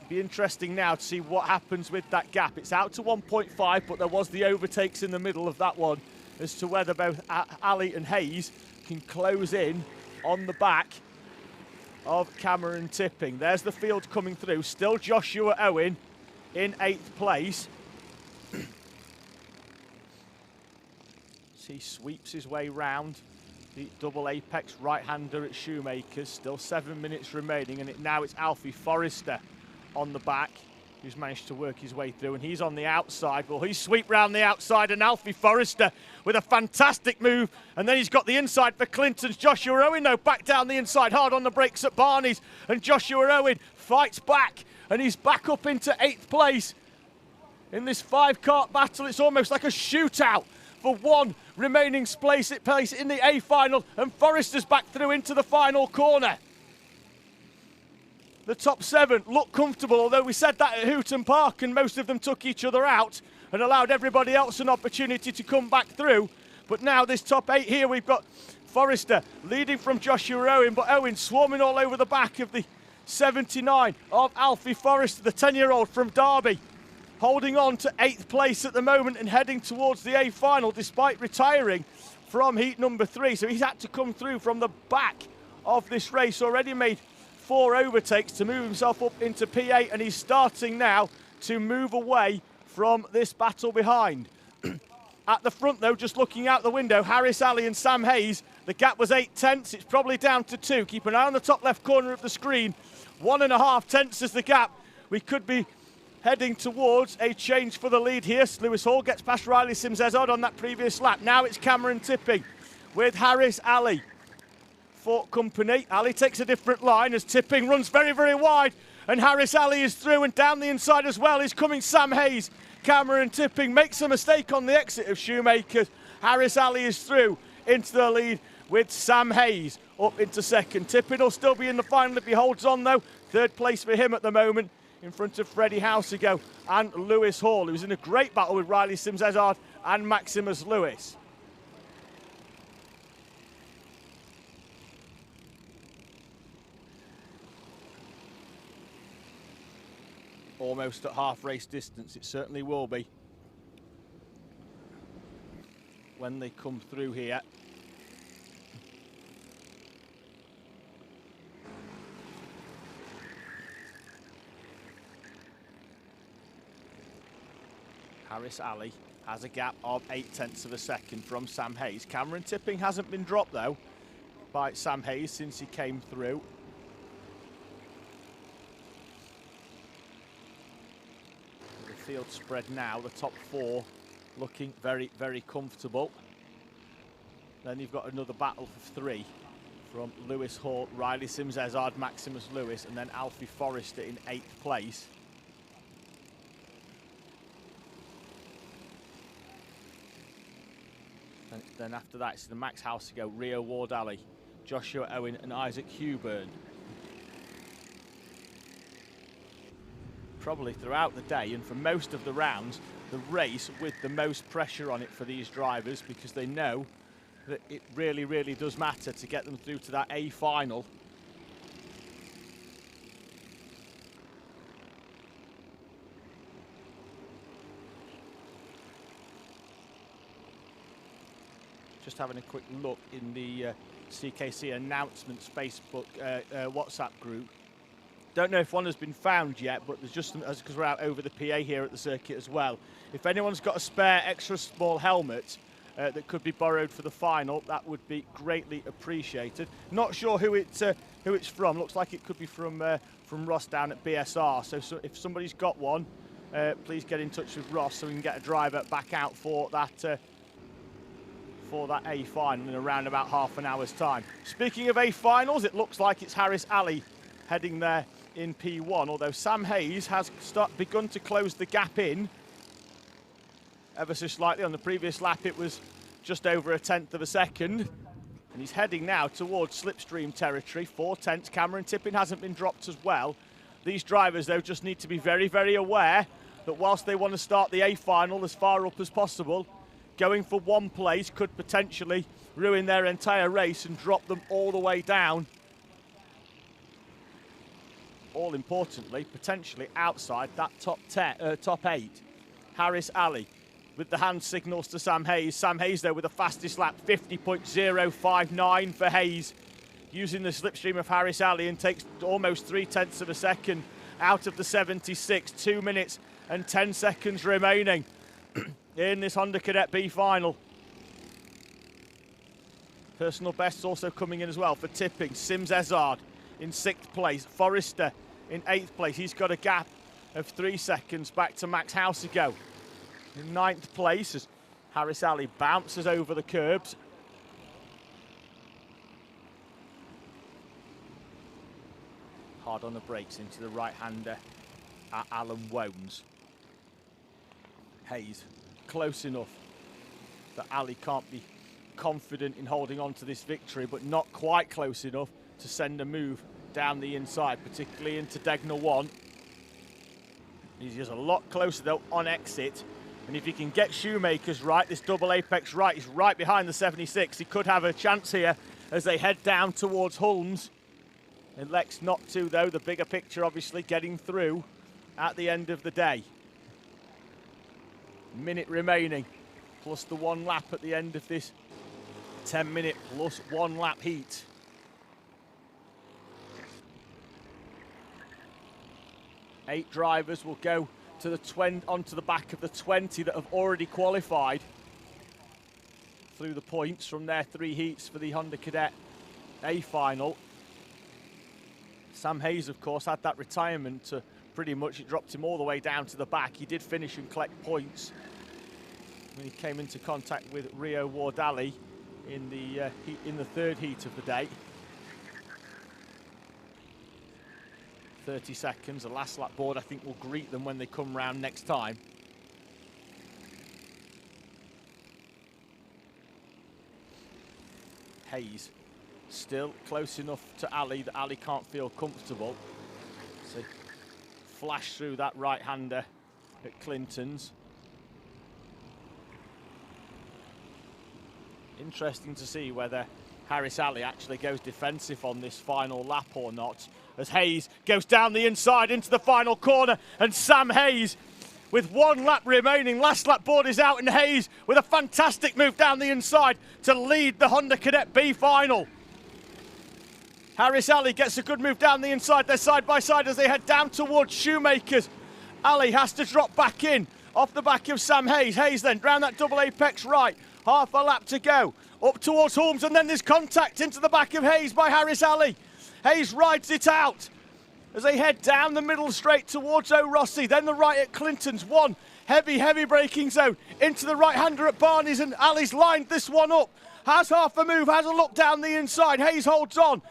It'll be interesting now to see what happens with that gap. It's out to 1.5, but there was the overtakes in the middle of that one as to whether both Ali and Hayes can close in on the back of Cameron Tipping. There's the field coming through. Still Joshua Owen in 8th place. He sweeps his way round the double apex right-hander at Shoemakers. Still 7 minutes remaining, and now it's Alfie Forrester on the back who's managed to work his way through, and he's on the outside. Well, he sweep round the outside, and Alfie Forrester with a fantastic move, and then he's got the inside for Clinton's. Joshua Owen, though, back down the inside, hard on the brakes at Barney's, and Joshua Owen fights back, and he's back up into 8th place. In this 5-kart battle, it's almost like a shootout for one remaining place in the A final, and Forrester's back through into the final corner. The top 7 look comfortable, although we said that at Hooton Park and most of them took each other out and allowed everybody else an opportunity to come back through. But now this top 8 here, we've got Forrester leading from Joshua Owen, but Owen swarming all over the back of the 79 of Alfie Forrester, the 10-year-old from Derby, holding on to 8th place at the moment and heading towards the A final despite retiring from heat number 3. So he's had to come through from the back of this race, already made 4 overtakes to move himself up into P8, and he's starting now to move away from this battle behind. At the front though, just looking out the window, Harris Ali and Sam Hayes, the gap was 8 tenths, it's probably down to 2. Keep an eye on the top left corner of the screen. 1.5 tenths is the gap. We could be heading towards a change for the lead here. Lewis Hall gets past Riley Sims Ezard on that previous lap. Now it's Cameron Tipping with Harris Ali for company. Ali takes a different line as Tipping runs very, very wide, and Harris Ali is through, and down the inside as well is coming Sam Hayes. Cameron Tipping makes a mistake on the exit of Shoemakers. Harris Ali is through into the lead with Sam Hayes up into 2nd. Tipping will still be in the final if he holds on though. 3rd place for him at the moment, in front of Freddie Housego and Lewis Hall, who's in a great battle with Riley Sims Ezard and Maximus Lewis. Almost at half race distance, it certainly will be when they come through here. Harris Ali has a gap of 8 tenths of a second from Sam Hayes. Cameron Tipping hasn't been dropped though by Sam Hayes since he came through. The field spread now, the top 4 looking very, very comfortable. Then you've got another battle for 3 from Lewis Hall, Riley Sims Ezard, Maximus Lewis, and then Alfie Forrester in 8th place. And then after that, it's the Max Housego, Rio Ward-Ali, Joshua Owen and Isaac Huburn. Probably throughout the day and for most of the rounds, the race with the most pressure on it for these drivers, because they know that it really, really does matter to get them through to that A final. Just having a quick look in the CKC announcements Facebook WhatsApp group. Don't know if one has been found yet, but there's just, because we're out over the PA here at the circuit as well. If anyone's got a spare extra small helmet that could be borrowed for the final, that would be greatly appreciated. Not sure who it's from. Looks like it could be from Ross down at BSR. So if somebody's got one, please get in touch with Ross so we can get a driver back out for that A final in around about half an hour's time. Speaking of A finals, it looks like it's Harris Ali heading there in P1, although Sam Hayes has begun to close the gap in ever so slightly. On the previous lap it was just over a tenth of a second, and he's heading now towards slipstream territory. 4/10. Cameron Tipping hasn't been dropped as well. These drivers though just need to be very, very aware that whilst they want to start the A final as far up as possible, going for one place could potentially ruin their entire race and drop them all the way down, all importantly, potentially outside that top 8. Harris Ali with the hand signals to Sam Hayes. Sam Hayes, though, with the fastest lap, 50.059 for Hayes, using the slipstream of Harris Ali, and takes almost 3/10 of a second out of the 76. 2 minutes and 10 seconds remaining in this Honda Cadet B final. Personal bests also coming in as well for Tipping. Sims Ezard in 6th place. Forrester in 8th place. He's got a gap of 3 seconds back to Max Housigo in 9th place as Harris Ali bounces over the curbs. Hard on the brakes into the right-hander at Alan Wones. Hayes close enough that Ali can't be confident in holding on to this victory, but not quite close enough to send a move down the inside, particularly into Degner 1. He's just a lot closer though on exit, and if he can get Shoemakers right, this double apex right, he's right behind the 76. He could have a chance here as they head down towards Hulmes. Elects not to though. The bigger picture obviously getting through at the end of the day. Minute remaining, plus the 1 lap at the end of this 10-minute plus 1 lap heat. Eight drivers will go to the onto the back of the 20 that have already qualified through the points from their 3 heats for the Honda Cadet A final. Sam Hayes, of course, had that retirement to pretty much, it dropped him all the way down to the back. He did finish and collect points when he came into contact with Rio Wardali in the 3rd heat of the day. 30 seconds, the last lap board I think will greet them when they come round next time. Hayes still close enough to Ali that Ali can't feel comfortable. So flash through that right-hander at Clinton's. Interesting to see whether Harris Ali actually goes defensive on this final lap or not, as Hayes goes down the inside into the final corner, and Sam Hayes with 1 lap remaining, last lap board is out, and Hayes with a fantastic move down the inside to lead the Honda Cadet B final. Harris Ali gets a good move down the inside. They're side by side as they head down towards Shoemakers. Ali has to drop back in off the back of Sam Hayes. Hayes then round that double apex right. Half a lap to go. Up towards Holmes, and then there's contact into the back of Hayes by Harris Ali. Hayes rides it out as they head down the middle straight towards O'Rossi. Then the right at Clinton's. 1 heavy braking zone into the right-hander at Barney's, and Ali's lined this one up. Has half a move, has a look down the inside. Hayes holds on.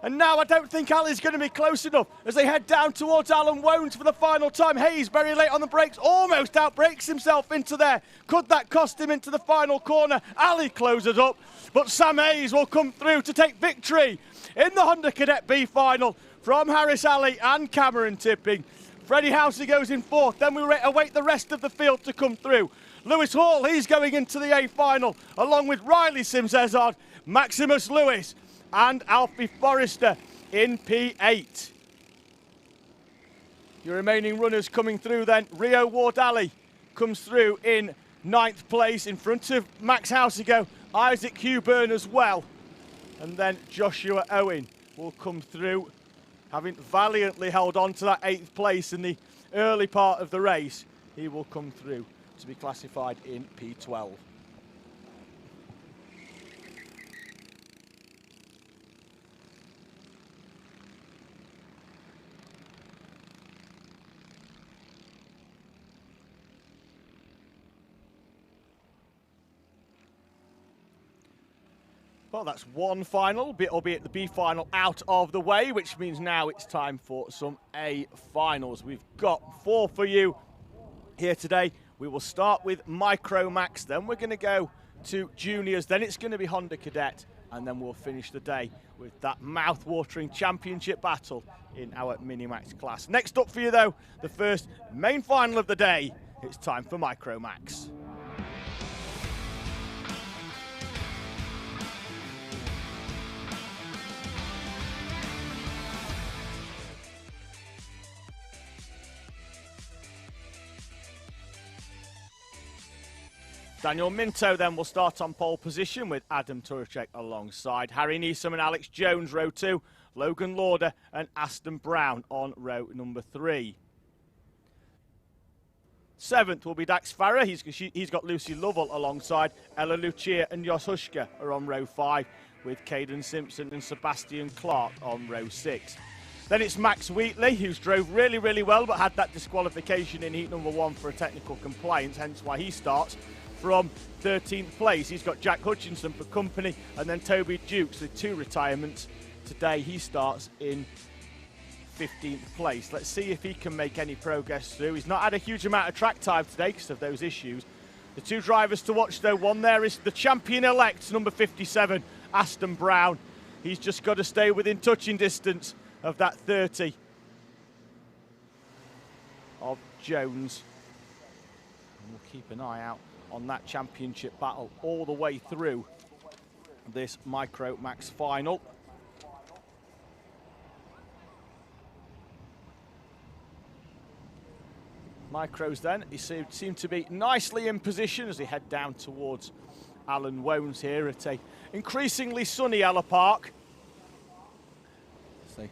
And now I don't think Ali's going to be close enough as they head down towards Alan Wones for the final time. Hayes very late on the brakes, almost outbrakes himself into there. Could that cost him into the final corner? Ali closes up, but Sam Hayes will come through to take victory in the Honda Cadet B final from Harris Ali and Cameron Tipping. Freddie Housey goes in 4th, then we await the rest of the field to come through. Lewis Hall, he's going into the A final, along with Riley Sims-Ezard, Maximus Lewis, and Alfie Forrester in P8. Your remaining runners coming through then. Rio Wardali comes through in 9th place in front of Max Housigo, Isaac Huburn as well. And then Joshua Owen will come through, having valiantly held on to that 8th place in the early part of the race. He will come through to be classified in P12. Well, that's one final, albeit the B final out of the way, which means now it's time for some A finals. We've got 4 for you here today. We will start with Micro Max, then we're going to go to juniors, then it's going to be Honda Cadet, and then we'll finish the day with that mouth-watering championship battle in our Minimax class. Next up for you, though, the first main final of the day. It's time for Micro Max. Daniel Minto then will start on pole position with Adam Turacek alongside Harry Neeson and Alex Jones, row 2, Logan Lauder and Aston Brown on row number 3. 7th will be Dax Farah. He's got Lucy Lovell alongside Ella Lucia, and Jos Hushka are on row 5 with Caden Simpson and Sebastian Clark on row 6. Then it's Max Wheatley, who's drove really, really well but had that disqualification in heat number 1 for a technical compliance, hence why he starts from 13th place. He's got Jack Hutchinson for company, and then Toby Dukes with 2 retirements. Today he starts in 15th place. Let's see if he can make any progress through. He's not had a huge amount of track time today because of those issues. The 2 drivers to watch though, one there is the champion-elect, number 57, Aston Brown. He's just got to stay within touching distance of that 30 of Jones. And we'll keep an eye out on that championship battle all the way through this Micro Max final. Micros then, he seem to be nicely in position as they head down towards Alan Wones here at a increasingly sunny Ellough Park. As they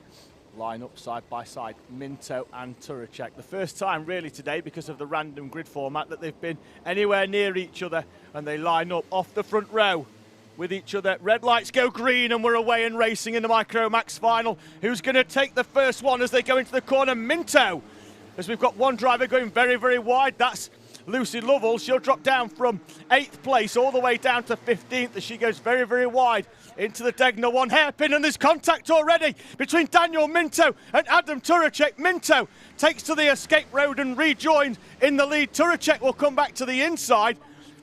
line up side by side, Minto and Turacek. The first time really today, because of the random grid format, that they've been anywhere near each other, and they line up off the front row with each other. Red lights go green and we're away and racing in the Micro Max final. Who's going to take the first one as they go into the corner? Minto, as we've got one driver going very, very wide. That's Lucy Lovell. She'll drop down from 8th place all the way down to 15th as she goes very, very wide into the Degner 1 hairpin, and there's contact already between Daniel Minto and Adam Turacek. Minto takes to the escape road and rejoins in the lead. Turacek will come back to the inside.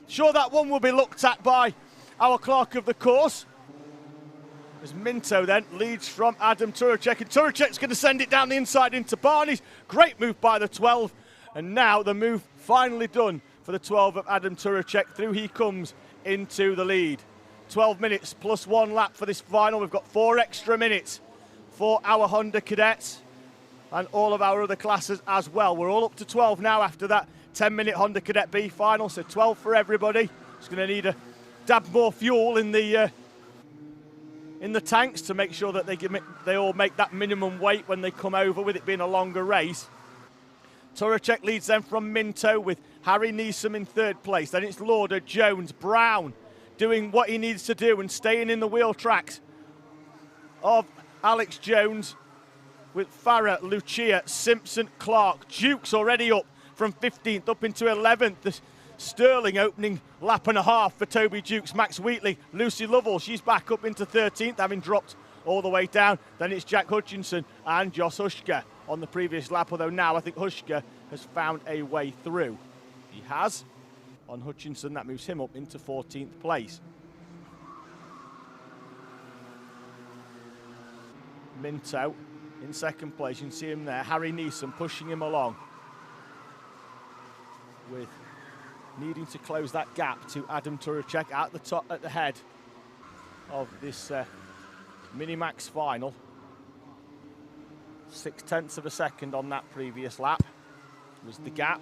Sure, that one will be looked at by our clerk of the course, as Minto then leads from Adam Turacek, and Turacek's going to send it down the inside into Barney's. Great move by the 12, and now the move finally done for the 12 of Adam Turacek. Through he comes into the lead. 12 minutes plus 1 lap for this final. We've got 4 extra minutes for our Honda Cadets and all of our other classes as well. We're all up to 12 now after that 10-minute Honda Cadet B final, so 12 for everybody. It's going to need a dab more fuel in the tanks to make sure that they all make that minimum weight when they come over, with it being a longer race. Turacek leads them from Minto with Harry Neeson in 3rd place. Then it's Lauder, Jones, Brown doing what he needs to do and staying in the wheel tracks of Alex Jones, with Farah, Lucia, Simpson, Clark. Duke's already up from 15th up into 11th. The Sterling opening lap and a half for Toby Dukes. Max Wheatley, Lucy Lovell, she's back up into 13th, having dropped all the way down. Then it's Jack Hutchinson and Jos Hushka on the previous lap, although now I think Hushka has found a way through. He has. On Hutchinson, that moves him up into 14th place. Minto in 2nd place, you can see him there. Harry Neeson pushing him along, with needing to close that gap to Adam Turacek at the top, at the head of this Minimax final. 0.6 of a second on that previous lap was the gap.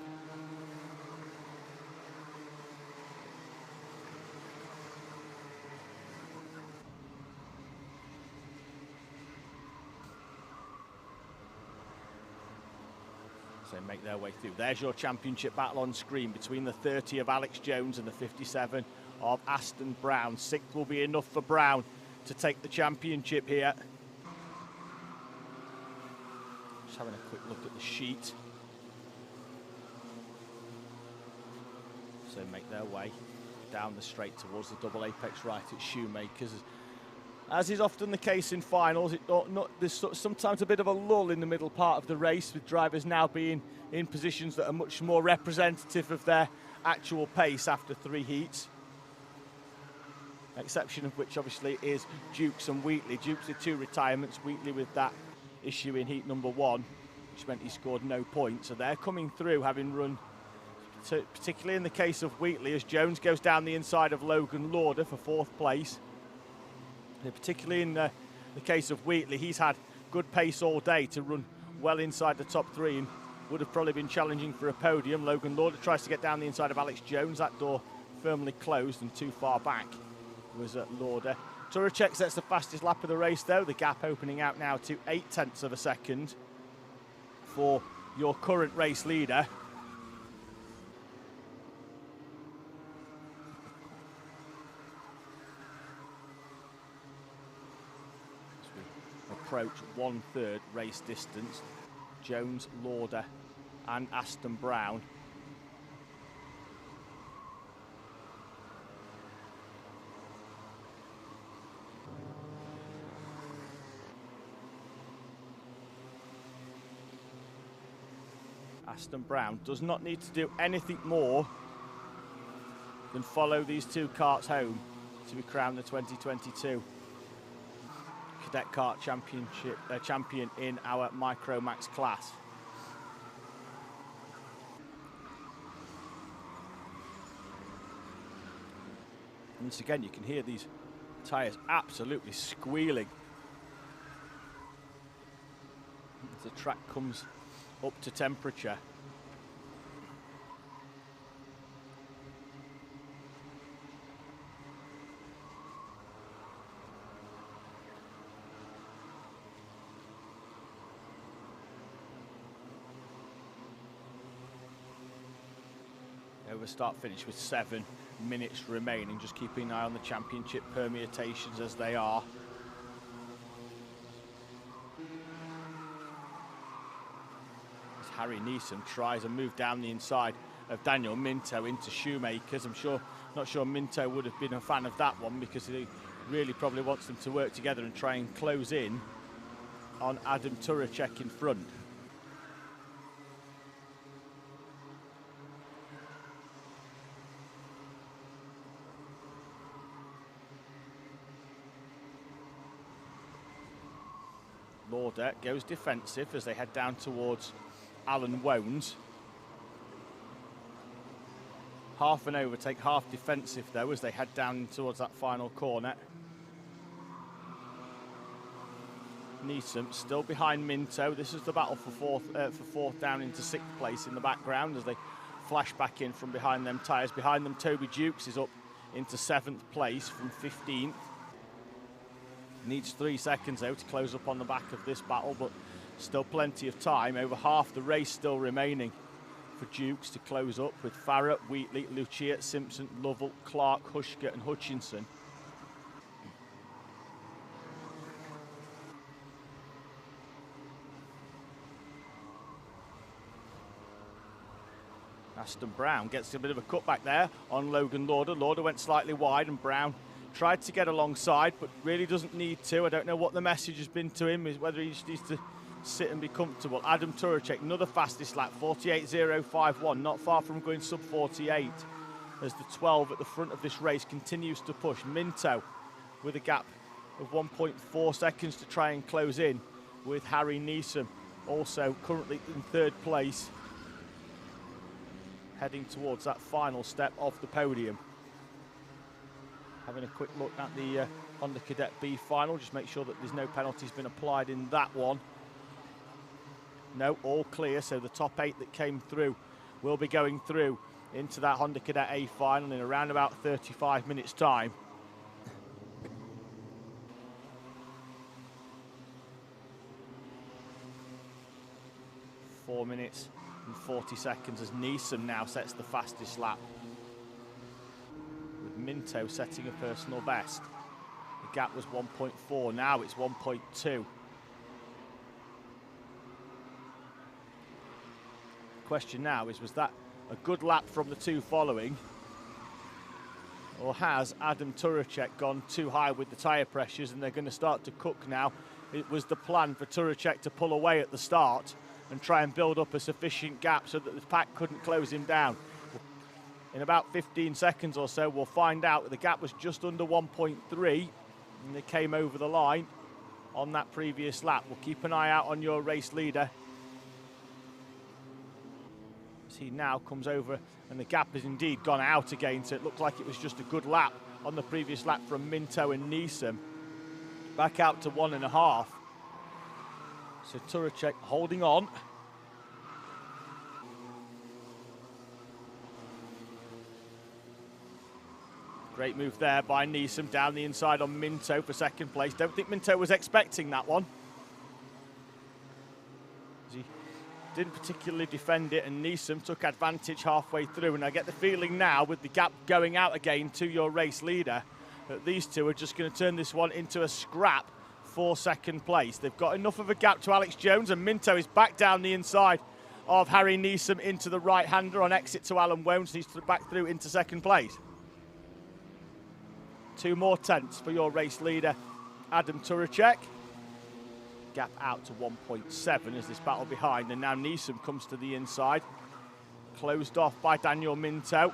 So make their way through. There's your championship battle on screen between the 30 of Alex Jones and the 57 of Aston Brown. 6th will be enough for Brown to take the championship here. Just having a quick look at the sheet. So make their way down the straight towards the double apex right at Shoemakers. As is often the case in finals, there's sometimes a bit of a lull in the middle part of the race, with drivers now being in positions that are much more representative of their actual pace after 3 heats. Exception of which obviously is Dukes and Wheatley. Dukes with 2 retirements, Wheatley with that issue in heat number 1, which meant he scored no points. So they're coming through, having run, particularly in the case of Wheatley, as Jones goes down the inside of Logan Lauder for 4th place. Particularly in the case of Wheatley, he's had good pace all day to run well inside the top 3 and would have probably been challenging for a podium. Logan Lauder tries to get down the inside of Alex Jones. That door firmly closed and too far back was Lauder. Turacek sets the fastest lap of the race though, the gap opening out now to 0.8 of a second for your current race leader. Approach 1/3 race distance. Jones, Lauder and Aston Brown. Aston Brown does not need to do anything more than follow these 2 karts home to be crowned the 2022 Cadet Kart Championship champion in our Micro Max class. Once again, you can hear these tyres absolutely squealing as the track comes up to temperature. Over start finish with 7 minutes remaining, just keeping an eye on the championship permutations as they are. As Harry Neeson tries a move down the inside of Daniel Minto into Shoemakers. Not sure Minto would have been a fan of that one, because he really probably wants them to work together and try and close in on Adam Turacek in front. Lauder goes defensive as they head down towards Alan Wones. Half an overtake, half defensive though, as they head down towards that final corner. Neeson still behind Minto. This is the battle for fourth down into 6th place in the background as they flash back in from behind them tyres. Behind them, Toby Dukes is up into 7th place from 15th. Needs 3 seconds though to close up on the back of this battle, but still plenty of time. Over half the race still remaining for Dukes to close up, with Farrah, Wheatley, Lucia, Simpson, Lovell, Clark, Hushka and Hutchinson. Aston Brown gets a bit of a cutback there on Logan Lauder. Lauder went slightly wide and Brown tried to get alongside, but really doesn't need to. I don't know what the message has been to him, is whether he just needs to sit and be comfortable. Adam Turacek, another fastest lap, 48.051, not far from going sub 48, as the 12 at the front of this race continues to push. Minto with a gap of 1.4 seconds to try and close in, with Harry Neeson also currently in 3rd place, heading towards that final step of the podium. Having a quick look at the Honda Cadet B final, just make sure that there's no penalties been applied in that one. No, all clear, so the top 8 that came through will be going through into that Honda Cadet A final in around about 35 minutes time. Four minutes and 40 seconds as Neeson now sets the fastest lap, with Minto setting a personal best. The gap was 1.4, now it's 1.2. Question now is, was that a good lap from the 2 following, Or has Adam Turacek gone too high with the tyre pressures and they're going to start to cook now? It was the plan for Turacek to pull away at the start and try and build up a sufficient gap so that the pack couldn't close him down. In about 15 seconds or so, we'll find out. The gap was just under 1.3 and they came over the line on that previous lap. We'll keep an eye out on your race leader as he now comes over, and the gap has indeed gone out again, so it looked like it was just a good lap on the previous lap from Minto and Neeson. Back out to 1.5. So Turacek holding on. Great move there by Neeson down the inside on Minto for second place. Don't think Minto was expecting that one. He didn't particularly defend it, and Neeson took advantage halfway through. And I get the feeling now, with the gap going out again to your race leader, that these two are just going to turn this one into a scrap for second place. They've got enough of a gap to Alex Jones, and Minto is back down the inside of Harry Neeson into the right-hander on exit to Alan Wones. He's back through into second place. 2 more tenths for your race leader, Adam Turacek. Gap out to 1.7 as this battle behind, and now Neeson comes to the inside. Closed off by Daniel Minto.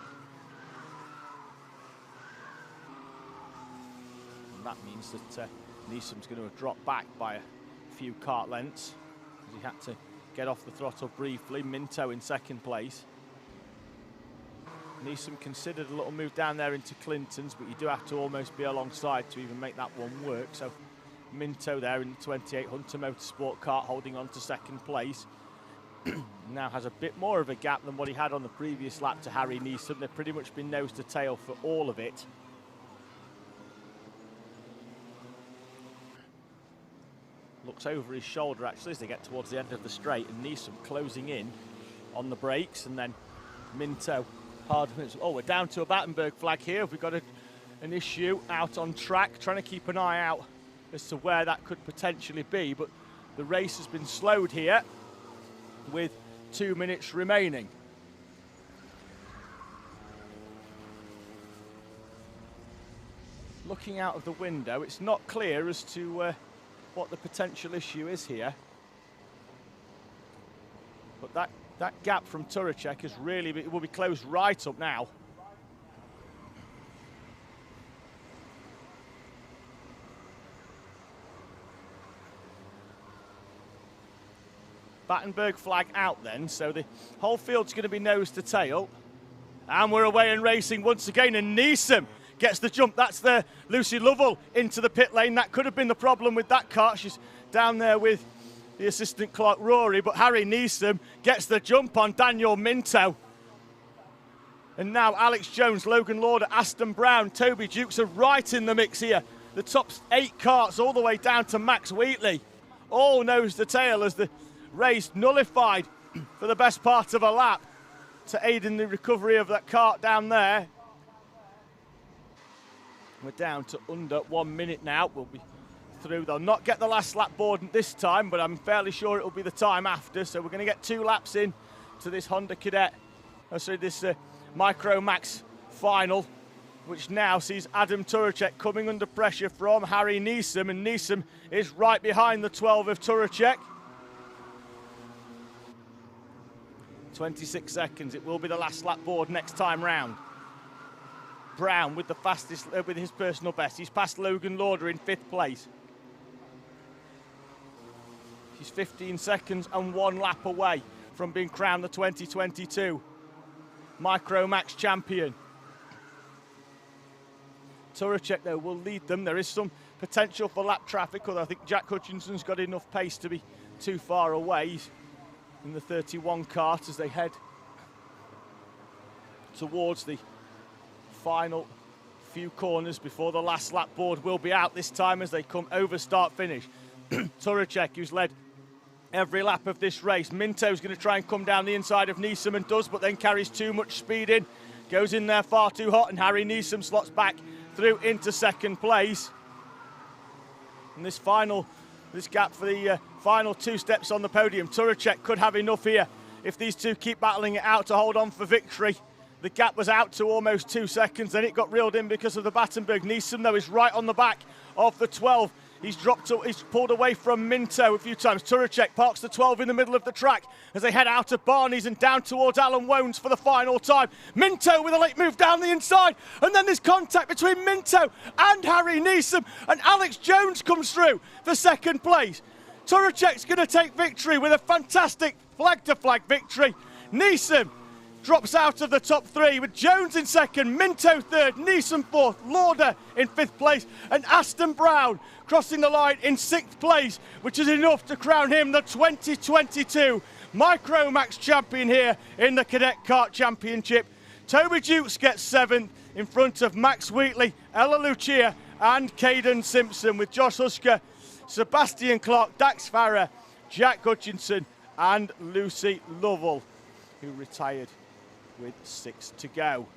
And that means that Neeson's going to have dropped back by a few kart lengths as he had to get off the throttle briefly. Minto in second place. Neeson considered a little move down there into Clinton's, but you do have to almost be alongside to even make that one work. So Minto there in the 28 Hunter Motorsport kart holding on to second place. Now has a bit more of a gap than what he had on the previous lap to Harry Neeson. They've pretty much been nose to tail for all of it. Looks over his shoulder actually as they get towards the end of the straight, and Neeson closing in on the brakes, and then Minto hard. Oh, we're down to a Battenberg flag here. We've got an issue out on track, trying to keep an eye out as to where that could potentially be, but the race has been slowed here with 2 minutes remaining. Looking out of the window, it's not clear as to what the potential issue is here, but that gap from Turacek is really, it will be closed right up now. Battenberg flag out then, so the whole field's going to be nose to tail. And we're away and racing once again, and Neeson gets the jump. That's the Lucy Lovell into the pit lane. That could have been the problem with that car. She's down there with the assistant clerk Rory, but Harry Neeson gets the jump on Daniel Minto. And now Alex Jones, Logan Lauder, Aston Brown, Toby Dukes are right in the mix here. The top 8 karts all the way down to Max Wheatley. All nose to tail as the race nullified for the best part of a lap to aid in the recovery of that kart down there. We're down to under 1 minute now. We'll be through. They'll not get the last lap board this time, but I'm fairly sure it'll be the time after. So we're going to get 2 laps in to this Honda Cadet, this Micro Max final, which now sees Adam Turacek coming under pressure from Harry Neeson, and Neeson is right behind the 12 of Turacek. 26 seconds. It will be the last lap board next time round. Brown with the fastest, with his personal best. He's passed Logan Lauder in 5th place. He's 15 seconds and 1 lap away from being crowned the 2022 Micro Max champion. Turacek, though, will lead them. There is some potential for lap traffic, although I think Jack Hutchinson's got enough pace to be too far away. He's in the 31 kart as they head towards the final few corners before the last lap board will be out this time as they come over start finish. Turacek, who's led every lap of this race. Minto's going to try and come down the inside of Neeson and does, but then carries too much speed in, goes in there far too hot, and Harry Neeson slots back through into second place. And this gap for the final 2 steps on the podium, Turacek could have enough here if these two keep battling it out to hold on for victory. The gap was out to almost 2 seconds, then it got reeled in because of the Battenberg. Neeson, though, is right on the back of the 12. He's pulled away from Minto a few times. Turacek parks the 12 in the middle of the track as they head out of Barney's and down towards Alan Wones for the final time. Minto with a late move down the inside, and then there's contact between Minto and Harry Neeson, and Alex Jones comes through for second place. Turacek's going to take victory with a fantastic flag-to-flag victory. Neeson drops out of the top 3 with Jones in second, Minto third, Neeson fourth, Lauder in 5th place, and Aston Brown crossing the line in 6th place, which is enough to crown him the 2022 Micromax champion here in the Cadet Kart Championship. Toby Jukes gets 7th in front of Max Wheatley, Ella Lucia and Caden Simpson, with Josh Husker, Sebastian Clark, Dax Farrer, Jack Hutchinson and Lucy Lovell, who retired with 6 to go.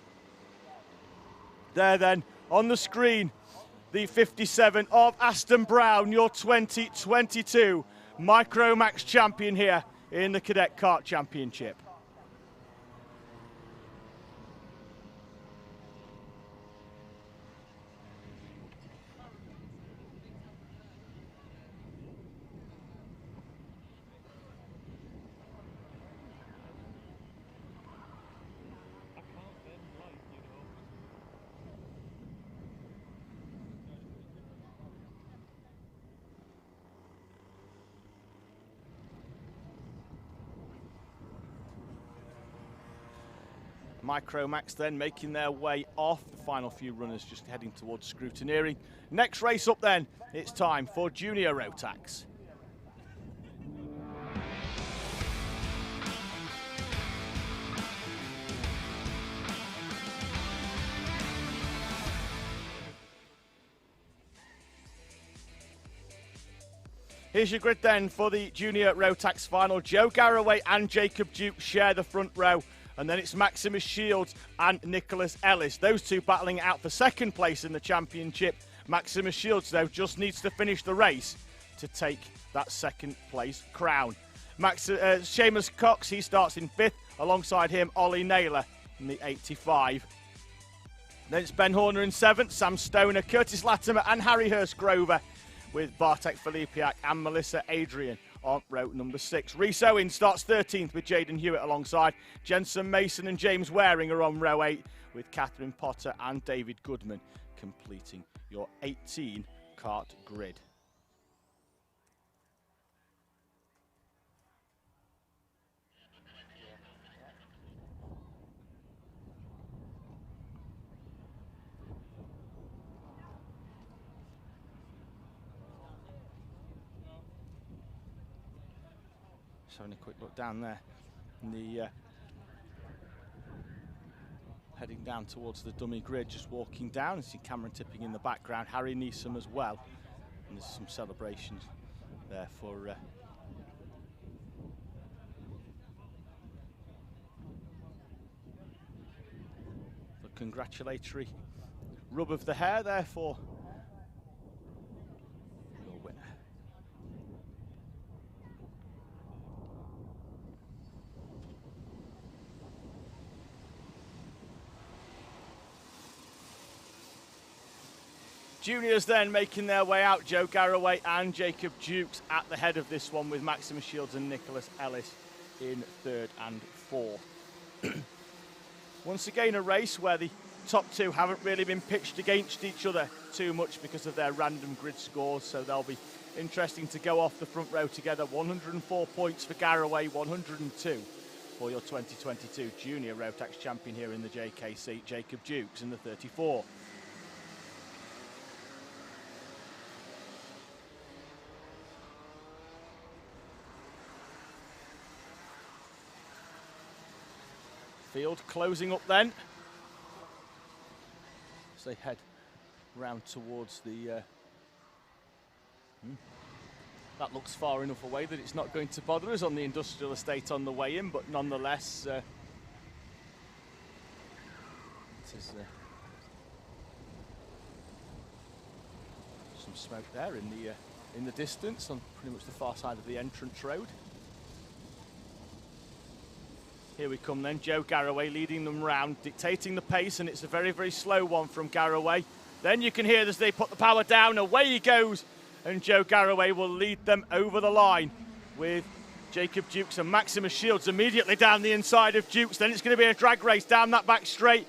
There then, on the screen, the 57 of Aston Brown, your 2022 Micromax champion here in the Cadet Kart Championship. Micromax then making their way off. The final few runners just heading towards scrutineering. Next race up then, it's time for Junior Rotax. Here's your grid then for the Junior Rotax final. Joe Garraway and Jacob Duke share the front row. And then it's Maximus Shields and Nicholas Ellis. Those two battling out for second place in the championship. Maximus Shields, though, just needs to finish the race to take that second place crown. Seamus Cox, he starts in 5th. Alongside him, Ollie Naylor in the 85. Then it's Ben Horner in 7th. Sam Stoner, Curtis Latimer and Harry Hurst Grover, with Bartek Filipiak and Melissa Adrian on row number 6. Rhys Owen starts 13th with Jaden Hewitt alongside. Jensen Mason and James Waring are on row 8, with Catherine Potter and David Goodman completing your 18 kart grid. Just having a quick look down there, and heading down towards the dummy grid, just walking down, and see Cameron tipping in the background, Harry Neeson as well, and there's some celebrations there for the congratulatory rub of the hair there for your winner. Juniors then making their way out, Joe Garraway and Jacob Dukes at the head of this one, with Maximus Shields and Nicholas Ellis in 3rd and 4th. Once again, a race where the top 2 haven't really been pitched against each other too much because of their random grid scores, so they'll be interesting to go off the front row together. 104 points for Garraway, 102 for your 2022 Junior Rotax champion here in the JKC, Jacob Dukes in the 34. Field closing up then as they head round towards the that looks far enough away that it's not going to bother us on the industrial estate on the way in, but nonetheless it is some smoke there in the distance on pretty much the far side of the entrance road. Here we come then, Joe Garraway leading them round, dictating the pace, and it's a very, very slow one from Garraway. Then you can hear as they put the power down, away he goes, and Joe Garraway will lead them over the line with Jacob Dukes and Maximus Shields immediately down the inside of Dukes. Then it's going to be a drag race down that back straight.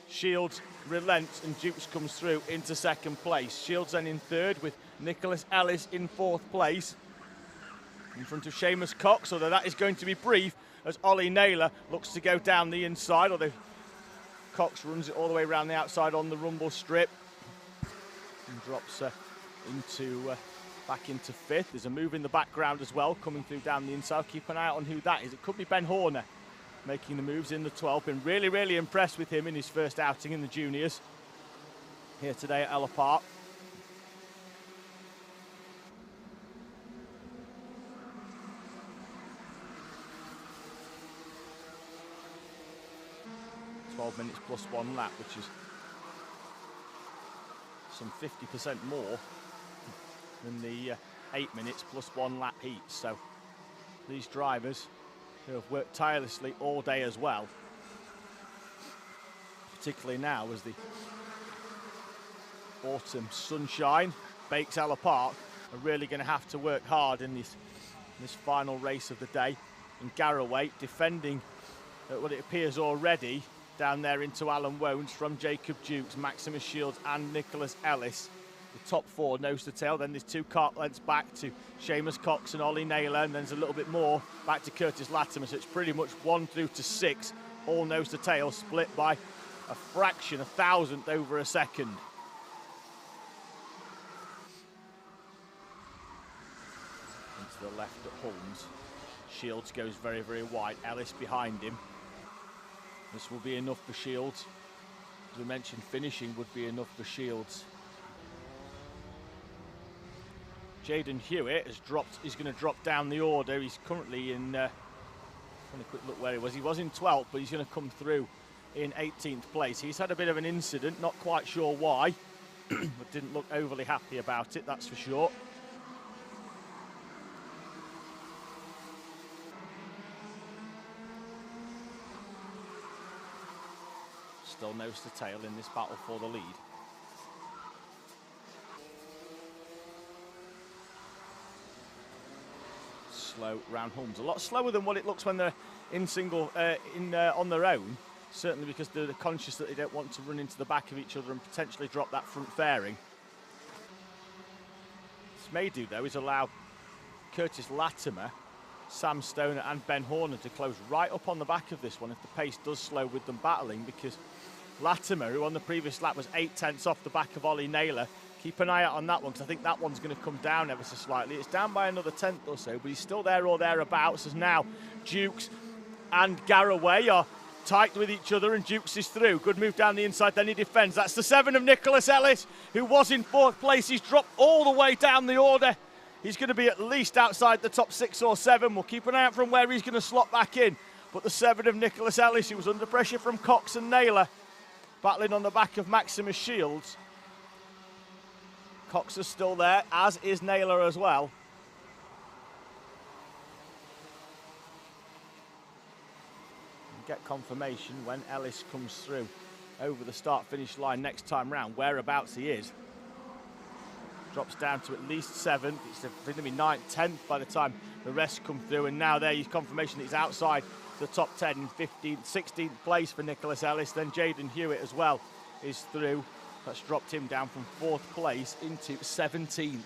Shields relents and Dukes comes through into second place. Shields then in third with Nicholas Ellis in fourth place. In front of Seamus Cox, although that is going to be brief as Ollie Naylor looks to go down the inside, although Cox runs it all the way around the outside on the rumble strip and drops back into fifth. There's a move in the background as well coming through down the inside. Keep an eye out on who that is. It could be Ben Horner making the moves in the 12. Been really, really impressed with him in his first outing in the juniors here today at Ellough Park. Minutes plus 1 lap, which is some 50% more than the 8 minutes plus 1 lap heat. So these drivers who have worked tirelessly all day as well, particularly now as the autumn sunshine bakes Ellough Park, are really going to have to work hard in this final race of the day. And Garraway defending what it appears already down there into Alan Wones from Jacob Dukes, Maximus Shields and Nicholas Ellis. The top 4 nose to tail. Then there's 2 kart lengths back to Seamus Cox and Ollie Naylor, and then there's a little bit more back to Curtis Latimer. So it's pretty much 1 through to 6, all nose to tail, split by a fraction, a thousandth over a second. Into the left at Holmes. Shields goes very, very wide. Ellis behind him. This will be enough for Shields. As we mentioned, finishing would be enough for Shields. Jaden Hewitt has dropped. He's going to drop down the order. He's currently in. Let me quick look where he was. He was in 12th, but he's going to come through in 18th place. He's had a bit of an incident. Not quite sure why, but didn't look overly happy about it. That's for sure. Still nose to tail in this battle for the lead. Slow round Holmes, a lot slower than what it looks when they're in single on their own. Certainly because they're conscious that they don't want to run into the back of each other and potentially drop that front fairing. This may do though is allow Curtis Latimer, Sam Stoner and Ben Horner to close right up on the back of this one if the pace does slow with them battling, because Latimer, who on the previous lap was 8 tenths off the back of Ollie Naylor, keep an eye out on that one, because I think that one's going to come down ever so slightly. It's down by another tenth or so, but he's still there or thereabouts, as now Dukes and Garraway are tight with each other, and Dukes is through. Good move down the inside, then he defends. That's the 7 of Nicholas Ellis, who was in 4th place. He's dropped all the way down the order. He's going to be at least outside the top 6 or 7. We'll keep an eye out from where he's going to slot back in. But the 7 of Nicholas Ellis, who was under pressure from Cox and Naylor, battling on the back of Maximus Shields. Cox is still there, as is Naylor as well. And get confirmation when Ellis comes through over the start-finish line next time round, whereabouts he is. Drops down to at least 7th. It's going to be 9th, 10th by the time the rest come through. And now there is confirmation that he's outside the top 10 in 15th, 16th place for Nicholas Ellis. Then Jaden Hewitt as well is through. That's dropped him down from 4th place into 17th.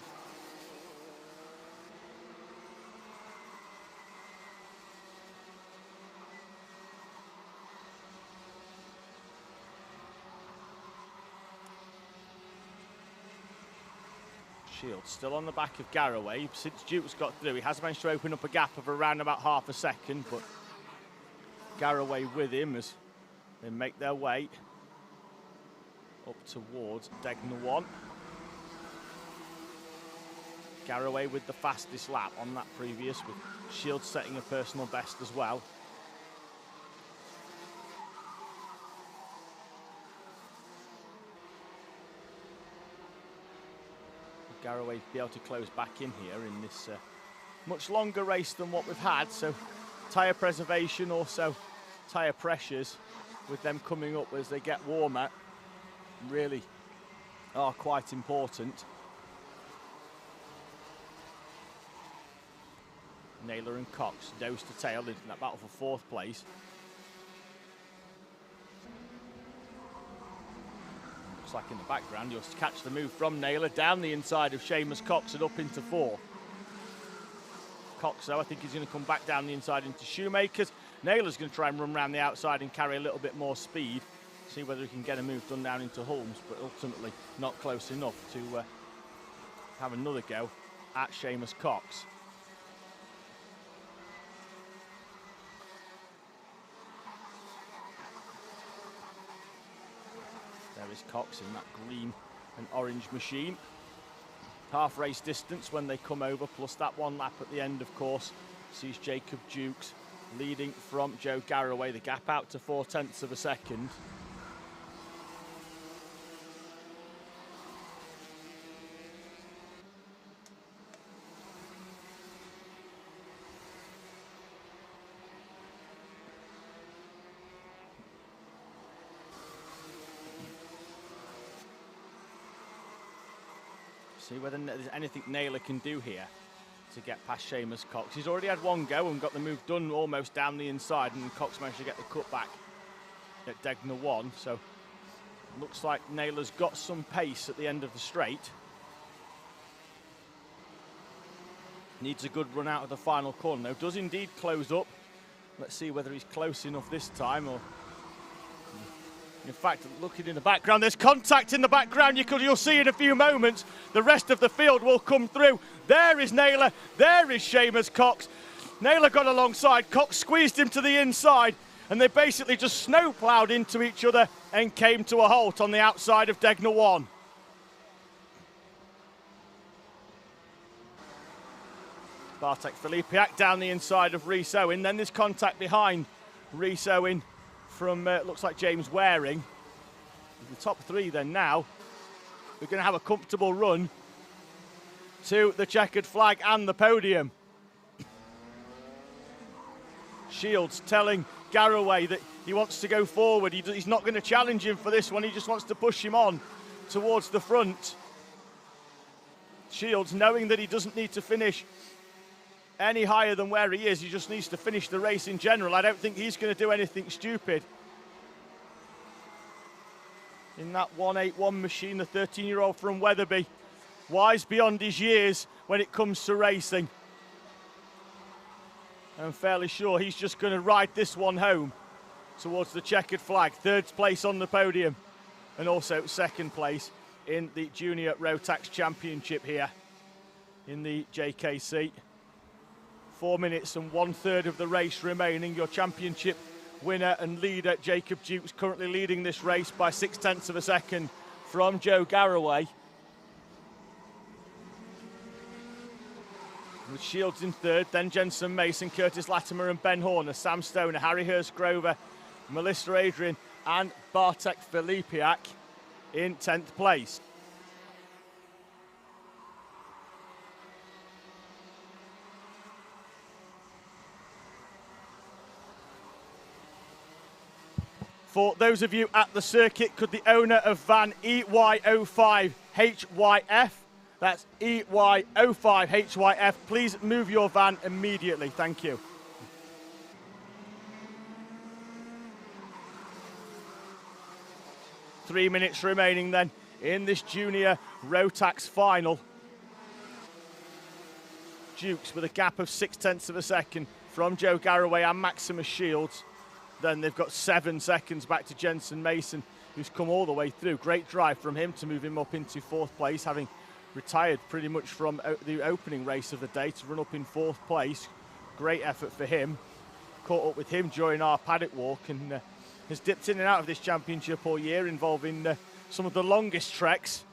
Shields still on the back of Garraway. Since Dukes got through, he has managed to open up a gap of around about half a second, but Garraway with him as they make their way up towards Degner 1. Garraway with the fastest lap on that previous, with Shields setting a personal best as well. Garraway be able to close back in here in this much longer race than what we've had, so tyre preservation, also tyre pressures with them coming up as they get warmer really are quite important. Naylor and Cox nose to tail in that battle for fourth place. Looks like in the background you'll catch the move from Naylor down the inside of Seamus Cox and up into fourth. Cox, though, I think he's going to come back down the inside into Shoemakers. Naylor's going to try and run around the outside and carry a little bit more speed. See whether he can get a move done down into Holmes, but ultimately not close enough to have another go at Seamus Cox. There is Cox in that green and orange machine. Half race distance when they come over, plus that one lap at the end, of course, sees Jacob Dukes leading from Joe Garraway. The gap out to 0.4 of a second. See whether there's anything Naylor can do here to get past Seamus Cox. He's already had one go and got the move done almost down the inside, and Cox managed to get the cut back at Degner 1. So looks like Naylor's got some pace at the end of the straight. Needs a good run out of the final corner though. Does indeed close up. Let's see whether he's close enough this time, or in fact, looking in the background, there's contact in the background. You'll see in a few moments. The rest of the field will come through. There is Naylor. There is Seamus Cox. Naylor got alongside. Cox squeezed him to the inside, and they basically just snowploughed into each other and came to a halt on the outside of Degner 1. Bartek Filipiak down the inside of Rhys Owen. Then there's contact behind Rhys Owen from, looks like James Waring. The top three then now. We're going to have a comfortable run to the checkered flag and the podium. Shields telling Garraway that he wants to go forward. He's not going to challenge him for this one. He just wants to push him on towards the front. Shields, knowing that he doesn't need to finish any higher than where he is, he just needs to finish the race in general. I don't think he's going to do anything stupid. In that 181 machine, the 13-year-old from Wetherby, wise beyond his years when it comes to racing. I'm fairly sure he's just going to ride this one home towards the checkered flag. Third place on the podium, and also second place in the Junior Rotax Championship here in the JKC. 4 minutes and 1/3 of the race remaining. Your championship winner and leader, Jacob Dukes, currently leading this race by 0.6 of a second from Joe Garraway. With Shields in third, then Jensen Mason, Curtis Latimer and Ben Horner, Sam Stoner, Harry Hurst-Grover, Melissa Adrian and Bartek Filipiak in 10th place. For those of you at the circuit, could the owner of van EY05HYF, that's EY05HYF, please move your van immediately? Thank you. Three minutes remaining then in this Junior Rotax final. Dukes with a gap of 0.6 of a second from Joe Garraway and Maximus Shields. Then they've got 7 seconds back to Jensen Mason, who's come all the way through. Great drive from him to move him up into 4th place, having retired pretty much from the opening race of the day to run up in 4th place. Great effort for him. Caught up with him during our paddock walk and has dipped in and out of this championship all year, involving some of the longest treks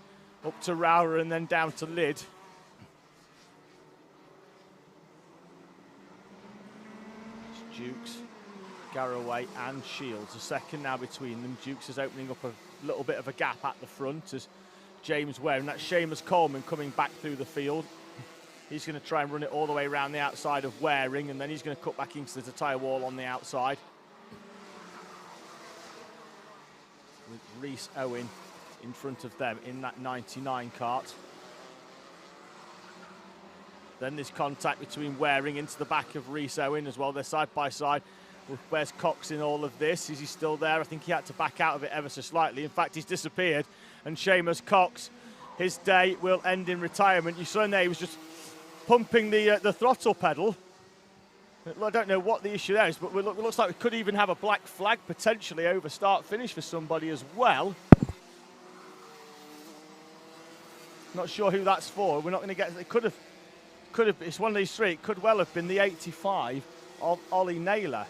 up to Rowra and then down to Lydd. It's Dukes, Garraway and Shields. A second now between them. Dukes is opening up a little bit of a gap at the front as James Ware, and that's Seamus Coleman coming back through the field. He's going to try and run it all the way around the outside of Waring, and then he's going to cut back into the tyre wall on the outside. With Rhys Owen in front of them in that 99 kart. Then there's contact between Waring into the back of Rhys Owen as well. They're side by side. Where's Cox in all of this? Is he still there? I think he had to back out of it ever so slightly. In fact, he's disappeared. And Seamus Cox, his day will end in retirement. You saw in there he was just pumping the throttle pedal. I don't know what the issue there is, but it looks like we could even have a black flag potentially over start-finish for somebody as well. Not sure who that's for. We're not going to get... It could have... It's one of these three. It could well have been the 85 of Ollie Naylor.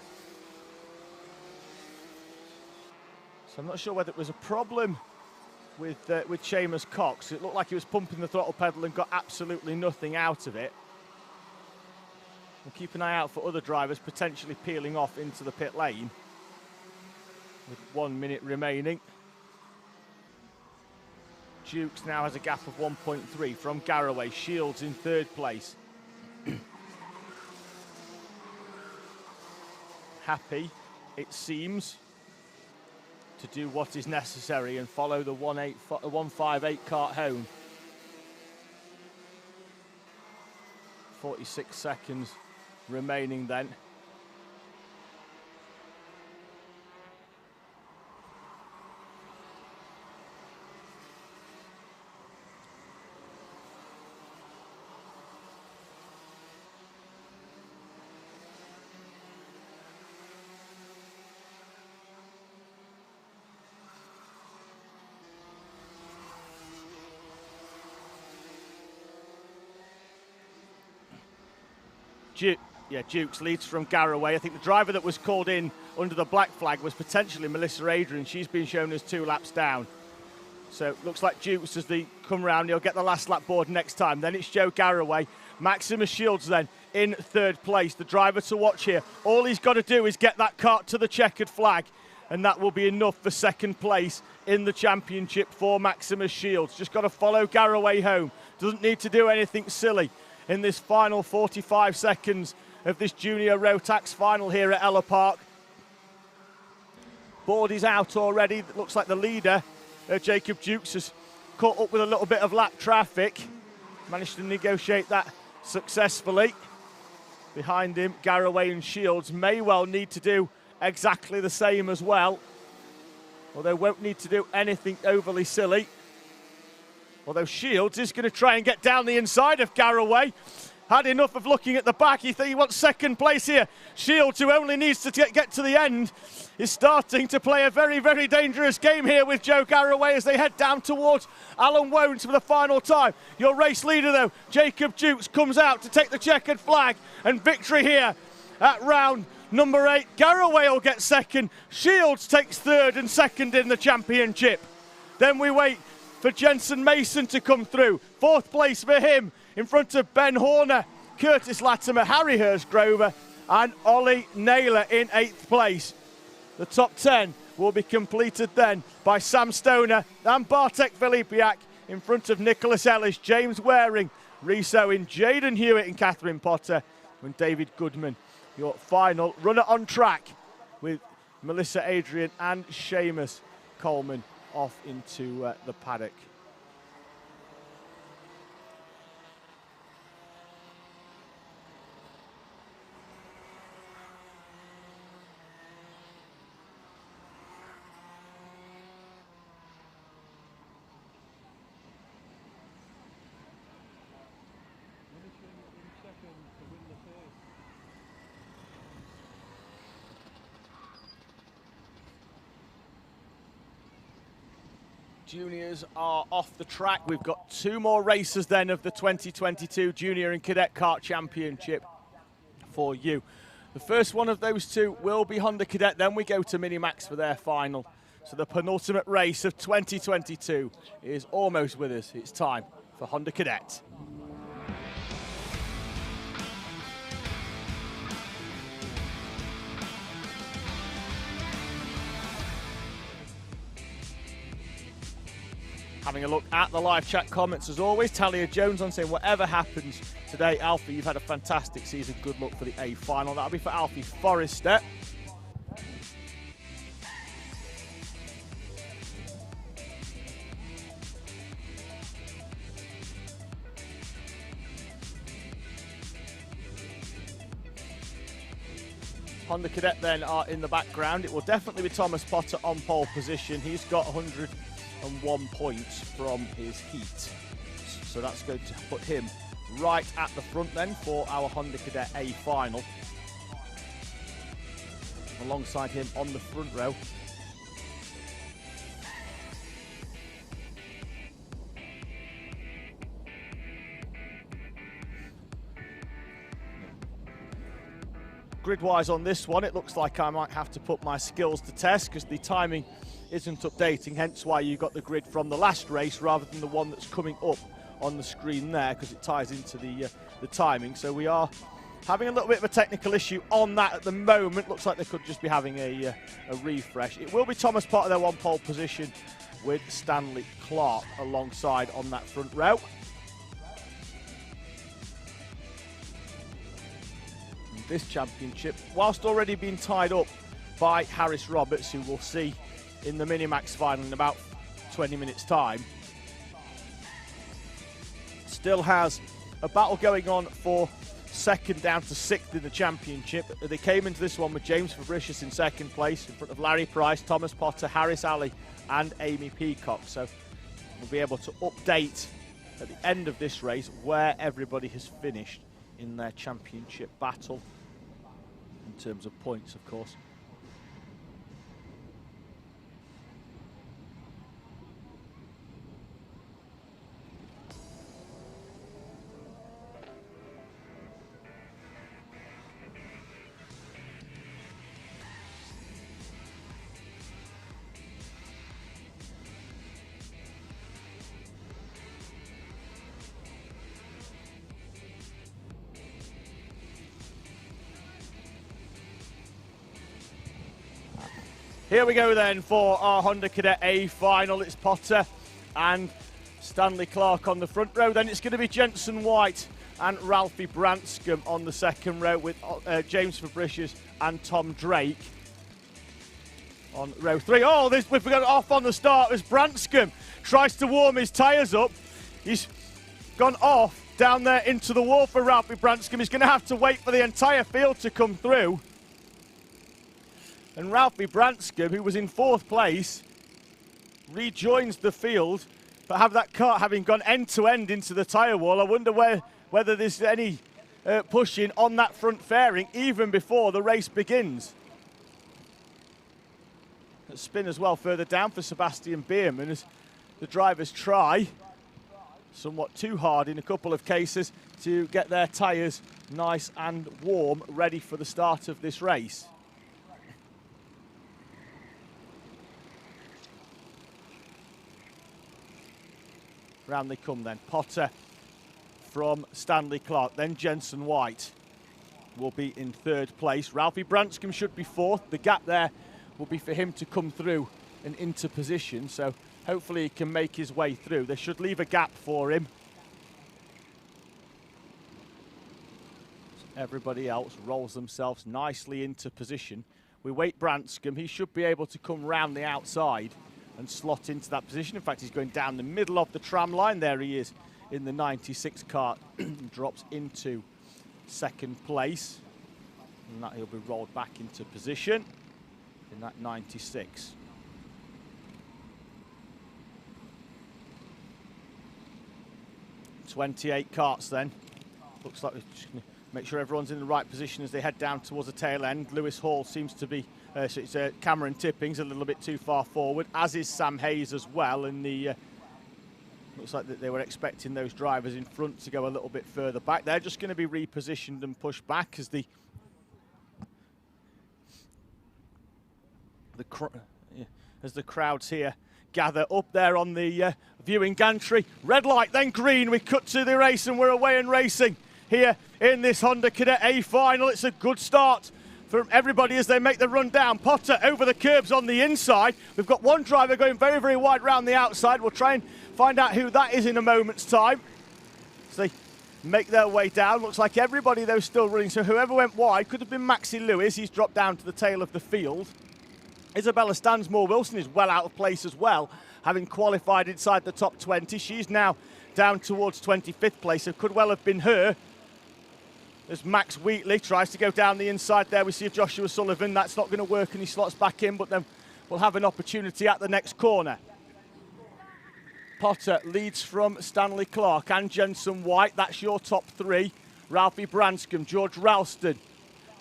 So I'm not sure whether it was a problem with Seamus Cox. It looked like he was pumping the throttle pedal and got absolutely nothing out of it. We'll keep an eye out for other drivers potentially peeling off into the pit lane with 1 minute remaining. Dukes now has a gap of 1.3 from Garraway. Shields in third place. Happy, it seems, to do what is necessary and follow the 158 kart home. 46 seconds remaining then. Dukes leads from Garraway. I think the driver that was called in under the black flag was potentially Melissa Adrian. She's been shown as 2 laps down. So looks like Dukes as they come round. He'll get the last lap board next time. Then it's Joe Garraway. Maximus Shields then in third place. The driver to watch here. All he's got to do is get that kart to the checkered flag, and that will be enough for second place in the championship for Maximus Shields. Just got to follow Garraway home. Doesn't need to do anything silly in this final 45 seconds of this junior Rotax final here at Ellough Park. Board is out already. It looks like the leader, Jacob Dukes, has caught up with a little bit of lap traffic. Managed to negotiate that successfully. Behind him, Garraway and Shields may well need to do exactly the same as well. Although won't need to do anything overly silly. Although Shields is going to try and get down the inside of Garraway. Had enough of looking at the back. He wants second place here. Shields, who only needs to get to the end, is starting to play a very, very dangerous game here with Joe Garraway as they head down towards Alan Wones for the final time. Your race leader, though, Jacob Dukes, comes out to take the checkered flag, and victory here at round number 8. Garraway will get second. Shields takes third and second in the championship. Then we wait for Jensen Mason to come through. Fourth place for him, in front of Ben Horner, Curtis Latimer, Harry Hurstgrover, and Ollie Naylor in 8th place. The top 10 will be completed then by Sam Stoner and Bartek Filipiak, in front of Nicholas Ellis, James Waring, Rhys Owen, Jaden Hewitt and Catherine Potter, and David Goodman. Your final runner on track with Melissa Adrian and Seamus Coleman off into the paddock. Juniors are off the track. We've got 2 more races then of the 2022 Junior and Cadet Kart Championship for you. The first one of those 2 will be Honda Cadet. Then we go to Minimax for their final. So the penultimate race of 2022 is almost with us. It's time for Honda Cadet. Having a look at the live chat comments as always. Talia Jones on saying, whatever happens today, Alfie, you've had a fantastic season. Good luck for the A final. That'll be for Alfie Forrester. Honda Cadet then are in the background. It will definitely be Thomas Potter on pole position. He's got 101 points from his heat. So that's going to put him right at the front then for our Honda Cadet A final. Alongside him on the front row, grid-wise on this one, it looks like I might have to put my skills to test because the timing isn't updating, hence why you got the grid from the last race rather than the one that's coming up on the screen there, because it ties into the timing. So we are having a little bit of a technical issue on that at the moment. Looks like they could just be having a refresh. It will be Thomas Potter there on pole position with Stanley Clark alongside on that front row. This championship, whilst already being tied up by Harris Roberts, who we'll see in the Minimax final in about 20 minutes time, still has a battle going on for second down to sixth in the championship. They came into this one with James Fabricius in second place in front of Larry Price, Thomas Potter, Harris Alley and Amy Peacock. So we'll be able to update at the end of this race where everybody has finished in their championship battle, in terms of points, of course. Here we go then for our Honda Cadet A final. It's Potter and Stanley Clark on the front row. Then it's going to be Jensen White and Ralphie Branscombe on the second row with James Fabricius and Tom Drake on row three. Oh, we've got off on the start as Branscombe tries to warm his tyres up. He's gone off down there into the wall for Ralphie Branscombe. He's going to have to wait for the entire field to come through. And Ralphie Branscombe, who was in fourth place, rejoins the field, but have that kart having gone end-to-end into the tyre wall. I wonder whether there's any pushing on that front fairing even before the race begins. A spin as well further down for Sebastian Bierman as the drivers try, somewhat too hard in a couple of cases, to get their tyres nice and warm, ready for the start of this race. Round they come then. Potter from Stanley Clark, then Jensen White will be in third place. Ralphie Branscombe should be fourth. The gap there will be for him to come through and into position, so hopefully he can make his way through. They should leave a gap for him. Everybody else rolls themselves nicely into position. We wait Branscombe. He should be able to come round the outside and slot into that position. In fact, he's going down the middle of the tram line. There he is in the 96 kart. Drops into second place. And that he'll be rolled back into position in that 96. "28 karts then. Looks like we're just going to make sure everyone's in the right position as they head down towards the tail end. Lewis Hall seems to be so it's Cameron Tipping's a little bit too far forward, as is Sam Hayes as well. And looks like that they were expecting those drivers in front to go a little bit further back. They're just going to be repositioned and pushed back as the crowds here gather up there on the viewing gantry. Red light, then green. We cut to the race and we're away and racing here in this Honda Cadet A final. It's a good start from everybody as they make the run down. Potter over the curbs on the inside. We've got one driver going very, very wide round the outside. We'll try and find out who that is in a moment's time. So they make their way down. Looks like everybody, though, still running. So whoever went wide could have been Maxie Lewis. He's dropped down to the tail of the field. Isabella Stansmore-Wilson is well out of place as well, having qualified inside the top 20. She's now down towards 25th place, so could well have been her. As Max Wheatley tries to go down the inside there, we see Joshua Sullivan. That's not going to work, and he slots back in, but then we'll have an opportunity at the next corner. Potter leads from Stanley Clark and Jensen White. That's your top three. Ralphie Branscombe, George Ralston,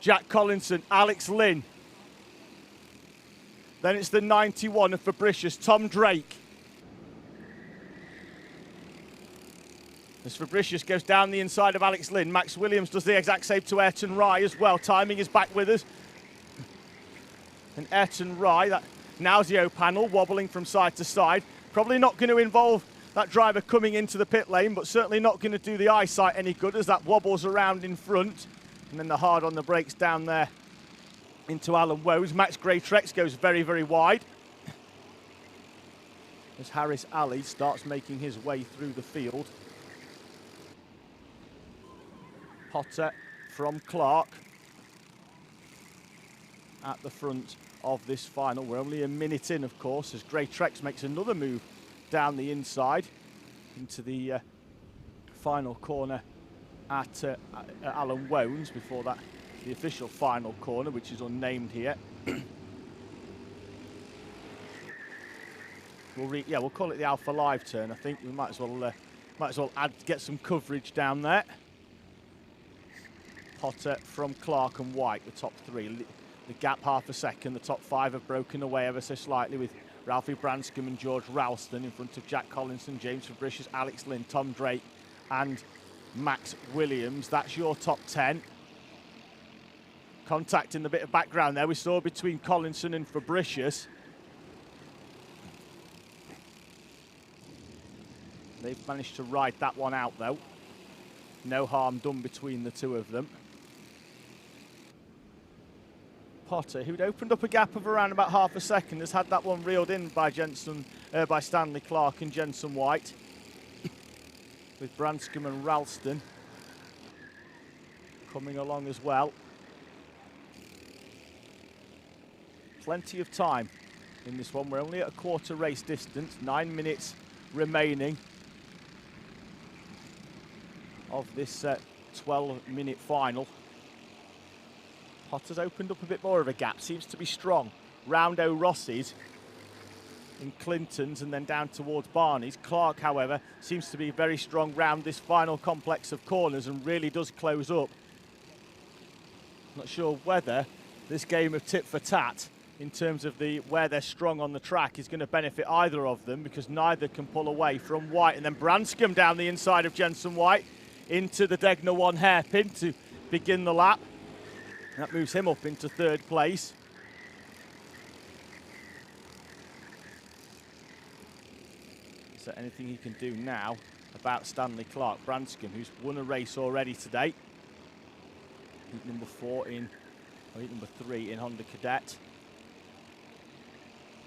Jack Collinson, Alex Lynn. Then it's the 91 of Fabricius, Tom Drake. As Fabricius goes down the inside of Alex Lynn, Max Williams does the exact same to Ayrton Rye as well. Timing is back with us. And Ayrton Rye, that Nauseo panel wobbling from side to side. Probably not going to involve that driver coming into the pit lane, but certainly not going to do the eyesight any good as that wobbles around in front. And then the hard on the brakes down there into Alan Woes. Max Greatrex goes very, very wide. As Harris Ali starts making his way through the field. Potter from Clark at the front of this final. We're only a minute in, of course, as Greatrex makes another move down the inside into the final corner at Alan Wones before that. The official final corner, which is unnamed here. We'll call it the Alpha Live turn. I think we might as well get some coverage down there. Potter from Clark and White, the top three. The gap half a second. The top five have broken away ever so slightly with Ralphie Branscombe and George Ralston in front of Jack Collinson, James Fabricius, Alex Lynn, Tom Drake, and Max Williams. That's your top 10. Contact in the bit of background there we saw between Collinson and Fabricius. They've managed to ride that one out though. No harm done between the two of them. Potter, who'd opened up a gap of around about half a second, has had that one reeled in by by Stanley Clark and Jensen White. With Branscombe and Ralston coming along as well. Plenty of time in this one. We're only at a quarter race distance, 9 minutes remaining of this 12-minute final. Potter's opened up a bit more of a gap, seems to be strong. Round O'Ross's in Clinton's and then down towards Barney's. Clark, however, seems to be very strong round this final complex of corners and really does close up. Not sure whether this game of tit for tat in terms of where they're strong on the track is going to benefit either of them, because neither can pull away from White. And then Branscombe down the inside of Jensen White into the Degner 1 hairpin to begin the lap. That moves him up into third place. Is there anything he can do now about Stanley Clark? Branscombe, who's won a race already today. Heat number 3 in Honda Cadet.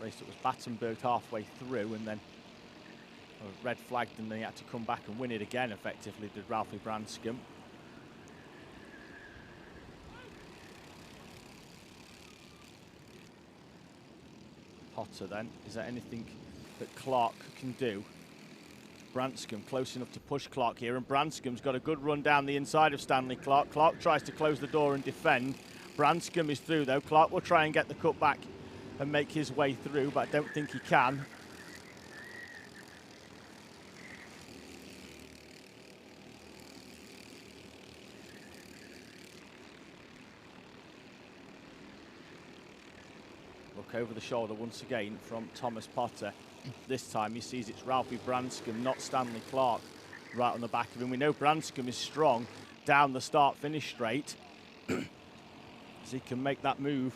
Race that was Battenberg halfway through and then red flagged, and then he had to come back and win it again effectively, did Ralphie Branscombe. Potter then, is there anything that Clark can do? Branscombe close enough to push Clark here, and Branscombe's got a good run down the inside of Stanley Clark. Clark tries to close the door and defend. Branscombe is through though. Clark will try and get the cut back and make his way through, but I don't think he can. Look over the shoulder once again from Thomas Potter. This time he sees it's Ralphie Branscombe, not Stanley Clark, right on the back of him. We know Branscombe is strong down the start-finish straight, as he can make that move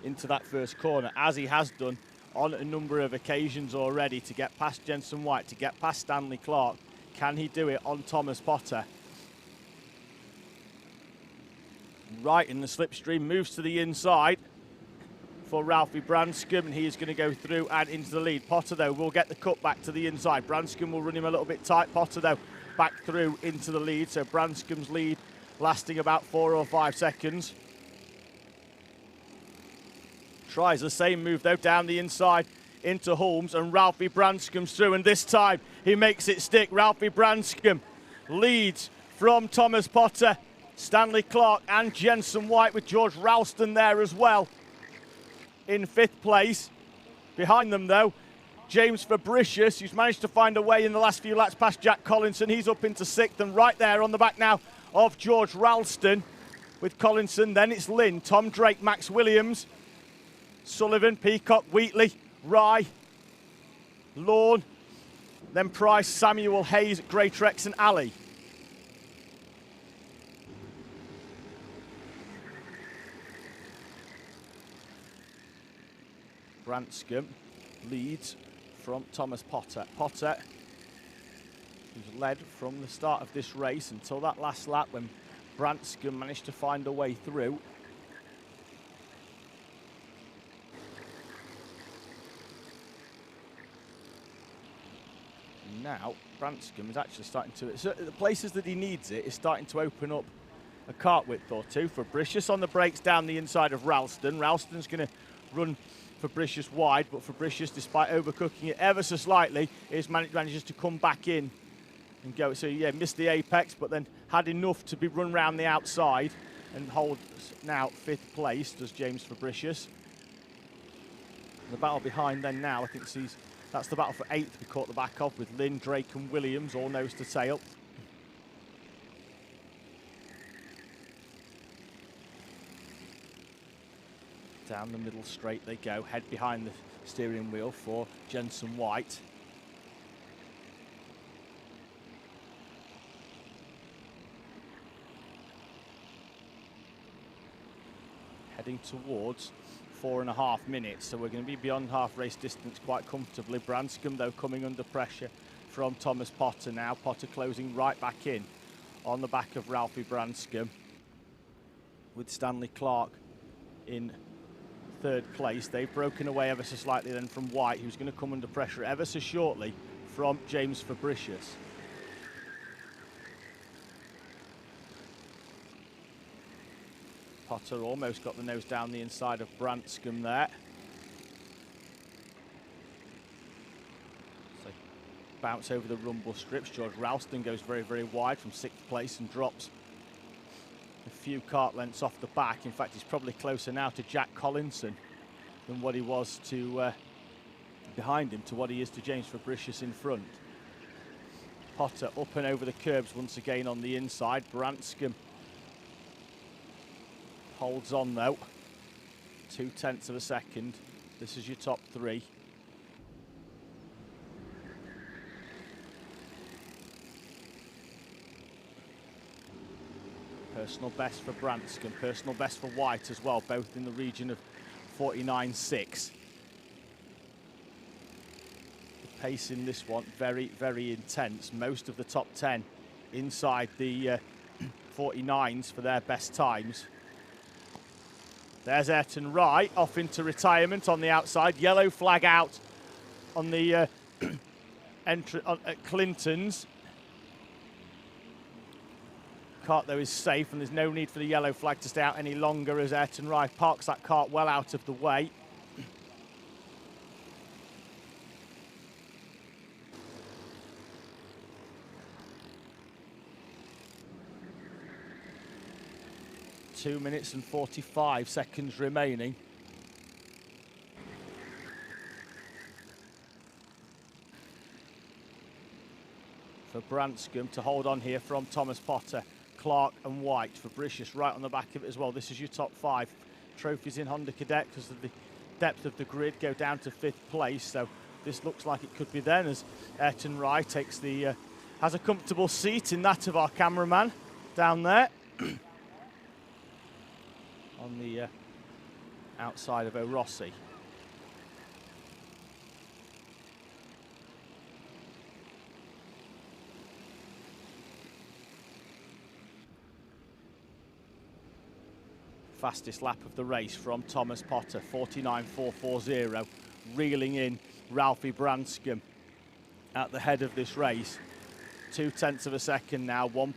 into that first corner, as he has done on a number of occasions already, to get past Jensen White, to get past Stanley Clark. Can he do it on Thomas Potter? Right in the slipstream, moves to the inside for Ralphie Branscombe, and he is going to go through and into the lead. Potter, though, will get the cut back to the inside. Branscombe will run him a little bit tight. Potter, though, back through into the lead. So Branscombe's lead lasting about 4 or 5 seconds. Tries the same move, though, down the inside into Holmes, and Ralphie Branscombe's through, and this time he makes it stick. Ralphie Branscombe leads from Thomas Potter, Stanley Clark and Jensen White, with George Ralston there as well in 5th place. Behind them, though, James Fabricius, who's managed to find a way in the last few laps past Jack Collinson. He's up into 6th, and right there on the back now of George Ralston with Collinson. Then it's Lynn, Tom Drake, Max Williams, Sullivan, Peacock, Wheatley, Rye, Lawn, then Price, Samuel, Hayes, Greatrex and Ali. Branscombe leads from Thomas Potter. Potter, who's led from the start of this race until that last lap when Branscombe managed to find a way through. Now Branscombe is actually starting to, so the places that he needs it, is starting to open up a kart width or two. Fabricius on the brakes down the inside of Ralston. Ralston's going to run Fabricius wide, but Fabricius, despite overcooking it ever so slightly, manages to come back in and go. So yeah, missed the apex, but then had enough to be run round the outside and hold now 5th place, does James Fabricius. The battle behind then now, I think that's the battle for 8th we caught the back of, with Lynn, Drake and Williams all nose to tail. Down the middle straight they go, head behind the steering wheel for Jensen White. Heading towards 4.5 minutes, so we're going to be beyond half race distance quite comfortably. Branscombe, though, coming under pressure from Thomas Potter now. Potter closing right back in on the back of Ralphie Branscombe, with Stanley Clark in 3rd place. They've broken away ever so slightly then from White, who's going to come under pressure ever so shortly from James Fabricius. Potter almost got the nose down the inside of Branscombe there. So bounce over the rumble strips. George Ralston goes very, very wide from 6th place and drops a few kart lengths off the back. In fact, he's probably closer now to Jack Collinson than what he was to behind him, to what he is to James Fabricius in front. Potter up and over the curbs once again on the inside. Branscombe holds on though, 0.2 of a second. This is your top 3. Personal best for Branscombe, personal best for White as well, both in the region of 49.6. The pace in this one, very, very intense. Most of the top 10 inside the 49s for their best times. There's Ayrton Wright off into retirement on the outside. Yellow flag out on the entry at Clinton's. Kart, though, is safe, and there's no need for the yellow flag to stay out any longer as Ayrton Wright parks that kart well out of the way. Two minutes and 45 seconds remaining. For Branscombe to hold on here from Thomas Potter, Clark and White. Fabricius right on the back of it as well. This is your top 5. Trophies in Honda Cadet, because of the depth of the grid, go down to 5th place. So this looks like it could be then, as Ayrton Wright takes the has a comfortable seat in that of our cameraman down there. On the outside of O'Rossi. Fastest lap of the race from Thomas Potter, 49.440, reeling in Ralphie Branscombe at the head of this race. 0.2 of a second now, 1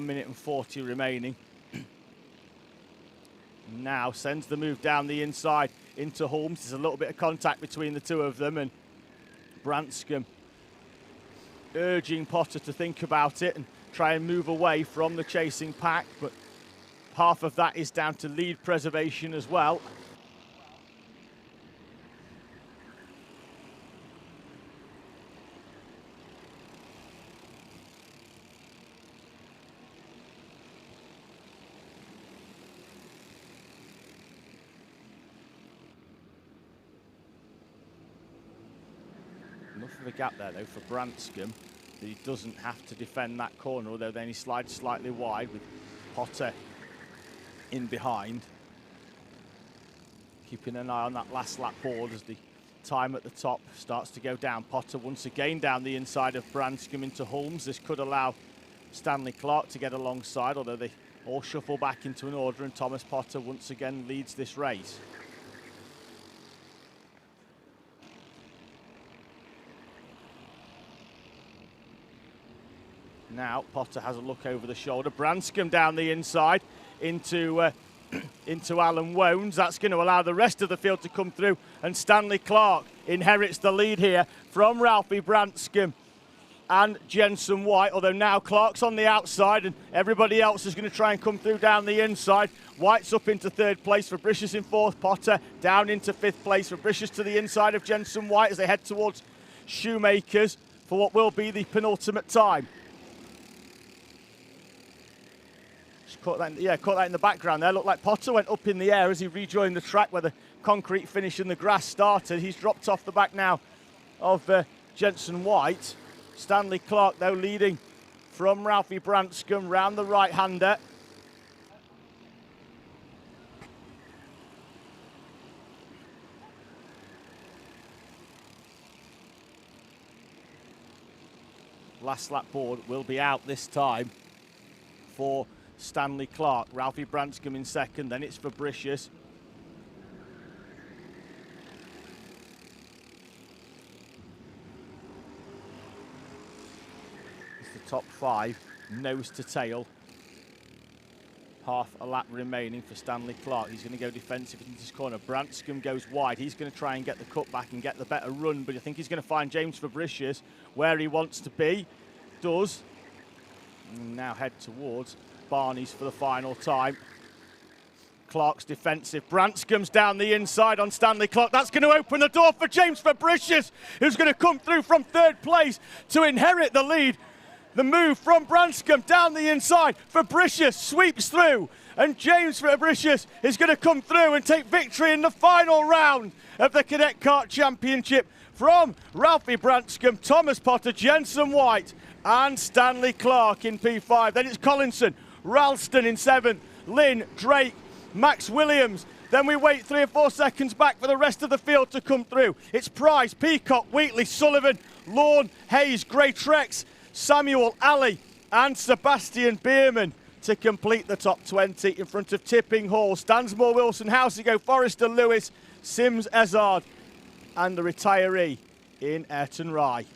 minute and 40 remaining. Now sends the move down the inside into Holmes. There's a little bit of contact between the two of them, and Branscombe urging Potter to think about it and try and move away from the chasing pack, but half of that is down to lead preservation as well. Enough of a gap there though for Branscombe that he doesn't have to defend that corner, although then he slides slightly wide with Potter in behind. Keeping an eye on that last lap board as the time at the top starts to go down. Potter once again down the inside of Branscombe into Holmes. This could allow Stanley Clark to get alongside, although they all shuffle back into an order, and Thomas Potter once again leads this race. Now Potter has a look over the shoulder. Branscombe down the inside into Alan Wones. That's going to allow the rest of the field to come through, and Stanley Clark inherits the lead here from Ralphie Branscombe and Jensen White, although now Clark's on the outside and everybody else is going to try and come through down the inside. White's up into third place, Fabricius in fourth, Potter down into fifth place. Fabricius to the inside of Jensen White as they head towards Shoemakers for what will be the penultimate time. Caught that in the background there. Looked like Potter went up in the air as he rejoined the track where the concrete finish and the grass started. He's dropped off the back now of Jensen White. Stanley Clark, though, leading from Ralphie Branscombe round the right-hander. Last lap board will be out this time for Stanley Clark. Ralphie Branscombe in second, then it's Fabricius. It's the top five, nose to tail. Half a lap remaining for Stanley Clark. He's going to go defensive into this corner. Branscombe goes wide. He's going to try and get the cut back and get the better run, but I think he's going to find James Fabricius where he wants to be. Does. And now head towards Barney's for the final time. Clark's defensive. Branscombe's down the inside on Stanley Clark. That's going to open the door for James Fabricius, who's going to come through from third place to inherit the lead. The move from Branscombe down the inside. Fabricius sweeps through, and James Fabricius is going to come through and take victory in the final round of the Cadet Kart Championship from Ralphie Branscombe, Thomas Potter, Jensen White and Stanley Clark in P5. Then it's Collinson, Ralston in 7th, Lynn, Drake, Max Williams. Then we wait 3 or 4 seconds back for the rest of the field to come through. It's Price, Peacock, Wheatley, Sullivan, Lorne, Hayes, Gray Trex, Samuel, Ali and Sebastian Bierman to complete the top 20 in front of Tipping Hall, Stansmore, Wilson, Housego, Forrester, Lewis, Sims, Ezard and the retiree in Ayrton Rye.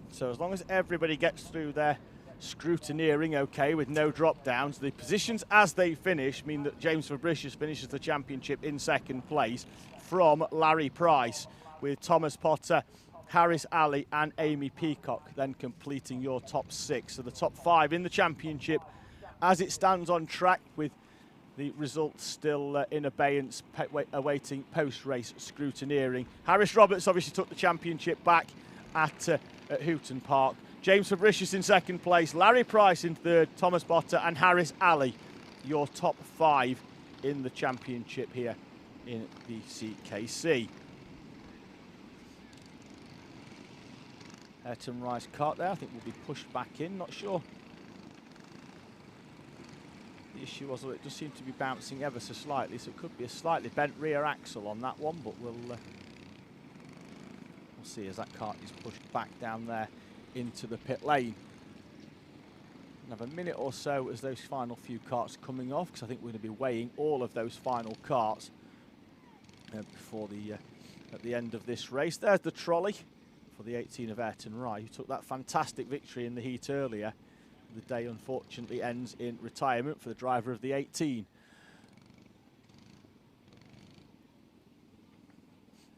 So as long as everybody gets through their scrutineering okay with no drop downs, the positions as they finish mean that James Fabricius finishes the championship in second place from Larry Price, with Thomas Potter, Harris Ali and Amy Peacock then completing your top 6. So the top 5 in the championship as it stands on track, with the results still in abeyance, awaiting post-race scrutineering. Harris Roberts obviously took the championship back at Houghton Park. James Fabricius in second place, Larry Price in third, Thomas Potter and Harris Ali, your top 5 in the championship here in the CKC. Ayrton Rye's kart there, I think will be pushed back in, not sure the issue was that it does seem to be bouncing ever so slightly, so it could be a slightly bent rear axle on that one, but we'll see as that kart is pushed back down there into the pit lane. Have a minute or so as those final few karts are coming off, because I think we're going to be weighing all of those final karts before at the end of this race. There's the trolley for the 18 of Ayrton Rye, who took that fantastic victory in the heat earlier. The day unfortunately ends in retirement for the driver of the 18.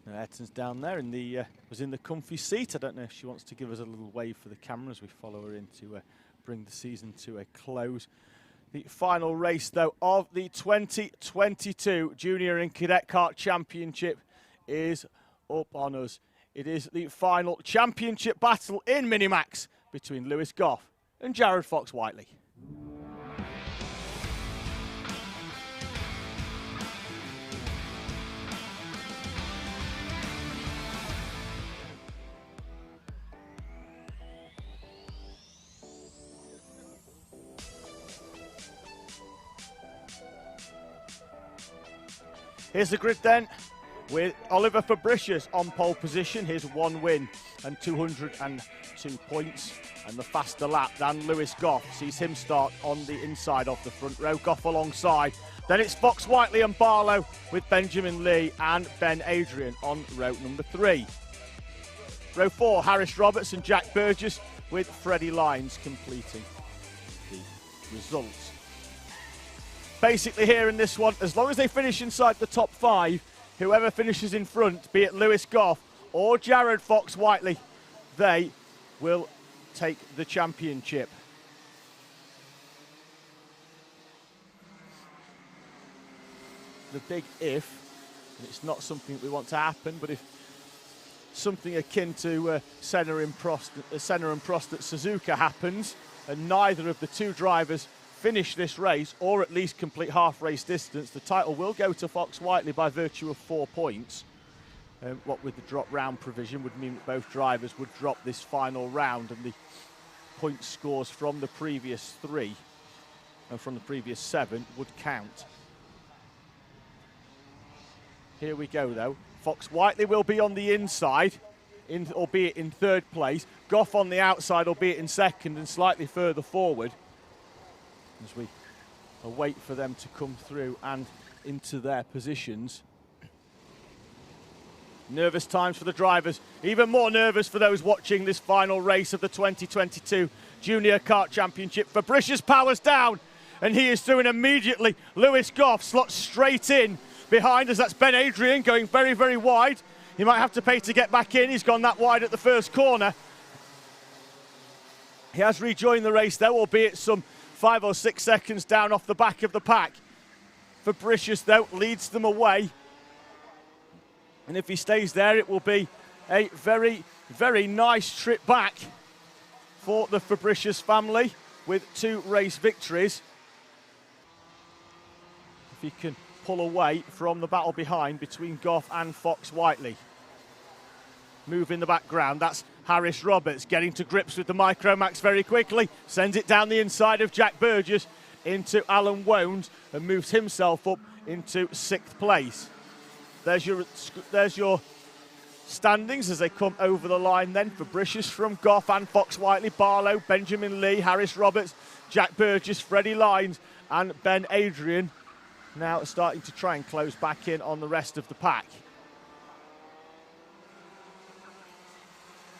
Now Ayrton's down there in the was in the comfy seat. I don't know if she wants to give us a little wave for the camera as we follow her in to bring the season to a close. The final race, though, of the 2022 Junior and Cadet Kart Championship is up on us. It is the final championship battle in Minimax between Lewis Goff and Jared Fox-Whiteley. Here's the grid then, with Oliver Fabricius on pole position, his 1 win and 202 points, and the faster lap than Lewis Goff sees him start on the inside of the front row. Goff alongside. Then it's Fox-Whiteley and Barlow with Benjamin Lee and Ben Adrian on row number 3. Row 4, Harris Roberts and Jack Burgess with Freddie Lyons completing the results. Basically here in this one, as long as they finish inside the top 5, whoever finishes in front, be it Lewis Goff or Jared Fox-Whiteley, they will take the championship. The big if, and it's not something that we want to happen, but if something akin to Senna and Prost at Suzuka happens, and neither of the two drivers finish this race, or at least complete half race distance, the title will go to Fox-Whiteley by virtue of 4 points. What with the drop round provision would mean that both drivers would drop this final round, and the point scores from the previous 3 and from the previous 7 would count. Here we go though. Fox-Whiteley will be on the inside, albeit in 3rd place. Goff on the outside, albeit in 2nd and slightly further forward, as we await for them to come through and into their positions. Nervous times for the drivers, even more nervous for those watching this final race of the 2022 Junior Kart Championship. Fabricius powers down, and he is through, and immediately Lewis Goff slots straight in behind us. That's Ben Adrian going very, very wide. He might have to pay to get back in. He's gone that wide at the first corner. He has rejoined the race though, albeit some 5 or 6 seconds down off the back of the pack. Fabricius, though, leads them away. And if he stays there, it will be a very, very nice trip back for the Fabricius family with 2 race victories. If he can pull away from the battle behind between Goff and Fox-Whiteley. Move in the background, that's Harris Roberts getting to grips with the Micromax very quickly, sends it down the inside of Jack Burgess into Alan Wones and moves himself up into 6th place. There's your standings as they come over the line then. Fabricius from Goff and Fox-Whiteley, Barlow, Benjamin Lee, Harris Roberts, Jack Burgess, Freddie Lyons and Ben Adrian now starting to try and close back in on the rest of the pack.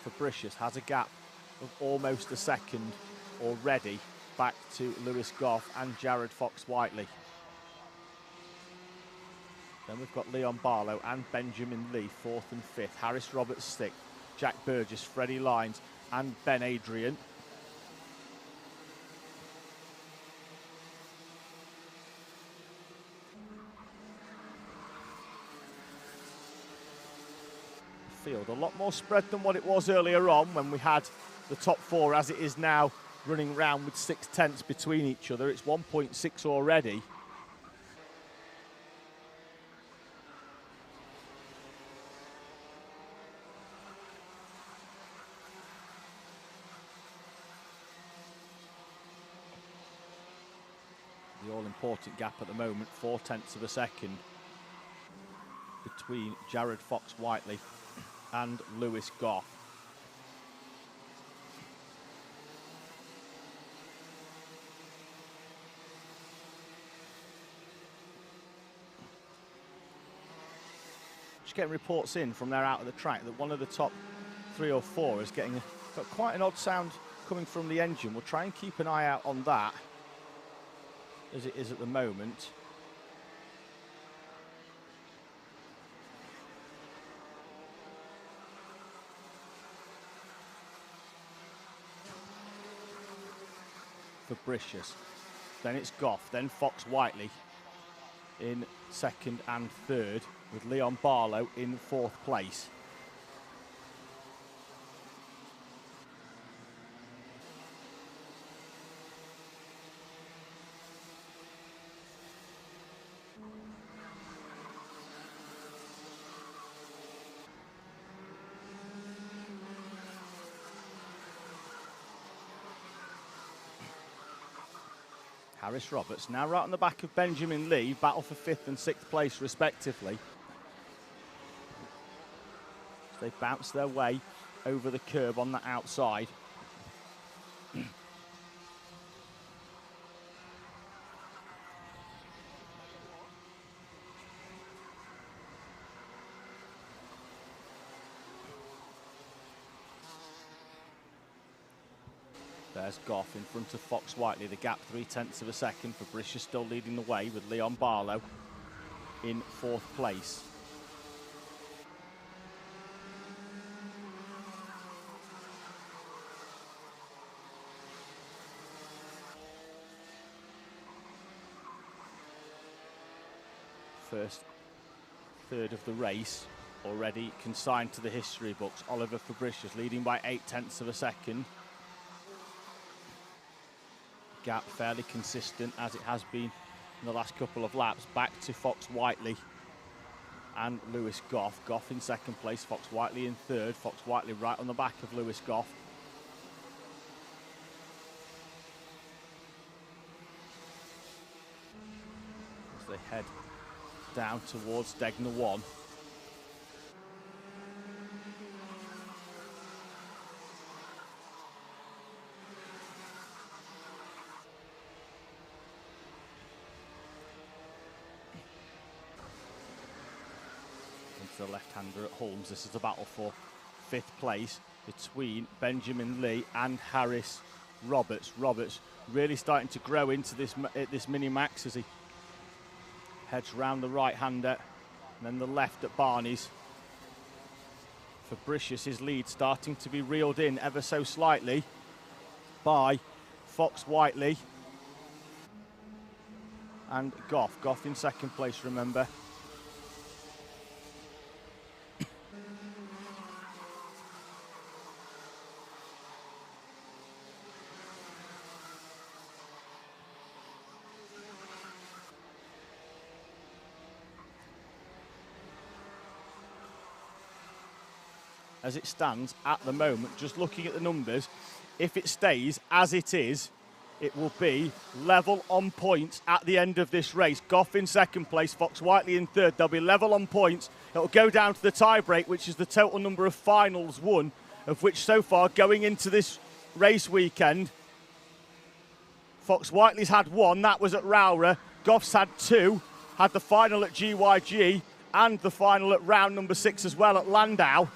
Fabricius has a gap of almost a second already back to Lewis Goff and Jared Fox-Whiteley. Then we've got Leon Barlow and Benjamin Lee, 4th and 5th. Harris Roberts 6th, Jack Burgess, Freddie Lyons and Ben Adrian. Field a lot more spread than what it was earlier on when we had the top 4, as it is now running round with 6 tenths between each other. It's 1.6 already. The The all-important gap at the moment, 0.4 of a second between Jared Fox-Whiteley and Lewis Goff. Just getting reports in from there out of the track that one of the top 3 or 4 is got quite an odd sound coming from the engine. We'll try and keep an eye out on that as it is at the moment. Fabricius, then it's Goff, then Fox-Whiteley in 2nd and 3rd, with Leon Barlow in 4th place. Harris Roberts now right on the back of Benjamin Lee, battle for 5th and 6th place respectively. As they bounce their way over the curb on the outside. There's Goff in front of Fox-Whiteley, the gap 0.3 of a second. Fabricius still leading the way with Leon Barlow in 4th place. First third of the race already consigned to the history books. Oliver Fabricius leading by 0.8 of a second. Gap fairly consistent as it has been in the last couple of laps. Back to Fox-Whiteley and Lewis Goff. Goff in 2nd place, Fox-Whiteley in 3rd. Fox-Whiteley right on the back of Lewis Goff. As they head down towards Degner 1. The left-hander at Holmes. This is the battle for 5th place between Benjamin Lee and Harris Roberts. Roberts really starting to grow into this mini-max as he heads round the right-hander and then the left at Barney's. Fabricius' lead starting to be reeled in ever so slightly by Fox-Whiteley and Goff. Goff in 2nd place, remember. As it stands at the moment, just looking at the numbers, if it stays as it is, it will be level on points at the end of this race. Goff in 2nd place, Fox-Whiteley in 3rd. They'll be level on points. It'll go down to the tie-break, which is the total number of finals won, of which so far going into this race weekend, Fox-Whiteley's had 1, that was at Rowrah. Goff's had 2, had the final at GYG and the final at round number 6 as well at Landau.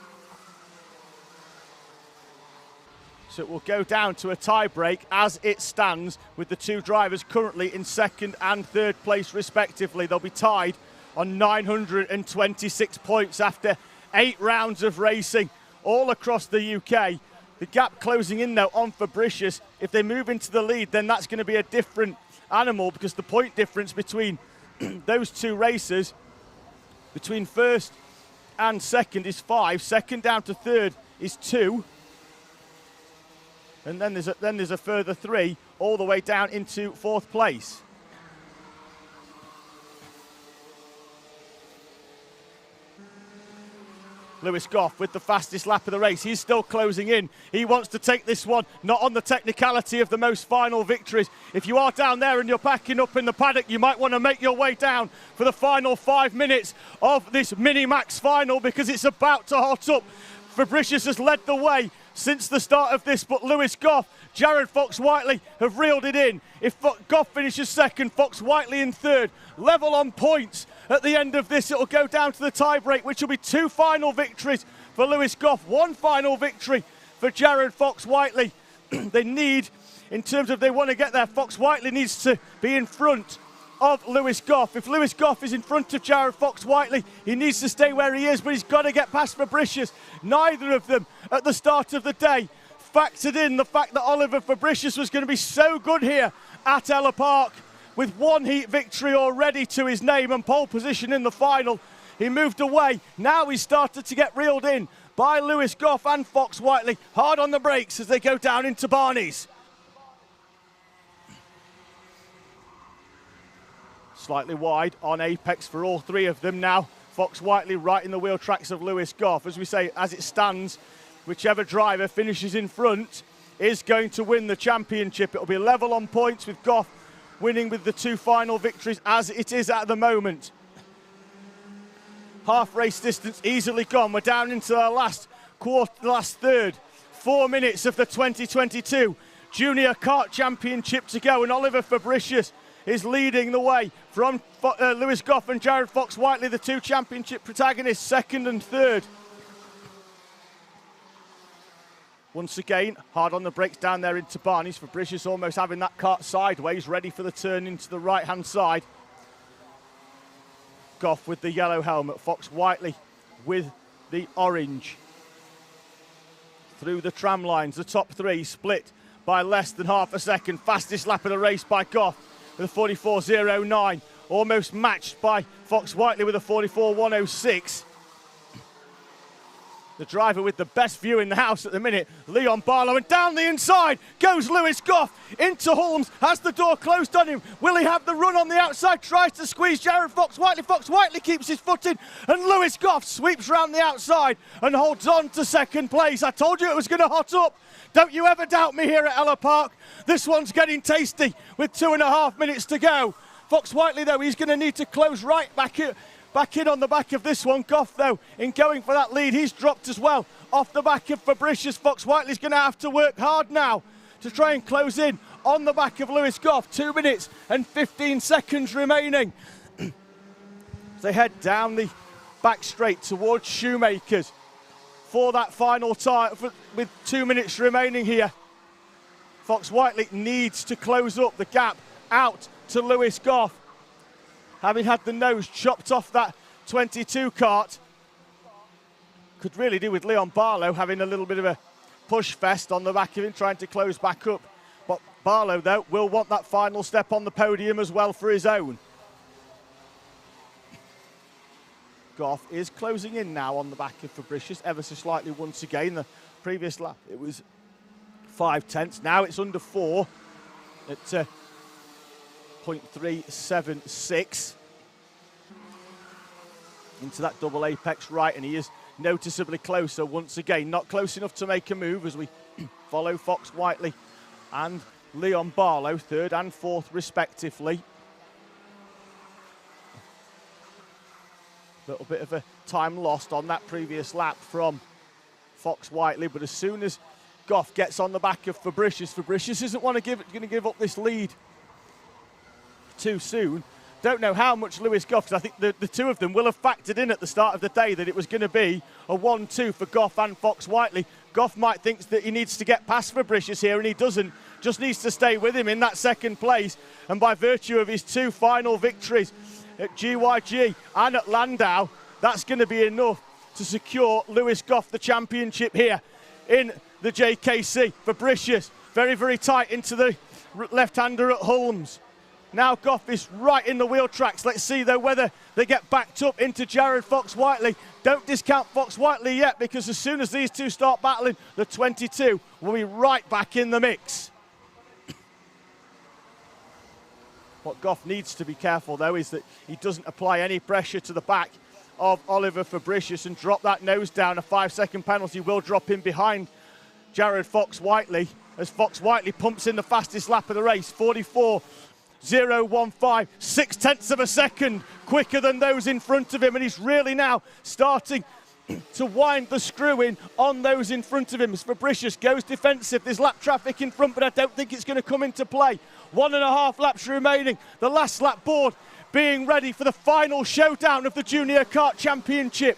So it will go down to a tie-break as it stands with the 2 drivers currently in 2nd and 3rd place respectively. They'll be tied on 926 points after 8 rounds of racing all across the UK. The gap closing in though on Fabricius. If they move into the lead, then that's going to be a different animal because the point difference between those 2 racers, between 1st and 2nd is 5. 2nd down to 3rd is 2. And then there's a further 3 all the way down into 4th place. Lewis Goff with the fastest lap of the race. He's still closing in. He wants to take this one, not on the technicality of the most final victories. If you are down there and you're packing up in the paddock, you might want to make your way down for the final 5 minutes of this Mini-Max final, because it's about to hot up. Fabricius has led the way since the start of this, but Lewis Goff, Jared Fox-Whiteley have reeled it in. If Goff finishes second, Fox-Whiteley in third, level on points. At the end of this, it'll go down to the tie-break, which will be 2 final victories for Lewis Goff, 1 final victory for Jared Fox-Whiteley. They need, in terms of they want to get there, Fox-Whiteley needs to be in front of Lewis Goff. If Lewis Goff is in front of Jared Fox-Whiteley, he needs to stay where he is, but he's got to get past Fabricius. Neither of them at the start of the day factored in the fact that Oliver Fabricius was going to be so good here at Ellough Park, with 1 heat victory already to his name and pole position in the final. He moved away. Now he's started to get reeled in by Lewis Goff and Fox-Whiteley. Hard on the brakes as they go down into Barney's. Slightly wide on apex for all 3 of them now. Fox-Whiteley right in the wheel tracks of Lewis Goff. As we say, as it stands, whichever driver finishes in front is going to win the championship. It'll be level on points, with Goff winning with the 2 final victories as it is at the moment. Half race distance easily gone. We're down into the last third. 4 minutes of the 2022 Junior Kart Championship to go, and Oliver Fabricius is leading the way from Lewis Goff and Jared Fox-Whiteley, the 2 championship protagonists, second and third. Once again, hard on the brakes down there into Barney's. Fabricius almost having that kart sideways, ready for the turn into the right-hand side. Goff with the yellow helmet, Fox-Whiteley with the orange. Through the tram lines, the top 3 split by less than half a second. Fastest lap of the race by Goff with a 44.09, almost matched by Fox-Whiteley with a 44.106. The driver with the best view in the house at the minute, Leon Barlow, and down the inside goes Lewis Goff into Holmes. Has the door closed on him? Will he have the run on the outside? Tries to squeeze Jared Fox-Whiteley. Fox-Whiteley keeps his foot in, and Lewis Goff sweeps round the outside and holds on to second place. I told you it was going to hot up. Don't you ever doubt me here at Ellough Park. This one's getting tasty with 2.5 minutes to go. Fox-Whiteley, though, he's going to need to close right back in on the back of this one. Goff, though, in going for that lead, he's dropped as well off the back of Fabricius. Fox-Whiteley's going to have to work hard now to try and close in on the back of Lewis Goff. 2 minutes and 15 seconds remaining. They head down the back straight towards Shoemakers for that final time, with 2 minutes remaining here. Fox-Whiteley needs to close up the gap out to Lewis Goff, having had the nose chopped off that 22 kart. Could really do with Leon Barlow having a little bit of a push fest on the back of him, trying to close back up. But Barlow, though, will want that final step on the podium as well for his own. Goff is closing in now on the back of Fabricius, ever so slightly once again. The previous lap, it was 0.5. Now it's under 4 at 0.376. Into that double apex right, and he is noticeably closer once again. Not close enough to make a move as we follow Fox-Whiteley and Leon Barlow, 3rd and 4th respectively. Little bit of a time lost on that previous lap from Fox-Whiteley, but as soon as Goff gets on the back of Fabricius, Fabricius isn't going to give up this lead too soon. Don't know how much Lewis Goff, because I think the 2 of them will have factored in at the start of the day that it was going to be a 1-2 for Goff and Fox-Whiteley. Goff might think that he needs to get past Fabricius here, and he doesn't. Just needs to stay with him in that 2nd place, and by virtue of his 2 final victories at GYG and at Landau, that's going to be enough to secure Lewis Goff the championship here in the JKC. Fabricius very, very tight into the left-hander at Holmes. Now Goff is right in the wheel tracks. Let's see, though, whether they get backed up into Jared Fox-Whiteley. Don't discount Fox-Whiteley yet, because as soon as these 2 start battling, the 22 will be right back in the mix. What Goff needs to be careful, though, is that he doesn't apply any pressure to the back of Oliver Fabricius and drop that nose down. A 5-second penalty will drop in behind Jared Fox-Whiteley as Fox-Whiteley pumps in the fastest lap of the race, 44.015, 6/10 of a second quicker than those in front of him, and he's really now starting to wind the screw in on those in front of him as Fabricius goes defensive. There's lap traffic in front, but I don't think it's going to come into play. 1.5 laps remaining. The last lap board being ready for the final showdown of the Junior Kart Championship.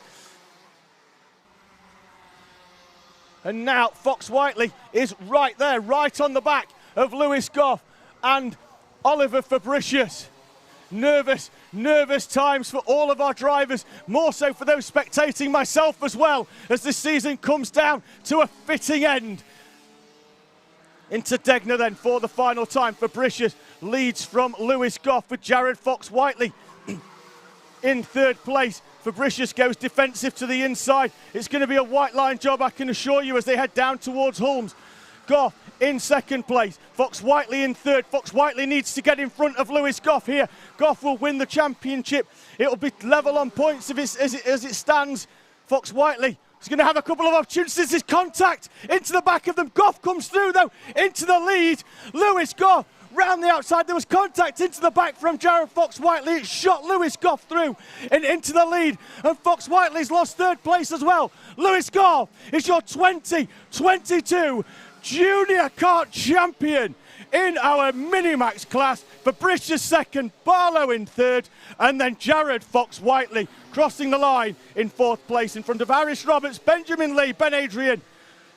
And now Fox-Whiteley is right there, right on the back of Lewis Goff and Oliver Fabricius. Nervous times for all of our drivers, more so for those spectating, myself as well, as this season comes down to a fitting end. Into Degner then for the final time. Fabricius leads from Lewis Goff with Jared Fox-Whiteley in third place. Fabricius goes defensive to the inside. It's going to be a white line job, I can assure you, as they head down towards Hulmes. Goff in second place. Fox-Whiteley in third. Fox-Whiteley needs to get in front of Lewis Goff here. Goff will win the championship. It'll be level on points as it stands. Fox-Whiteley is going to have a couple of opportunities. This is contact into the back of them. Goff comes through though into the lead. Lewis Goff round the outside. There was contact into the back from Jared Fox-Whiteley. It shot Lewis Goff through and into the lead. And Fox-Whiteley's lost third place as well. Lewis Goff is your 2022 Junior Kart champion in our Minimax class. Fabricius second, Barlow in third, and then Jared Fox-Whiteley crossing the line in fourth place in front of Harris Roberts, Benjamin Lee, Ben Adrian,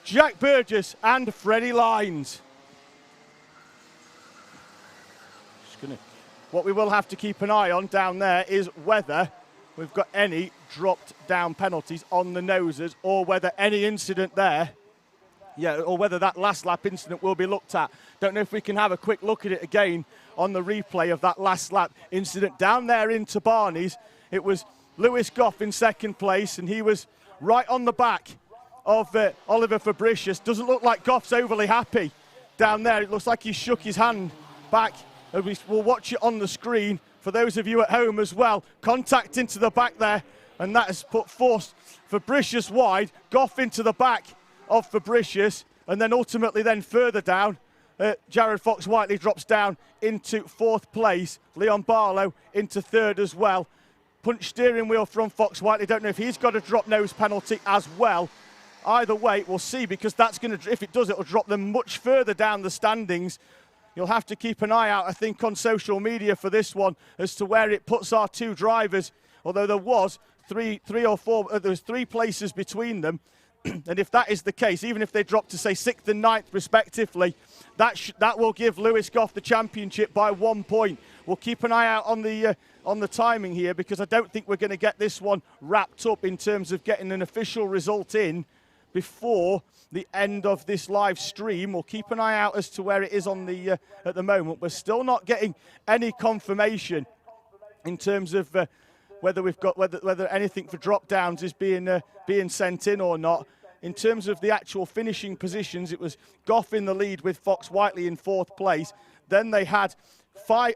Jack Burgess and Freddie Lines. What we will have to keep an eye on down there is whether we've got any dropped down penalties on the noses, or whether any incident there, or whether that last lap incident will be looked at. Don't know if we can have a quick look at it again on the replay of that last lap incident down there into Barney's. It was Lewis Goff in second place, and he was right on the back of Oliver Fabricius. Doesn't look like Goff's overly happy down there. It looks like he shook his hand back. We'll watch it on the screen for those of you at home as well. Contact into the back there, and that has forced Fabricius wide. Goff into the back of Fabricius, and then ultimately then further down, Jared Fox-Whiteley drops down into fourth place. Leon Barlow into third as well. Punch steering wheel from Fox-Whiteley. Don't know if he's got a drop nose penalty as well. Either way, we'll see, because that's going to, if it does, it'll drop them much further down the standings. You'll have to keep an eye out, I think, on social media for this one as to where it puts our two drivers. Although there was three places between them. And if that is the case, even if they drop to say 6th and 9th respectively, that will give Lewis Goff the championship by 1 point. We'll keep an eye out on the timing here, because I don't think we're going to get this one wrapped up in terms of getting an official result in before the end of this live stream. We'll keep an eye out as to where it is on the at the moment. We're still not getting any confirmation in terms of whether we've got whether anything for drop downs is being sent in or not. In terms of the actual finishing positions, it was Goff in the lead with Fox-Whiteley in fourth place. Then they had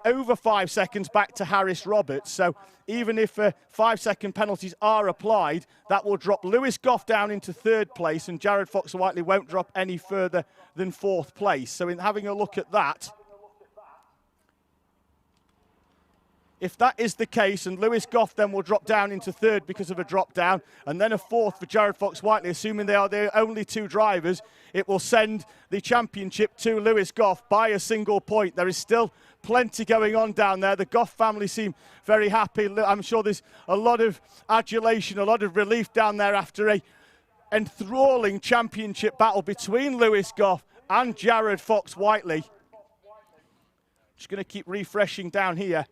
over 5 seconds back to Harris Roberts. So even if 5-second penalties are applied, that will drop Lewis Goff down into third place, and Jared Fox-Whiteley won't drop any further than fourth place. So in having a look at that, if that is the case, and Lewis Goff then will drop down into third because of a drop down, and then a fourth for Jared Fox-Whiteley, assuming they are the only two drivers, it will send the championship to Lewis Goff by a single point. There is still plenty going on down there. The Goff family seem very happy. I'm sure there's a lot of adulation, a lot of relief down there after a enthralling championship battle between Lewis Goff and Jared Fox-Whiteley. Just going to keep refreshing down here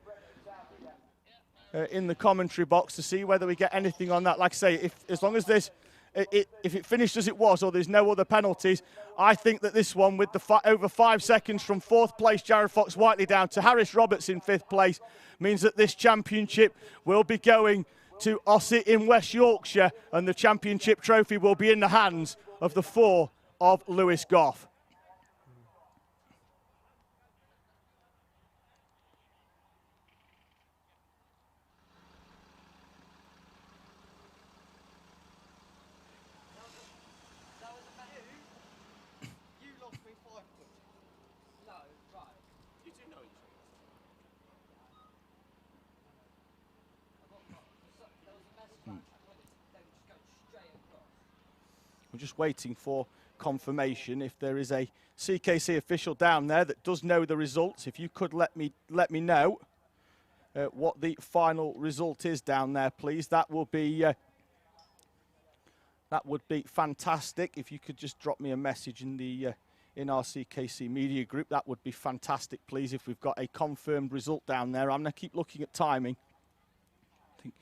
in the commentary box to see whether we get anything on that. Like I say, as long as there's if it finished as it was, or there's no other penalties, I think that this one, with the over 5 seconds from fourth place Jared Fox-Whiteley down to Harris Roberts in fifth place, means that this championship will be going to Ossett in West Yorkshire, and the championship trophy will be in the hands of the four of Lewis Goff. We're just waiting for confirmation. If there is a CKC official down there that does know the results, if you could let me know what the final result is down there, please. That would be fantastic. If you could just drop me a message in the in our CKC media group, that would be fantastic, please. If we've got a confirmed result down there, I'm going to keep looking at timing. I think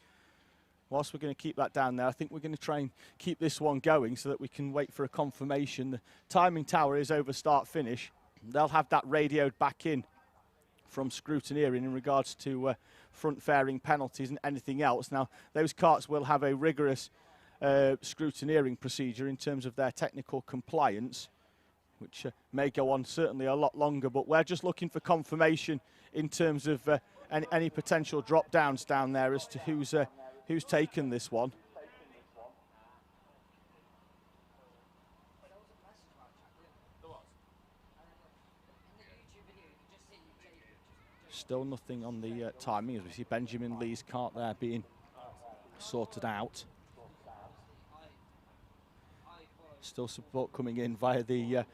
whilst we're going to keep that down there, I think we're going to try and keep this one going so that we can wait for a confirmation. The timing tower is over start finish. They'll have that radioed back in from scrutineering in regards to front fairing penalties and anything else. Now, those karts will have a rigorous scrutineering procedure in terms of their technical compliance, which may go on certainly a lot longer, but we're just looking for confirmation in terms of any potential drop downs down there as to who's taken this one. Still nothing on the timing, as we see Benjamin Lee's kart there being sorted out. Still support coming in via the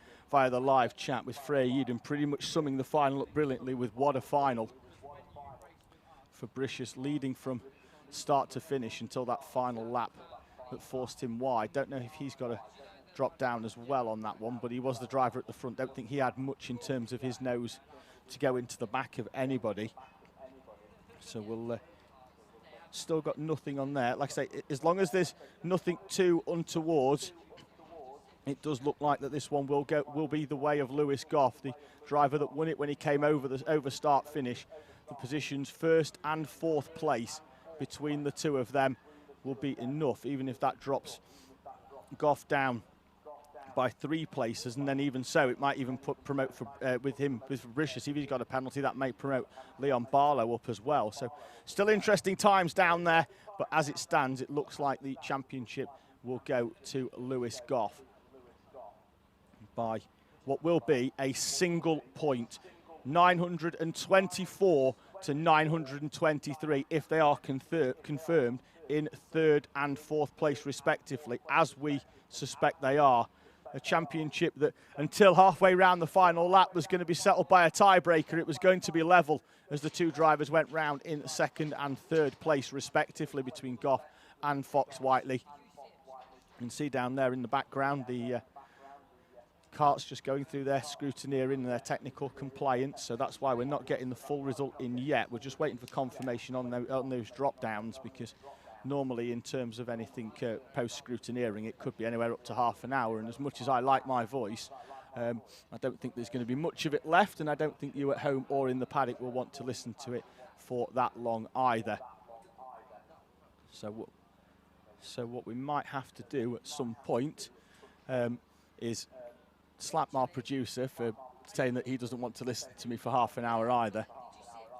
live chat, with Frey Eden pretty much summing the final up brilliantly with what a final. Fabricius leading from start to finish until that final lap that forced him wide. Don't know if he's got a drop down as well on that one, but he was the driver at the front. Don't think he had much in terms of his nose to go into the back of anybody. So we'll still got nothing on there. Like I say, as long as there's nothing too untoward, it does look like that this one will be the way of Lewis Goff, the driver that won it when he came over start finish. The positions first and fourth place between the two of them will be enough, even if that drops Goff down by 3 places, and then even so, it might even promote with Fabricius. If he's got a penalty, that may promote Leon Barlow up as well. So still interesting times down there, but as it stands, it looks like the championship will go to Lewis Goff by what will be a single point, 924 to 923, if they are confirmed in 3rd and 4th place respectively, as we suspect they are. A championship that until halfway round the final lap was going to be settled by a tiebreaker. It was going to be level as the two drivers went round in 2nd and 3rd place respectively between Goff and Fox Whiteley. You can see down there in the background the karts just going through their scrutineering and their technical compliance, so that's why we're not getting the full result in yet. We're just waiting for confirmation on those drop downs, because normally in terms of anything post-scrutineering, it could be anywhere up to half an hour, and as much as I like my voice, I don't think there's going to be much of it left, and I don't think you at home or in the paddock will want to listen to it for that long either. So what we might have to do at some point is slap our producer for saying that he doesn't want to listen to me for half an hour either.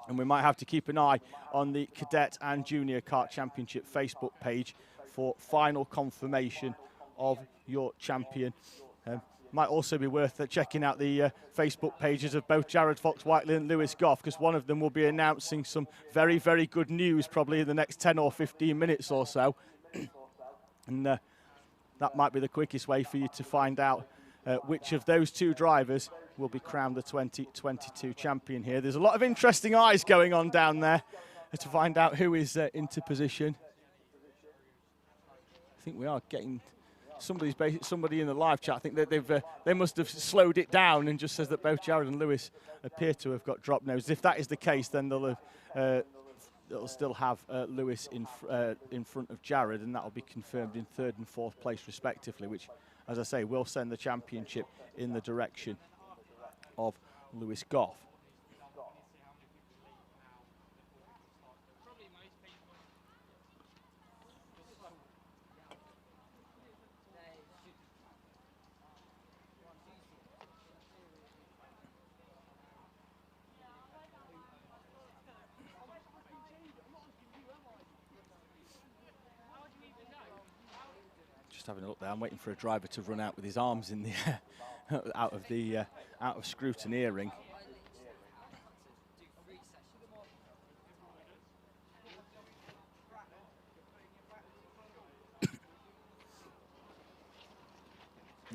And we might have to keep an eye on the Cadet and Junior Kart Championship Facebook page for final confirmation of your champion. Might also be worth checking out the Facebook pages of both Jared Fox Whiteley and Lewis Goff, because one of them will be announcing some very, very good news probably in the next 10 or 15 minutes or so. And that might be the quickest way for you to find out which of those two drivers will be crowned the 2022 champion here. There's a lot of interesting eyes going on down there to find out who is into position. I think we are getting somebody in the live chat. I think that they must have slowed it down and just says that both Jared and Lewis appear to have got drop noses. If that is the case, then they'll still have Lewis in front of Jared, and that will be confirmed in 3rd and 4th place respectively, which, as I say, will send the championship in the direction of Lewis Goff. Just having a look there. I'm waiting for a driver to run out with his arms in the air out of scrutineering.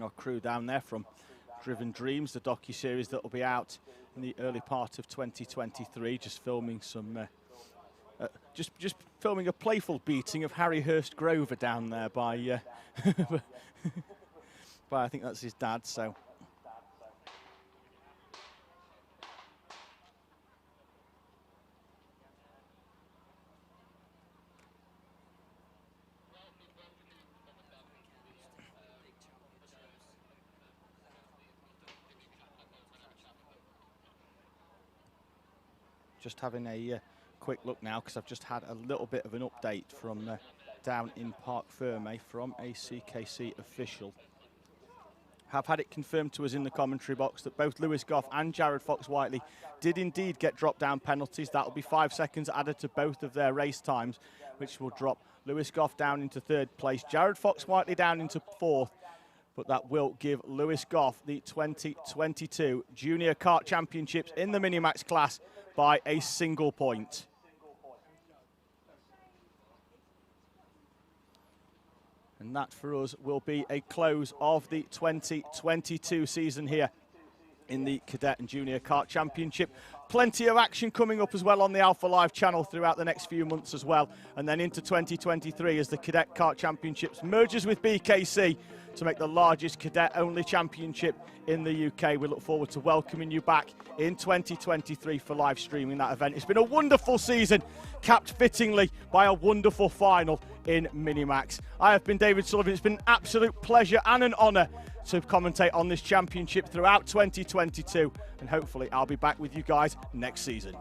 our crew down there from Driven Dreams, the docu-series that will be out in the early part of 2023, just filming some, just filming a playful beating of Harry Hurst Grover down there by, by I think that's his dad, so. Just having a quick look now, because I've just had a little bit of an update from down in Parc Ferme from a CKC official. Have had it confirmed to us in the commentary box that both Lewis Goff and Jared Fox-Whiteley did indeed get drop-down penalties. That will be 5 seconds added to both of their race times, which will drop Lewis Goff down into 3rd place, Jared Fox-Whiteley down into 4th. But that will give Lewis Goff the 2022 Junior Kart Championships in the Minimax class by a single point. And that for us will be a close of the 2022 season here in the Cadet and Junior Kart Championship. Plenty of action coming up as well on the Alpha Live channel throughout the next few months as well. And then into 2023 as the Cadet Kart Championships merges with BKC to make the largest cadet-only championship in the UK. We look forward to welcoming you back in 2023 for live streaming that event. It's been a wonderful season, capped fittingly by a wonderful final in Minimax. I have been David Sullivan. It's been an absolute pleasure and an honour to commentate on this championship throughout 2022, and hopefully I'll be back with you guys next season.